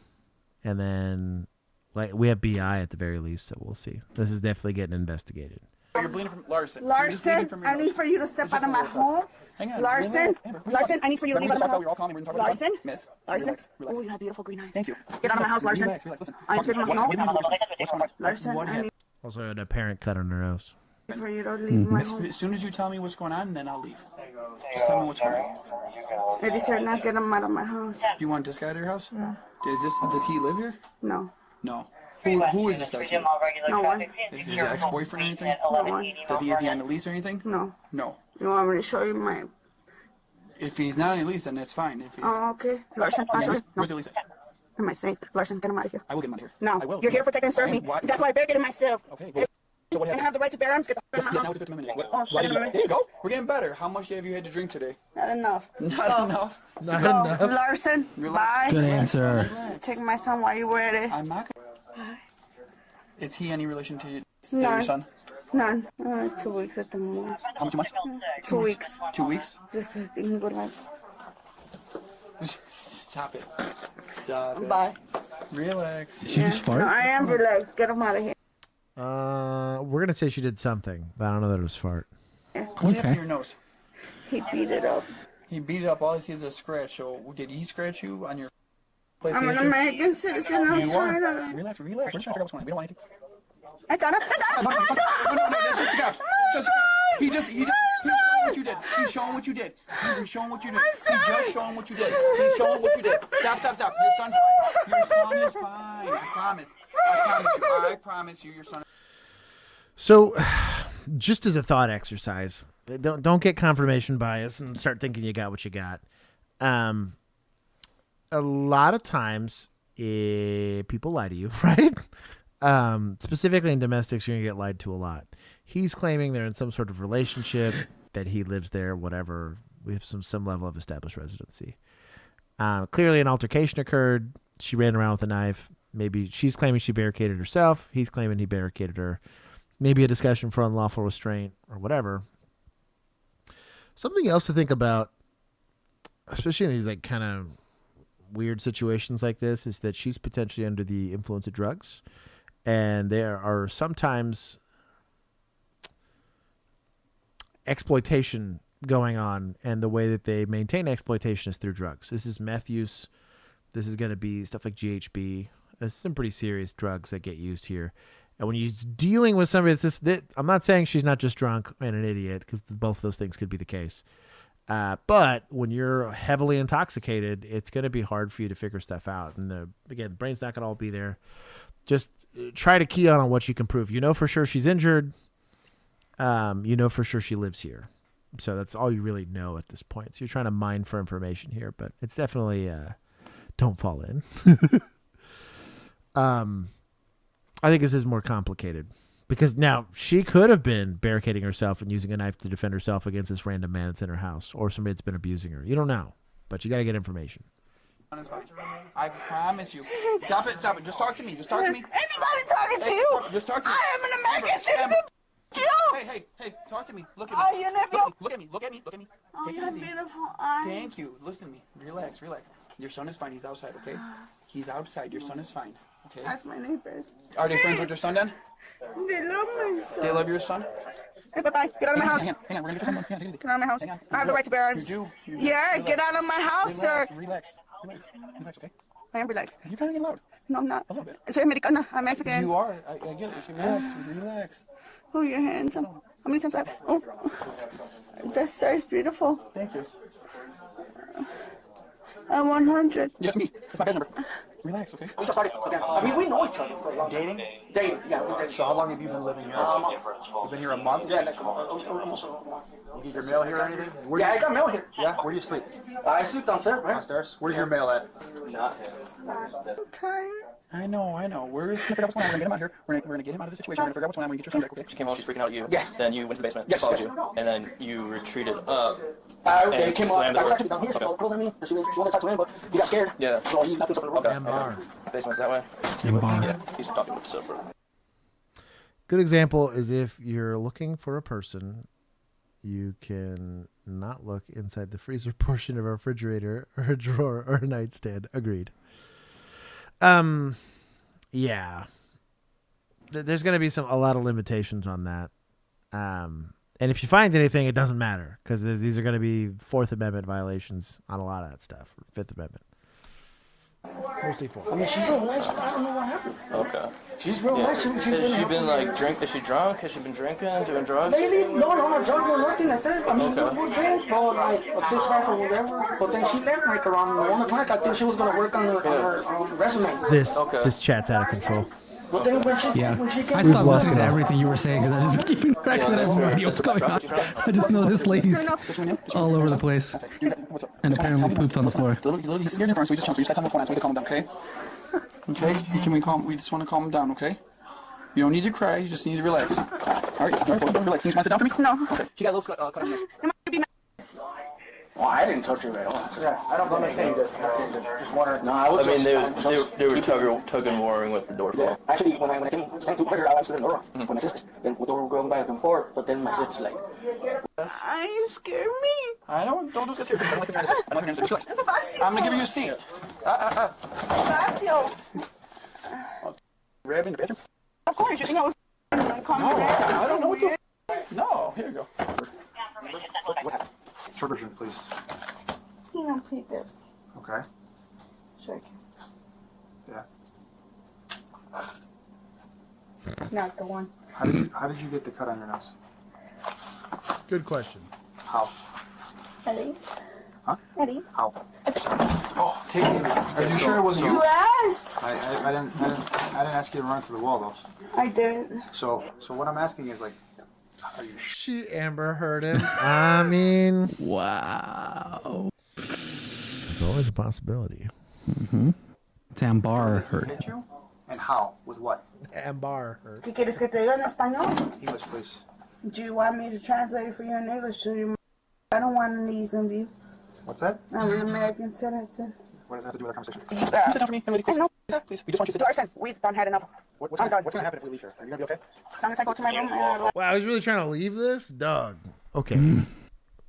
then like we have BI at the very least. So we'll see. This is definitely getting investigated. You're bleeding from Larson. Larson, I need for you to step out of my home. Hang on. Larson, I need for you to leave out of my house. We're all calm. We're talking Larson, Miss, Larson. relax. Oh, you have beautiful green eyes. Thank you. Get out of my house, Larson. Relax. Listen. I am safe from my home. Larson, I need Also had a parent cut on her nose. for you to leave my home. As soon as you tell me what's going on, then I'll leave. Just tell me what's going on. It is here not get him out of my house. You want this guy to your house? No. Does he live here? No. No. Who is this guy to you? No one. Is he your ex-boyfriend or anything? No one. Is he on the lease or anything? No. No. You want me to show you my... If he's not on the lease, then that's fine. If he's... Oh, okay. Larson, Where's the lease at? Am I safe? Larson, get him out of here. I will get him out of here. No. I will. You're here to protect and serve me. That's why I barricaded myself. Okay. So what I happened? have the right to bear arms. Get the Yes, now with the 5th Amendment. What, Oh, why did you, sorry. there you go. We're getting better. How much have you had to drink today? Not enough. Not enough. Not enough. Larson, bye. Good answer. Take my son while you wear it. I'm not gonna... Is he any relation to, your None. son? None. 2 weeks at the most. How much months? 2 weeks. 2 weeks? Just because he would like. Stop it. Stop it. Bye. Relax. Did she just fart? No, I am relaxed. Get him out of here. We're gonna say she did something, but I don't know that it was fart. What happened to your nose? He beat it up. He beat it up. All I see is a scratch. So did he scratch you on your place? I'm an American citizen. I'm You tired are. of it. Relax. We're just trying to figure out what's going on. We don't want anything. I got him. No, that's just the cops. He's showing what you did. He's showing what you did. He's showing what you did. He's just showing what you did. He's showing what you did. Stop. Your son's fine. Your son is fine. I promise. I promise you, your son. So, just as a thought exercise, don't get confirmation bias and start thinking you got what you got. A lot of times, people lie to you, right? Specifically in domestics, you're gonna get lied to a lot. He's claiming they're in some sort of relationship, that he lives there, whatever. We have some level of established residency. Clearly, an altercation occurred. She ran around with a knife. Maybe she's claiming she barricaded herself. He's claiming he barricaded her. Maybe a discussion for unlawful restraint or whatever. Something else to think about, especially in these like kind of weird situations like this, is that she's potentially under the influence of drugs. And there are sometimes exploitation going on, and the way that they maintain exploitation is through drugs. This is meth use. This is going to be stuff like GHB. There's some pretty serious drugs that get used here. And when you're dealing with somebody that's this, I'm not saying she's not just drunk and an idiot, because both of those things could be the case. But when you're heavily intoxicated, it's going to be hard for you to figure stuff out. And again, the brain's not going to all be there. Just try to key on what you can prove. You know for sure she's injured. You know for sure she lives here. So that's all you really know at this point. So you're trying to mine for information here, but it's definitely don't fall in. I think this is more complicated because now she could have been barricading herself and using a knife to defend herself against this random man that's in her house, or somebody that's been abusing her. You don't know, but you got to get information. I promise you. Stop it. Just talk to me. Just talk to me. Anybody talking to you? Just talk to me. I am an American citizen. Hey, talk to me. Look at me. Oh, your nephew? Look at me. Oh, Take it you have easy. beautiful eyes. Thank you. Listen to me. Relax. Your son is fine. He's outside, okay? He's outside. Your son is fine, okay? That's my neighbors. Are they friends with your son then? They love my son. They love your son? Hey, bye-bye. Get out of my house. Hang on. We're going to get your son. Hang on, take it easy. Get out of my house. I have the right to bear arms. You do. Yeah, Relax. get out of my house, sir. Relax, okay? I am relaxed. You're kind of getting loud. No, I'm not. A little bit. Soy americana. I'm Mexican. You are. I get it. Relax. Oh, you're handsome. How many times oh, that star is beautiful. Thank you. I'm 100. Yes, me. That's my badge number. Relax, okay? We just started. I mean, we know each other for a long time. Dating? Yeah, we dated. So how long have you been living here? A month. You've been here a month? Yeah, like almost a month. You get your mail here or anything? Yeah, I got mail here. Yeah? Where do you sleep? I sleep downstairs, right? Downstairs? Where's your mail at? I'm tired. I know. We're just gonna figure out what's going on. We're gonna get him out here. We're gonna get him out of the situation. We're gonna figure out what's going on. We're gonna get your son back, okay? She came home, she's freaking out at you. Yes. Then you went to the basement. Yes, Followed yes. you. And then you retreated up. They came up. I was actually down here. She called me. She wanted to talk to him, but he got scared. Yeah. So he left himself in the room. Okay. Basement's that way? Yeah. He's talking with sober. Good example is if you're looking for a person, you can not look inside the freezer portion of a refrigerator or a drawer or a nightstand. Agreed. Yeah. There's going to be a lot of limitations on that. And if you find anything, it doesn't matter because these are going to be Fourth Amendment violations on a lot of that stuff. Fifth Amendment. Mostly Fourth. I mean, she's real nice, but I don't know what happened. Okay. She's real nice. Has she been like Is she drunk? Has she been drinking, doing drugs? Lately, no, not drunk or nothing like that. I mean, Okay. we'll drink or like a 6-pack or whatever. But then she left like around 1 o'clock. I think she was gonna work on her resume. This chat's out of control. But then when she Yeah, when she came I stopped listening to everything you were saying because I just keeping track of that video. What's going on? I just know this lady's all over the place and apparently pooped on the floor. He's scared in front, so we just gotta tell him what's going on so we can calm him down, okay? Okay? We just want to calm him down, okay? You don't need to cry. You just need to relax. All right, relax. Can you sit down for me? No. Okay. She got a little cut on her. Well, I didn't touch her at all. Yeah, I don't know. I'm saying you did. Just wondering. No, I was I mean, just, they were tug and warring with the door. Yeah. Actually, when I came to measure, I stood in the door with my sister. Then the door was going back and forth, but then my sister's like, You scared me. I don't get scared. I'm not going to relax. I'm going to give you a seat. Ignacio. Grab in the bathroom? Of course, you think I was confident? I don't know what weird. No, here you go. What happened? Short version, please. He don't pay bills. Okay. Sure. Yeah. Not the one. How did you get the cut on your nose? Good question. How? Eddie? Huh? Eddie? How? Oh, take it easy. Are you sure it wasn't you? You asked. I didn't ask you to run to the wall though. I did. So what I'm asking is like, are you She Amber heard him. I mean, Wow. it's always a possibility. Mm-hmm. Amber heard hit you? And how? With what? Amber heard. ¿Qué quieres que te diga en español? English, please. Do you want me to translate it for you in English? I don't want any of them. What's that? I'm an American citizen. What does that have to do with our conversation? Sit down for me, Emily, please. I know. Please. We just want you to sit down. Larson, we've done had enough. What's going to happen if we leave here? Are you going to be okay? As long as I go to my room. Wow, I was really trying to leave this, Doug. Okay,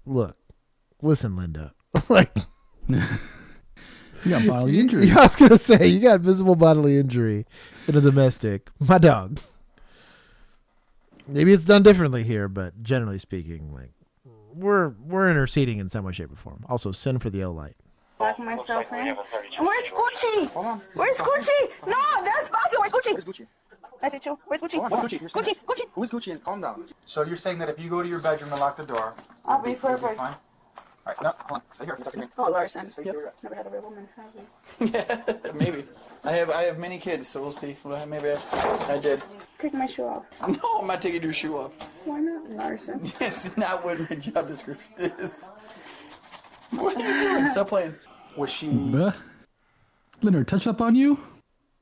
look, listen, Linda. Like, you got bodily injury. I was gonna say you got visible bodily injury in a domestic. My dog. Maybe it's done differently here, but generally speaking, like we're interceding in some way, shape, or form. Also, send for the O-light. Lock myself in. Where's Gucci? Where's Gucci? No, that's Bacio. Where's Gucci? Where's Gucci? I said you. Where's Gucci? Gucci. Who is Gucci? And calm down. So you're saying that if you go to your bedroom and lock the door, I'll be you'll perfect. fine? All right, no, hold on. Stay here. Talk to me. Oh, Larson. Never had a real woman, have we? Yeah, maybe. I have many kids, so we'll see. Well, maybe I did. Take my shoe off. No, I'm not taking your shoe off. Why not, Larson? It's not what my job description is. What are you doing? Stop playing. Was she... Leonard, touch up on you?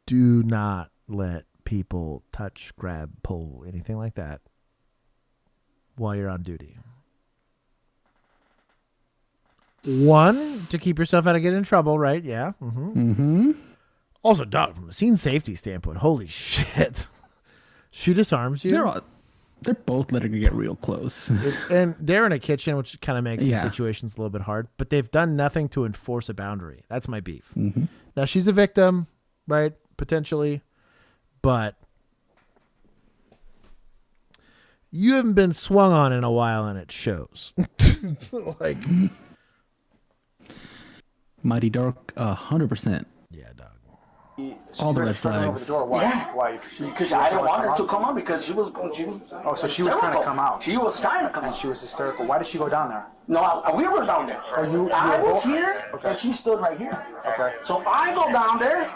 Do not let people touch, grab, pull, anything like that while you're on duty. One, to keep yourself out of getting in trouble, right? Yeah. Mm-hmm. Mm-hmm. Also, dog, from a scene safety standpoint, holy shit. She disarms you. They're both letting you get real close. And they're in a kitchen, which kind of makes the situations a little bit hard. But they've done nothing to enforce a boundary. That's my beef. Mm-hmm. Now, she's a victim, right? Potentially. But you haven't been swung on in a while, and it shows. Like... Mighty Dark, 100%. Yeah, dog. All the red flags. Why? Because I didn't want her to come out because she was going. Oh, so she was trying to come out. She was trying to come out. And she was hysterical. Why did she go down there? No, we were down there. I was here, and she stood right here. Okay. So I go down there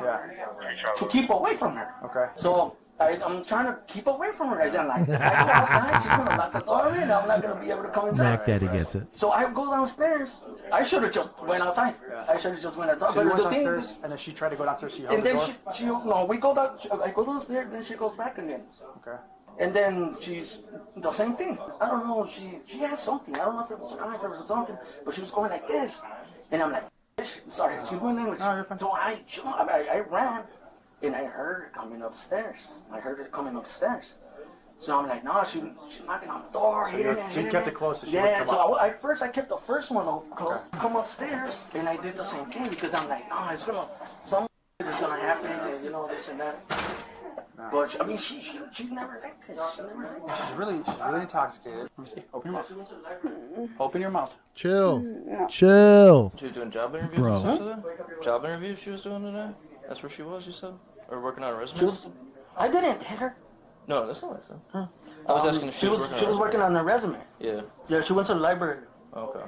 to keep away from her. Okay. So I'm trying to keep away from her. I'm like, if I go outside, she's gonna lock the door in. I'm not gonna be able to come inside. Mac Daddy gets it. So I go downstairs. I should have just went outside. I should have just went outside. So you but went the thing downstairs, is, and then she tried to go downstairs. She held and the then door? we go down. I go downstairs, then she goes back again. Okay. And then she's the same thing. I don't know. She had something. I don't know if it was a knife or something, but she was going like this, and I'm like, sorry, excuse my language. No, you're fine. So I ran, and I heard her coming upstairs. So I'm like, no, she's knocking on the door. So you kept it closed. So Yeah, so at first I kept the first one closed. Okay. Come upstairs, and I did the same thing because I'm like, no, it's gonna, something is gonna happen, and you know, this and that. But I mean, she never liked this. She never liked this. She's really intoxicated. Let me see. Open your mouth. Open your mouth. Chill. Chill. She was doing job interviews. Bro. Job interviews she was doing today. That's where she was. You said, or working on a resume. She was. I didn't hit her. No, that's not what I said. Huh. I was asking if she was working on her resume. Yeah. Yeah, she went to the library. Okay.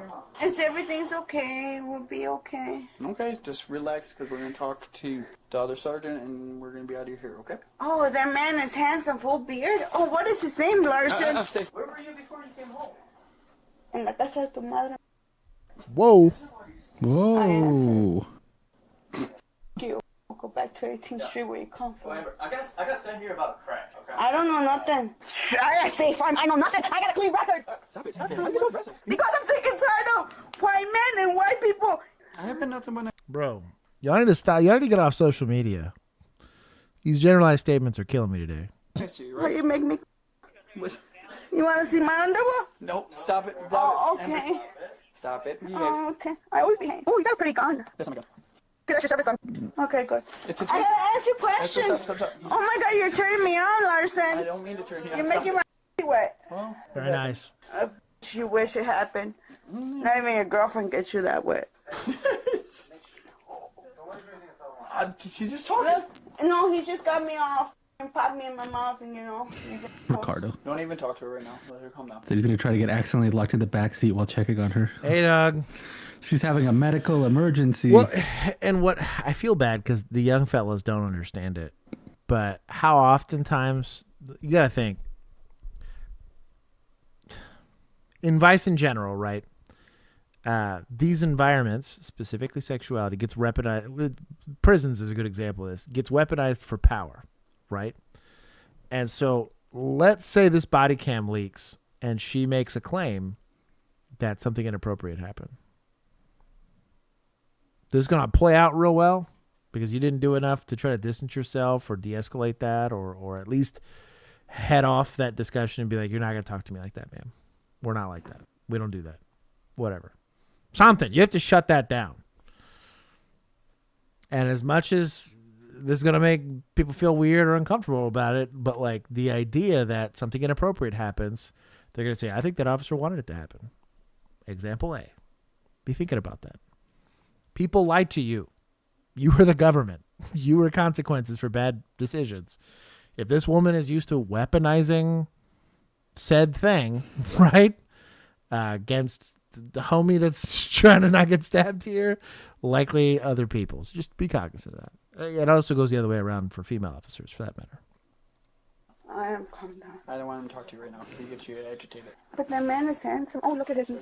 Is everything's okay? We'll be okay. Okay, just relax because we're going to talk to the other sergeant and we're going to be out of here, okay? Oh, that man is handsome, full beard. Oh, what is his name, Larson? Where were you before you came home? En la casa de tu madre. Whoa. Whoa. You. go back to 18th Street where you come from. Amber, I got sent here about a crack, okay? I don't know nothing. I stay farm. I know nothing. I got a clean record. Stop it. Why are you so aggressive? Because I'm sick and tired of white men and white people. I have been nothing but... Bro, y'all need to stop. Y'all need to get off social media. These generalized statements are killing me today. I see you, How right? you make me... You want to see my underwear? Nope. Stop it. Oh, okay. Amber. Stop it. Oh, okay. I always behave. Oh, you got a pretty gun. That's my gun. Okay, that's your service gun. Okay, good. It's a I gotta ask you questions. Stop. Oh my God, you're turning me on, Larson. I don't mean to turn you on. You're making my wet. Well, very nice. You wish it happened. Not even your girlfriend gets you that wet. She just talking. No, he just got me off and popped me in my mouth, and Ricardo. Don't even talk to her right now. Let her calm down. So he's gonna try to get accidentally locked in the back seat while checking on her. Hey, dog. She's having a medical emergency. Well, and what I feel bad because the young fellas don't understand it, but how oftentimes you got to think in vice in general, right? These environments, specifically sexuality, gets weaponized. Prisons is a good example of this. Gets weaponized for power, right? And so let's say this body cam leaks and she makes a claim that something inappropriate happened. This is going to play out real well because you didn't do enough to try to distance yourself or de-escalate that or at least head off that discussion and be like, you're not going to talk to me like that, man. We're not like that. We don't do that. Whatever. Something. You have to shut that down. And as much as this is going to make people feel weird or uncomfortable about it, but like the idea that something inappropriate happens, they're going to say, I think that officer wanted it to happen. Example A. Be thinking about that. People lied to you. You were the government. You were consequences for bad decisions. If this woman is used to weaponizing said thing, right, against the homie that's trying to not get stabbed here, likely other people. So just be cognizant of that. It also goes the other way around for female officers, for that matter. I am calm down. I don't want him to talk to you right now. He gets you agitated. But the man is handsome. Oh, look at his.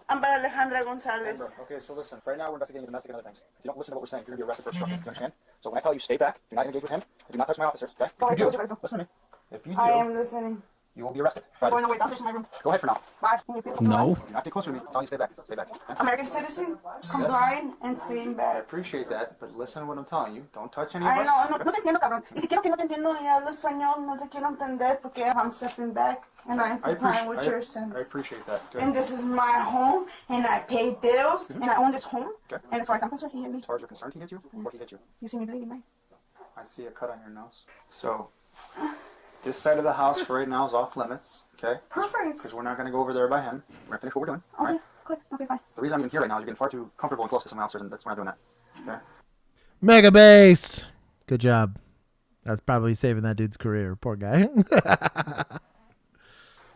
Amber Alejandra Gonzalez. Amber, okay, so listen. Right now we're investigating domestic and other things. If you don't listen to what we're saying, you're going to be arrested for obstruction. Do you understand? So when I tell you stay back, do not engage with him, do not touch my officers, okay? If you do, listen to me. If you do, I am listening. you will be arrested. I'm going away downstairs to my room. Go ahead for now. Bye. No. Do not get closer to me. I'm telling you stay back. Stay back. American citizen, complying and staying I back. appreciate that, but listen to what I'm telling you. Don't touch any of I us. know, no te entiendo, cabrón. Y si quiero que no te entiendo y hablo español, no te quiero entender porque I'm stepping back and I'm complying with your sense. I appreciate that. Good. And this is my home, and I pay bills, and I own this home. Okay. And as far as I'm concerned, he hit me. As far as you're concerned, he hit you? What he hit you? You see me bleeding, right? I see a cut on your nose. So, this side of the house right now is off limits, okay? Perfect. Because we're not going to go over there by him. We're going to finish what we're doing, Okay, right? good. Okay, fine. The reason I'm even here right now is you're getting far too comfortable and close to some officers, and that's why I'm doing that, okay? Mega based. Good job. That's probably saving that dude's career. Poor guy.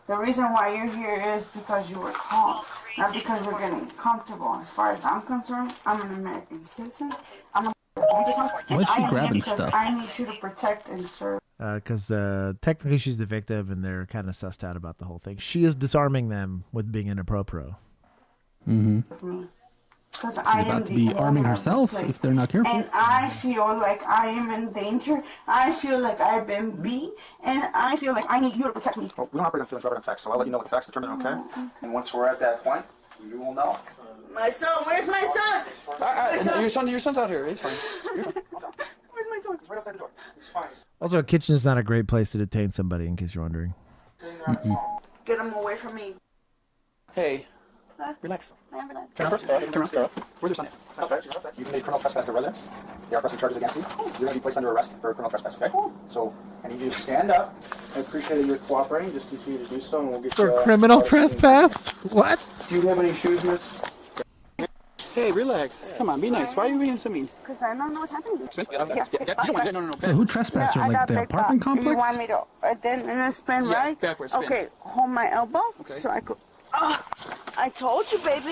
The reason why you're here is because you were calm, not because you're getting comfortable. As far as I'm concerned, I'm an American citizen. I'm a this house, and Why is she I am here grabbing because stuff? I need you to protect and serve. Because technically she's the victim and they're kind of sussed out about the whole thing. She is disarming them with being inappropriate. Mm-hmm. Because I am about to be the arming owner of this herself place. if they're not careful. And I feel like I am in danger. I feel like I've been beat, and I feel like I need you to protect me. Well, we don't operate on feelings, we operate on facts, so I'll let you know what the facts determine, okay? And once we're at that point, you will know. My son, where's my son? Your son's out here. It's fine. Where's my son? He's right outside the door. He's fine. Also, a kitchen is not a great place to detain somebody, in case you're wondering. Get him away from me. Hey, Huh? relax. I am relaxed. Turn around, Sarah. Where's your son? Outside. You committed criminal trespass to residence. They are pressing charges against you. You're going to be placed under arrest for criminal trespass, okay? So, I need you to stand up. I appreciate that you're cooperating. Just continue to do so, and we'll get you... For criminal trespass? What? Do you have any shoes, miss? Hey, relax. Come on, be nice. Why are you being so mean? Because I don't know what's happening. No. So who trespassed her? I Like got the big apartment complex? You want me to then spin, Yeah, right? backwards, spin. Okay, hold my elbow so I could... I told you, baby.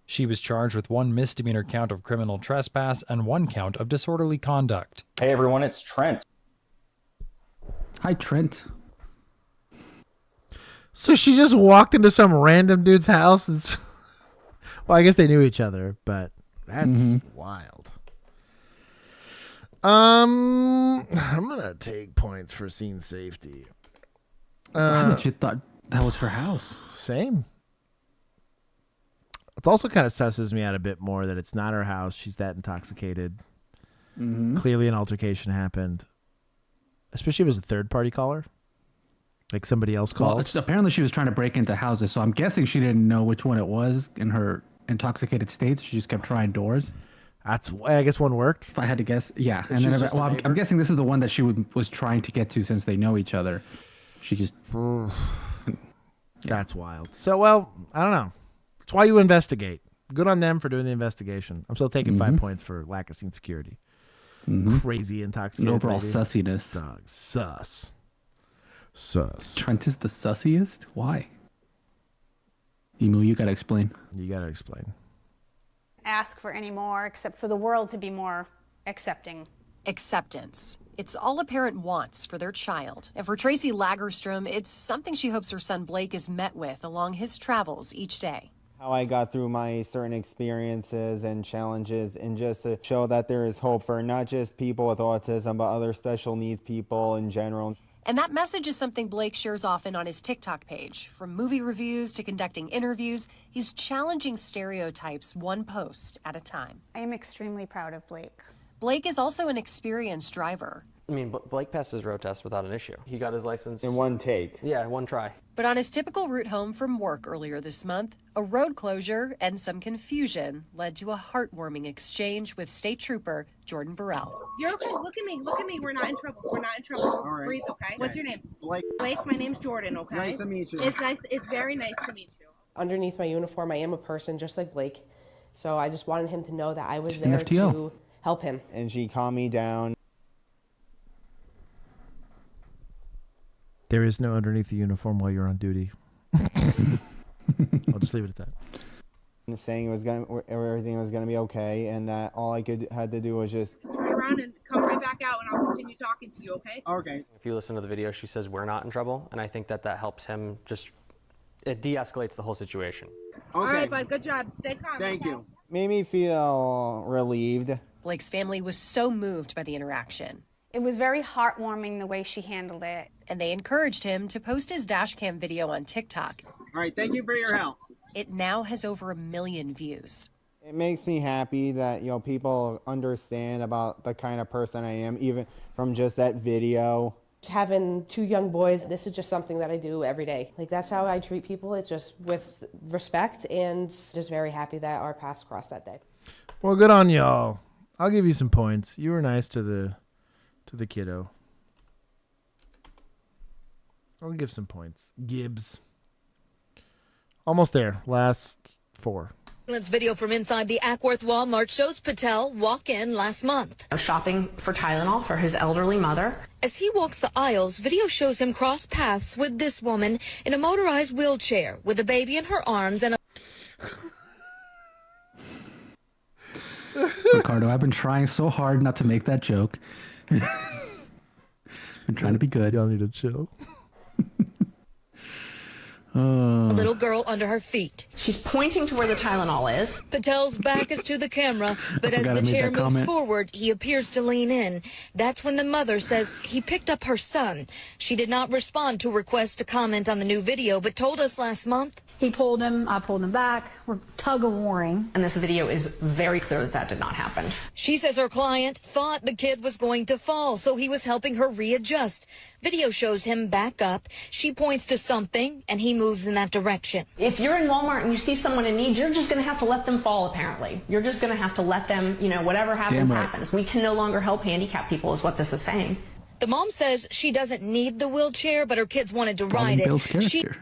She was charged with 1 misdemeanor count of criminal trespass and 1 count of disorderly conduct. Hey everyone, it's Trent. Hi, Trent. So she just walked into some random dude's house and... Well, I guess they knew each other, but that's wild. I'm gonna take points for scene safety. How much you thought that was her house? Same. It also kind of susses me out a bit more that it's not her house. She's that intoxicated. Clearly an altercation happened. Especially if it was a third-party caller. Like somebody else called. Well, apparently she was trying to break into houses, so I'm guessing she didn't know which one it was in her intoxicated state. So she just kept trying doors. I guess one worked. If I had to guess, yeah. And then, I'm guessing this is the one that she was trying to get to since they know each other. She just... That's wild. So, well, I don't know. It's why you investigate. Good on them for doing the investigation. I'm still taking 5 points for lack of scene security. Crazy intoxicated. And overall lady. sussiness. Dog. Sus. Trent is the sussiest? Why? Emu, you gotta explain. You gotta explain. Ask for any more except for the world to be more accepting. Acceptance. It's all a parent wants for their child. And for Tracy Lagerstrom, it's something she hopes her son Blake is met with along his travels each day. How I got through my certain experiences and challenges, and just to show that there is hope for not just people with autism, but other special needs people in general. And that message is something Blake shares often on his TikTok page. From movie reviews to conducting interviews, he's challenging stereotypes one post at a time. I am extremely proud of Blake. Blake is also an experienced driver. I mean, Blake passed his road test without an issue. He got his license in one take. Yeah, one try. But on his typical route home from work earlier this month, a road closure and some confusion led to a heartwarming exchange with State Trooper Jordan Burrell. You're okay. Look at me. Look at me. We're not in trouble. We're not in trouble. All right. Breathe, okay? What's your name? Blake. Blake, my name's Jordan, okay? Nice to meet you. It's nice. It's very nice to meet you. Underneath my uniform, I am a person just like Blake. So I just wanted him to know that I was She's an there FTO. to help him. And she calmed me down. There is no underneath the uniform while you're on duty. I'll just leave it at that. Saying everything was gonna be okay, and that all I had to do was just Turn around and come right back out, and I'll continue talking to you, okay? Okay. If you listen to the video, she says we're not in trouble, and I think that helps him it de-escalates the whole situation. Okay. All right, bud. Good job. Stay calm. Thank you. Made me feel relieved. Blake's family was so moved by the interaction. It was very heartwarming the way she handled it. And they encouraged him to post his dash cam video on TikTok. All right, thank you for your help. It now has over 1 million views. It makes me happy that, people understand about the kind of person I am, even from just that video. Having 2 young boys, this is just something that I do every day. Like, that's how I treat people. It's just with respect, and just very happy that our paths crossed that day. Well, good on y'all. I'll give you some points. You were nice to the kiddo. I'll give some points. Gibbs. Almost there. Last 4. This video from inside the Ackworth Walmart shows Patel walk in last month. Shopping for Tylenol for his elderly mother. As he walks the aisles, video shows him cross paths with this woman in a motorized wheelchair with a baby in her arms and a... Ricardo, I've been trying so hard not to make that joke. Been trying to be good. Y'all need to chill. A little girl under her feet. She's pointing to where the Tylenol is. Patel's back is to the camera, but as forgot the I made chair that moves comment. forward, he appears to lean in. That's when the mother says he picked up her son. She did not respond to requests to comment on the new video, but told us last month. He pulled him, I pulled him back. We're tug-of-warring. And this video is very clear that did not happen. She says her client thought the kid was going to fall, so he was helping her readjust. Video shows him back up. She points to something, and he moves in that direction. If you're in Walmart and you see someone in need, you're just going to have to let them fall, apparently. You're just going to have to let them, whatever happens, happens. We can no longer help handicapped people is what this is saying. The mom says she doesn't need the wheelchair, but her kids wanted to ride it.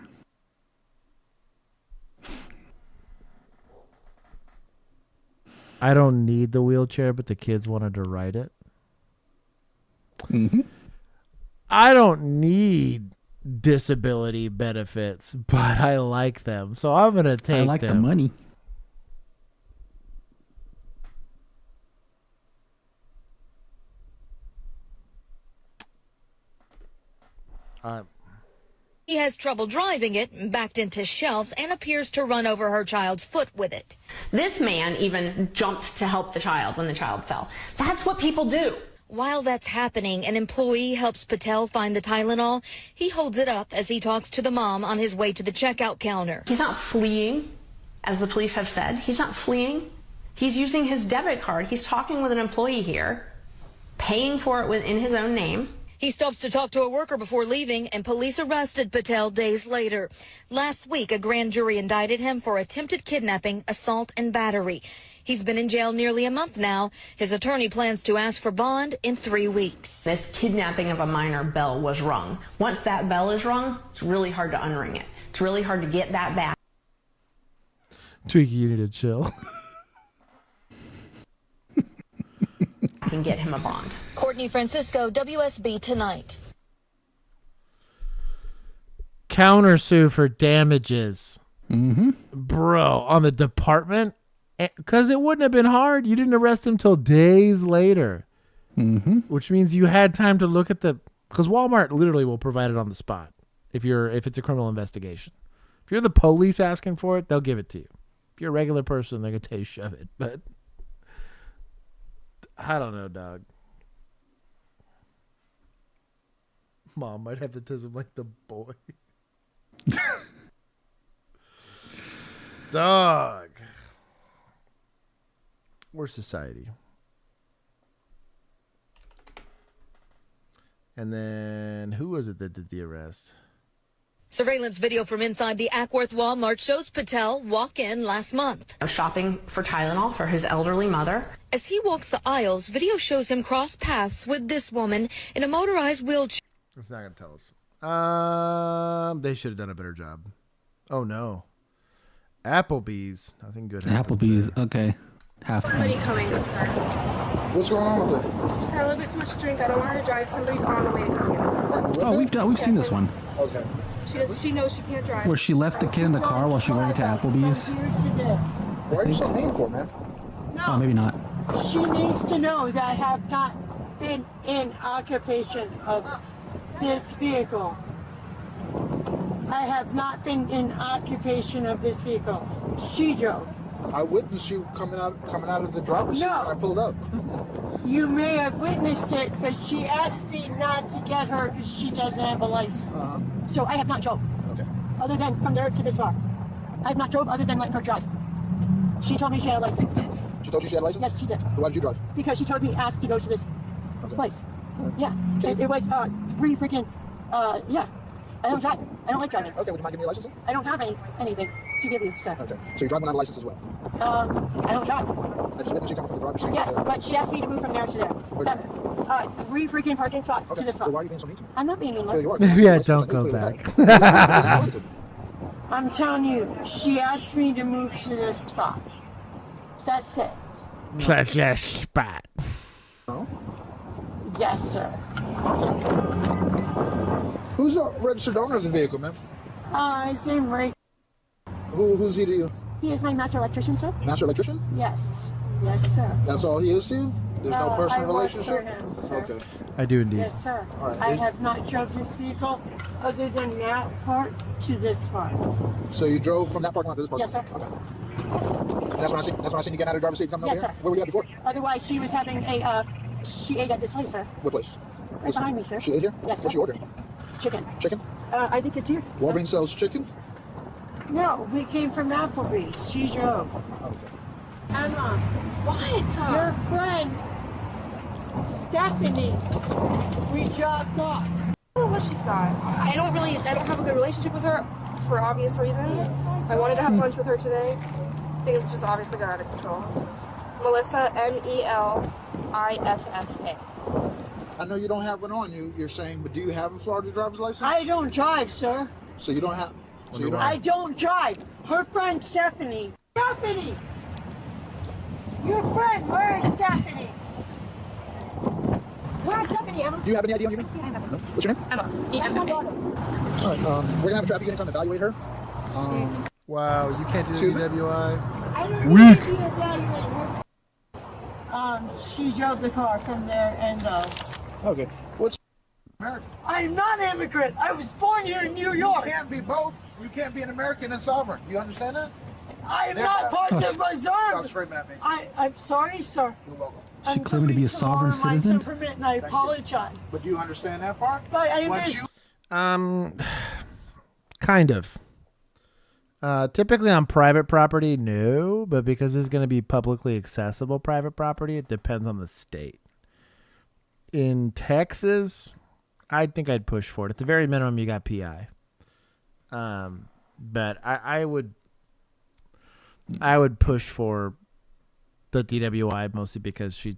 I don't need the wheelchair, but the kids wanted to ride it. Mm-hmm. I don't need disability benefits, but I like them, so I'm gonna take them. I like the money. He has trouble driving it, backed into shelves, and appears to run over her child's foot with it. This man even jumped to help the child when the child fell. That's what people do. While that's happening, an employee helps Patel find the Tylenol. He holds it up as he talks to the mom on his way to the checkout counter. He's not fleeing, as the police have said. He's not fleeing. He's using his debit card. He's talking with an employee here, paying for it in his own name. He stops to talk to a worker before leaving, and police arrested Patel days later. Last week, a grand jury indicted him for attempted kidnapping, assault, and battery. He's been in jail nearly a month now. His attorney plans to ask for bond in 3 weeks. This kidnapping of a minor bell was rung. Once that bell is rung, it's really hard to unring it. It's really hard to get that back. Tweaky, you need to chill. Can get him a bond. Courtney Francisco, WSB Tonight. Countersue for damages. Mm-hmm. Bro, on the department? Because it wouldn't have been hard. You didn't arrest him till days later. Mm-hmm. Which means you had time to look at the... Because Walmart literally will provide it on the spot if it's a criminal investigation. If you're the police asking for it, they'll give it to you. If you're a regular person, they're going to tell you shove it. But I don't know, dog. Mom might have the tism like the boy. Dog. We're society. And then who was it that did the arrest? Surveillance video from inside the Ackworth Walmart shows Patel walk in last month. Shopping for Tylenol for his elderly mother. As he walks the aisles, video shows him cross paths with this woman in a motorized wheelchair. It's not going to tell us. They should have done a better job. Oh, no. Applebee's. Nothing good happened. Applebee's, okay. Half. Somebody coming with her. What's going on with her? She just had a little bit too much to drink. I don't want her to drive. Somebody's on the way to come get us. Oh, we've seen this one. Okay. She knows she can't drive. Where she left the kid in the car while she went to Applebee's. Why are you so mean for, man? Oh, maybe not. She needs to know that I have not been in occupation of this vehicle. I have not been in occupation of this vehicle. She drove. I witnessed you coming out of the driver's seat when I pulled up. You may have witnessed it, but she asked me not to get her because she doesn't have a license. So I have not drove. Okay. Other than from there to this far. I have not drove other than letting her drive. She told me she had a license. She told you she had a license? Yes, she did. Why did you drive? Because she told me ask to go to this place. Yeah. It was 3 freaking, yeah. I don't drive. I don't like driving. Okay, would you mind giving me your license? I don't have anything to give you, sir. Okay. So you're driving without a license as well? I don't drive. I just witnessed you coming from the driver's seat. Yes, but she asked me to move from there to there. 3 freaking parking spots to this spot. So why are you being so mean to me? I'm not being mean. Yeah, you are. Yeah, don't go back. I'm telling you, she asked me to move to this spot. That's it. Plus spot. No? Yes, sir. Who's the registered owner of the vehicle, man? His name Ray. Who's he to you? He is my master electrician, sir. Master electrician? Yes. Yes, sir. That's all he is to you? There's no personal I work relationship? for him, sir. Okay. I do indeed. Yes, sir. All right. I have not drove this vehicle other than that part to this part. So you drove from that parking lot to this parking Yes, sir. lot? Okay. And that's when I seen you getting out of the driver's seat coming Yes, over here? sir. Where were you at before? Otherwise, she was having she ate at this place, sir. What place? Right behind me, sir. She ate here? Yes, sir. What'd she order? Chicken. Chicken? I think it's here. Walgreens sells chicken? No, we came from Applebee's. She drove. Okay. Emma, what? Your friend, Stephanie, we dropped off. I don't know what she's got. I don't have a good relationship with her for obvious reasons. I wanted to have lunch with her today. Things just obviously got out of control. Melissa, Melissa. I know you don't have one on you, you're saying, but do you have a Florida driver's license? I don't drive, sir. So you don't have... So you don't I don't drive. Her friend, Stephanie. Stephanie! Your friend, where is Stephanie? Where's Stephanie, Emma? Do you have any idea on your name? No? What's your name? Emma. That's my daughter. All right, we're going to have a traffic unit come evaluate her. Wow, you can't do the DWI. I don't need to be evaluating her. She drove the car from there and Okay. What's American? I'm not an immigrant. I was born here in New York. You can't be both. You can't be an American and sovereign. Do you understand that? I am not part of the reserve. Stop screaming at me. I'm sorry, sir. You're welcome. She claimed to be a sovereign citizen. And I apologize. But do you understand that part? But I Once missed. Kind of. Typically on private property, no, but because it's going to be publicly accessible private property, it depends on the state. In Texas, I think I'd push for it. At the very minimum, you got PI. But I would push for the DWI mostly because she's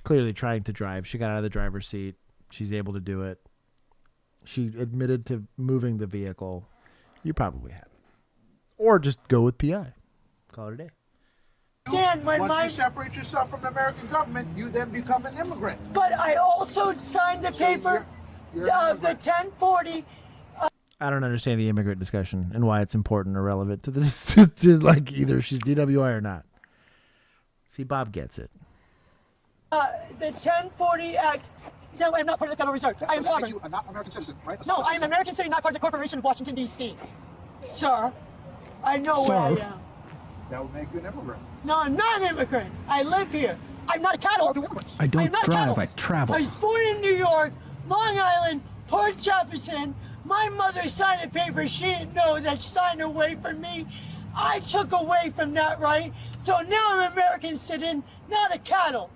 clearly trying to drive. She got out of the driver's seat. She's able to do it. She admitted to moving the vehicle. You probably have. Or just go with PI. Call it a day. Dan, Once you separate yourself from the American government, you then become an immigrant. But I also signed the paper of the 1040. I don't understand the immigrant discussion and why it's important or relevant to this. Like either she's DWI or not. See, Bob gets it. The 1040 Act. No, I'm not part of the Federal Reserve. I am sovereign. You are not an American citizen, right? No, I am an American citizen, not part of the Corporation of Washington, D.C. Sir, I know where I am. That would make you an immigrant. No, I'm not an immigrant. I live here. I'm not a cattle. I don't drive, I travel. I was born in New York, Long Island, Port Jefferson. My mother signed a paper. She didn't know that she signed away from me. I took away from that right. So now I'm an American citizen, not a cattle.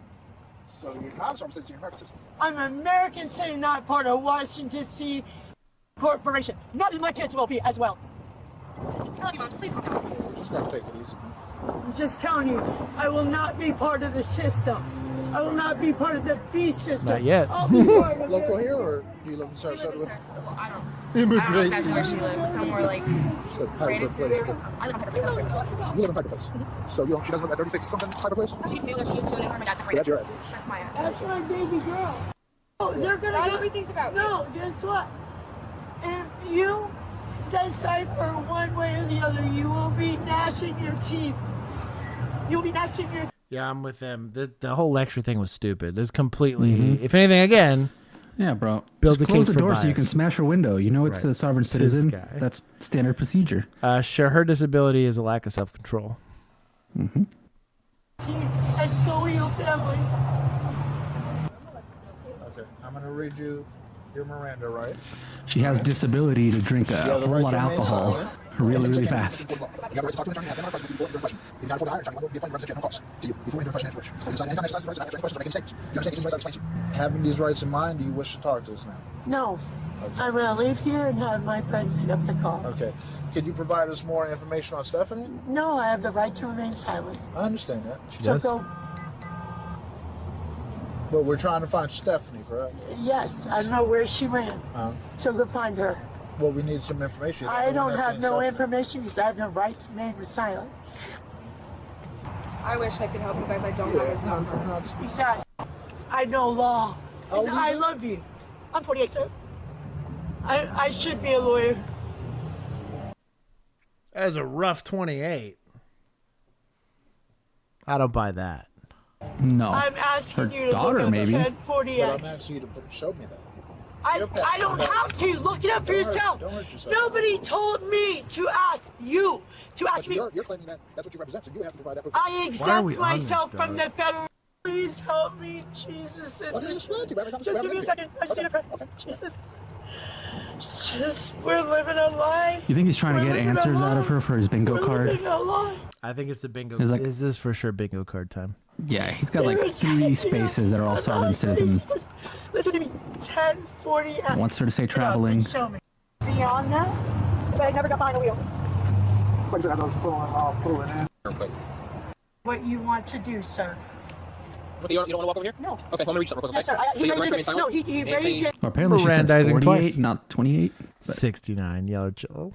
So you're not a sovereign citizen, you're an American citizen. I'm an American citizen, not part of Washington, D.C. Corporation. Not in my kids will be as well. I love you, Mom. Please calm down. Just gotta take it easy, man. I'm just telling you, I will not be part of the system. I will not be part of the fee system. Not yet. I'll be part of Local here, or do you live in Sarasota? I don't Immigrant. know exactly where she lives. Somewhere like. So Piper Place. I live in Piper Place. You live in Piper Place. So you don't, she doesn't live at 36 something Piper Place? She's new. She used to live for my dad's. So that's your address. That's my address. That's my baby girl. Oh, they're gonna. Not everything's about you. No, guess what? If you decide for one way or the other, you will be gnashing your teeth. You'll be gnashing your. Yeah, I'm with them. The whole lecture thing was stupid. It's completely, if anything, again. Yeah, bro. Build Just a close case the for door so you can bias. smash her window. You know it's Right. a sovereign This citizen. guy. That's standard procedure. Sure, her disability is a lack of self-control. Mm-hmm. And so will your family. Okay, I'm gonna read you your Miranda, right? She has disability to drink a You have the whole right lot to of remain alcohol silent. really, really fast. You have the right to talk to an attorney, have no questions before your question. If you can't afford to hire an attorney, one will be appointed representation at no cost to you before you question answer which. So decide anytime exercise the right to answer any questions or make any statements. You understand these rights I explained to you. Having these rights in mind, do you wish to talk to us now? No. I'm gonna leave here and have my friend pick up the call. Okay. Can you provide us more information on Stephanie? No, I have the right to remain silent. I understand that. So go. But we're trying to find Stephanie, correct? Yes, I know where she ran. So go find her. Well, we need some information. I don't have no information because I have no right to remain silent. I wish I could help you guys. I don't have his number. Besides, I know law. And I love you. I'm 48, sir. I should be a lawyer. That is a rough 28. I don't buy that. No. I'm asking Her you to daughter, look up maybe. 1040 But X. I'm asking you to show me that. I don't have to. Look it up for yourself. Don't hurt yourself. Nobody told me to ask you to ask But me. you're claiming that that's what you represent, so you have to provide that. I exempt myself from the federal. Please help me, Jesus. Let me explain to you. Just give me a second. I just need a friend. Jesus. Just, we're living a lie. You think he's trying to get answers out of her for his bingo card? Living a lie. I think it's the bingo. Is that- Is this for sure bingo card time? Yeah, he's got like 3 spaces that are all sovereign citizen. Listen to me. 1040 X. Wants her to say traveling. Show me. Beyond that, but I never got behind the wheel. Like I said, I was pulling in. What you want to do, sir? You don't want to walk over here? No. Okay, well, let me reach something real quick. Yes, sir. So you raised remain it. silent? No, he raised it. Well, apparently she said Mirandizing 48, twice. not 28. 69 yellow Joe.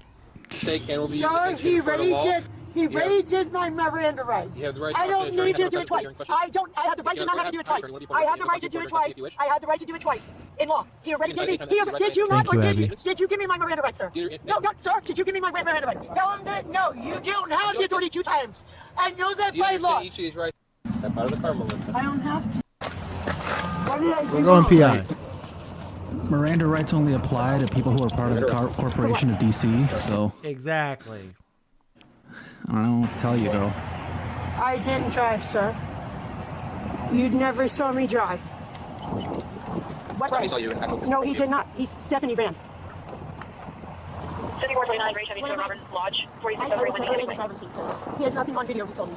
Take and will be Sir, used he against you before the law. raised it. He raised my Miranda rights. You have the right to I talk to don't an attorney, need to have do no it twice. hearing question. I have the right to not have to do it twice. I have the right to do it twice. I have the right to do it twice. In law. He already gave me. Did you not? Thank you, Or Abby. did you give me my Miranda rights, sir? No, sir. Did you give me my Miranda rights? Tell him that no, you don't have the authority 2 times. I know that Do you by law. understand each of these rights? Step out of the car, Melissa. I don't have to. What did I do? We're going PI. Miranda rights only apply to people who are part of the corporation of DC, so Exactly. I don't know what to tell you, girl. I didn't drive, sir. You never saw me drive. What? Right. I saw you in No, he did not. Stephanie ran. 7429, Ray 72, Robert Lodge, 46 He has nothing on video, he told me.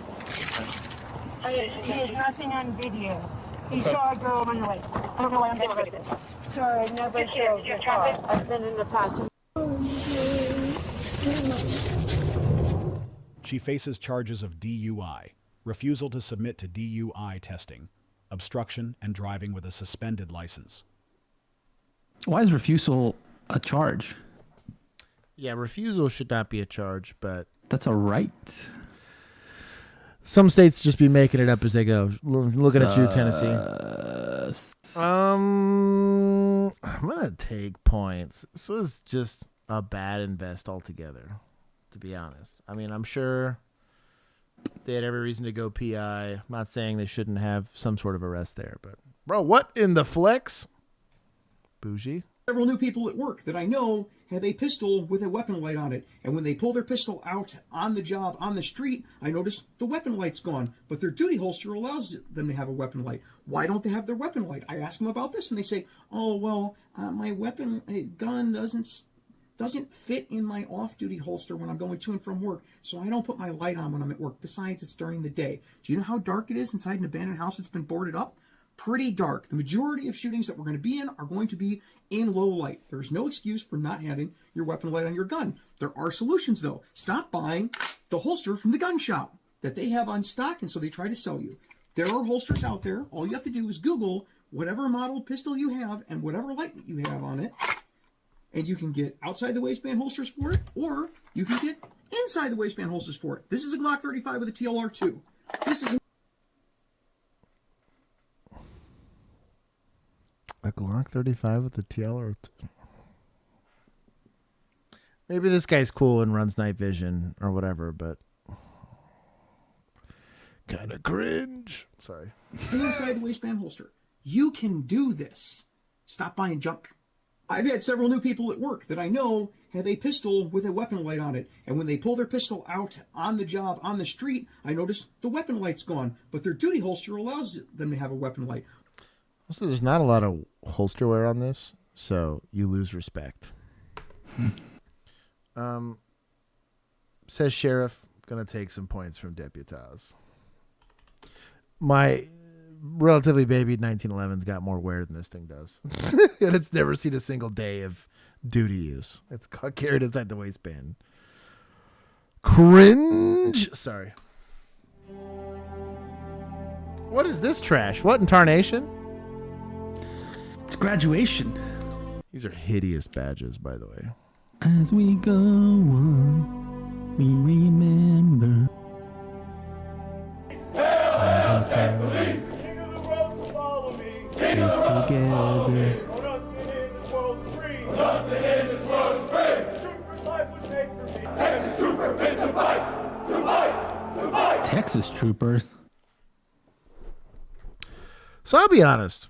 He has nothing on video. He saw a girl run away. I don't know why I'm getting arrested. Sorry, I never drove the car. I've been in the past. She faces charges of DUI, refusal to submit to DUI testing, obstruction, and driving with a suspended license. Why is refusal a charge? Yeah, refusal should not be a charge, but that's a right. Some states just be making it up as they go. Looking at you, Tennessee. I'm gonna take points. This was just a bad invest altogether, to be honest. I mean, I'm sure they had every reason to go PI. I'm not saying they shouldn't have some sort of arrest there, but bro, what in the flex? Bougie. Several new people at work that I know have a pistol with a weapon light on it. And when they pull their pistol out on the job, on the street, I notice the weapon light's gone. But their duty holster allows them to have a weapon light. Why don't they have their weapon light? I ask them about this and they say, oh, well, my weapon gun doesn't fit in my off-duty holster when I'm going to and from work, so I don't put my light on when I'm at work. Besides, it's during the day. Do you know how dark it is inside an abandoned house that's been boarded up? Pretty dark. The majority of shootings that we're going to be in are going to be in low light. There's no excuse for not having your weapon light on your gun. There are solutions, though. Stop buying the holster from the gun shop that they have on stock, and so they try to sell you. There are holsters out there. All you have to do is Google whatever model pistol you have and whatever light that you have on it, and you can get outside the waistband holsters for it, or you can get inside the waistband holsters for it. This is a Glock 35 with a TLR2. This is a Glock 35 with a TLR2. Maybe this guy's cool and runs night vision or whatever, but kind of cringe. Sorry. Inside the waistband holster. You can do this. Stop buying junk. I've had several new people at work that I know have a pistol with a weapon light on it. And when they pull their pistol out on the job, on the street, I notice the weapon light's gone. But their duty holster allows them to have a weapon light. Also, there's not a lot of holster wear on this, so you lose respect. Says Sheriff, gonna take some points from Deputaz. My relatively baby 1911's got more wear than this thing does. And it's never seen a single day of duty use. It's carried inside the waistband. Cringe. Sorry. What is this trash? What in tarnation? It's graduation. These are hideous badges, by the way. As we go on, we remember. Is together. Texas Troopers. So I'll be honest.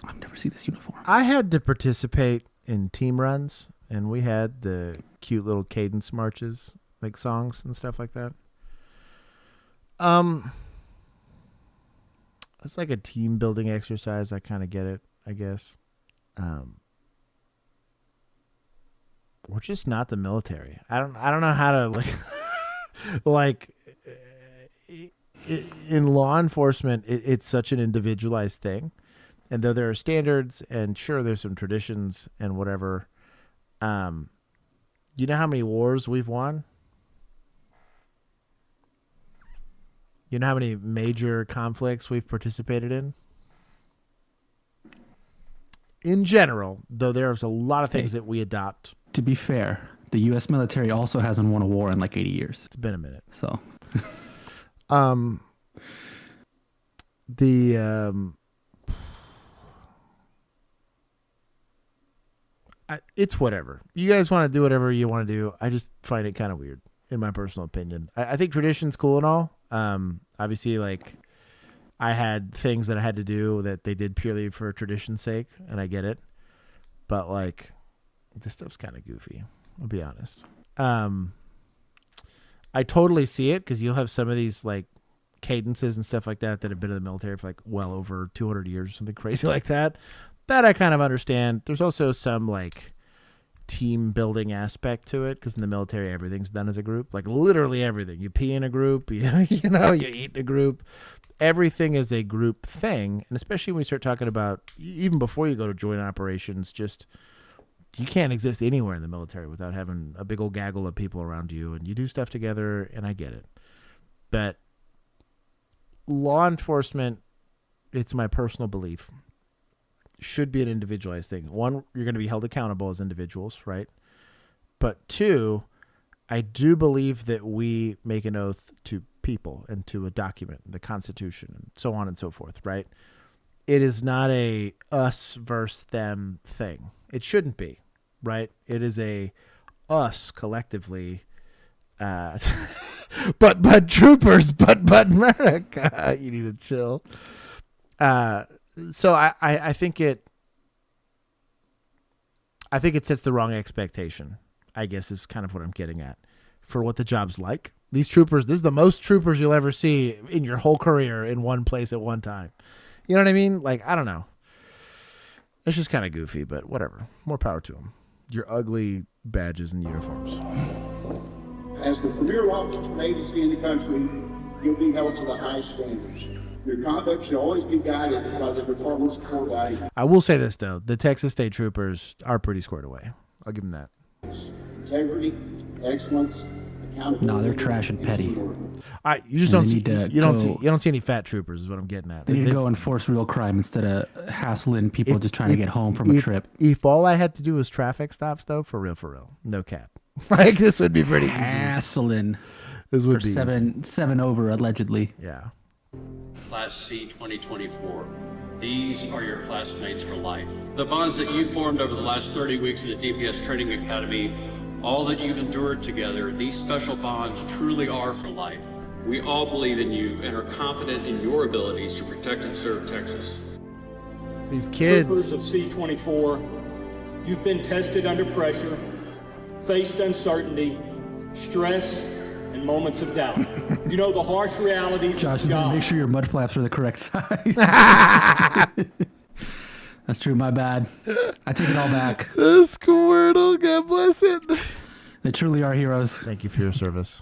I've never seen this uniform. I had to participate in team runs, and we had the cute little cadence marches, like songs and stuff like that. It's like a team building exercise. I kind of get it, I guess. We're just not the military. I don't know how to like in law enforcement. It's such an individualized thing. And though there are standards and sure there's some traditions and whatever, you know how many wars we've won? You know how many major conflicts we've participated in? In general, though there's a lot of things that we adopt. To be fair, the U.S. military also hasn't won a war in like 80 years. It's been a minute. So, it's whatever. You guys want to do whatever you want to do. I just find it kind of weird, in my personal opinion. I think tradition's cool and all. Obviously, like, I had things that I had to do that they did purely for tradition's sake, and I get it. But, like, this stuff's kind of goofy, I'll be honest. I totally see it, because you'll have some of these, like, cadences and stuff like that have been in the military for like well over 200 years or something crazy like that. That I kind of understand. There's also some like team building aspect to it because in the military everything's done as a group, like literally everything. You pee in a group, you eat in a group. Everything is a group thing, and especially when you start talking about even before you go to joint operations, just you can't exist anywhere in the military without having a big old gaggle of people around you, and you do stuff together, and I get it. But law enforcement, it's my personal belief, should be an individualized thing. One, you're going to be held accountable as individuals, right? But two, I do believe that we make an oath to people and to a document, the Constitution, and so on and so forth, right? It is not a us versus them thing. It shouldn't be, right? It is a us collectively, but troopers, but America. You need to chill. So I think it sets the wrong expectation, I guess, is kind of what I'm getting at for what the job's like. These troopers, this is the most troopers you'll ever see in your whole career in one place at one time. You know what I mean? Like, I don't know. It's just kind of goofy, but whatever. More power to them. Your ugly badges and uniforms. As the premier law enforcement agency in the country, you'll be held to the highest standards. Your conduct should always be guided by the department's core values. I will say this, though. The Texas State Troopers are pretty squared away. I'll give them that. Integrity, excellence, accountability. No, they're trash and petty. You just don't see, you don't see any fat troopers is what I'm getting at. They need to go enforce real crime instead of hassling people just trying to get home from a trip. If all I had to do was traffic stops, though, for real, no cap. Like, this would be pretty easy. Hassling. This would for be seven over, allegedly. Yeah. Class C 2024. These are your classmates for life. The bonds that you formed over the last 30 weeks of the DPS Training Academy, all that you've endured together, these special bonds truly are for life. We all believe in you and are confident in your abilities to protect and serve Texas. These kids. Troopers of C-24, you've been tested under pressure, faced uncertainty, stress, and moments of doubt. You know the harsh realities Josh, of the job. make sure your mud flaps are the correct size. That's true, my bad. I take it all back. The Squirtle, God bless it. They truly are heroes. Thank you for your service.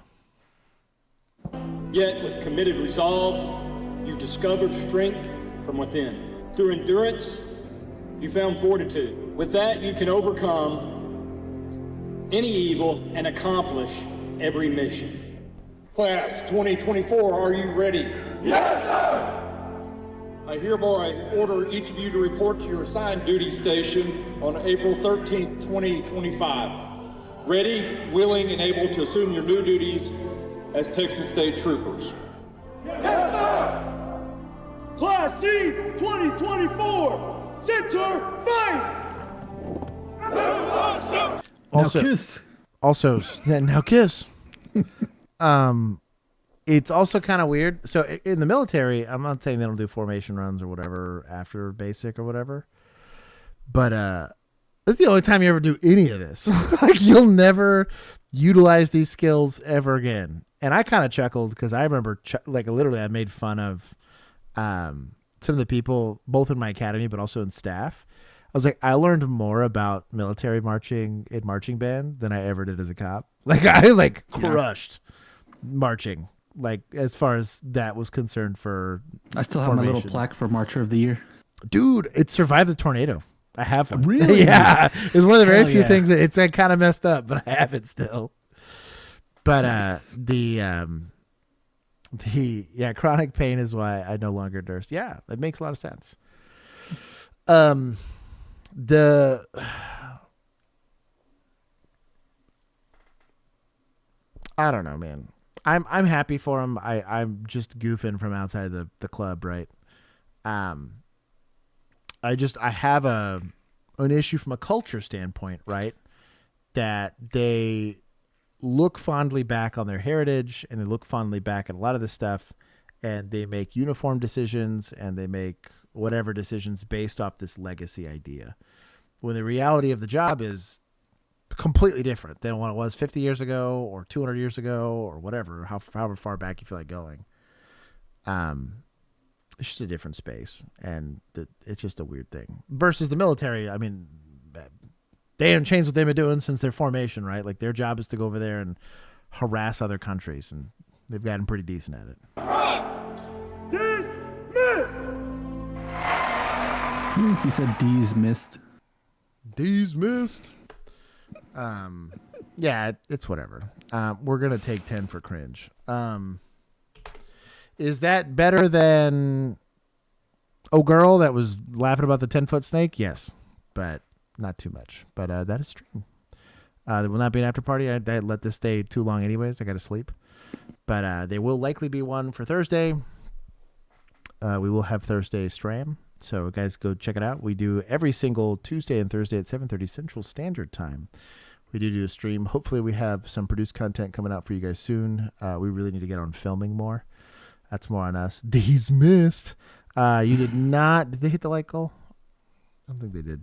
Yet, with committed resolve, you've discovered strength from within. Through endurance, you found fortitude. With that, you can overcome any evil and accomplish every mission. Class 2024, are you ready? Yes, sir! I hereby order each of you to report to your assigned duty station on April 13th, 2025. Ready, willing, and able to assume your new duties as Texas State Troopers. Yes, sir! Class C 2024, center face! Now kiss. It's also kind of weird. So in the military, I'm not saying they don't do formation runs or whatever after basic or whatever, but this is the only time you ever do any of this. Like, you'll never utilize these skills ever again. And I kind of chuckled because I remember, literally, I made fun of some of the people, both in my academy, but also in staff. I was like, I learned more about military marching in marching band than I ever did as a cop. Like, I crushed marching. Like, as far as that was concerned for I still have formation. my little plaque for Marcher of the Year. Dude, it survived the tornado. I have one. Really? Yeah. It's one of the very few yeah. things that it's kind of messed up, but I have it still. But Nice. Chronic pain is why I no longer nurse. Yeah, it makes a lot of sense. I don't know, man. I'm happy for him. I'm just goofing from outside the club, right? I have an issue from a culture standpoint, right? That they look fondly back on their heritage and they look fondly back at a lot of this stuff, and they make uniform decisions and they make whatever decisions based off this legacy idea. When the reality of the job is completely different than what it was 50 years ago or 200 years ago or whatever, however far back you feel like going. It's just a different space, and it's just a weird thing. Versus the military, I mean, they haven't changed what they've been doing since their formation, right? Like, their job is to go over there and harass other countries, and they've gotten pretty decent at it. Dismissed! He said D's missed. D's missed. Yeah, it's whatever. We're going to take 10 for cringe. Is that better than Oh Girl that was laughing about the 10-foot snake? Yes, but not too much. But that is true. There will not be an after party. I let this stay too long anyways. I got to sleep. But there will likely be one for Thursday. We will have Thursday Stram. So guys, go check it out. We do every single Tuesday and Thursday at 7:30 Central Standard Time. We do a stream. Hopefully we have some produced content coming out for you guys soon. We really need to get on filming more. That's more on us. These missed. You did not. Did they hit the like goal? I don't think they did.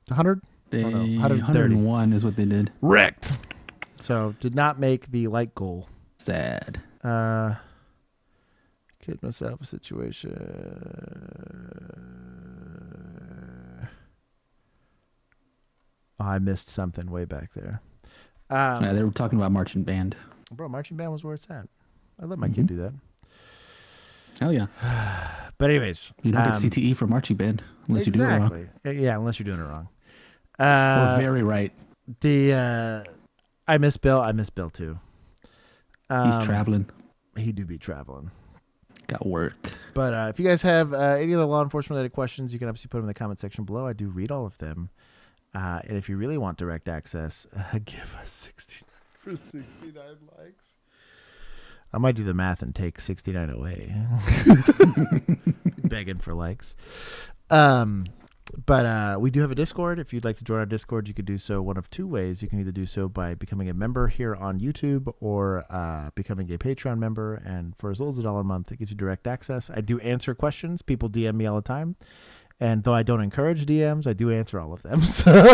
100? 101 is what they did. Wrecked. So did not make the like goal. Sad. Kid myself a situation. Oh, I missed something way back there. They were talking about marching band. Bro, marching band was where it's at. I let my kid do that. Hell yeah. But anyways. You don't get CTE for marching band unless you do it wrong. Yeah, unless you're doing it wrong. We're very right. I miss Bill. I miss Bill too. He's traveling. He do be traveling. Got work. But if you guys have any of the law enforcement related questions, you can obviously put them in the comment section below. I do read all of them. And if you really want direct access, give us 69 for 69 likes. I might do the math and take 69 away. Begging for likes. But we do have a Discord. If you'd like to join our Discord, you could do so one of two ways. You can either do so by becoming a member here on YouTube or becoming a Patreon member. And for as little as $1 a month, it gives you direct access. I do answer questions. People DM me all the time. And though I don't encourage DMs, I do answer all of them. So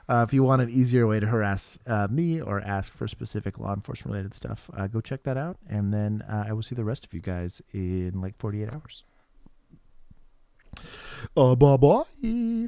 if you want an easier way to harass me or ask for specific law enforcement related stuff, go check that out. And then I will see the rest of you guys in like 48 hours. Bye-bye.